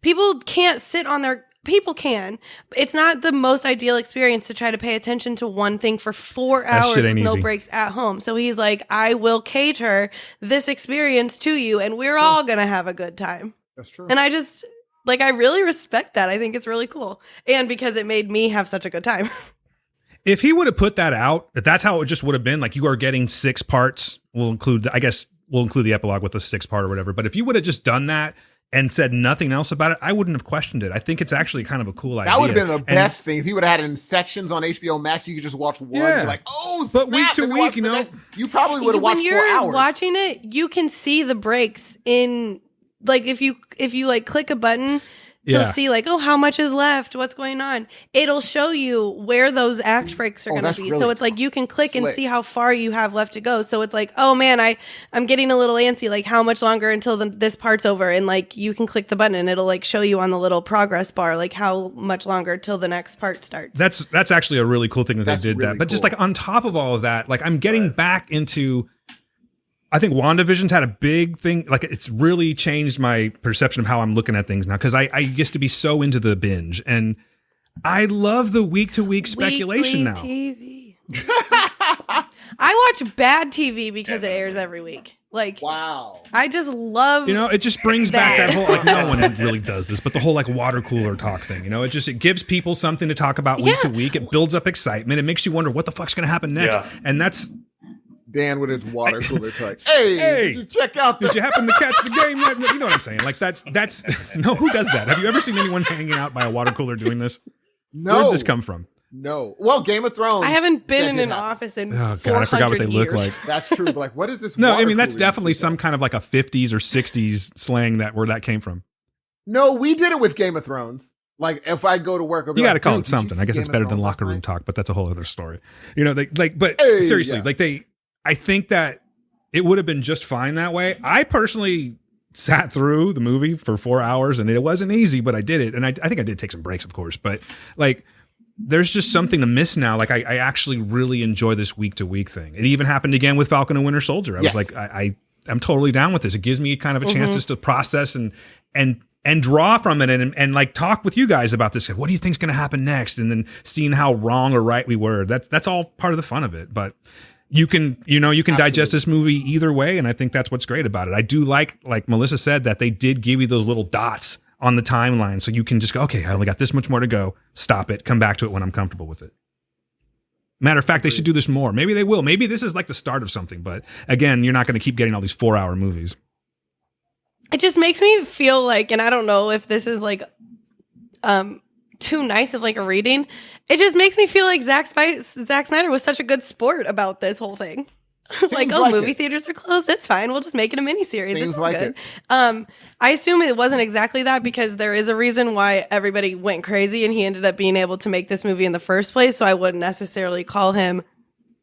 Speaker 11: people can't sit on their... People can. It's not the most ideal experience to try to pay attention to one thing for 4 hours with no breaks at home. So he's like, I will cater this experience to you, and we're all going to have a good time.
Speaker 9: That's true.
Speaker 11: And I just... Like, I really respect that. I think it's really cool. And because it made me have such a good time.
Speaker 8: If he would have put that out, if that's how it just would have been, like you are getting 6 parts, we'll include the epilogue with the 6 part or whatever. But if you would have just done that and said nothing else about it, I wouldn't have questioned it. I think it's actually kind of a cool idea.
Speaker 9: That would have been the best thing. If he would have had it in sections on HBO Max, you could just watch one. And be like, oh,
Speaker 8: but
Speaker 9: snap,
Speaker 8: week to week, you know,
Speaker 9: you probably would have watched 4 hours.
Speaker 11: When you're watching it, you can see the breaks in, like, if you like click a button to see like, oh, how much is left? What's going on? It'll show you where those act breaks are going to be.
Speaker 9: Really
Speaker 11: so it's like you can click and see how far you have left to go. So it's like, oh man, I'm getting a little antsy. Like, how much longer until this part's over? And like you can click the button and it'll like show you on the little progress bar like how much longer till the next part starts.
Speaker 8: That's actually a really cool thing that they did
Speaker 9: really
Speaker 8: that. But just
Speaker 9: cool.
Speaker 8: like on top of all of that, like I'm getting back into. I think WandaVision's had a big thing. Like it's really changed my perception of how I'm looking at things now. Cause I used to be so into the binge and I love the week to week speculation now.
Speaker 11: TV. I watch bad TV because it airs every week. Like,
Speaker 9: wow.
Speaker 11: I just love,
Speaker 8: you know, it just brings back that whole, like no one really does this, but the whole like water cooler talk thing, you know, it gives people something to talk about week to week. It builds up excitement. It makes you wonder what the fuck's going to happen next.
Speaker 12: Yeah.
Speaker 8: And that's,
Speaker 9: Dan with his water cooler truck. Hey, did you check out
Speaker 8: did you happen to catch the game yet? You know what I'm saying? Like that's no, who does that? Have you ever seen anyone hanging out by a water cooler doing this?
Speaker 9: No.
Speaker 8: Where did this come from?
Speaker 9: No. Well, Game of Thrones.
Speaker 11: I haven't been in an office in
Speaker 8: oh god, I forgot what they look like.
Speaker 9: That's true. But like, what is this?
Speaker 8: No,
Speaker 9: water
Speaker 8: I mean that's
Speaker 9: cooler
Speaker 8: definitely some kind of like a 50s or 60s slang where that came from.
Speaker 9: No, we did it with Game of Thrones. Like if I go to work, I'll be
Speaker 8: you got to
Speaker 9: like,
Speaker 8: call it something. I guess it's better than locker room talk, but that's a whole other story. You know, but seriously, I think that it would have been just fine that way. I personally sat through the movie for 4 hours and it wasn't easy, but I did it. And I think I did take some breaks, of course, but like there's just something to miss now. Like I actually really enjoy this week to week thing. It even happened again with Falcon and Winter Soldier. I was like, I'm totally down with this. It gives me kind of a chance just to process and draw from it and like talk with you guys about this. What do you think's going to happen next? And then seeing how wrong or right we were. That's all part of the fun of it. But you can digest this movie either way, and I think that's what's great about it. I do like Melissa said, that they did give you those little dots on the timeline, so you can just go, okay, I only got this much more to go. Stop it. Come back to it when I'm comfortable with it. Matter of fact, they should do this more. Maybe they will. Maybe this is like the start of something, but again, you're not going to keep getting all ththese 4-hour movies.
Speaker 11: It just makes me feel like, and I don't know if this is like too nice of like a reading. It just makes me feel like Zack Snyder was such a good sport about this whole thing. Like, movie theaters are closed. It's fine. We'll just make it a miniseries. It's all good. I assume it wasn't exactly that because there is a reason why everybody went crazy and he ended up being able to make this movie in the first place. So I wouldn't necessarily call him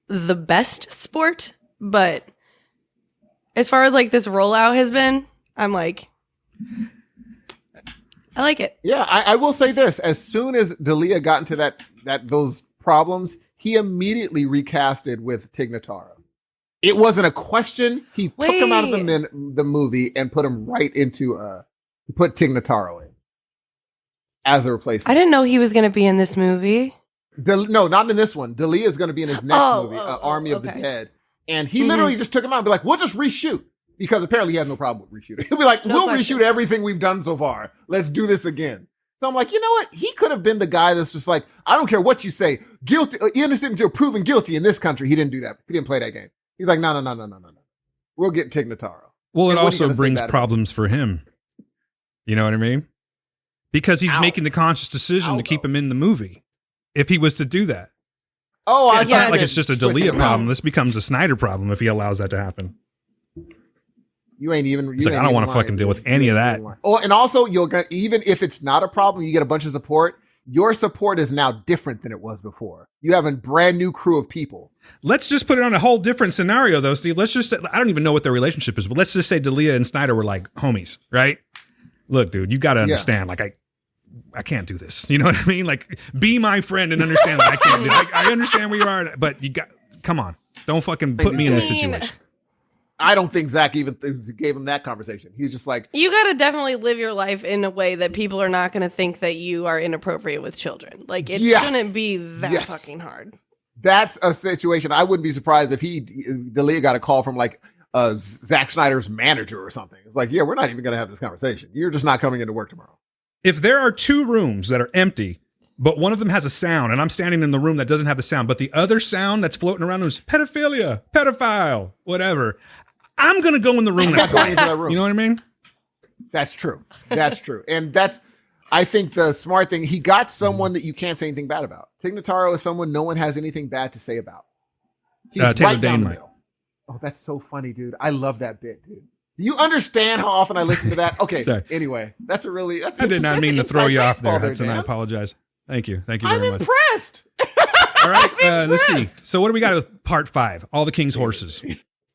Speaker 11: the best sport. But as far as like this rollout has been, I'm like, I like it.
Speaker 9: Yeah, I will say this. As soon as D'Elia got into those problems, he immediately recasted with Tig Notaro. It wasn't a question. He took him out of the movie and put him right into put Tig Notaro in as a replacement.
Speaker 11: I didn't know he was going to be in this movie.
Speaker 9: No, not in this one. D'Elia is going to be in his next movie, Army of the Dead. And he literally just took him out and be like, we'll just reshoot. Because apparently he has no problem with reshooting. He'll be like, we'll reshoot everything we've done so far. Let's do this again. So I'm like, you know what? He could have been the guy that's just like, I don't care what you say. Guilty, innocent until proven guilty in this country. He didn't do that. He didn't play that game. He's like, no. We'll get Tig Notaro.
Speaker 8: Well, it also brings problems for him. You know what I mean? Because he's making the conscious decision to keep him in the movie. If he was to do that.
Speaker 9: Oh,
Speaker 8: it's not like it's just a D'Elia problem. This becomes a Snyder problem if he allows that to happen.
Speaker 9: You ain't even.
Speaker 8: It's like, I don't want to fucking deal with any of that.
Speaker 9: Oh, and also, even if it's not a problem, you get a bunch of support. Your support is now different than it was before. You have a brand new crew of people.
Speaker 8: Let's just put it on a whole different scenario, though, Steve. Let's just, I don't even know what their relationship is, but let's just say D'Elia and Snyder were like homies, right? Look, dude, you got to understand, like, I can't do this. You know what I mean? Like, be my friend and understand that I can't do it. I understand where you are, but come on. Don't fucking put me in this situation.
Speaker 9: I don't think Zach even gave him that conversation. He's just like,
Speaker 11: you got to definitely live your life in a way that people are not going to think that you are inappropriate with children. Like, it shouldn't be that fucking hard.
Speaker 9: That's a situation. I wouldn't be surprised if D'Elia got a call from like Zack Snyder's manager or something. It's like, yeah, we're not even going to have this conversation. You're just not coming into work tomorrow.
Speaker 8: If there are two rooms that are empty, but one of them has a sound, and I'm standing in the room that doesn't have the sound, but the other sound that's floating around is pedophilia, pedophile, whatever, I'm going to go in the room that's quiet. You know what I mean?
Speaker 9: That's true. That's true. And that's, I think, the smart thing. He got someone that you can't say anything bad about. Tig Notaro is someone no one has anything bad to say about. He's
Speaker 8: Taylor
Speaker 9: right down
Speaker 8: Dane
Speaker 9: the middle. Oh, that's so funny, dude. I love that bit, dude. Do you understand how often I listen to that? Okay.
Speaker 8: Sorry.
Speaker 9: Anyway, that's
Speaker 8: I did not mean to throw you off there, Hudson. I apologize. Thank you. Thank you very much.
Speaker 9: I'm impressed.
Speaker 8: All right. Let's see. So what do we got with part 5? All the King's Horses.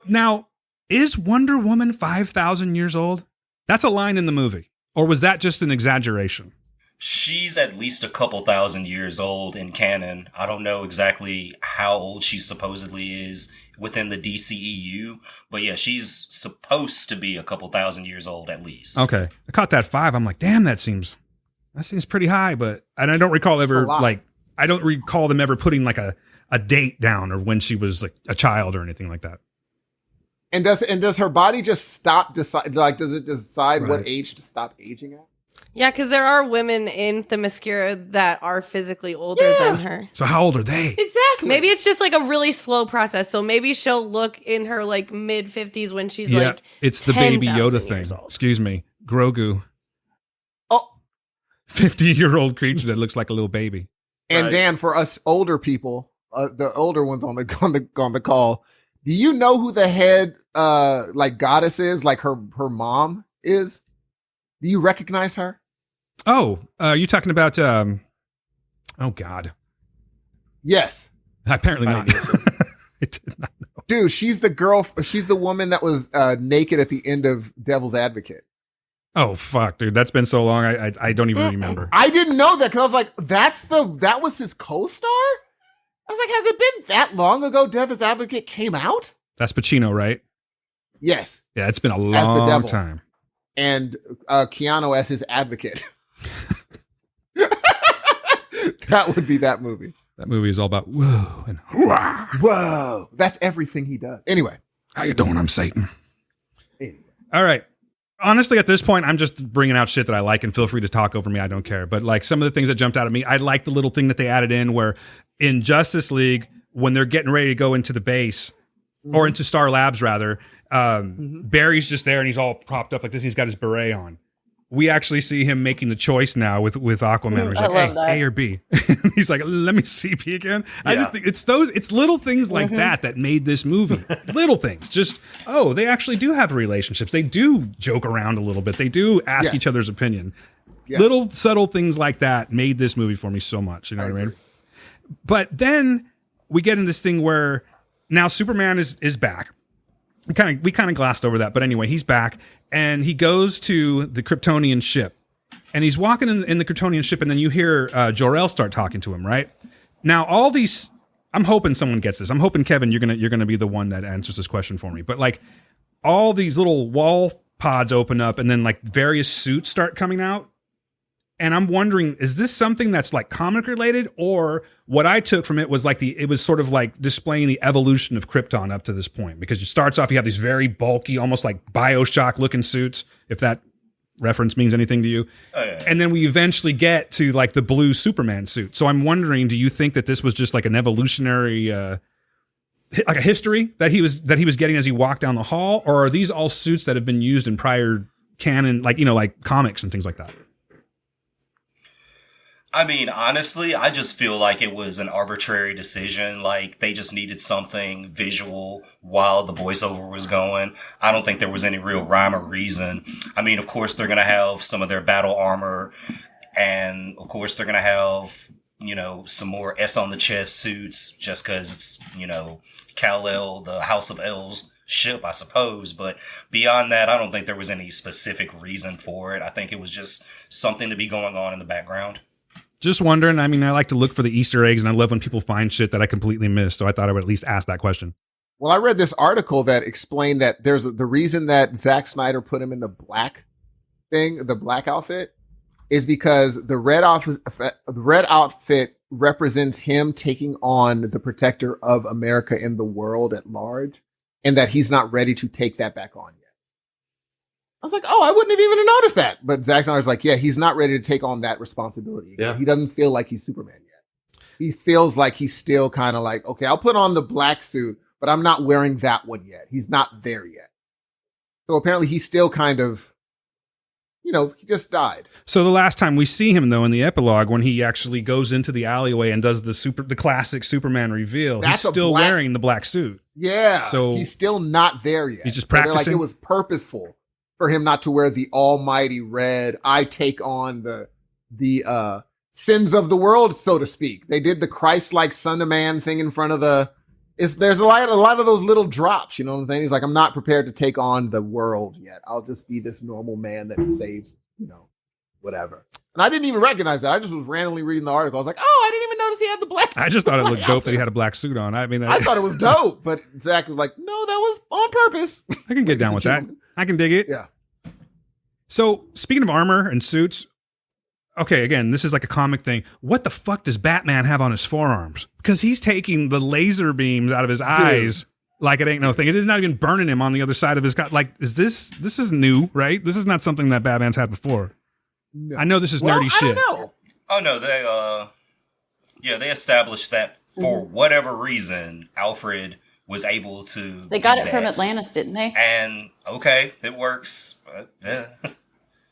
Speaker 8: Now, is Wonder Woman 5,000 years old? That's a line in the movie. Or was that just an exaggeration?
Speaker 10: She's at least a couple thousand years old in canon. I don't know exactly how old she supposedly is within the DCEU, but yeah, she's supposed to be a couple thousand years old at least.
Speaker 8: Okay. I caught that 5. I'm like, damn, that seems pretty high, and I don't recall I don't recall them ever putting like a date down or when she was like a child or anything like that.
Speaker 9: And does her body just does it decide what age to stop aging at?
Speaker 11: Yeah, because there are women in Themyscira that are physically older than her.
Speaker 8: So how old are they?
Speaker 9: Exactly.
Speaker 11: Maybe it's just like a really slow process. So maybe she'll look in her like mid 50s when she's like
Speaker 8: it's the Baby
Speaker 11: 10,000
Speaker 8: Yoda thing. Excuse me. Grogu.
Speaker 9: Oh.
Speaker 8: 50-year-old creature that looks like a little baby.
Speaker 9: And Dan, for us older people, the older ones on the call, do you know who the head like goddess is? Like her mom is? Do you recognize her?
Speaker 8: Oh, you talking about oh God.
Speaker 9: Yes.
Speaker 8: Apparently not. I did not know.
Speaker 9: Dude, she's the woman that was naked at the end of Devil's Advocate.
Speaker 8: Oh fuck, dude. That's been so long I don't even remember.
Speaker 9: I didn't know that because I was like, that was his co-star? I was like, has it been that long ago Devil's Advocate came out?
Speaker 8: That's Pacino, right?
Speaker 9: Yes.
Speaker 8: Yeah, it's been a long time.
Speaker 9: And Keanu as his advocate. That would be that movie.
Speaker 8: That movie is all about whoa and hurrah.
Speaker 9: Whoa. That's everything he does. Anyway.
Speaker 8: How you doing? I'm Satan. Anyway. All right. Honestly, at this point, I'm just bringing out shit that I like, and feel free to talk over me. I don't care. But like some of the things that jumped out at me, I like the little thing that they added in where in Justice League, when they're getting ready to go into the base, or into Star Labs rather, Barry's just there and he's all propped up like this. And he's got his beret on. We actually see him making the choice now with Aquaman. He's like, hey, A or B. He's like, let me see B again. Yeah. I just think it's little things like that made this movie. Little things. Just, they actually do have relationships. They do joke around a little bit. They do ask each other's opinion. Yes. Little subtle things like that made this movie for me so much. You know what I mean? But then we get in this thing where now Superman is back. We kind of glossed over that, but anyway, he's back and he goes to the Kryptonian ship, and he's walking in the Kryptonian ship, and then you hear Jor-El start talking to him. Right now, all these, I'm hoping someone gets this. I'm hoping Kevin, you're gonna be the one that answers this question for me. But like, all these little wall pods open up, and then like various suits start coming out. And I'm wondering, is this something that's like comic related, or what I took from it was like it was sort of like displaying the evolution of Krypton up to this point? Because it starts off, you have these very bulky, almost like BioShock looking suits, if that reference means anything to you. Oh, yeah. And then we eventually get to like the blue Superman suit. So I'm wondering, do you think that this was just like an evolutionary, like a history that he was getting as he walked down the hall, or are these all suits that have been used in prior canon, like like comics and things like that?
Speaker 10: I mean, honestly, I just feel like it was an arbitrary decision. Like, they just needed something visual while the voiceover was going. I don't think there was any real rhyme or reason. I mean, of course, they're going to have some of their battle armor. And, of course, they're going to have, some more S on the chest suits just because it's, Kal-El, the House of Elves ship, I suppose. But beyond that, I don't think there was any specific reason for it. I think it was just something to be going on in the background.
Speaker 8: Just wondering. I mean, I like to look for the Easter eggs, and I love when people find shit that I completely missed. So I thought I would at least ask that question.
Speaker 9: Well, I read this article that explained that the reason that Zack Snyder put him in the black outfit, is because the red outfit represents him taking on the protector of America and the world at large, and that he's not ready to take that back on yet. I was like, I wouldn't have even noticed that. But Zack Snyder's like, yeah, he's not ready to take on that responsibility. Yeah. He doesn't feel like he's Superman yet. He feels like he's still kind of like, okay, I'll put on the black suit, but I'm not wearing that one yet. He's not there yet. So apparently he's still kind of he just died.
Speaker 8: So the last time we see him, though, in the epilogue, when he actually goes into the alleyway and does the classic Superman reveal, he's still wearing the black suit.
Speaker 9: Yeah.
Speaker 8: So
Speaker 9: he's still not there yet.
Speaker 8: He's just
Speaker 9: So they're
Speaker 8: practicing.
Speaker 9: like, it was purposeful for him not to wear the almighty red. I take on the sins of the world, so to speak. They did the Christ-like Son of Man thing in front of there's a lot of those little drops, you know what I'm saying? He's like, I'm not prepared to take on the world yet. I'll just be this normal man that saves, whatever. And I didn't even recognize that. I just was randomly reading the article. I was like, oh, I didn't even notice he had the black.
Speaker 8: I just thought it looked dope that he had a black suit on. I mean,
Speaker 9: I thought it was dope, but Zach was like, no, that was on purpose.
Speaker 8: I can get down with that. I can dig it.
Speaker 9: Yeah.
Speaker 8: So speaking of armor and suits, okay, again, this is like a comic thing. What the fuck does Batman have on his forearms? Because he's taking the laser beams out of his eyes like it ain't no thing. It is not even burning him on the other side of his gut. Like, this is new, right? This is not something that Batman's had before. No. I know this is nerdy shit.
Speaker 10: Oh no, they established that for whatever reason, Alfred was able to.
Speaker 15: They got
Speaker 10: do
Speaker 15: it from
Speaker 10: that.
Speaker 15: Atlantis, didn't they?
Speaker 10: And okay, it works. But,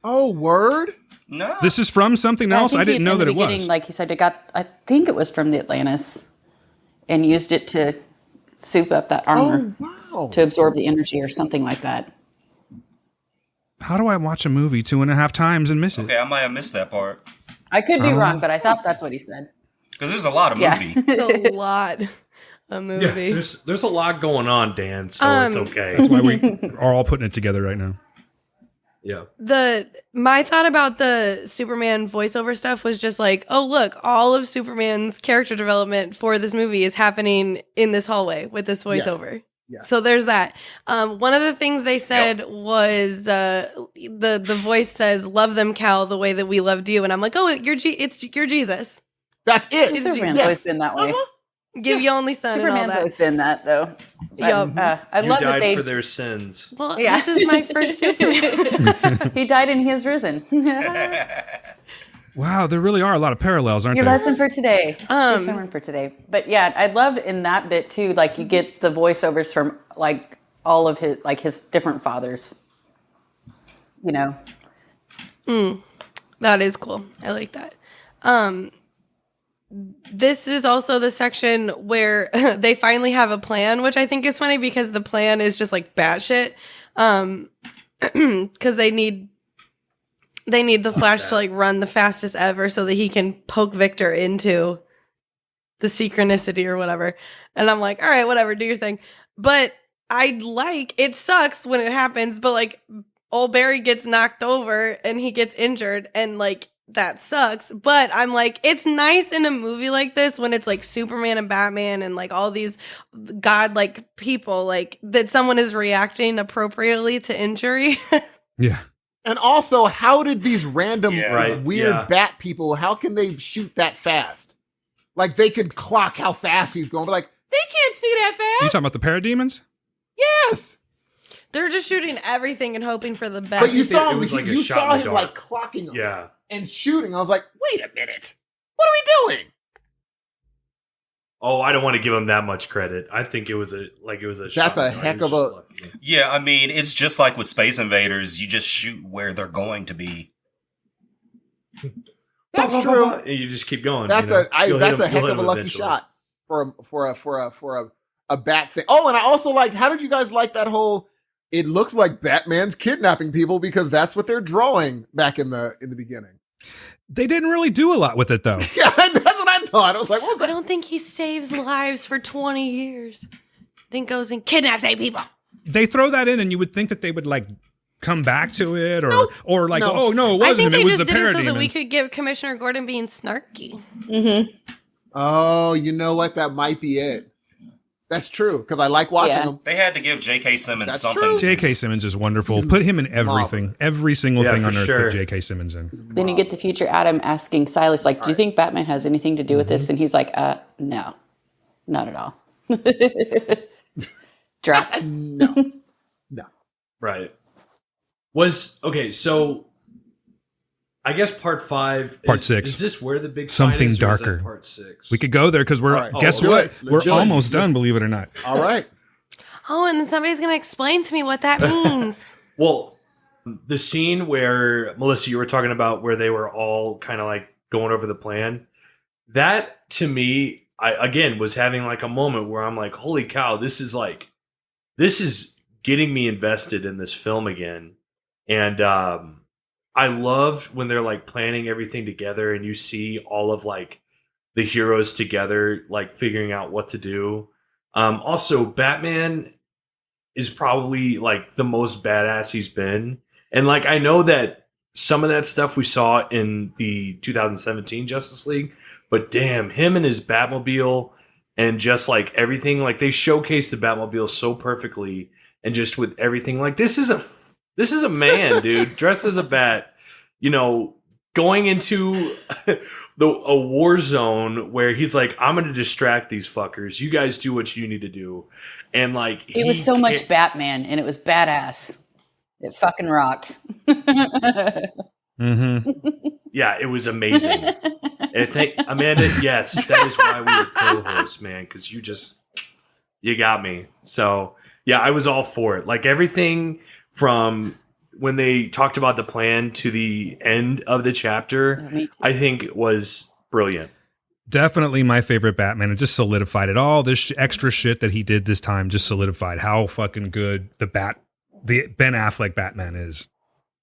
Speaker 9: Oh, word.
Speaker 10: No,
Speaker 8: this is from something else. I didn't know that it was.
Speaker 15: Like he said, I think it was from the Atlantis, and used it to soup up that armor to absorb the energy or something like that.
Speaker 8: How do I watch a movie 2.5 times and miss it?
Speaker 10: Okay, I might have missed that part.
Speaker 15: I could be wrong, but I thought that's what he said.
Speaker 10: Because there's a lot of movie.
Speaker 11: It's a lot of movie.
Speaker 12: Yeah, there's a lot going on, Dan, so it's okay.
Speaker 8: That's why we are all putting it together right now.
Speaker 12: Yeah.
Speaker 11: My thought about the Superman voiceover stuff was just like, oh look, all of Superman's character development for this movie is happening in this hallway with this voiceover.
Speaker 9: Yes.
Speaker 11: So there's that. One of the things they said was the voice says, "Love them, Cal, the way that we loved you," and I'm like, oh, you're Jesus.
Speaker 9: That's it.
Speaker 15: Superman's always been that way.
Speaker 11: Give your only son.
Speaker 15: Superman's
Speaker 11: and all that.
Speaker 15: always been that, though. I
Speaker 12: You
Speaker 15: love
Speaker 12: died
Speaker 15: that they
Speaker 12: for their sins.
Speaker 11: Well, this is my first Superman.
Speaker 15: He died and he has risen.
Speaker 8: Wow, there really are a lot of parallels, aren't
Speaker 15: Your
Speaker 8: there?
Speaker 15: lesson for today. Your sermon for today. But yeah, I loved in that bit too. Like you get the voiceovers from like all of his different fathers.
Speaker 11: That is cool. I like that. This is also the section where they finally have a plan, which I think is funny because the plan is just like batshit. Because they need the Flash to like run the fastest ever so that he can poke Victor into the synchronicity or whatever. And I'm like, all right, whatever, do your thing. But it sucks when it happens, but like old Barry gets knocked over and he gets injured and like that sucks. But I'm like, it's nice in a movie like this when it's like Superman and Batman and like all these godlike people, like that someone is reacting appropriately to injury.
Speaker 8: Yeah.
Speaker 9: And also, how did these random weird bat people, how can they shoot that fast? Like, they could clock how fast he's going, but like, they can't see that fast.
Speaker 8: You talking about the parademons?
Speaker 9: Yes.
Speaker 11: They're just shooting everything and hoping for the best.
Speaker 9: But you saw him,
Speaker 12: it was like a
Speaker 9: you
Speaker 12: shot
Speaker 9: saw
Speaker 12: in the
Speaker 9: him
Speaker 12: dark.
Speaker 9: like clocking them
Speaker 12: Yeah.
Speaker 9: and shooting. I was like, wait a minute. What are we doing?
Speaker 12: Oh, I don't want to give him that much credit. I think it was a shot.
Speaker 9: That's a
Speaker 12: in the dark.
Speaker 9: heck
Speaker 12: It was
Speaker 9: of a...
Speaker 12: just lucky.
Speaker 10: Yeah, I mean, it's just like with Space Invaders. You just shoot where they're going to be.
Speaker 9: That's true.
Speaker 12: And you just keep going.
Speaker 9: That's
Speaker 12: You'll hit
Speaker 9: that's
Speaker 12: him-
Speaker 9: a heck
Speaker 12: you'll hit
Speaker 9: of a
Speaker 12: him
Speaker 9: lucky
Speaker 12: eventually.
Speaker 9: shot for a bat thing. Oh, and I also liked, how did you guys like that whole, it looks like Batman's kidnapping people because that's what they're drawing back in the beginning.
Speaker 8: They didn't really do a lot with it, though.
Speaker 9: Yeah, that's what I thought. I was like, what was
Speaker 11: I
Speaker 9: that?
Speaker 11: don't think he saves lives for 20 years. Then goes and kidnaps 8 people.
Speaker 8: They throw that in, and you would think that they would like come back to it, or like,
Speaker 9: No.
Speaker 8: oh no, it
Speaker 11: I
Speaker 8: wasn't
Speaker 11: think
Speaker 8: him.
Speaker 11: they
Speaker 8: It was
Speaker 11: just
Speaker 8: the
Speaker 11: did it so
Speaker 8: parademons.
Speaker 11: that we could give Commissioner Gordon being snarky.
Speaker 15: Mm-hmm.
Speaker 9: Oh, you know what? That might be it. That's true, because I like watching them.
Speaker 10: They had to give J.K. Simmons
Speaker 9: That's
Speaker 10: something.
Speaker 9: true.
Speaker 8: J.K. Simmons is wonderful. Put him in everything. Every single
Speaker 12: Yeah,
Speaker 8: thing
Speaker 12: for
Speaker 8: on earth,
Speaker 12: sure.
Speaker 8: put J.K. Simmons in.
Speaker 15: Then you get the future Adam asking Silas, like, do you think Batman has anything to do with this? And he's like, no, not at all. Dropped.
Speaker 9: No.
Speaker 12: Right. So I guess part 5.
Speaker 8: Part 6.
Speaker 12: Is this where the big
Speaker 8: Something
Speaker 12: fight is, or is that
Speaker 8: darker.
Speaker 12: part 6?
Speaker 8: We could go there because we're.
Speaker 9: All right.
Speaker 8: Guess
Speaker 9: Oh,
Speaker 8: what?
Speaker 9: okay.
Speaker 8: We're
Speaker 9: Let's do it.
Speaker 8: almost done. Believe it or not.
Speaker 9: All right.
Speaker 11: Oh, and then somebody's going to explain to me what that means.
Speaker 12: Well, The scene where, Melissa, you were talking about where they were all kind of like going over the plan, that to me, I again was having like a moment where I'm like, holy cow, this is getting me invested in this film again. And I loved when they're like planning everything together and you see all of like the heroes together, like figuring out what to do. Also, Batman is probably like the most badass he's been. And like, I know that some of that stuff we saw in the 2017 Justice League, but damn, him and his Batmobile and just like everything, like they showcased the Batmobile so perfectly. And just with everything, like this is a man, dude, dressed as a bat, you know, going into a war zone where he's like, I'm going to distract these fuckers. You guys do what you need to do. And like,
Speaker 15: it was so much Batman and it was badass. It fucking rocked.
Speaker 8: Mm-hmm.
Speaker 12: Yeah, it was amazing. And Amanda, yes, that is why we were co-hosts, man, because you got me. So yeah, I was all for it. Like everything from when they talked about the plan to the end of the chapter, I think was brilliant.
Speaker 8: Definitely my favorite Batman. It just solidified it. All this extra shit that he did this time just solidified how fucking good the Ben Affleck Batman is.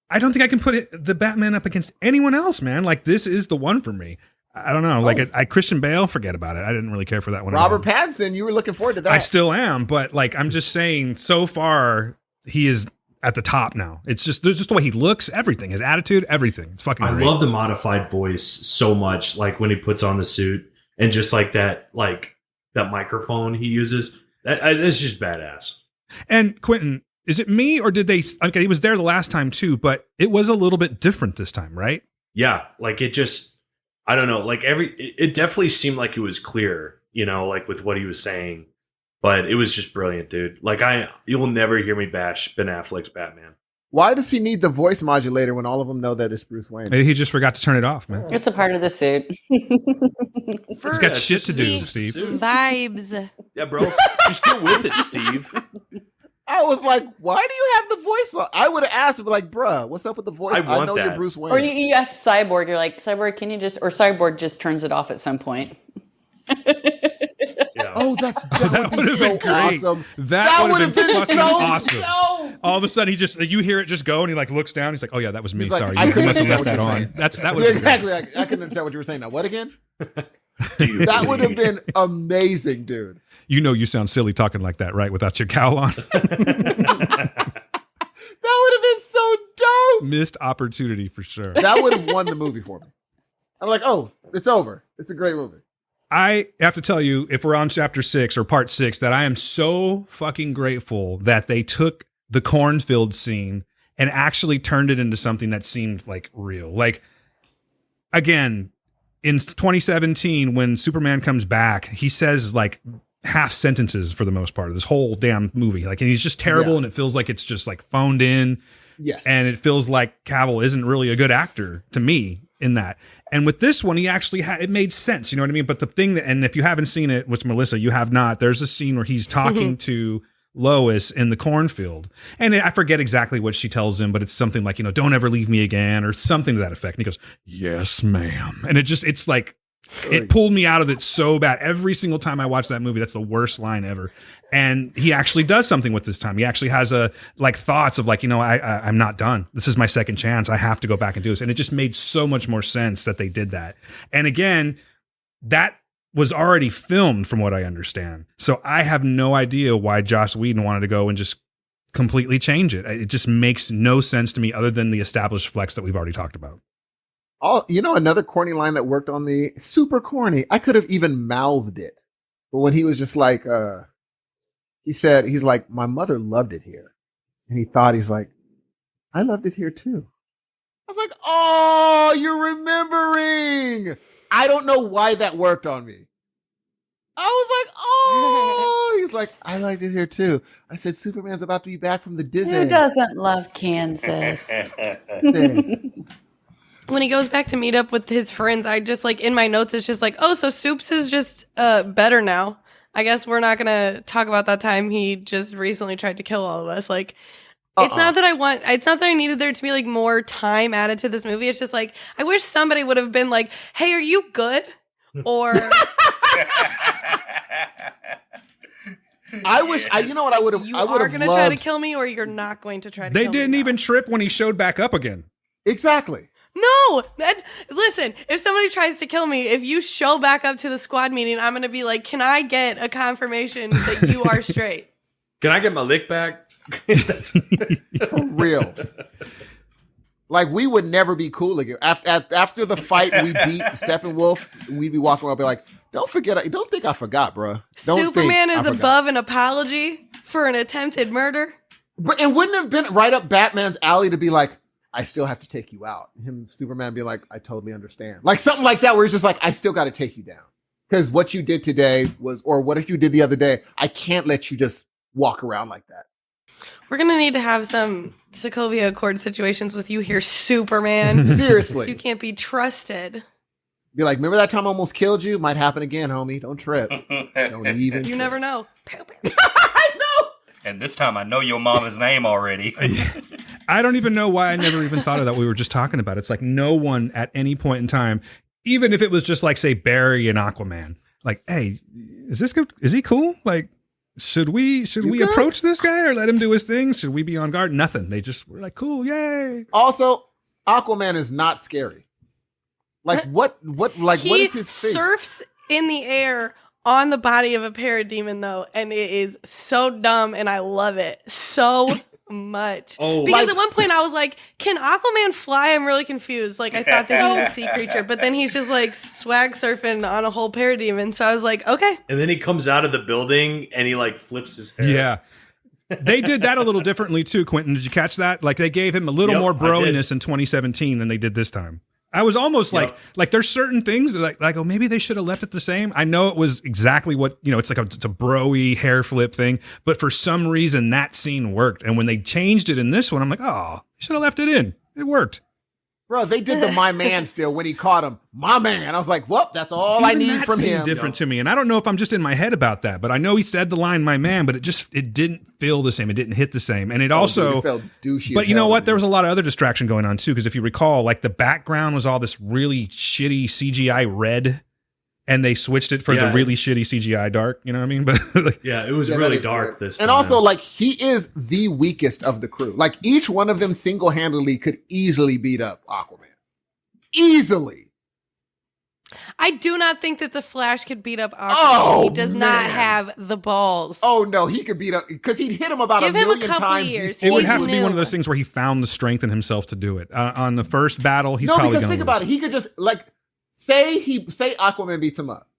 Speaker 8: I don't think I can put the Batman up against anyone else, man. Like this is the one for me. I don't know. Like I Christian Bale, forget about it. I didn't really care for that one.
Speaker 9: Robert Pattinson, you were looking forward to that.
Speaker 8: I still am, but like I'm just saying, so far he is at the top now. It's just there's just the way he looks, everything, his attitude, everything. It's fucking great.
Speaker 14: I love the modified voice so much. Like when he puts on the suit and just like that microphone he uses. It's just badass.
Speaker 8: And Quentin, is it me or did they? Okay, he was there the last time too, but it was a little bit different this time, right?
Speaker 12: Yeah, like it just. I don't know, like it definitely seemed like it was clear, you know, like with what he was saying, but it was just brilliant, dude. Like you will never hear me bash Ben Affleck's Batman.
Speaker 9: Why does he need the voice modulator when all of them know that it's Bruce Wayne?
Speaker 8: Maybe he just forgot to turn it off, man.
Speaker 15: It's a part of the suit.
Speaker 8: He's got shit to do, Steve.
Speaker 11: Vibes.
Speaker 12: Yeah, bro, just get with it, Steve.
Speaker 9: I was like, why do you have the voice? I would have asked him, like, bruh, what's up with the voice? I know you're Bruce Wayne.
Speaker 15: Or you ask Cyborg, you're like, Cyborg, can you or Cyborg just turns it off at some point.
Speaker 12: Yeah.
Speaker 9: Oh, that would have been
Speaker 8: great.
Speaker 9: Awesome.
Speaker 8: That would have been fucking
Speaker 9: so
Speaker 8: awesome.
Speaker 9: dope.
Speaker 8: All of a sudden, you hear it just go, and he like looks down. He's like, "Oh yeah, that was me.
Speaker 9: He's like,
Speaker 8: Sorry,
Speaker 9: I
Speaker 8: you
Speaker 9: couldn't
Speaker 8: must have left
Speaker 9: understand
Speaker 8: that
Speaker 9: what
Speaker 8: on."
Speaker 9: you're saying.
Speaker 8: That was
Speaker 9: exactly. I couldn't understand what you were saying. Now, what again? That would have been amazing, dude.
Speaker 8: You know, you sound silly talking like that, right? Without your cowl on.
Speaker 9: That would have been so dope.
Speaker 8: Missed opportunity for sure.
Speaker 9: That would have won the movie for me. I'm like, oh, it's over. It's a great movie.
Speaker 8: I have to tell you, if we're on chapter 6 or part 6, that I am so fucking grateful that they took the cornfield scene and actually turned it into something that seemed like real. Like, again, in 2017, when Superman comes back, he says like half sentences for the most part of this whole damn movie. Like, and he's just terrible, and it feels like it's just like phoned in.
Speaker 9: Yes.
Speaker 8: And it feels like Cavill isn't really a good actor to me in that. And with this one, he actually it made sense. You know what I mean? But the thing that, and if you haven't seen it, which Melissa, you have not, there's a scene where he's talking to Lois in the cornfield. And I forget exactly what she tells him, but it's something like, you know, don't ever leave me again or something to that effect. And he goes, yes, ma'am. And it's like, it pulled me out of it so bad. Every single time I watch that movie, that's the worst line ever. And he actually does something with this time. He actually has thoughts of like, you know, I'm not done. This is my second chance. I have to go back and do this. And it just made so much more sense that they did that. And again, that was already filmed from what I understand. So I have no idea why Joss Whedon wanted to go and just completely change it. It just makes no sense to me other than the established flex that we've already talked about.
Speaker 9: Oh, you know, another corny line that worked on me, super corny. I could have even mouthed it. But when he was just like, he's like, my mother loved it here. And he thought, he's like, I loved it here too. I was like, oh, you're remembering. I don't know why that worked on me. I was like, oh, he's like, I liked it here too. I said, Superman's about to be back from the Disney.
Speaker 15: Who doesn't love Kansas?
Speaker 11: When he goes back to meet up with his friends, I just like in my notes, it's just like, oh, so Soups is just better now. I guess we're not going to talk about that time he just recently tried to kill all of us. Like, It's not that I needed there to be like more time added to this movie. It's just like, I wish somebody would have been like, hey, are you good? Or
Speaker 9: I wish, you know what I would have,
Speaker 11: you
Speaker 9: I would
Speaker 11: are
Speaker 9: have
Speaker 11: going to try to kill me or you're not going to try to
Speaker 8: They
Speaker 11: kill me.
Speaker 8: didn't even trip when he showed back up again.
Speaker 9: Exactly.
Speaker 11: No, listen, if somebody tries to kill me, if you show back up to the squad meeting, I'm going to be like, can I get a confirmation that you are straight?
Speaker 12: Can I get my lick back?
Speaker 9: For real. Like, we would never be cool again. After the fight we beat Steppenwolf, we'd be walking around and be like, don't think I forgot, bro.
Speaker 11: Superman is above an apology for an attempted murder.
Speaker 9: But it wouldn't have been right up Batman's alley to be like, I still have to take you out. Superman be like, I totally understand. Like something like that where it's just like, I still got to take you down. Because what you did today or what if you did the other day, I can't let you just walk around like that.
Speaker 11: We're going to need to have some Sokovia Accord situations with you here, Superman.
Speaker 9: Seriously.
Speaker 11: You can't be trusted.
Speaker 9: Be like, remember that time I almost killed you? Might happen again, homie. Don't trip. Don't even
Speaker 11: You
Speaker 9: trip.
Speaker 11: never know.
Speaker 9: I know.
Speaker 10: And this time I know your mama's name already.
Speaker 8: I don't even know why I never even thought of that. We were just talking about it. It's like no one at any point in time, even if it was just like, say, Barry and Aquaman, like, hey, is this good? Is he cool? Like, should we approach this guy or let him do his thing? Should we be on guard? Nothing. They just were like, cool, yay.
Speaker 9: Also, Aquaman is not scary. Like what is his thing?
Speaker 11: He surfs in the air on the body of a parademon though, and it is so dumb and I love it so much. Because at one point I was like, can Aquaman fly? I'm really confused. Like I thought that he was a sea creature, but then he's just like swag surfing on a whole parademon. So I was like, okay.
Speaker 12: And then he comes out of the building and he like flips his hair.
Speaker 8: Yeah. They did that a little differently too, Quentin. Did you catch that? Like they gave him a little more broiness in 2017 than they did this time. I was almost like there's certain things that like, oh, maybe they should have left it the same. I know it was exactly what, it's like it's a bro-y hair flip thing, but for some reason that scene worked. And when they changed it in this one, I'm like, oh, you should have left it in. It worked.
Speaker 9: Bro, they did the my man still when he caught him. My man. I was like, well, that's all I need from him.
Speaker 8: Different to me. And I don't know if I'm just in my head about that, but I know he said the line, my man, but it didn't feel the same. It didn't hit the same. And it also,
Speaker 9: it felt douchey.
Speaker 8: But you know what? There was a lot of other distraction going on too. Because if you recall, like the background was all this really shitty CGI red. And they switched it for the really shitty CGI dark, you know what I mean? But like,
Speaker 14: it was really dark this time.
Speaker 9: And also, like, he is the weakest of the crew. Like, each one of them single-handedly could easily beat up Aquaman. Easily.
Speaker 11: I do not think that the Flash could beat up Aquaman. He does not have the balls.
Speaker 9: Oh, no, he could beat up, because he'd hit him about
Speaker 11: Give
Speaker 9: a
Speaker 11: him
Speaker 9: million
Speaker 11: a couple
Speaker 9: times.
Speaker 11: years.
Speaker 8: It would have to be one of those things where he found the strength in himself to do it. On the first battle, he's probably going to lose.
Speaker 9: Think about it. He could just, like, say Aquaman beats him up,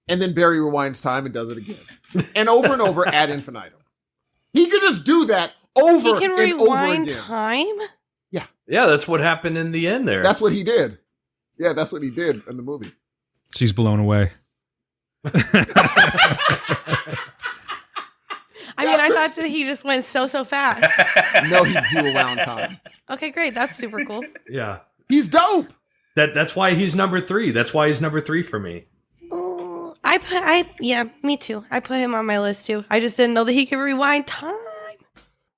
Speaker 9: and then Barry rewinds time and does it again. And over ad infinitum. He could just do that over
Speaker 11: He can
Speaker 9: and over
Speaker 11: rewind
Speaker 9: again.
Speaker 11: time?
Speaker 12: Yeah, that's what happened in the end there.
Speaker 9: That's what he did. Yeah, that's what he did in the movie.
Speaker 8: She's blown away.
Speaker 11: I mean, I thought that he just went so fast.
Speaker 9: No, he drew around time.
Speaker 11: Okay, great. That's super cool.
Speaker 12: Yeah.
Speaker 9: He's dope.
Speaker 12: That's why he's number 3. That's why he's number 3 for me.
Speaker 11: Me too. I put him on my list too. I just didn't know that he could rewind time.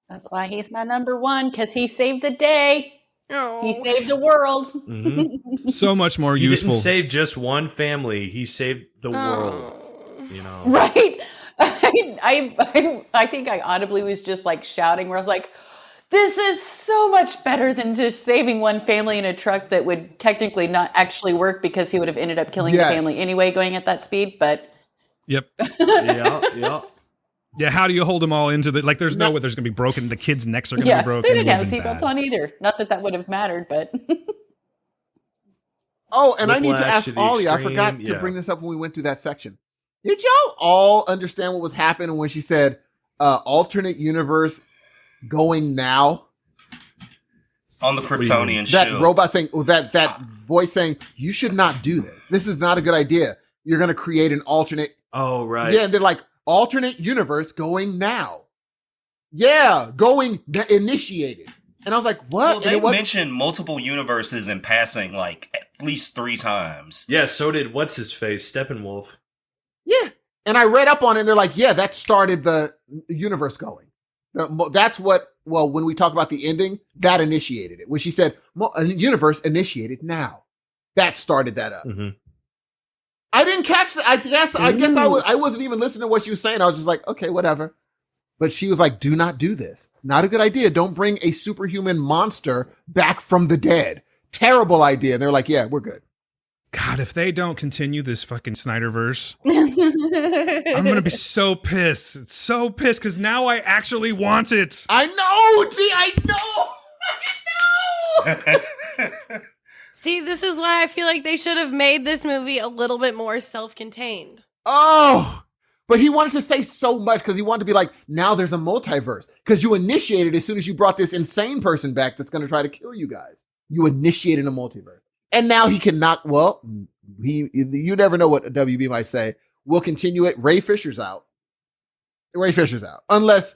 Speaker 15: That's why he's my number 1, because he saved the day.
Speaker 11: Oh.
Speaker 15: He saved the world.
Speaker 12: Mm-hmm.
Speaker 8: So much more
Speaker 12: He
Speaker 8: useful.
Speaker 12: didn't save just one family. He saved the world. You know,
Speaker 15: Right? I think I audibly was just like shouting where I was like, this is so much better than just saving one family in a truck that would technically not actually work because he would have ended up killing the family anyway going at that speed. But
Speaker 8: Yep.
Speaker 12: yeah.
Speaker 8: Yeah, how do you hold them all into the, like, there's no way there's going to be broken. The kids' necks are going to be broken.
Speaker 15: They didn't
Speaker 8: It
Speaker 15: have
Speaker 8: would've been
Speaker 15: seatbelts
Speaker 8: bad.
Speaker 15: on either. Not that would have mattered, but.
Speaker 9: Oh, and I need to
Speaker 12: Whiplash
Speaker 9: ask
Speaker 12: to the
Speaker 9: all of you. I
Speaker 12: extreme,
Speaker 9: forgot to
Speaker 12: yeah.
Speaker 9: bring this up when we went through that section. Did y'all all understand what was happening when she said alternate universe going now?
Speaker 10: On the Kryptonian
Speaker 9: That
Speaker 10: shield.
Speaker 9: robot saying, that voice saying, you should not do this. This is not a good idea. You're going to create an alternate.
Speaker 12: Oh, right.
Speaker 9: Yeah, and they're like, alternate universe going now. Yeah, initiated. And I was like, what?
Speaker 10: Well, they mentioned multiple universes in passing like at least 3 times.
Speaker 12: Yeah, so did what's-his-face, Steppenwolf.
Speaker 9: Yeah. And I read up on it and they're like, yeah, that started the universe going. That's what when we talk about the ending, that initiated it. When she said, universe initiated now. That started that up.
Speaker 12: Mm-hmm.
Speaker 9: I didn't catch that. I guess I wasn't even listening to what she was saying. I was just like, okay, whatever. But she was like, do not do this. Not a good idea. Don't bring a superhuman monster back from the dead. Terrible idea. And they're like, yeah, we're good.
Speaker 8: God, if they don't continue this fucking Snyderverse, I'm going to be so pissed. So pissed because now I actually want it.
Speaker 9: I know. Gee, I know.
Speaker 11: See, this is why I feel like they should have made this movie a little bit more self-contained.
Speaker 9: Oh, but he wanted to say so much because he wanted to be like, now there's a multiverse. Because you initiated as soon as you brought this insane person back that's going to try to kill you guys. You initiated a multiverse. And now he can knock, you never know what WB might say. We'll continue it. Ray Fisher's out. Unless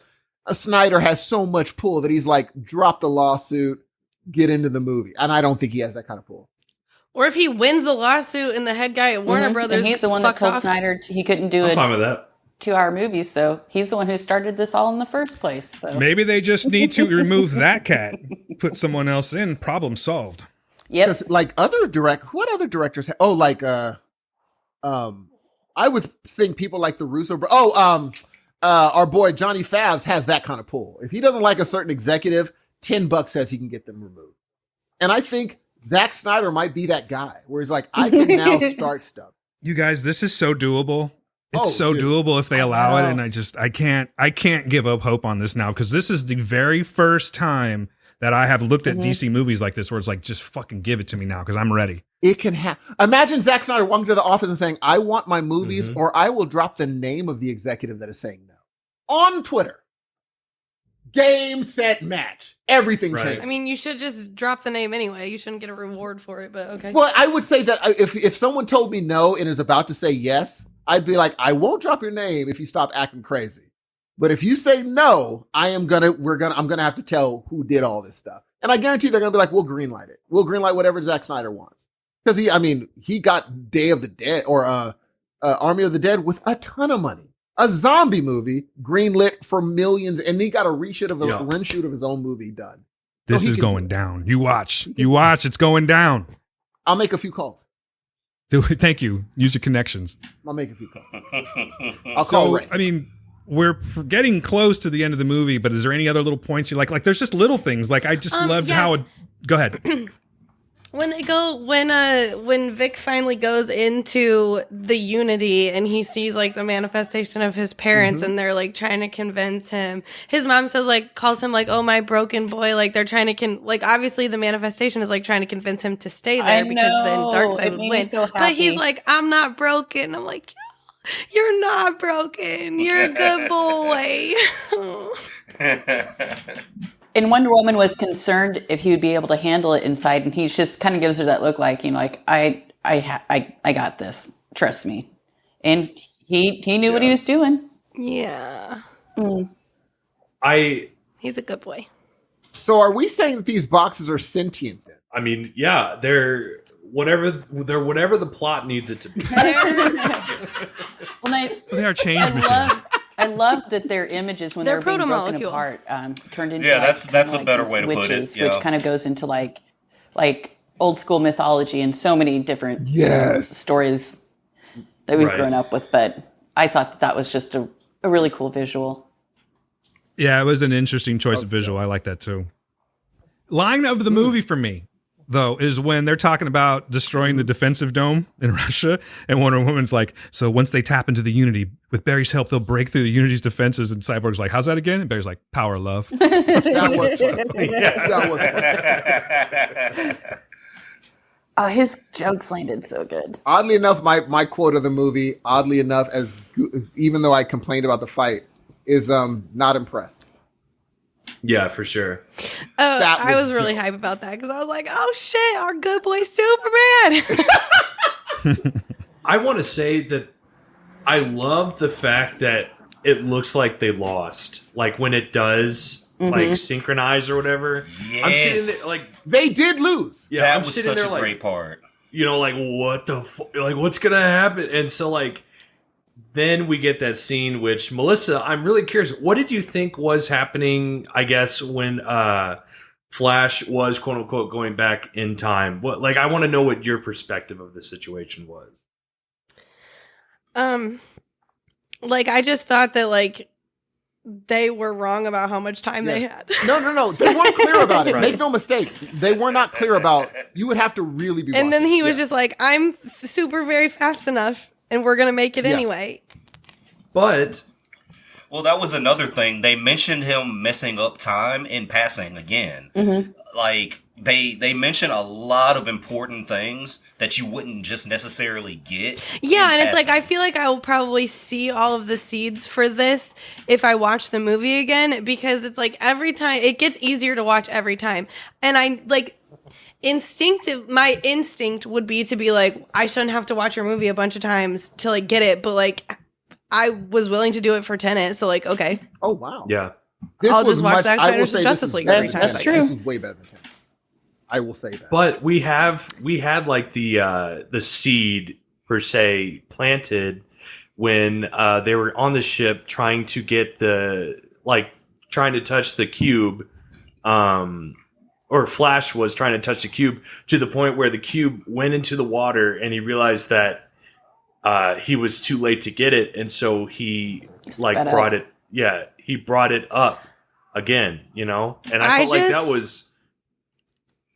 Speaker 9: Snyder has so much pull that he's like, drop the lawsuit, get into the movie. And I don't think he has that kind of pull.
Speaker 11: Or if he wins the lawsuit and the head guy at Warner Brothers,
Speaker 15: and he's the one that told
Speaker 11: off.
Speaker 15: Snyder he couldn't do
Speaker 12: I'm fine with that.
Speaker 15: 2-hour movies, so he's the one who started this all in the first place. So
Speaker 8: maybe they just need to remove that cat, put someone else in, problem solved.
Speaker 15: Yep.
Speaker 9: Like what other directors I would think people like the Russo our boy Johnny Favs has that kind of pull. If he doesn't like a certain executive, $10 says he can get them removed. And I think Zack Snyder might be that guy where he's like, I can now start stuff.
Speaker 8: You guys, this is so doable. It's doable if they allow it. And I can't give up hope on this now because this is the very first time that I have looked at DC movies like this where it's like, just fucking give it to me now because I'm ready.
Speaker 9: It can happen. Imagine Zack Snyder walking to the office and saying, I want my movies or I will drop the name of the executive that is saying no. On Twitter. Game, set, match. Everything changed.
Speaker 11: I mean, you should just drop the name anyway. You shouldn't get a reward for it, but okay.
Speaker 9: Well, I would say that if someone told me no and is about to say yes, I'd be like, I won't drop your name if you stop acting crazy. But if you say no, I'm gonna have to tell who did all this stuff. And I guarantee they're gonna be like, we'll greenlight it. We'll greenlight whatever Zack Snyder wants. Because he got Day of the Dead or Army of the Dead with a ton of money. A zombie movie greenlit for millions, and he got a reshoot of his own movie done.
Speaker 8: This is going down. You watch, it's going down.
Speaker 9: I'll make a few calls.
Speaker 8: Do it. Thank you. Use your connections.
Speaker 9: I'll make a few calls. I'll call Ray.
Speaker 8: I mean, we're getting close to the end of the movie, but is there any other little points you like? Like, there's just little things. Like, I just loved how it. Go ahead.
Speaker 11: When Vic finally goes into the Unity and he sees like the manifestation of his parents and they're like trying to convince him. His mom calls him like, oh, my broken boy. Like they're trying to obviously the manifestation is like trying to convince him to stay there because then Darkseid would win.
Speaker 15: So
Speaker 11: but he's like, I'm not broken. I'm like, you're not broken. You're a good boy.
Speaker 15: And Wonder Woman was concerned if he would be able to handle it inside, and he just kind of gives her that look like, like I got this. Trust me. And he knew what he was doing.
Speaker 11: Yeah. He's a good boy.
Speaker 9: So are we saying that these boxes are sentient then?
Speaker 12: I mean, yeah, they're whatever the plot needs it to be.
Speaker 8: They are change machines.
Speaker 15: I love that their images when they're being broken apart turned into
Speaker 10: that's a better way to put it.
Speaker 15: Which kind of goes into like old school mythology and so many different stories that we've grown up with. But I thought that was just a really cool visual.
Speaker 8: Yeah, it was an interesting choice of visual. I like that too. Line of the movie for me, though, is when they're talking about destroying the defensive dome in Russia, and Wonder Woman's like, so once they tap into the Unity, with Barry's help, they'll break through the Unity's defenses, and Cyborg's like, how's that again? And Barry's like, power, love.
Speaker 9: That was funny. That was funny.
Speaker 15: Oh, his jokes landed so good.
Speaker 9: Oddly enough, my quote of the movie, even though I complained about the fight, is not impressed.
Speaker 12: Yeah, for sure.
Speaker 11: I was really hype about that because I was like, oh shit, our good boy Superman.
Speaker 12: I want to say that I love the fact that it looks like they lost. Like when it does like synchronize or whatever.
Speaker 10: Yes.
Speaker 12: I'm sitting there like
Speaker 9: they did lose.
Speaker 12: Yeah,
Speaker 10: that
Speaker 12: I'm
Speaker 10: was
Speaker 12: sitting
Speaker 10: such
Speaker 12: there
Speaker 10: a
Speaker 12: like,
Speaker 10: great part.
Speaker 12: Like what the like what's gonna happen? And so like then we get that scene, which Melissa, I'm really curious. What did you think was happening? I guess when Flash was quote unquote going back in time. What, like, I want to know what your perspective of the situation was.
Speaker 11: Like, I just thought that, like, they were wrong about how much time they had.
Speaker 9: No. They weren't clear about it.
Speaker 12: Right.
Speaker 9: Make no mistake. They were not clear about. You would have to really be.
Speaker 11: And then
Speaker 9: watching.
Speaker 11: he was just like, I'm super very fast enough, and we're going to make it anyway.
Speaker 12: But...
Speaker 10: Well, that was another thing. They mentioned him messing up time in passing again.
Speaker 15: Mm-hmm.
Speaker 10: Like, they mention a lot of important things that you wouldn't just necessarily get.
Speaker 11: Yeah, and it's like, I feel like I will probably see all of the seeds for this if I watch the movie again, because it's like every time, it gets easier to watch every time. And I, like, my instinct would be to be like, I shouldn't have to watch your movie a bunch of times to, like, get it, but, like, I was willing to do it for Tenet, so, like, okay.
Speaker 9: Oh, wow.
Speaker 12: Yeah.
Speaker 11: I'll just watch Zack Snyder's Justice League every time.
Speaker 9: That's true. This is way better than Tenet. I will say that.
Speaker 12: But we had like the seed per se planted when they were on the ship trying to get trying to touch the cube, or Flash was trying to touch the cube to the point where the cube went into the water and he realized that he was too late to get it, and so he brought it. Yeah, he brought it up again, you know, and I felt like that was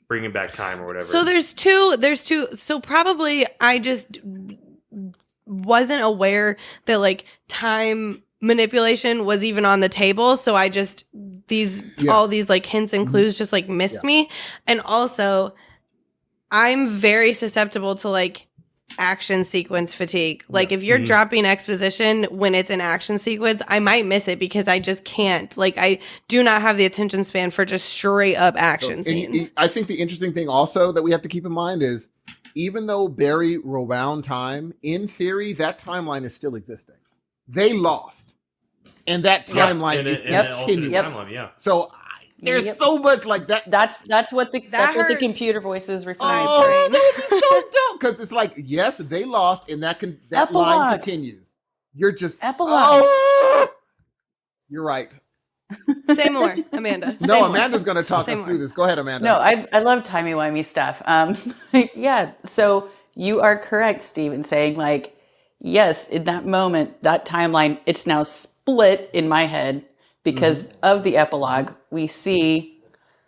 Speaker 12: bringing back time or whatever.
Speaker 11: So there's two. So probably I just wasn't aware that, like, time manipulation was even on the table. So I just, all these, like, hints and clues just, like, missed me. And also, I'm very susceptible to, like, action sequence fatigue. Like, if you're dropping exposition when it's an action sequence, I might miss it because I just can't. Like, I do not have the attention span for just straight up action scenes.
Speaker 9: I think the interesting thing also that we have to keep in mind is, even though Barry rewound time, in theory, that timeline is still existing. They lost. And that timeline is continuing.
Speaker 12: Timeline,
Speaker 9: So there's so much like that.
Speaker 15: That's what the computer voice is referring to.
Speaker 9: That would be so dope. Because it's like, yes, they lost, and that line continues. You're just
Speaker 15: epilogue.
Speaker 9: You're right.
Speaker 11: Say more, Amanda.
Speaker 9: No, Amanda's going to talk us through this. Go ahead, Amanda.
Speaker 15: No, I love timey-wimey stuff. Yeah, so you are correct, Steve, in saying, like, yes, in that moment, that timeline, it's now split in my head because of the epilogue. We see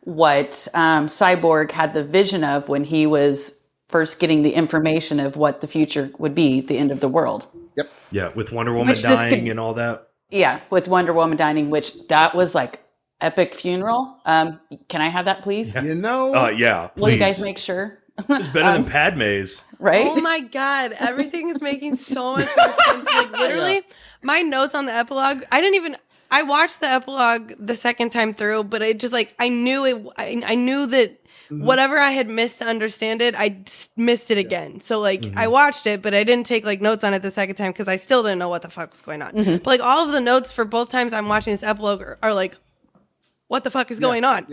Speaker 15: what Cyborg had the vision of when he was first getting the information of what the future would be, the end of the world.
Speaker 9: Yep.
Speaker 12: Yeah, with Wonder Woman dying and all that.
Speaker 15: Yeah, with Wonder Woman dying, which that was like epic funeral. Can I have that, please?
Speaker 9: Yeah. You know?
Speaker 12: Yeah, please.
Speaker 15: Will you guys make sure?
Speaker 12: It's better than Padme's.
Speaker 15: Right?
Speaker 11: Oh my God. Everything is making so much more sense. Like, literally, my notes on the epilogue, I watched the epilogue the second time through, but it just, like, I knew that whatever I had missed to understand it, I missed it again. So, like, I watched it, but I didn't take, like, notes on it the second time because I still didn't know what the fuck was going on. But, like, all of the notes for both times I'm watching this epilogue are like, what the fuck is going on?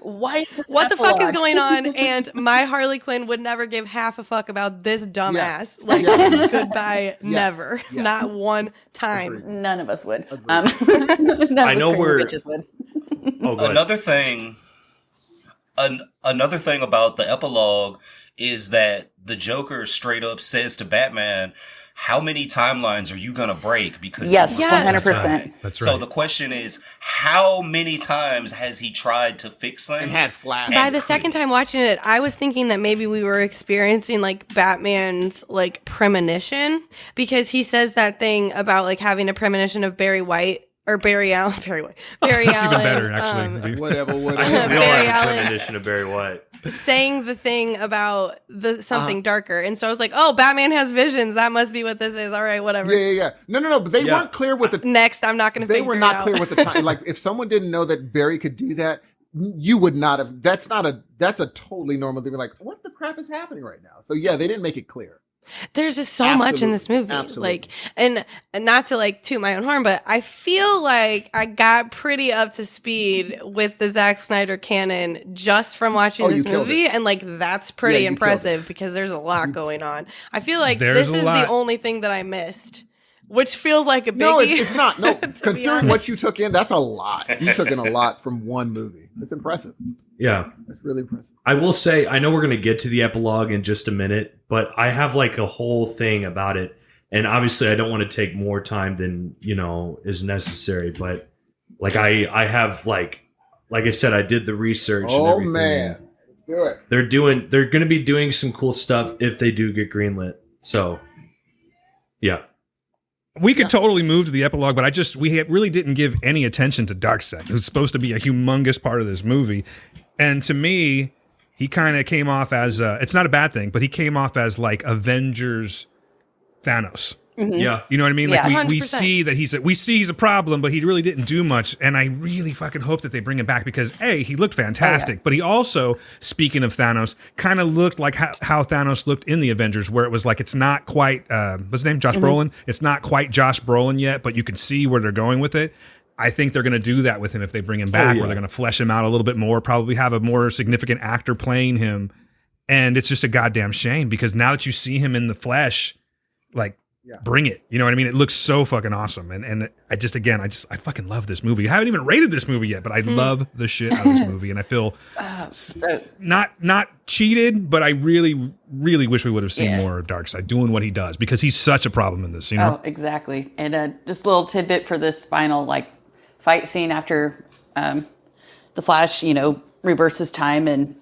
Speaker 15: Why is this
Speaker 11: what the fuck is
Speaker 15: epilogue?
Speaker 11: going on? And my Harley Quinn would never give half a fuck about this dumbass. Like, goodbye, never. Not one time.
Speaker 15: None of us would.
Speaker 12: I know we're...
Speaker 15: would.
Speaker 10: Another thing about the epilogue is that the Joker straight up says to Batman, how many timelines are you going to break? Because
Speaker 15: 100%.
Speaker 12: That's
Speaker 10: right. So the question is, how many times has he tried to fix things?
Speaker 9: And had flash.
Speaker 11: By the second time watching it, I was thinking that maybe we were experiencing, like, Batman's, like, premonition, because he says that thing about, like, having a premonition of Barry White. Or Barry Allen. Barry White. Barry
Speaker 8: That's
Speaker 11: Allen.
Speaker 8: even better, actually.
Speaker 9: Whatever.
Speaker 12: I think we all have a premonition of Barry White.
Speaker 11: Saying the thing about something darker. And so I was like, oh, Batman has visions. That must be what this is. All right, whatever.
Speaker 9: Yeah. No. But they weren't clear with the...
Speaker 11: Next, I'm not going to
Speaker 9: They were not clear with the time. Like, if someone didn't know that Barry could do that, you would not have... That's a totally normal thing. Like, what the crap is happening right now? So, yeah, they didn't make it clear.
Speaker 11: There's just so much in this movie. Like, and not to, like, toot my own horn, but I feel like I got pretty up to speed with the Zack Snyder canon just from watching this movie. And, like, that's pretty impressive because there's a lot going on. I feel like this is the only thing that I missed which feels like a biggie.
Speaker 9: No, it's not. No,
Speaker 11: To be
Speaker 9: considering what
Speaker 11: honest.
Speaker 9: you took in, that's a lot. You took in a lot from one movie. It's impressive.
Speaker 14: Yeah.
Speaker 9: It's really impressive.
Speaker 14: I will say, I know we're going to get to the epilogue in just a minute, but I have like a whole thing about it. And obviously I don't want to take more time than, is necessary, but like I have like I said, I did the research and everything.
Speaker 9: Man. Do it.
Speaker 14: They're going to be doing some cool stuff if they do get greenlit. So, yeah.
Speaker 8: We could totally move to the epilogue, but we really didn't give any attention to Darkseid, who's supposed to be a humongous part of this movie. And to me, he kind of came off as, it's not a bad thing, but he came off as like Avengers Thanos.
Speaker 14: Mm-hmm. Yeah.
Speaker 8: You know what I mean?
Speaker 11: Yeah,
Speaker 8: like we
Speaker 11: 100%.
Speaker 8: see that he's a problem, but he really didn't do much. And I really fucking hope that they bring him back because he looked fantastic. But he also, speaking of Thanos, kind of looked like how Thanos looked in the Avengers, where it was like, it's not quite, what's his name? Josh Brolin. It's not quite Josh Brolin yet, but you can see where they're going with it. I think they're going to do that with him if they bring him back, where they're going to flesh him out a little bit more, probably have a more significant actor playing him. And it's just a goddamn shame because now that you see him in the flesh, like, bring it. You know what I mean? It looks so fucking awesome. And I fucking love this movie. I haven't even rated this movie yet, but I love the shit out of this movie. And I feel not cheated, but I really, really wish we would have seen more of Darkseid doing what he does because he's such a problem in this,
Speaker 15: Oh, exactly. And just a little tidbit for this final fight scene after the Flash, reverses time and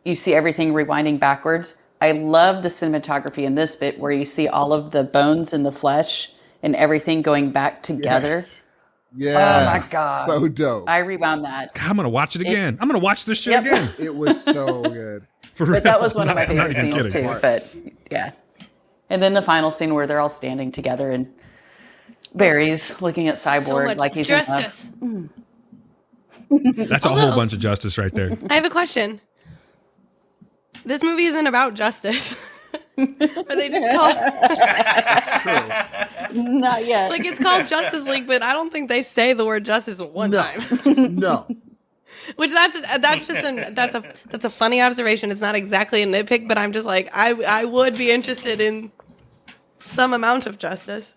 Speaker 15: you see everything rewinding backwards. I love the cinematography in this bit where you see all of the bones in the flesh and everything going back together.
Speaker 9: Yes.
Speaker 15: Oh my God.
Speaker 9: So dope.
Speaker 15: I rewound that.
Speaker 8: God, I'm going to watch it again. I'm going to watch this shit again.
Speaker 9: It was so good.
Speaker 15: But that was one of my
Speaker 8: I'm not
Speaker 15: favorite
Speaker 8: even
Speaker 15: scenes
Speaker 8: kidding.
Speaker 15: too. But yeah. And then the final scene where they're all standing together and Barry's looking at Cyborg
Speaker 11: So much
Speaker 15: like he's
Speaker 11: justice.
Speaker 8: That's a whole bunch of justice right there.
Speaker 11: I have a question. This movie isn't about justice. Are they just called?
Speaker 15: Not yet.
Speaker 11: Like it's called Justice League, but I don't think they say the word justice one time.
Speaker 9: No.
Speaker 11: Which that's a funny observation. It's not exactly a nitpick, but I'm just like I would be interested in some amount of justice.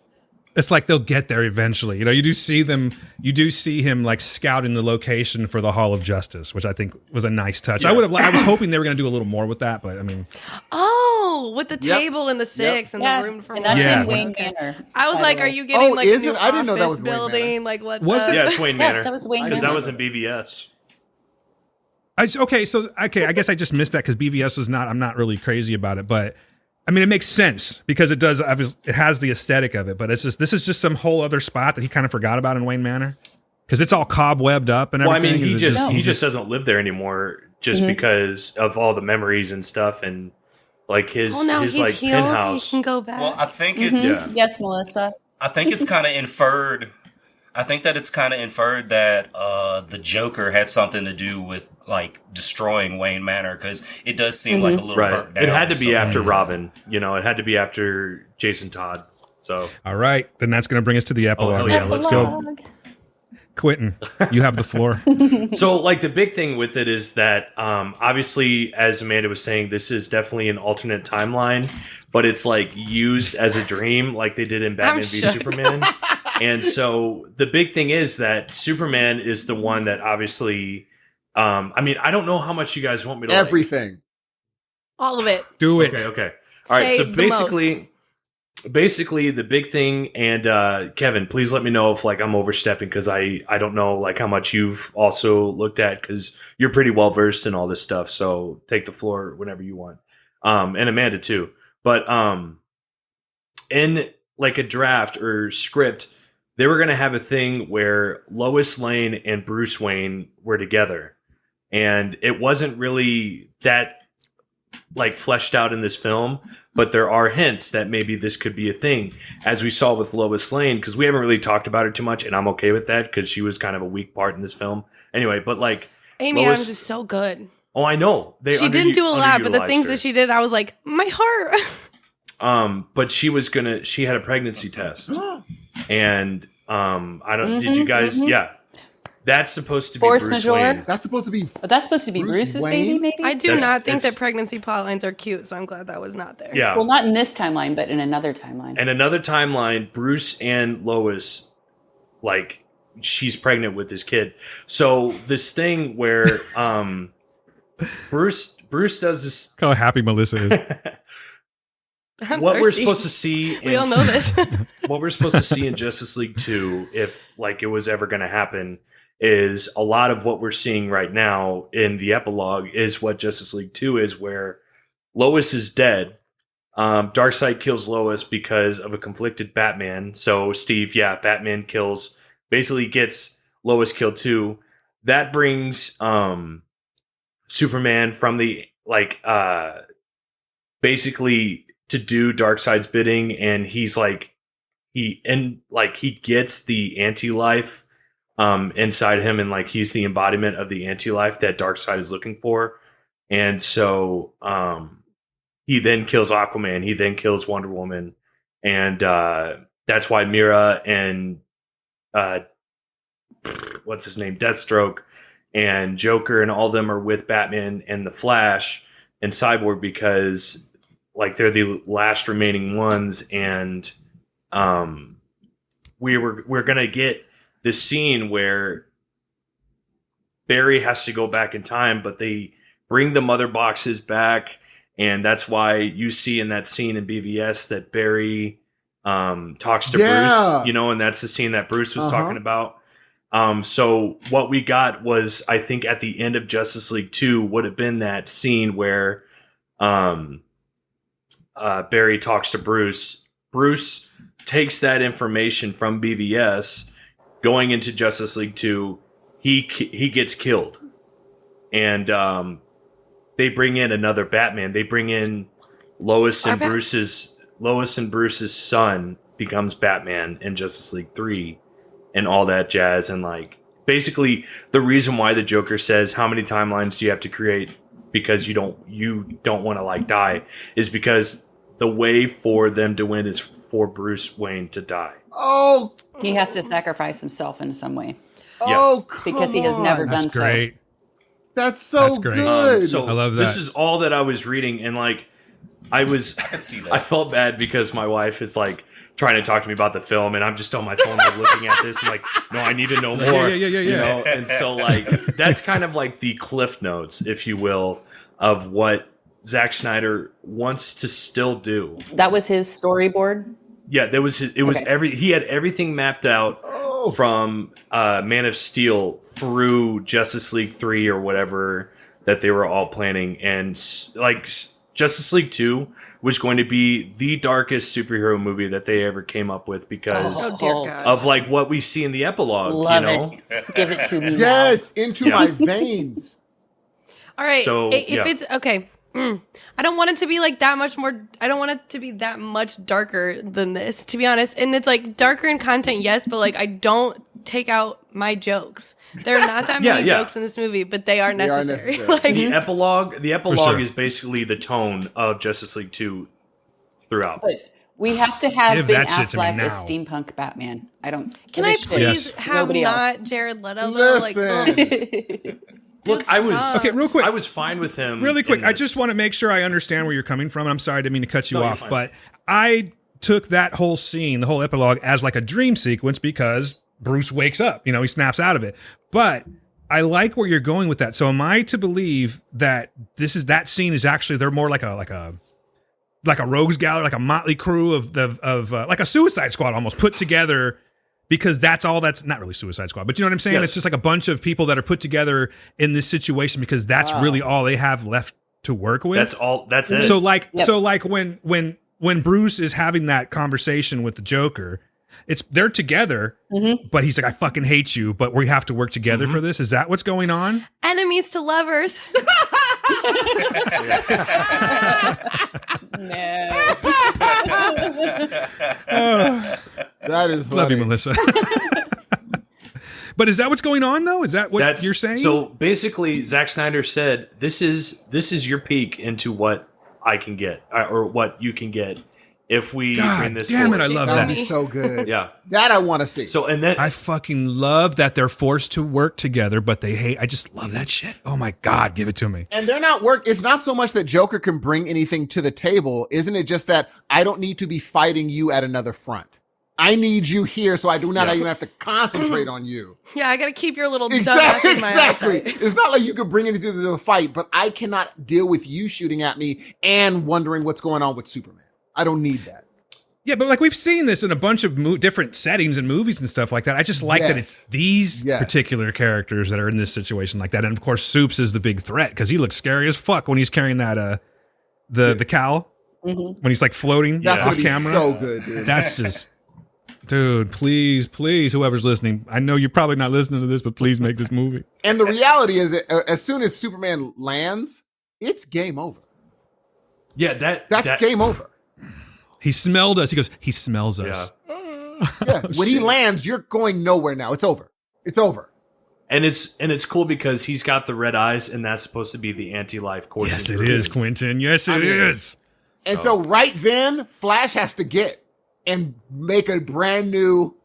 Speaker 8: It's like they'll get there eventually. You do see him like scouting the location for the Hall of Justice, which I think was a nice touch.
Speaker 14: Yeah.
Speaker 8: I was hoping they were going to do a little more with that, but I mean,
Speaker 11: With the table and the six and the room for
Speaker 15: and that's
Speaker 8: Yeah.
Speaker 15: in Wayne Manor.
Speaker 11: I was
Speaker 15: by
Speaker 11: like,
Speaker 15: the
Speaker 11: are
Speaker 15: way.
Speaker 11: you getting like a
Speaker 9: is
Speaker 11: new
Speaker 9: it? I didn't know that
Speaker 11: office
Speaker 9: was Wayne
Speaker 11: building? Like what's
Speaker 8: Was it?
Speaker 12: Yeah, it's Wayne Manor.
Speaker 15: that was Wayne
Speaker 12: Because
Speaker 15: Manor.
Speaker 12: that was in BVS.
Speaker 8: I guess I just missed that because BVS was not. I'm not really crazy about it, but I mean, it makes sense because it does. It has the aesthetic of it, but this is just some whole other spot that he kind of forgot about in Wayne Manor because it's all cobwebbed up and
Speaker 12: Well, I
Speaker 8: everything.
Speaker 12: mean,
Speaker 8: Is it
Speaker 12: he just doesn't live there anymore just because of all the memories and stuff and like his
Speaker 11: now
Speaker 12: his
Speaker 11: he's
Speaker 12: like
Speaker 11: healed.
Speaker 12: penthouse.
Speaker 11: He can go back.
Speaker 10: Well, I think it's
Speaker 15: Yes, Melissa.
Speaker 10: I think it's kind of inferred. I think that it's kind of inferred that the Joker had something to do with like destroying Wayne Manor because it does seem like a little burnt down.
Speaker 12: It had to be
Speaker 10: so-
Speaker 12: after Robin. It had to be after Jason Todd. So
Speaker 8: all right, then that's going to bring us to the epilogue.
Speaker 12: hell yeah, let's go.
Speaker 8: Quentin, you have the floor.
Speaker 12: So, like, the big thing with it is that, obviously, as Amanda was saying, this is definitely an alternate timeline, but it's, like, used as a dream, like they did in Batman v Superman. And so, the big thing is that Superman is the one that obviously, I mean, I don't know how much you guys want me to,
Speaker 9: Everything.
Speaker 11: All of it.
Speaker 8: Do it.
Speaker 12: Okay. All right,
Speaker 11: Say
Speaker 12: so
Speaker 11: the
Speaker 12: basically the big thing, and Kevin, please let me know if like I'm overstepping because I don't know like how much you've also looked at because you're pretty well versed in all this stuff. So take the floor whenever you want, and Amanda too. But in like a draft or script, they were gonna have a thing where Lois Lane and Bruce Wayne were together, and it wasn't really that like fleshed out in this film, but there are hints that maybe this could be a thing, as we saw with Lois Lane, because we haven't really talked about her too much, and I'm okay with that because she was kind of a weak part in this film. Anyway, but like
Speaker 11: Amy
Speaker 12: Lois,
Speaker 11: Adams is so good.
Speaker 12: Oh, I know
Speaker 11: She didn't do a lot, but the things that she did, I was like, my heart.
Speaker 12: But she had a pregnancy test, and I don't. Did you guys? Yeah. That's supposed to be
Speaker 15: Force
Speaker 12: Bruce
Speaker 15: majeure?
Speaker 12: Wayne.
Speaker 9: That's supposed to be.
Speaker 15: That's supposed to be Bruce's baby, maybe?
Speaker 11: I do
Speaker 12: That's-
Speaker 11: not think
Speaker 12: it's-
Speaker 11: that pregnancy plot lines are cute, so I'm glad that was not there.
Speaker 12: Yeah.
Speaker 15: Well, not in this timeline, but in another timeline.
Speaker 12: And another timeline, Bruce and Lois, like, she's pregnant with his kid. So this thing where Bruce does this.
Speaker 8: Look how happy Melissa is.
Speaker 12: What we're
Speaker 11: thirsty.
Speaker 12: supposed to see
Speaker 11: We all know this.
Speaker 12: what we're supposed to see in Justice League 2, if like it was ever going to happen, is a lot of what we're seeing right now in the epilogue is what Justice League 2 is, where Lois is dead. Darkseid kills Lois because of a conflicted Batman. So Steve, Batman basically gets Lois killed too. That brings Superman from the basically to do Darkseid's bidding, and he's he gets the anti-life inside him, and like he's the embodiment of the anti-life that Darkseid is looking for. And so he then kills Aquaman, he then kills Wonder Woman, and that's why Mira and what's his name, Deathstroke and Joker and all of them are with Batman and the Flash and Cyborg, because like they're the last remaining ones. And we're gonna get this scene where Barry has to go back in time, but they bring the mother boxes back, and that's why you see in that scene in BVS that Barry talks to Bruce, and that's the scene that Bruce was talking about. So what we got was, I think at the end of Justice League 2 would have been that scene where Barry talks to Bruce. Bruce takes that information from BVS going into Justice League 2. He gets killed. And they bring in another Batman. They bring in Lois and Bruce's son becomes Batman in Justice League 3 and all that jazz. And like basically the reason why the Joker says, how many timelines do you have to create because you don't want to like die, is because the way for them to win is for Bruce Wayne to die.
Speaker 9: Oh,
Speaker 15: he has to sacrifice himself in some way.
Speaker 9: Oh,
Speaker 15: because he has never done
Speaker 8: That's great.
Speaker 15: so.
Speaker 9: That's so good.
Speaker 12: So
Speaker 8: I love that.
Speaker 12: This is all that I was reading, and like I
Speaker 10: could see that.
Speaker 12: I felt bad because my wife is like trying to talk to me about the film, and I'm just on my phone like looking at this. I'm like, no, I need to know more.
Speaker 8: Yeah.
Speaker 12: You know? And so like that's kind of like the cliff notes, if you will, of what Zack Snyder wants to still do.
Speaker 15: That was his storyboard.
Speaker 12: Yeah, there was. It was he had everything mapped out from Man of Steel through Justice League 3 or whatever that they were all planning, and like Justice League 2 was going to be the darkest superhero movie that they ever came up with because of like what we see in the epilogue.
Speaker 15: Love
Speaker 12: it.
Speaker 15: Give it to me.
Speaker 9: Yes, into my veins.
Speaker 11: All right.
Speaker 12: So,
Speaker 11: if it's okay. I don't want it to be like that much more. I don't want it to be that much darker than this, to be honest. And it's like darker in content, yes, but like I don't take out my jokes. There are not that many jokes in this movie, but they are necessary. Like,
Speaker 12: the epilogue
Speaker 8: sure.
Speaker 12: is basically the tone of Justice League 2 throughout.
Speaker 15: But we have to have
Speaker 8: Give
Speaker 15: Ben
Speaker 8: that shit to me
Speaker 15: Affleck
Speaker 8: now.
Speaker 15: as steampunk Batman. I don't.
Speaker 11: Can
Speaker 15: give a
Speaker 11: I
Speaker 15: shit.
Speaker 11: please have
Speaker 15: Nobody
Speaker 11: not
Speaker 15: else.
Speaker 11: Jared Leto? Though? Like,
Speaker 12: Look, I was
Speaker 8: Okay, real quick.
Speaker 12: I was fine with him.
Speaker 8: Really quick,
Speaker 12: in
Speaker 8: I
Speaker 12: this.
Speaker 8: just want to make sure I understand where you're coming from. And I'm sorry, I didn't mean to cut you
Speaker 12: No, you're
Speaker 8: off,
Speaker 12: fine.
Speaker 8: but I took that whole scene, the whole epilogue, as like a dream sequence because Bruce wakes up. He snaps out of it. But I like where you're going with that. So am I to believe that that scene is actually they're more like a rogues gallery, like a motley crew of like a Suicide Squad almost put together? Because that's not really Suicide Squad, but you know what I'm saying?
Speaker 12: Yes.
Speaker 8: It's just like a bunch of people that are put together in this situation because that's really all they have left to work with.
Speaker 12: That's all. That's it.
Speaker 8: So like when Bruce is having that conversation with the Joker, they're together, but he's like, I fucking hate you, but we have to work together for this. Is that what's going on?
Speaker 11: enemies to lovers.
Speaker 15: No.
Speaker 9: That is funny.
Speaker 8: Love you, Melissa. But is that what's going on though? Is that what you're saying?
Speaker 12: So basically, Zack Snyder said, "This is your peek into what I can get, or what you can get if we bring this
Speaker 8: damn it,
Speaker 12: forward.
Speaker 8: I love
Speaker 9: That
Speaker 8: that.
Speaker 9: would be so good.
Speaker 12: Yeah.
Speaker 9: That I want to see.
Speaker 12: So and then
Speaker 8: I fucking love that they're forced to work together, but they hate. I just love that shit. Oh my God, give it to me.
Speaker 9: And they're not work. It's not so much that Joker can bring anything to the table. Isn't it just that I don't need to be fighting you at another front? I need you here so I do not even have to concentrate on you.
Speaker 11: Yeah, I got to keep your little
Speaker 9: Exactly.
Speaker 11: dumbass in my
Speaker 9: Exactly.
Speaker 11: eyesight.
Speaker 9: It's not like you can bring anything to the fight, but I cannot deal with you shooting at me and wondering what's going on with Superman. I don't need that.
Speaker 8: Yeah, but like we've seen this in a bunch of different settings and movies and stuff like that. I just like that it's these particular characters that are in this situation like that. And of course, Soups is the big threat because he looks scary as fuck when he's carrying that the cowl when he's like floating
Speaker 9: That's
Speaker 8: off
Speaker 9: gonna be
Speaker 8: camera.
Speaker 9: so good, dude.
Speaker 8: That's just. Dude, please, whoever's listening, I know you're probably not listening to this, but please make this movie.
Speaker 9: And the reality is that as soon as Superman lands, it's game over.
Speaker 12: Yeah,
Speaker 9: that's game over.
Speaker 8: He smelled us. He goes, he smells us.
Speaker 9: Yeah, when he lands, you're going nowhere now. It's over. It's over.
Speaker 12: And it's cool because he's got the red eyes, and that's supposed to be the anti-life course.
Speaker 8: Yes, it is, Quentin. Yes, it is.
Speaker 9: And so right then, Flash has to get and make a brand new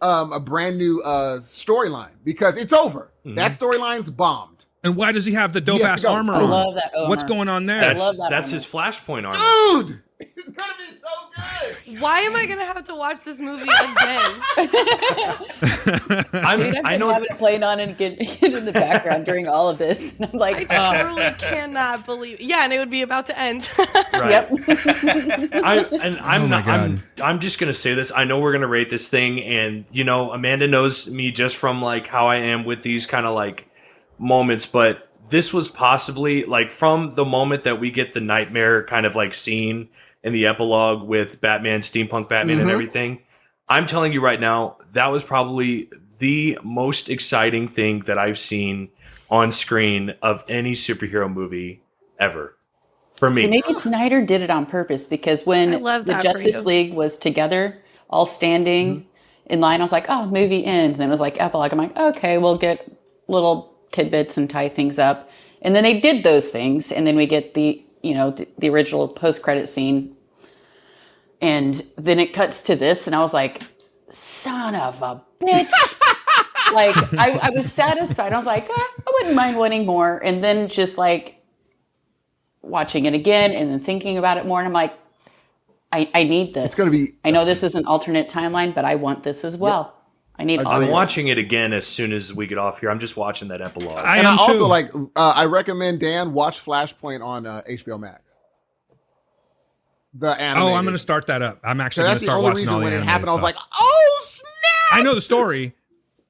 Speaker 9: storyline because it's over. That storyline's bombed.
Speaker 8: And why does he have the dope ass armor
Speaker 15: I
Speaker 8: on?
Speaker 15: love that armor.
Speaker 8: What's going on there?
Speaker 12: That's his Flashpoint armor.
Speaker 9: Dude, it's gonna be so good.
Speaker 11: Why am I going to have to watch this movie again?
Speaker 12: I know
Speaker 15: having it playing on and get in the background during all of this. And I'm like,
Speaker 11: I truly cannot believe. Yeah, and it would be about to end.
Speaker 12: Right.
Speaker 15: Yep.
Speaker 12: I'm just gonna say this. I know we're gonna rate this thing, and Amanda knows me just from like how I am with these kind of like moments, but this was possibly like from the moment that we get the nightmare kind of like scene in the epilogue with Batman, steampunk Batman, and everything. I'm telling you right now, that was probably the most exciting thing that I've seen on screen of any superhero movie ever. For me.
Speaker 15: So maybe Snyder did it on purpose because when the Justice League was together, all standing in line, I was like, oh, movie end. And then it was like epilogue. I'm like, okay, we'll get little tidbits and tie things up. And then they did those things. And then we get the original post-credit scene. And then it cuts to this. And I was like, son of a bitch. Like, I was satisfied. I was like, I wouldn't mind winning more. And then just like watching it again and then thinking about it more. And I'm like, I need this.
Speaker 9: It's going to be.
Speaker 15: I know this is an alternate timeline, but I want this as well. Yep. I need all
Speaker 12: I'm watching it again as soon as we get off here. I'm just watching that epilogue.
Speaker 9: I also like, I recommend Dan watch Flashpoint on HBO Max. The animated.
Speaker 8: Oh, I'm going to start that up. I'm actually going to start watching all the animated
Speaker 9: when it happened, I was
Speaker 8: stuff.
Speaker 9: like, oh, snap!
Speaker 8: I know the story.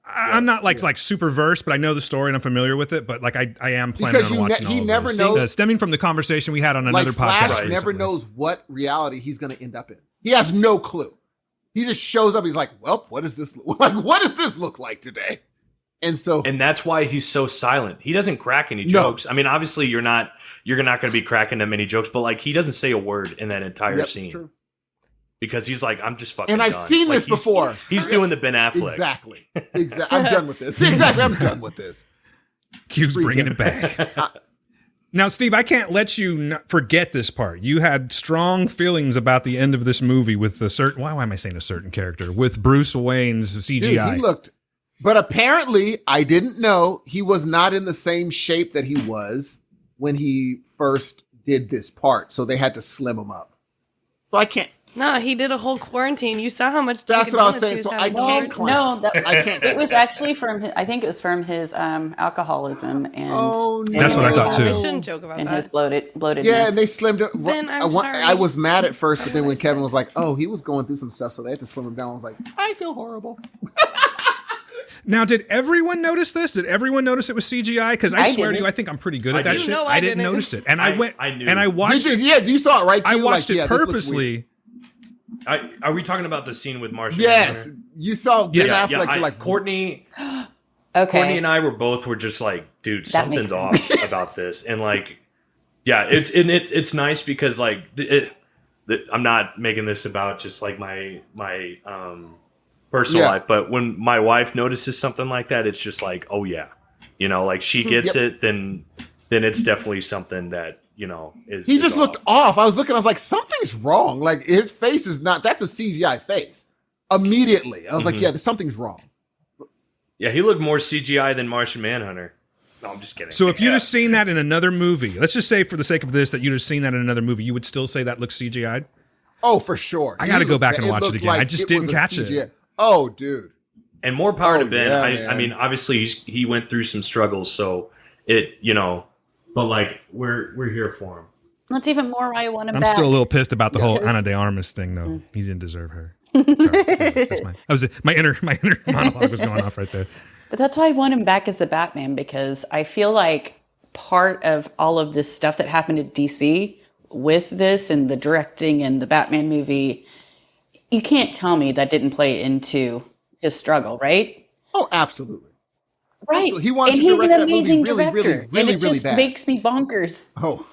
Speaker 8: I'm not like super versed, but I know the story and I'm familiar with it. But like I am planning on watching all
Speaker 9: he
Speaker 8: of
Speaker 9: never
Speaker 8: those.
Speaker 9: knows.
Speaker 8: Stemming from the conversation we had on another podcast.
Speaker 9: Flash never knows what reality he's going to end up in. He has no clue. He just shows up. He's like, well, what does this look like today? And
Speaker 12: that's why he's so silent. He doesn't crack any jokes. I mean, obviously you're not going to be cracking that many jokes, but like he doesn't say a word in that entire scene. True. Because he's like, I'm just fucking
Speaker 9: And I've
Speaker 12: done.
Speaker 9: seen
Speaker 12: like,
Speaker 9: this before.
Speaker 12: He's doing the Ben Affleck.
Speaker 9: Exactly. I'm done with this. Exactly. I'm done with this.
Speaker 8: Q's bringing it back. Now, Steve, I can't let you forget this part. You had strong feelings about the end of this movie with the certain. Why am I saying a certain character? With Bruce Wayne's CGI.
Speaker 9: Dude, he looked. But apparently, I didn't know he was not in the same shape that he was when he first did this part. So they had to slim him up. So I can't.
Speaker 11: No, he did a whole quarantine. You saw how much.
Speaker 9: That's what I was saying. So I can't claim.
Speaker 15: No,
Speaker 9: I can't.
Speaker 15: It was actually I think it was from his alcoholism and.
Speaker 9: Oh, no.
Speaker 8: That's what I thought too.
Speaker 11: I shouldn't joke about
Speaker 15: and
Speaker 11: that.
Speaker 15: his bloatedness.
Speaker 9: Yeah, and they slimmed it.
Speaker 11: Ben, I'm sorry.
Speaker 9: I was mad at first, but then when Kevin was like, "Oh, he was going through some stuff, so they had to slim him down," I was like, "I feel horrible."
Speaker 8: Now, did everyone notice this? Did everyone notice it was CGI? Because I swear to you, I think I'm pretty good at that shit. I didn't notice it, and I went and I watched it.
Speaker 9: Yeah, you saw it, right?
Speaker 8: I watched it purposely.
Speaker 12: Are we talking about the scene with Martian?
Speaker 9: Yes, you saw Ben Affleck. You're like
Speaker 12: Courtney.
Speaker 15: Okay.
Speaker 12: Courtney and I were just like, dude, something's off about this, and like, yeah, it's nice because like I'm not making this about just like my personal life, but when my wife notices something like that, it's just like, oh yeah, like she gets it, then it's definitely something that is
Speaker 9: He
Speaker 12: is
Speaker 9: just looked off. I was looking, I was like, something's wrong. Like, his face is not, that's a CGI face. Immediately. I was like, yeah, something's wrong.
Speaker 12: Yeah, he looked more CGI than Martian Manhunter. No, I'm just kidding.
Speaker 8: So if you'd have seen that in another movie, let's just say for the sake of this that you'd have seen that in another movie, you would still say that looks CGI'd?
Speaker 9: Oh, for sure.
Speaker 8: I got to go back and watch it again. I just didn't catch it.
Speaker 9: Oh, dude.
Speaker 12: And more power to Ben.
Speaker 9: yeah,
Speaker 12: I mean, obviously he went through some struggles, so it, but like we're here for him.
Speaker 15: That's even more why I want him
Speaker 8: I'm
Speaker 15: back.
Speaker 8: still a little pissed about the whole
Speaker 15: Because-
Speaker 8: Ana de Armas thing, though. He didn't deserve her. My inner monologue was going off right there.
Speaker 15: But that's why I want him back as the Batman, because I feel like part of all of this stuff that happened at DC with this and the directing and the Batman movie, you can't tell me that didn't play into his struggle, right?
Speaker 9: Oh, absolutely.
Speaker 15: Right.
Speaker 9: Absolutely. He wanted
Speaker 15: and
Speaker 9: to
Speaker 15: he's
Speaker 9: direct
Speaker 15: an
Speaker 9: that movie
Speaker 15: amazing
Speaker 9: really,
Speaker 15: director.
Speaker 9: really, really,
Speaker 15: and it
Speaker 9: really
Speaker 15: just
Speaker 9: bad.
Speaker 15: makes me bonkers.
Speaker 9: Oh.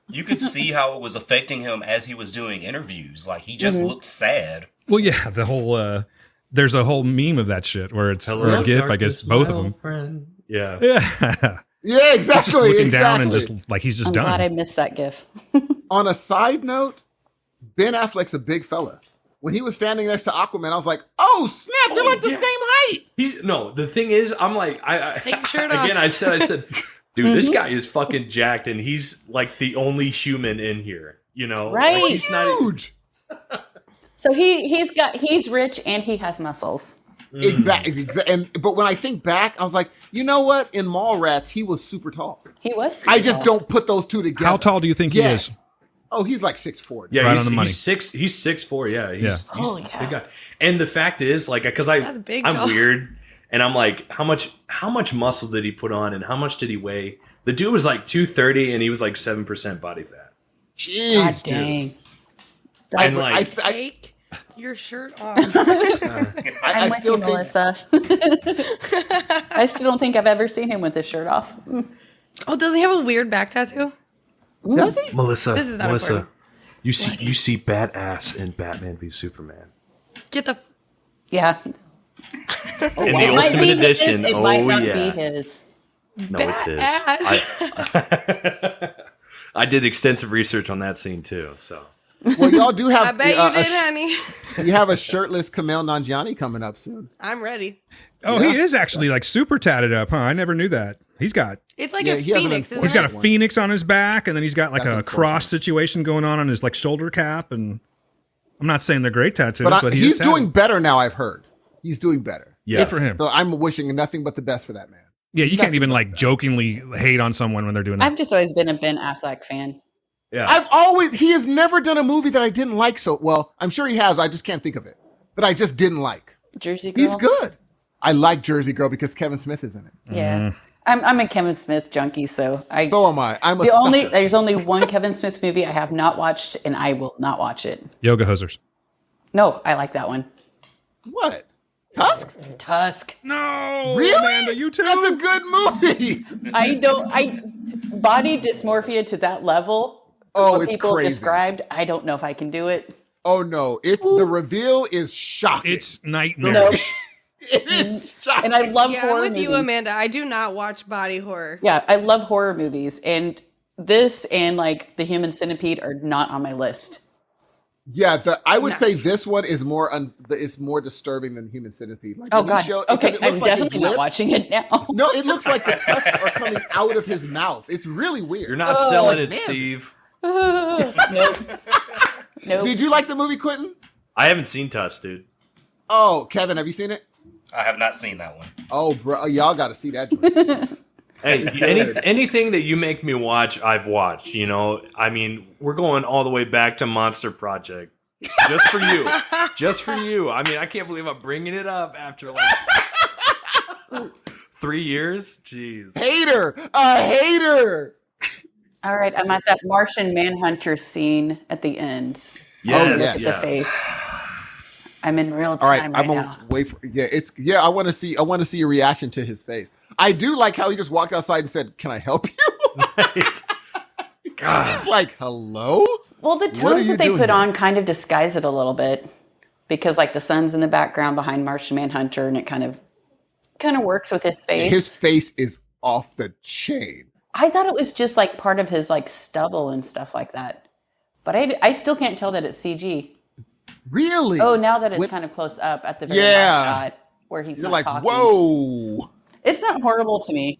Speaker 10: You could see how it was affecting him as he was doing interviews. Like, he just looked sad.
Speaker 8: Well, yeah, the whole there's a whole meme of that shit where it's
Speaker 12: Hello,
Speaker 8: or a GIF, I
Speaker 12: darkness,
Speaker 8: guess, both
Speaker 12: my
Speaker 8: of them.
Speaker 12: old friend. Yeah.
Speaker 9: Yeah, exactly.
Speaker 8: Just looking
Speaker 9: exactly.
Speaker 8: down and just like he's just
Speaker 15: I'm
Speaker 8: done.
Speaker 15: glad I missed that gif.
Speaker 9: On a side note, Ben Affleck's a big fella. When he was standing next to Aquaman, I was like, "Oh snap! They're like the same height."
Speaker 12: The thing is, I'm like,
Speaker 11: Take your shirt off.
Speaker 12: again. I said, dude, this guy is fucking jacked, and he's like the only human in here.
Speaker 15: Right?
Speaker 12: Like, he's
Speaker 9: huge.
Speaker 15: So he's rich and he has muscles.
Speaker 9: Exactly. But when I think back, I was like, you know what? In Mallrats, he was super tall.
Speaker 15: He was. Super
Speaker 9: I just
Speaker 15: tall.
Speaker 9: don't put those two together.
Speaker 8: How tall do you think he is?
Speaker 9: Oh, he's like 6'4".
Speaker 12: Yeah,
Speaker 8: Right
Speaker 12: he's,
Speaker 8: on the money.
Speaker 12: he's 6'4". Yeah, he's
Speaker 15: Holy
Speaker 12: a
Speaker 15: cow.
Speaker 12: big guy. And the fact is, like, because
Speaker 11: That's big,
Speaker 12: I'm
Speaker 11: dog.
Speaker 12: weird, and I'm like, how much muscle did he put on, and how much did he weigh? The dude was like 230, and he was like 7% body fat.
Speaker 9: Jeez,
Speaker 15: God
Speaker 9: dude.
Speaker 15: dang.
Speaker 12: And like,
Speaker 11: Take your shirt off.
Speaker 15: I'm with
Speaker 9: still
Speaker 15: you,
Speaker 9: think-
Speaker 15: Melissa. I still don't think I've ever seen him with his shirt off.
Speaker 11: Oh, does he have a weird back tattoo?
Speaker 9: Does he?
Speaker 12: Melissa,
Speaker 11: This is not important.
Speaker 12: you see badass in Batman v Superman.
Speaker 11: Get the.
Speaker 15: Yeah.
Speaker 12: In
Speaker 15: It
Speaker 12: the
Speaker 15: might
Speaker 12: Ultimate
Speaker 15: be
Speaker 12: Edition,
Speaker 15: his. It might not
Speaker 12: yeah.
Speaker 15: be his.
Speaker 12: No, it's his.
Speaker 11: Badass.
Speaker 12: I did extensive research on that scene too. So
Speaker 9: Well, y'all do have.
Speaker 11: I bet you did, honey.
Speaker 9: You have a shirtless Kumail Nanjiani coming up soon.
Speaker 11: I'm ready.
Speaker 8: Oh, he is actually like super tatted up, huh? I never knew that. He's got
Speaker 11: It's like
Speaker 9: Yeah,
Speaker 11: a
Speaker 9: he has an
Speaker 11: phoenix.
Speaker 9: unfortunate-
Speaker 8: he's got a
Speaker 9: one.
Speaker 8: phoenix on his back, and then he's got like
Speaker 9: That's
Speaker 8: a
Speaker 9: unfortunate.
Speaker 8: cross situation going on his like shoulder cap, and I'm not saying they're great tattoos,
Speaker 9: But,
Speaker 8: but
Speaker 9: he's
Speaker 8: is
Speaker 9: doing
Speaker 8: tatted.
Speaker 9: better now, I've heard. He's doing better.
Speaker 12: yeah,
Speaker 8: Good for him.
Speaker 9: So I'm wishing nothing but the best for that man.
Speaker 8: Yeah, you can't
Speaker 9: Nothing
Speaker 8: even
Speaker 9: but
Speaker 8: like
Speaker 9: that.
Speaker 8: jokingly hate on someone when they're doing that.
Speaker 15: I've just always been a Ben Affleck fan.
Speaker 12: yeah.
Speaker 9: He has never done a movie that I didn't like so well. I'm sure he has. I just can't think of it. That I just didn't like.
Speaker 15: Jersey Girl.
Speaker 9: He's good. I like Jersey Girl because Kevin Smith is in it.
Speaker 15: Yeah. I'm a Kevin Smith junkie, so
Speaker 9: So am I. I'm a sucker.
Speaker 15: there's only one Kevin Smith movie I have not watched, and I will not watch it.
Speaker 8: Yoga hosers.
Speaker 15: No, I like that one.
Speaker 9: What? Tusk?
Speaker 15: Tusk.
Speaker 8: No,
Speaker 9: Really?
Speaker 8: Amanda, you too.
Speaker 9: That's a good movie.
Speaker 15: Body dysmorphia to that level.
Speaker 9: Oh,
Speaker 15: what
Speaker 9: it's
Speaker 15: people
Speaker 9: crazy.
Speaker 15: described. I don't know if I can do it.
Speaker 9: Oh no! The reveal is shocking.
Speaker 8: It's nightmarish.
Speaker 9: It is shocking.
Speaker 15: And I love
Speaker 11: Yeah,
Speaker 15: horror
Speaker 11: I'm with
Speaker 15: movies.
Speaker 11: you, Amanda. I do not watch body horror.
Speaker 15: Yeah, I love horror movies, and this and like The Human Centipede are not on my list.
Speaker 9: Yeah, I would
Speaker 11: No.
Speaker 9: say this one is it's more disturbing than Human Centipede. Like,
Speaker 15: Oh
Speaker 9: when he
Speaker 15: God.
Speaker 9: because
Speaker 15: Okay,
Speaker 9: it
Speaker 15: I'm
Speaker 9: looks like his
Speaker 15: definitely not
Speaker 9: lips-
Speaker 15: watching it now.
Speaker 9: No, it looks like the tusks are coming out of his mouth. It's really weird.
Speaker 12: You're not selling it,
Speaker 9: man.
Speaker 12: Steve.
Speaker 15: Nope. Nope.
Speaker 9: Did you like the movie, Quentin?
Speaker 12: I haven't seen Tusk, dude.
Speaker 9: Oh, Kevin, have you seen it?
Speaker 10: I have not seen that one.
Speaker 9: Oh, bro, y'all got to see that. joint.
Speaker 12: Hey, anything that you make me watch, I've watched. I mean, we're going all the way back to Monster Project, just for you, just for you. I mean, I can't believe I'm bringing it up after like 3 years. Jeez,
Speaker 9: a hater.
Speaker 15: All right, I'm at that Martian Manhunter scene at the end.
Speaker 12: Yes,
Speaker 15: Look at
Speaker 12: yeah.
Speaker 15: the face. I'm in real
Speaker 9: All right,
Speaker 15: time
Speaker 9: I'm
Speaker 15: right
Speaker 9: gonna
Speaker 15: now.
Speaker 9: wait for. I want to see your reaction to his face. I do like how he just walked outside and said, "Can I help you?"
Speaker 12: God,
Speaker 9: Like, hello.
Speaker 15: Well, the
Speaker 9: What are
Speaker 15: tones
Speaker 9: you
Speaker 15: that they
Speaker 9: doing
Speaker 15: put
Speaker 9: here?
Speaker 15: on kind of disguise it a little bit, because like the sun's in the background behind Martian Manhunter, and it kind of works with his face.
Speaker 9: His face is off the chain.
Speaker 15: I thought it was just like part of his like stubble and stuff like that. But I still can't tell that it's CG.
Speaker 9: Really?
Speaker 15: Oh, now that it's kind of close up at the very last shot where he's
Speaker 9: You're
Speaker 15: not
Speaker 9: like,
Speaker 15: talking.
Speaker 9: whoa.
Speaker 15: It's not horrible to me.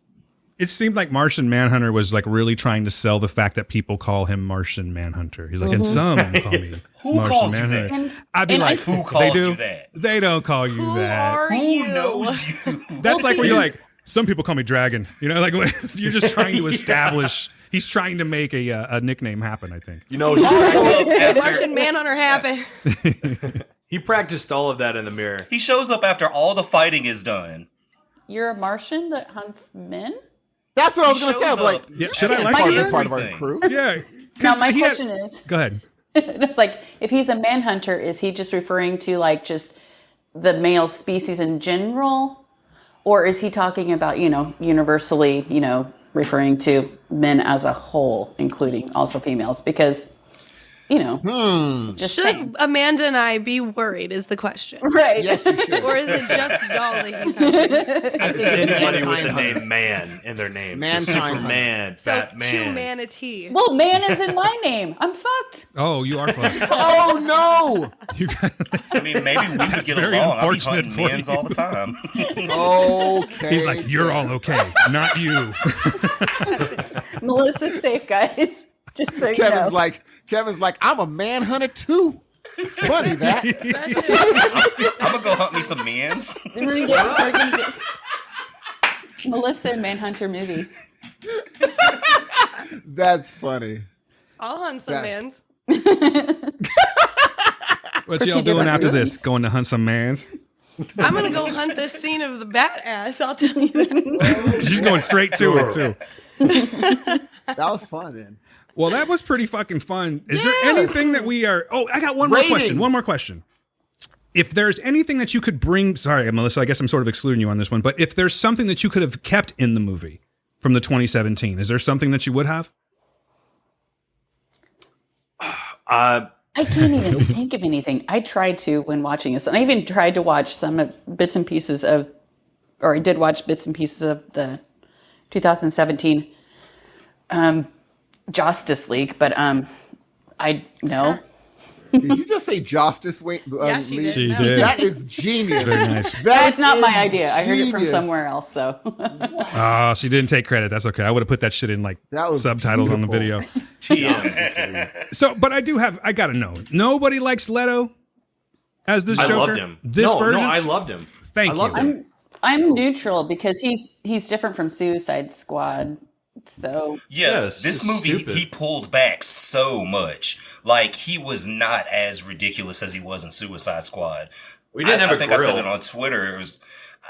Speaker 8: It seemed like Martian Manhunter was like really trying to sell the fact that people call him Martian Manhunter. He's like, and some call me
Speaker 10: Who
Speaker 8: Martian
Speaker 10: calls you
Speaker 8: Manhunter.
Speaker 10: that?
Speaker 8: I'd be like,
Speaker 10: who calls you that?
Speaker 8: They don't call you that.
Speaker 10: Who knows you?
Speaker 8: That's like when you're like, some people call me Dragon. You know, like you're just trying to establish. He's trying to make a nickname happen, I think.
Speaker 12: You know,
Speaker 11: Martian Manhunter happened.
Speaker 12: he practiced all of that in the mirror.
Speaker 10: He shows up after all the fighting is done.
Speaker 15: You're a Martian that hunts men?
Speaker 9: That's what I was going to say. I was like,
Speaker 8: yeah, should I like
Speaker 9: part of our crew?
Speaker 8: Yeah.
Speaker 15: Now, my question is...
Speaker 8: Go ahead.
Speaker 15: It's like, if he's a manhunter, is he just referring to like just the male species in general? Or is he talking about, universally, referring to men as a whole, including also females? Because, just
Speaker 11: Should
Speaker 15: saying.
Speaker 11: Amanda and I be worried is the question.
Speaker 15: Right.
Speaker 9: Yes, you should.
Speaker 11: Or is it just y'all that he's hunting?
Speaker 12: It's anybody with the name man in their name.
Speaker 9: Mankind
Speaker 12: So Superman,
Speaker 11: So
Speaker 12: Batman.
Speaker 11: humanity.
Speaker 15: Well, man is in my name. I'm fucked.
Speaker 8: Oh, you are fucked.
Speaker 9: Oh, no.
Speaker 8: You guys,
Speaker 10: I mean, maybe we could get
Speaker 8: very
Speaker 10: along. I'll be
Speaker 8: unfortunate
Speaker 10: hunting
Speaker 8: for
Speaker 10: men's
Speaker 8: you.
Speaker 10: all the time.
Speaker 9: Okay.
Speaker 8: he's like, you're all okay, not you.
Speaker 15: Melissa's safe, guys. Just so you know.
Speaker 9: Kevin's like, I'm a manhunter too. Funny that.
Speaker 10: I'm gonna go hunt me some men's.
Speaker 15: We're gonna get Melissa and Manhunter movie.
Speaker 9: That's funny.
Speaker 11: I'll hunt some mans.
Speaker 8: What y'all doing after this? Going to hunt some mans?
Speaker 11: I'm gonna go hunt this scene of the bat ass. I'll tell you that.
Speaker 8: She's going straight to it too.
Speaker 9: That was fun, then.
Speaker 8: Well, that was pretty fucking fun. Is there anything that we are... Oh, I got one more question. One more question. If there's anything that you could bring... Sorry, Melissa, I guess I'm sort of excluding you on this one. But if there's something that you could have kept in the movie from the 2017, is there something that you would have?
Speaker 15: I can't even think of anything. I tried to when watching this. And I even tried to watch some bits and pieces of... Or I did watch bits and pieces of the 2017... Justice League, but I know.
Speaker 9: Did you just say Justice League?
Speaker 11: Yeah, she did.
Speaker 8: She did.
Speaker 9: That is genius.
Speaker 8: Very nice.
Speaker 15: That's not my idea. I heard it from somewhere else, so.
Speaker 8: Oh, she didn't take credit. That's okay. I would have put that shit in like subtitles on the video. So, but I gotta know. Nobody likes Leto as this Joker?
Speaker 12: I loved him.
Speaker 8: This version?
Speaker 12: No, I loved him.
Speaker 8: Thank you.
Speaker 15: I'm neutral because he's different from Suicide Squad. So
Speaker 10: this movie he pulled back so much. Like he was not as ridiculous as he was in Suicide Squad.
Speaker 12: We didn't have a
Speaker 10: think
Speaker 12: grill.
Speaker 10: I said it on Twitter.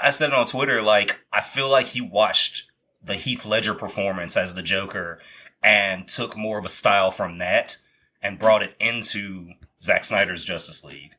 Speaker 10: I said it on Twitter. Like I feel like he watched the Heath Ledger performance as the Joker and took more of a style from that and brought it into Zack Snyder's Justice League.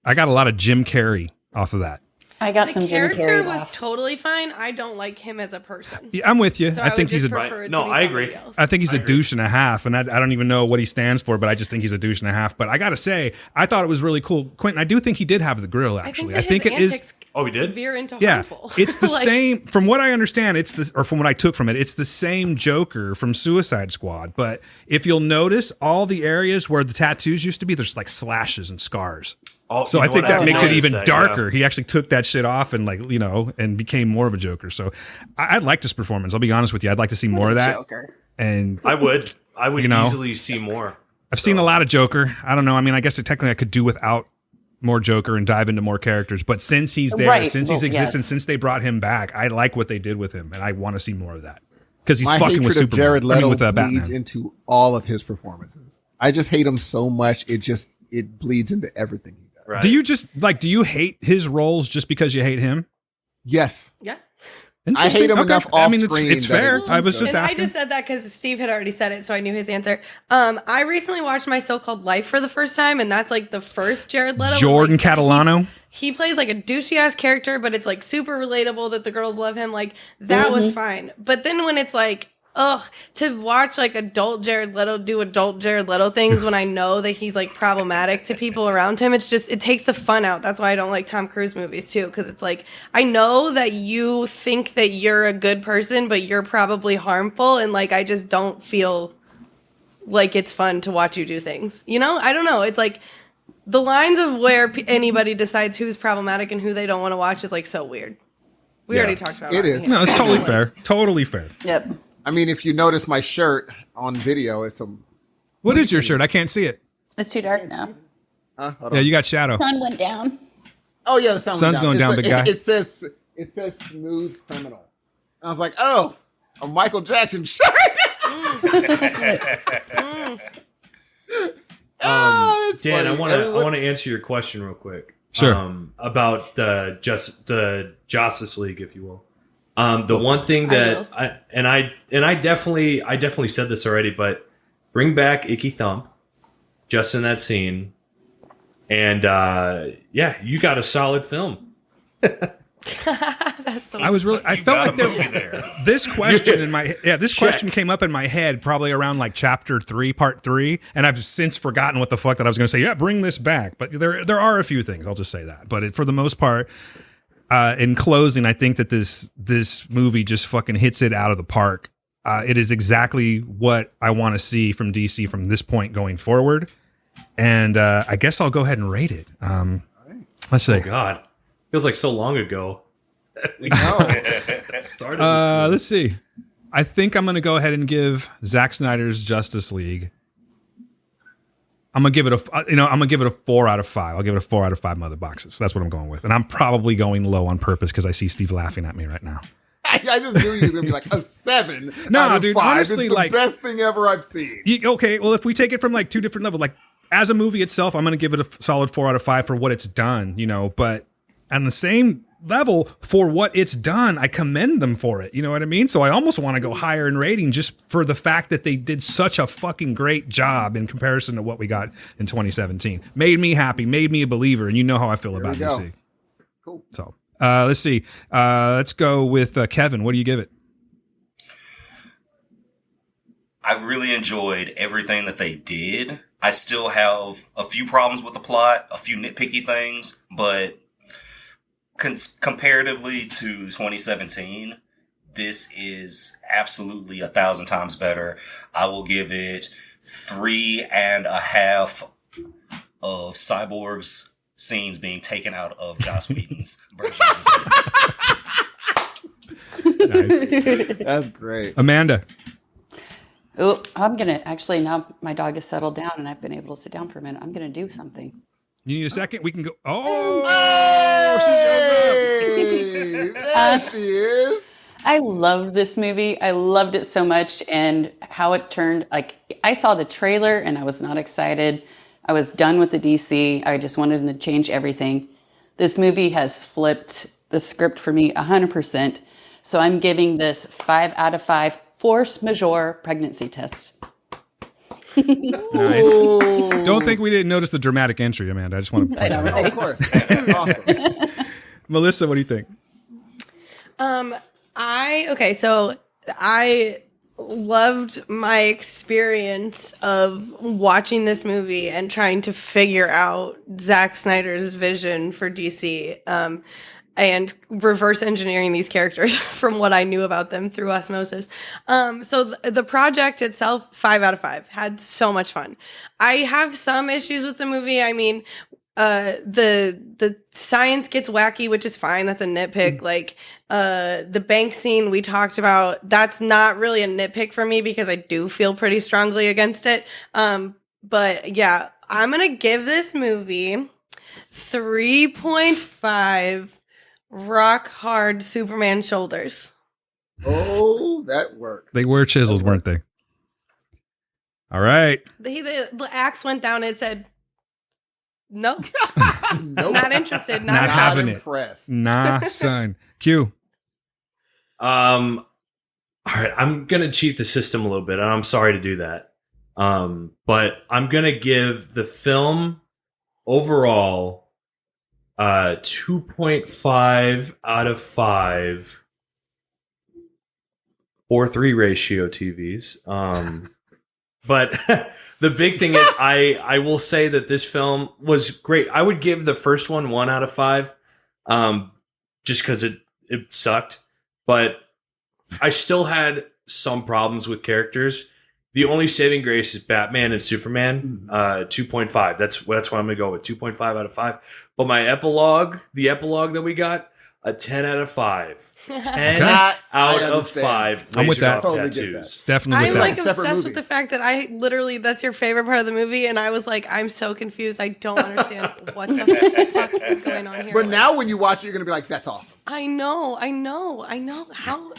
Speaker 8: I got a lot of Jim Carrey off of that.
Speaker 15: I got
Speaker 11: The
Speaker 15: some Jim
Speaker 11: character
Speaker 15: Carrey
Speaker 11: was
Speaker 15: off.
Speaker 11: totally fine. I don't like him as a person.
Speaker 8: Yeah, I'm with you.
Speaker 11: So
Speaker 8: I think
Speaker 11: would
Speaker 8: he's
Speaker 11: just
Speaker 8: a
Speaker 11: prefer it to
Speaker 12: No,
Speaker 11: be
Speaker 12: I
Speaker 11: somebody
Speaker 12: agree.
Speaker 11: else.
Speaker 8: I think he's a douche and a half, and I don't even know what he stands for, but I just think he's a douche and a half. But I gotta say, I thought it was really cool, Quentin. I do think he did have the grill. Actually, I think
Speaker 11: his
Speaker 8: it is.
Speaker 11: antics
Speaker 12: Oh, he did?
Speaker 11: veer into
Speaker 8: Yeah,
Speaker 11: harmful.
Speaker 8: it's the
Speaker 11: Like,
Speaker 8: same. From what I understand, or from what I took from it, it's the same Joker from Suicide Squad. But if you'll notice, all the areas where the tattoos used to be, there's like slashes and scars.
Speaker 12: Oh,
Speaker 8: So
Speaker 12: you
Speaker 8: I
Speaker 12: know
Speaker 8: think
Speaker 12: what?
Speaker 8: that makes it
Speaker 12: noticed
Speaker 8: even
Speaker 12: that,
Speaker 8: darker.
Speaker 12: yeah.
Speaker 8: He actually took that shit off and and became more of a Joker. So I liked his performance. I'll be honest with you. I'd like to see more of that.
Speaker 15: Joker.
Speaker 8: And
Speaker 12: I would
Speaker 8: You know,
Speaker 12: easily see more.
Speaker 8: I've seen a lot of Joker. I don't know. I mean, I guess technically I could do without more Joker and dive into more characters. But since he's there,
Speaker 15: Right.
Speaker 8: since he's
Speaker 15: Well,
Speaker 8: existed,
Speaker 15: yes.
Speaker 8: since they brought him back, I like what they did with him, and I want to see more of that because he's
Speaker 9: My
Speaker 8: fucking
Speaker 9: hatred
Speaker 8: with
Speaker 9: of
Speaker 8: Superman.
Speaker 9: Jared Leto
Speaker 8: with
Speaker 9: bleeds
Speaker 8: Batman.
Speaker 9: into all of his performances. I just hate him so much. It bleeds into everything he does.
Speaker 12: Right.
Speaker 8: Do you hate his roles just because you hate him?
Speaker 9: Yes.
Speaker 11: Yeah.
Speaker 9: I hate him enough off
Speaker 8: I mean,
Speaker 9: screen.
Speaker 8: it's fair. I was just
Speaker 11: And
Speaker 8: asking.
Speaker 11: I just said that because Steve had already said it, so I knew his answer. I recently watched My So-Called Life for the first time, and that's like the first Jared Leto.
Speaker 8: Jordan
Speaker 11: Like,
Speaker 8: Catalano.
Speaker 11: He plays like a douchey ass character, but it's like super relatable that the girls love him. Like that was fine. But then when it's like to watch like adult Jared Leto do adult Jared Leto things when I know that he's like problematic to people around him, it takes the fun out. That's why I don't like Tom Cruise movies too, because it's like, I know that you think that you're a good person, but you're probably harmful, and like I just don't feel like it's fun to watch you do things. You know? I don't know. It's like the lines of where anybody decides who's problematic and who they don't want to watch is like so weird. We already talked about
Speaker 9: it. Is.
Speaker 8: No, it's totally fair. Totally fair.
Speaker 15: Yep.
Speaker 9: I mean, if you notice my shirt on video, it's a.
Speaker 8: What is your shirt? I can't see it.
Speaker 15: It's too dark now.
Speaker 8: Yeah, you got shadow.
Speaker 15: Sun went down.
Speaker 9: Oh yeah, the sun's
Speaker 8: going down. Big guy.
Speaker 9: It says smooth criminal. And I was like, oh, a Michael Jackson shirt.
Speaker 12: Dan,
Speaker 9: funny.
Speaker 12: I want to answer your question real quick.
Speaker 8: Sure.
Speaker 12: About the Justice League, if you will. The one thing that I definitely said this already, but bring back Icky Thump just in that scene, and you got a solid film.
Speaker 8: I felt like this question in my question came up in my head probably around like chapter 3, part 3, and I've since forgotten what the fuck that I was going to say. Yeah, bring this back, but there are a few things. I'll just say that, but for the most part, in closing, I think that this movie just fucking hits it out of the park. It is exactly what I want to see from DC from this point going forward, and I guess I'll go ahead and rate it. Let's see.
Speaker 12: Oh God. Feels like so long ago.
Speaker 9: We know.
Speaker 12: Started
Speaker 8: let's see. I think I'm going to go ahead and give Zack Snyder's Justice League. I'm going to give it a 4 out of 5. I'll give it a 4 out of 5 mother boxes. That's what I'm going with. And I'm probably going low on purpose because I see Steve laughing at me right now.
Speaker 9: I just knew you were going to be like a 7.
Speaker 8: No,
Speaker 9: out of
Speaker 8: dude,
Speaker 9: 5.
Speaker 8: honestly,
Speaker 9: it's the
Speaker 8: like
Speaker 9: best thing ever I've seen.
Speaker 8: Okay, well, if we take it from like two different levels, like as a movie itself, I'm going to give it a solid 4 out of 5 for what it's done, but on the same level for what it's done, I commend them for it. You know what I mean? So I almost want to go higher in rating just for the fact that they did such a fucking great job in comparison to what we got in 2017. Made me happy, made me a believer, and you know how I feel about DC.
Speaker 9: Cool.
Speaker 8: So let's see. Let's go with Kevin. What do you give it?
Speaker 10: I really enjoyed everything that they did. I still have a few problems with the plot, a few nitpicky things, but comparatively to 2017, this is absolutely 1,000 times better. I will give it 3.5 of Cyborg's scenes being taken out of Joss Whedon's version of this
Speaker 8: Nice.
Speaker 9: That's great.
Speaker 8: Amanda.
Speaker 15: Oh, I'm going to actually, now my dog has settled down and I've been able to sit down for a minute. I'm going to do something.
Speaker 8: You need a second? We can go.
Speaker 9: Hey, there she is.
Speaker 15: I love this movie. I loved it so much, and how it turned. Like, I saw the trailer and I was not excited. I was done with the DC. I just wanted them to change everything. This movie has flipped the script for me 100%. So I'm giving this 5 out of 5 force majeure pregnancy tests.
Speaker 8: Nice. Don't think we didn't notice the dramatic entry, Amanda. I just want to point that out.
Speaker 9: Of course. Awesome.
Speaker 8: Melissa, what do you think?
Speaker 11: So I loved my experience of watching this movie and trying to figure out Zack Snyder's vision for DC. And reverse engineering these characters from what I knew about them through osmosis. So the project itself, 5 out of 5. Had so much fun. I have some issues with the movie. I mean, the science gets wacky, which is fine. That's a nitpick. Like the bank scene we talked about, that's not really a nitpick for me because I do feel pretty strongly against it. But yeah, I'm gonna give this movie 3.5 rock hard Superman shoulders.
Speaker 9: Oh, that worked.
Speaker 8: They were chiseled, weren't they? All right.
Speaker 11: The axe went down and it said, no.
Speaker 9: Nope.
Speaker 11: Not interested.
Speaker 8: Not having
Speaker 9: impressed.
Speaker 8: it. Nah, son. Q.
Speaker 12: All right, I'm gonna cheat the system a little bit, and I'm sorry to do that. But I'm gonna give the film overall 2.5 out of 5 4:3 ratio TVs. But the big thing is, I will say that this film was great. I would give the first one 1 out of 5, just because it sucked. But I still had some problems with characters. The only saving grace is Batman and Superman, 2.5. That's why I'm going to go with 2.5 out of 5. But my epilogue, the epilogue that we got, a 10 out of 5. 10 out of 5.
Speaker 8: I'm with that.
Speaker 12: Totally tattoos.
Speaker 8: Definitely
Speaker 11: I'm
Speaker 8: with
Speaker 11: like
Speaker 8: that.
Speaker 11: obsessed with the fact that I literally, that's your favorite part of the movie. And I was like, I'm so confused. I don't understand what the fuck is going on here.
Speaker 9: But now when you watch it, you're going to be like, that's awesome.
Speaker 11: I know. How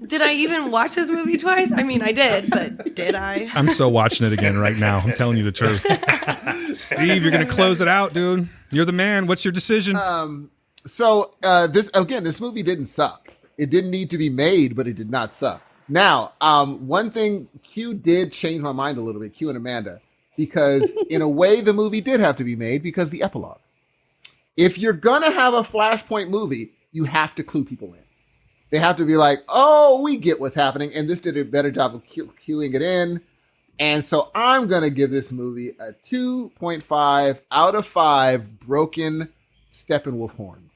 Speaker 11: did I even watch this movie twice? I mean, I did, but did I?
Speaker 8: I'm so watching it again right now. I'm telling you the truth. Steve, you're going to close it out, dude. You're the man. What's your decision?
Speaker 9: So this movie didn't suck. It didn't need to be made, but it did not suck. Now, one thing, Q did change my mind a little bit, Q and Amanda, because in a way the movie did have to be made because the epilogue. If you're gonna have a Flashpoint movie, you have to clue people in. They have to be like, oh, we get what's happening, and this did a better job of cueing it in. And so I'm gonna give this movie a 2.5 out of 5 broken Steppenwolf horns.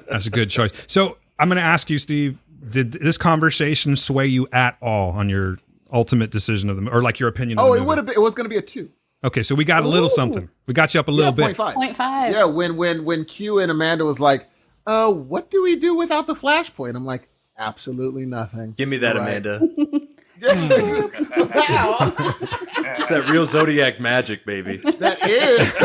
Speaker 8: That's a good choice. So I'm going to ask you, Steve, did this conversation sway you at all on your ultimate decision of the, or like your opinion of the movie?
Speaker 9: It was going to be a 2.
Speaker 8: Okay, so we got a little something. We got you up a little bit.
Speaker 9: 0.5.
Speaker 15: 0.5.
Speaker 9: Yeah, when Q and Amanda was like, what do we do without the Flashpoint? I'm like, absolutely nothing.
Speaker 12: Give me that,
Speaker 9: Right.
Speaker 12: Amanda.
Speaker 9: Wow.
Speaker 12: It's that real Zodiac magic, baby.
Speaker 9: That is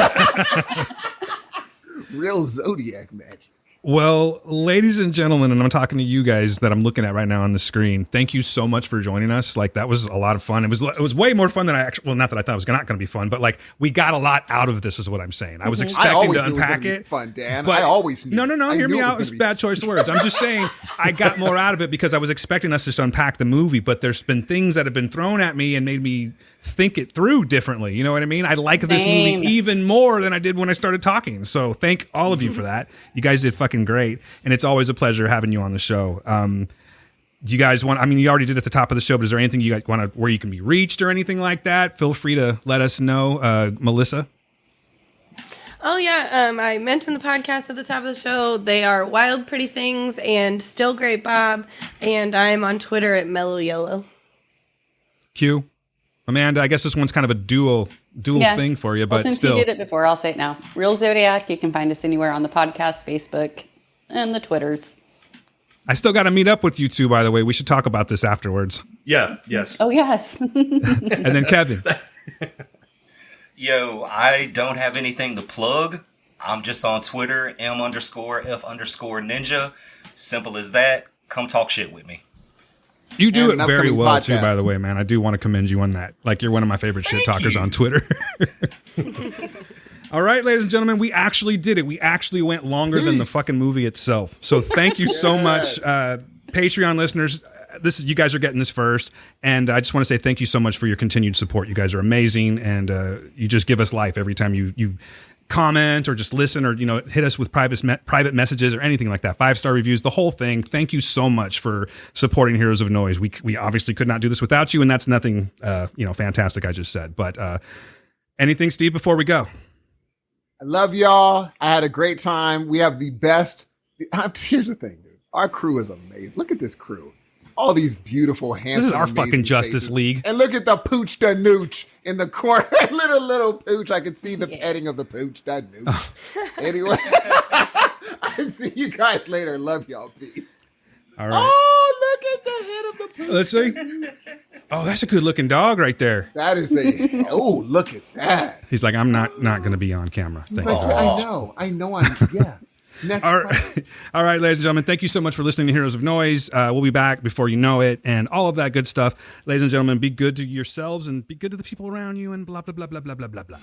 Speaker 9: real Zodiac magic.
Speaker 8: Well, ladies and gentlemen, and I'm talking to you guys that I'm looking at right now on the screen. Thank you so much for joining us. Like, that was a lot of fun. It was way more fun than I actually, well, not that I thought it was not going to be fun, but like, we got a lot out of this is what I'm saying. I was expecting to unpack it.
Speaker 9: Fun, Dan.
Speaker 8: But
Speaker 9: I always knew.
Speaker 8: No, hear me out. It's a bad choice of words. I'm just saying I got more out of it because I was expecting us just to unpack the movie, but there's been things that have been thrown at me and made me think it through differently. You know what I mean? I like this movie even more than I did when I started talking. So thank all of you for that. You guys did fucking great. And it's always a pleasure having you on the show. Do you guys want, I mean, you already did at the top of the show, but is there anything you guys want to, where you can be reached or anything like that? Feel free to let us know. Melissa?
Speaker 11: Oh, yeah. I mentioned the podcast at the top of the show. They are Wild Pretty Things and Still Great Bob. And I'm on Twitter at Mellow Yellow.
Speaker 8: Q? Amanda, I guess this one's kind of a dual thing for you, but
Speaker 15: since
Speaker 8: still.
Speaker 15: you did it before, I'll say it now. Real Zodiac. You can find us anywhere on the podcast, Facebook, and the Twitters.
Speaker 8: I still got to meet up with you two, by the way. We should talk about this afterwards.
Speaker 12: Yeah, yes.
Speaker 15: Oh, yes.
Speaker 8: And then Kevin.
Speaker 10: Yo, I don't have anything to plug. I'm just on Twitter, M_F_ninja. Simple as that. Come talk shit with me.
Speaker 8: You do it very well, too, by the way, man. I do want to commend you on that. Like, you're one of my favorite shit talkers on Twitter. All right, ladies and gentlemen, we actually did it. We actually went longer than the fucking movie itself. So thank you so much, Patreon listeners. You guys are getting this first, and I just want to say thank you so much for your continued support. You guys are amazing, and you just give us life every time you comment or just listen or hit us with private messages or anything like that. 5-star reviews, the whole thing. Thank you so much for supporting Heroes of Noise. We obviously could not do this without you, and that's nothing fantastic I just said. But anything, Steve, before we go?
Speaker 9: I love y'all. I had a great time. We have the best. Here's the thing, dude. Our crew is amazing. Look at this crew. All these beautiful, handsome.
Speaker 8: This is our
Speaker 9: amazing
Speaker 8: fucking Justice
Speaker 9: faces.
Speaker 8: League.
Speaker 9: And look at the pooch da nooch in the corner. little pooch. I can see the petting of the pooch da nooch. Anyway, I see you guys later. Love y'all. Peace.
Speaker 8: All right.
Speaker 9: Oh, look at the head of the pooch.
Speaker 8: Let's see. Oh, that's a good looking dog right there.
Speaker 9: That is look at that.
Speaker 8: He's like, I'm not going to be on camera. Thank you.
Speaker 9: I know. Yeah. Next
Speaker 8: All right, ladies and gentlemen, thank you so much for listening to Heroes of Noise. We'll be back before you know it and all of that good stuff. Ladies and gentlemen, be good to yourselves and be good to the people around you and blah, blah, blah, blah, blah, blah, blah, blah.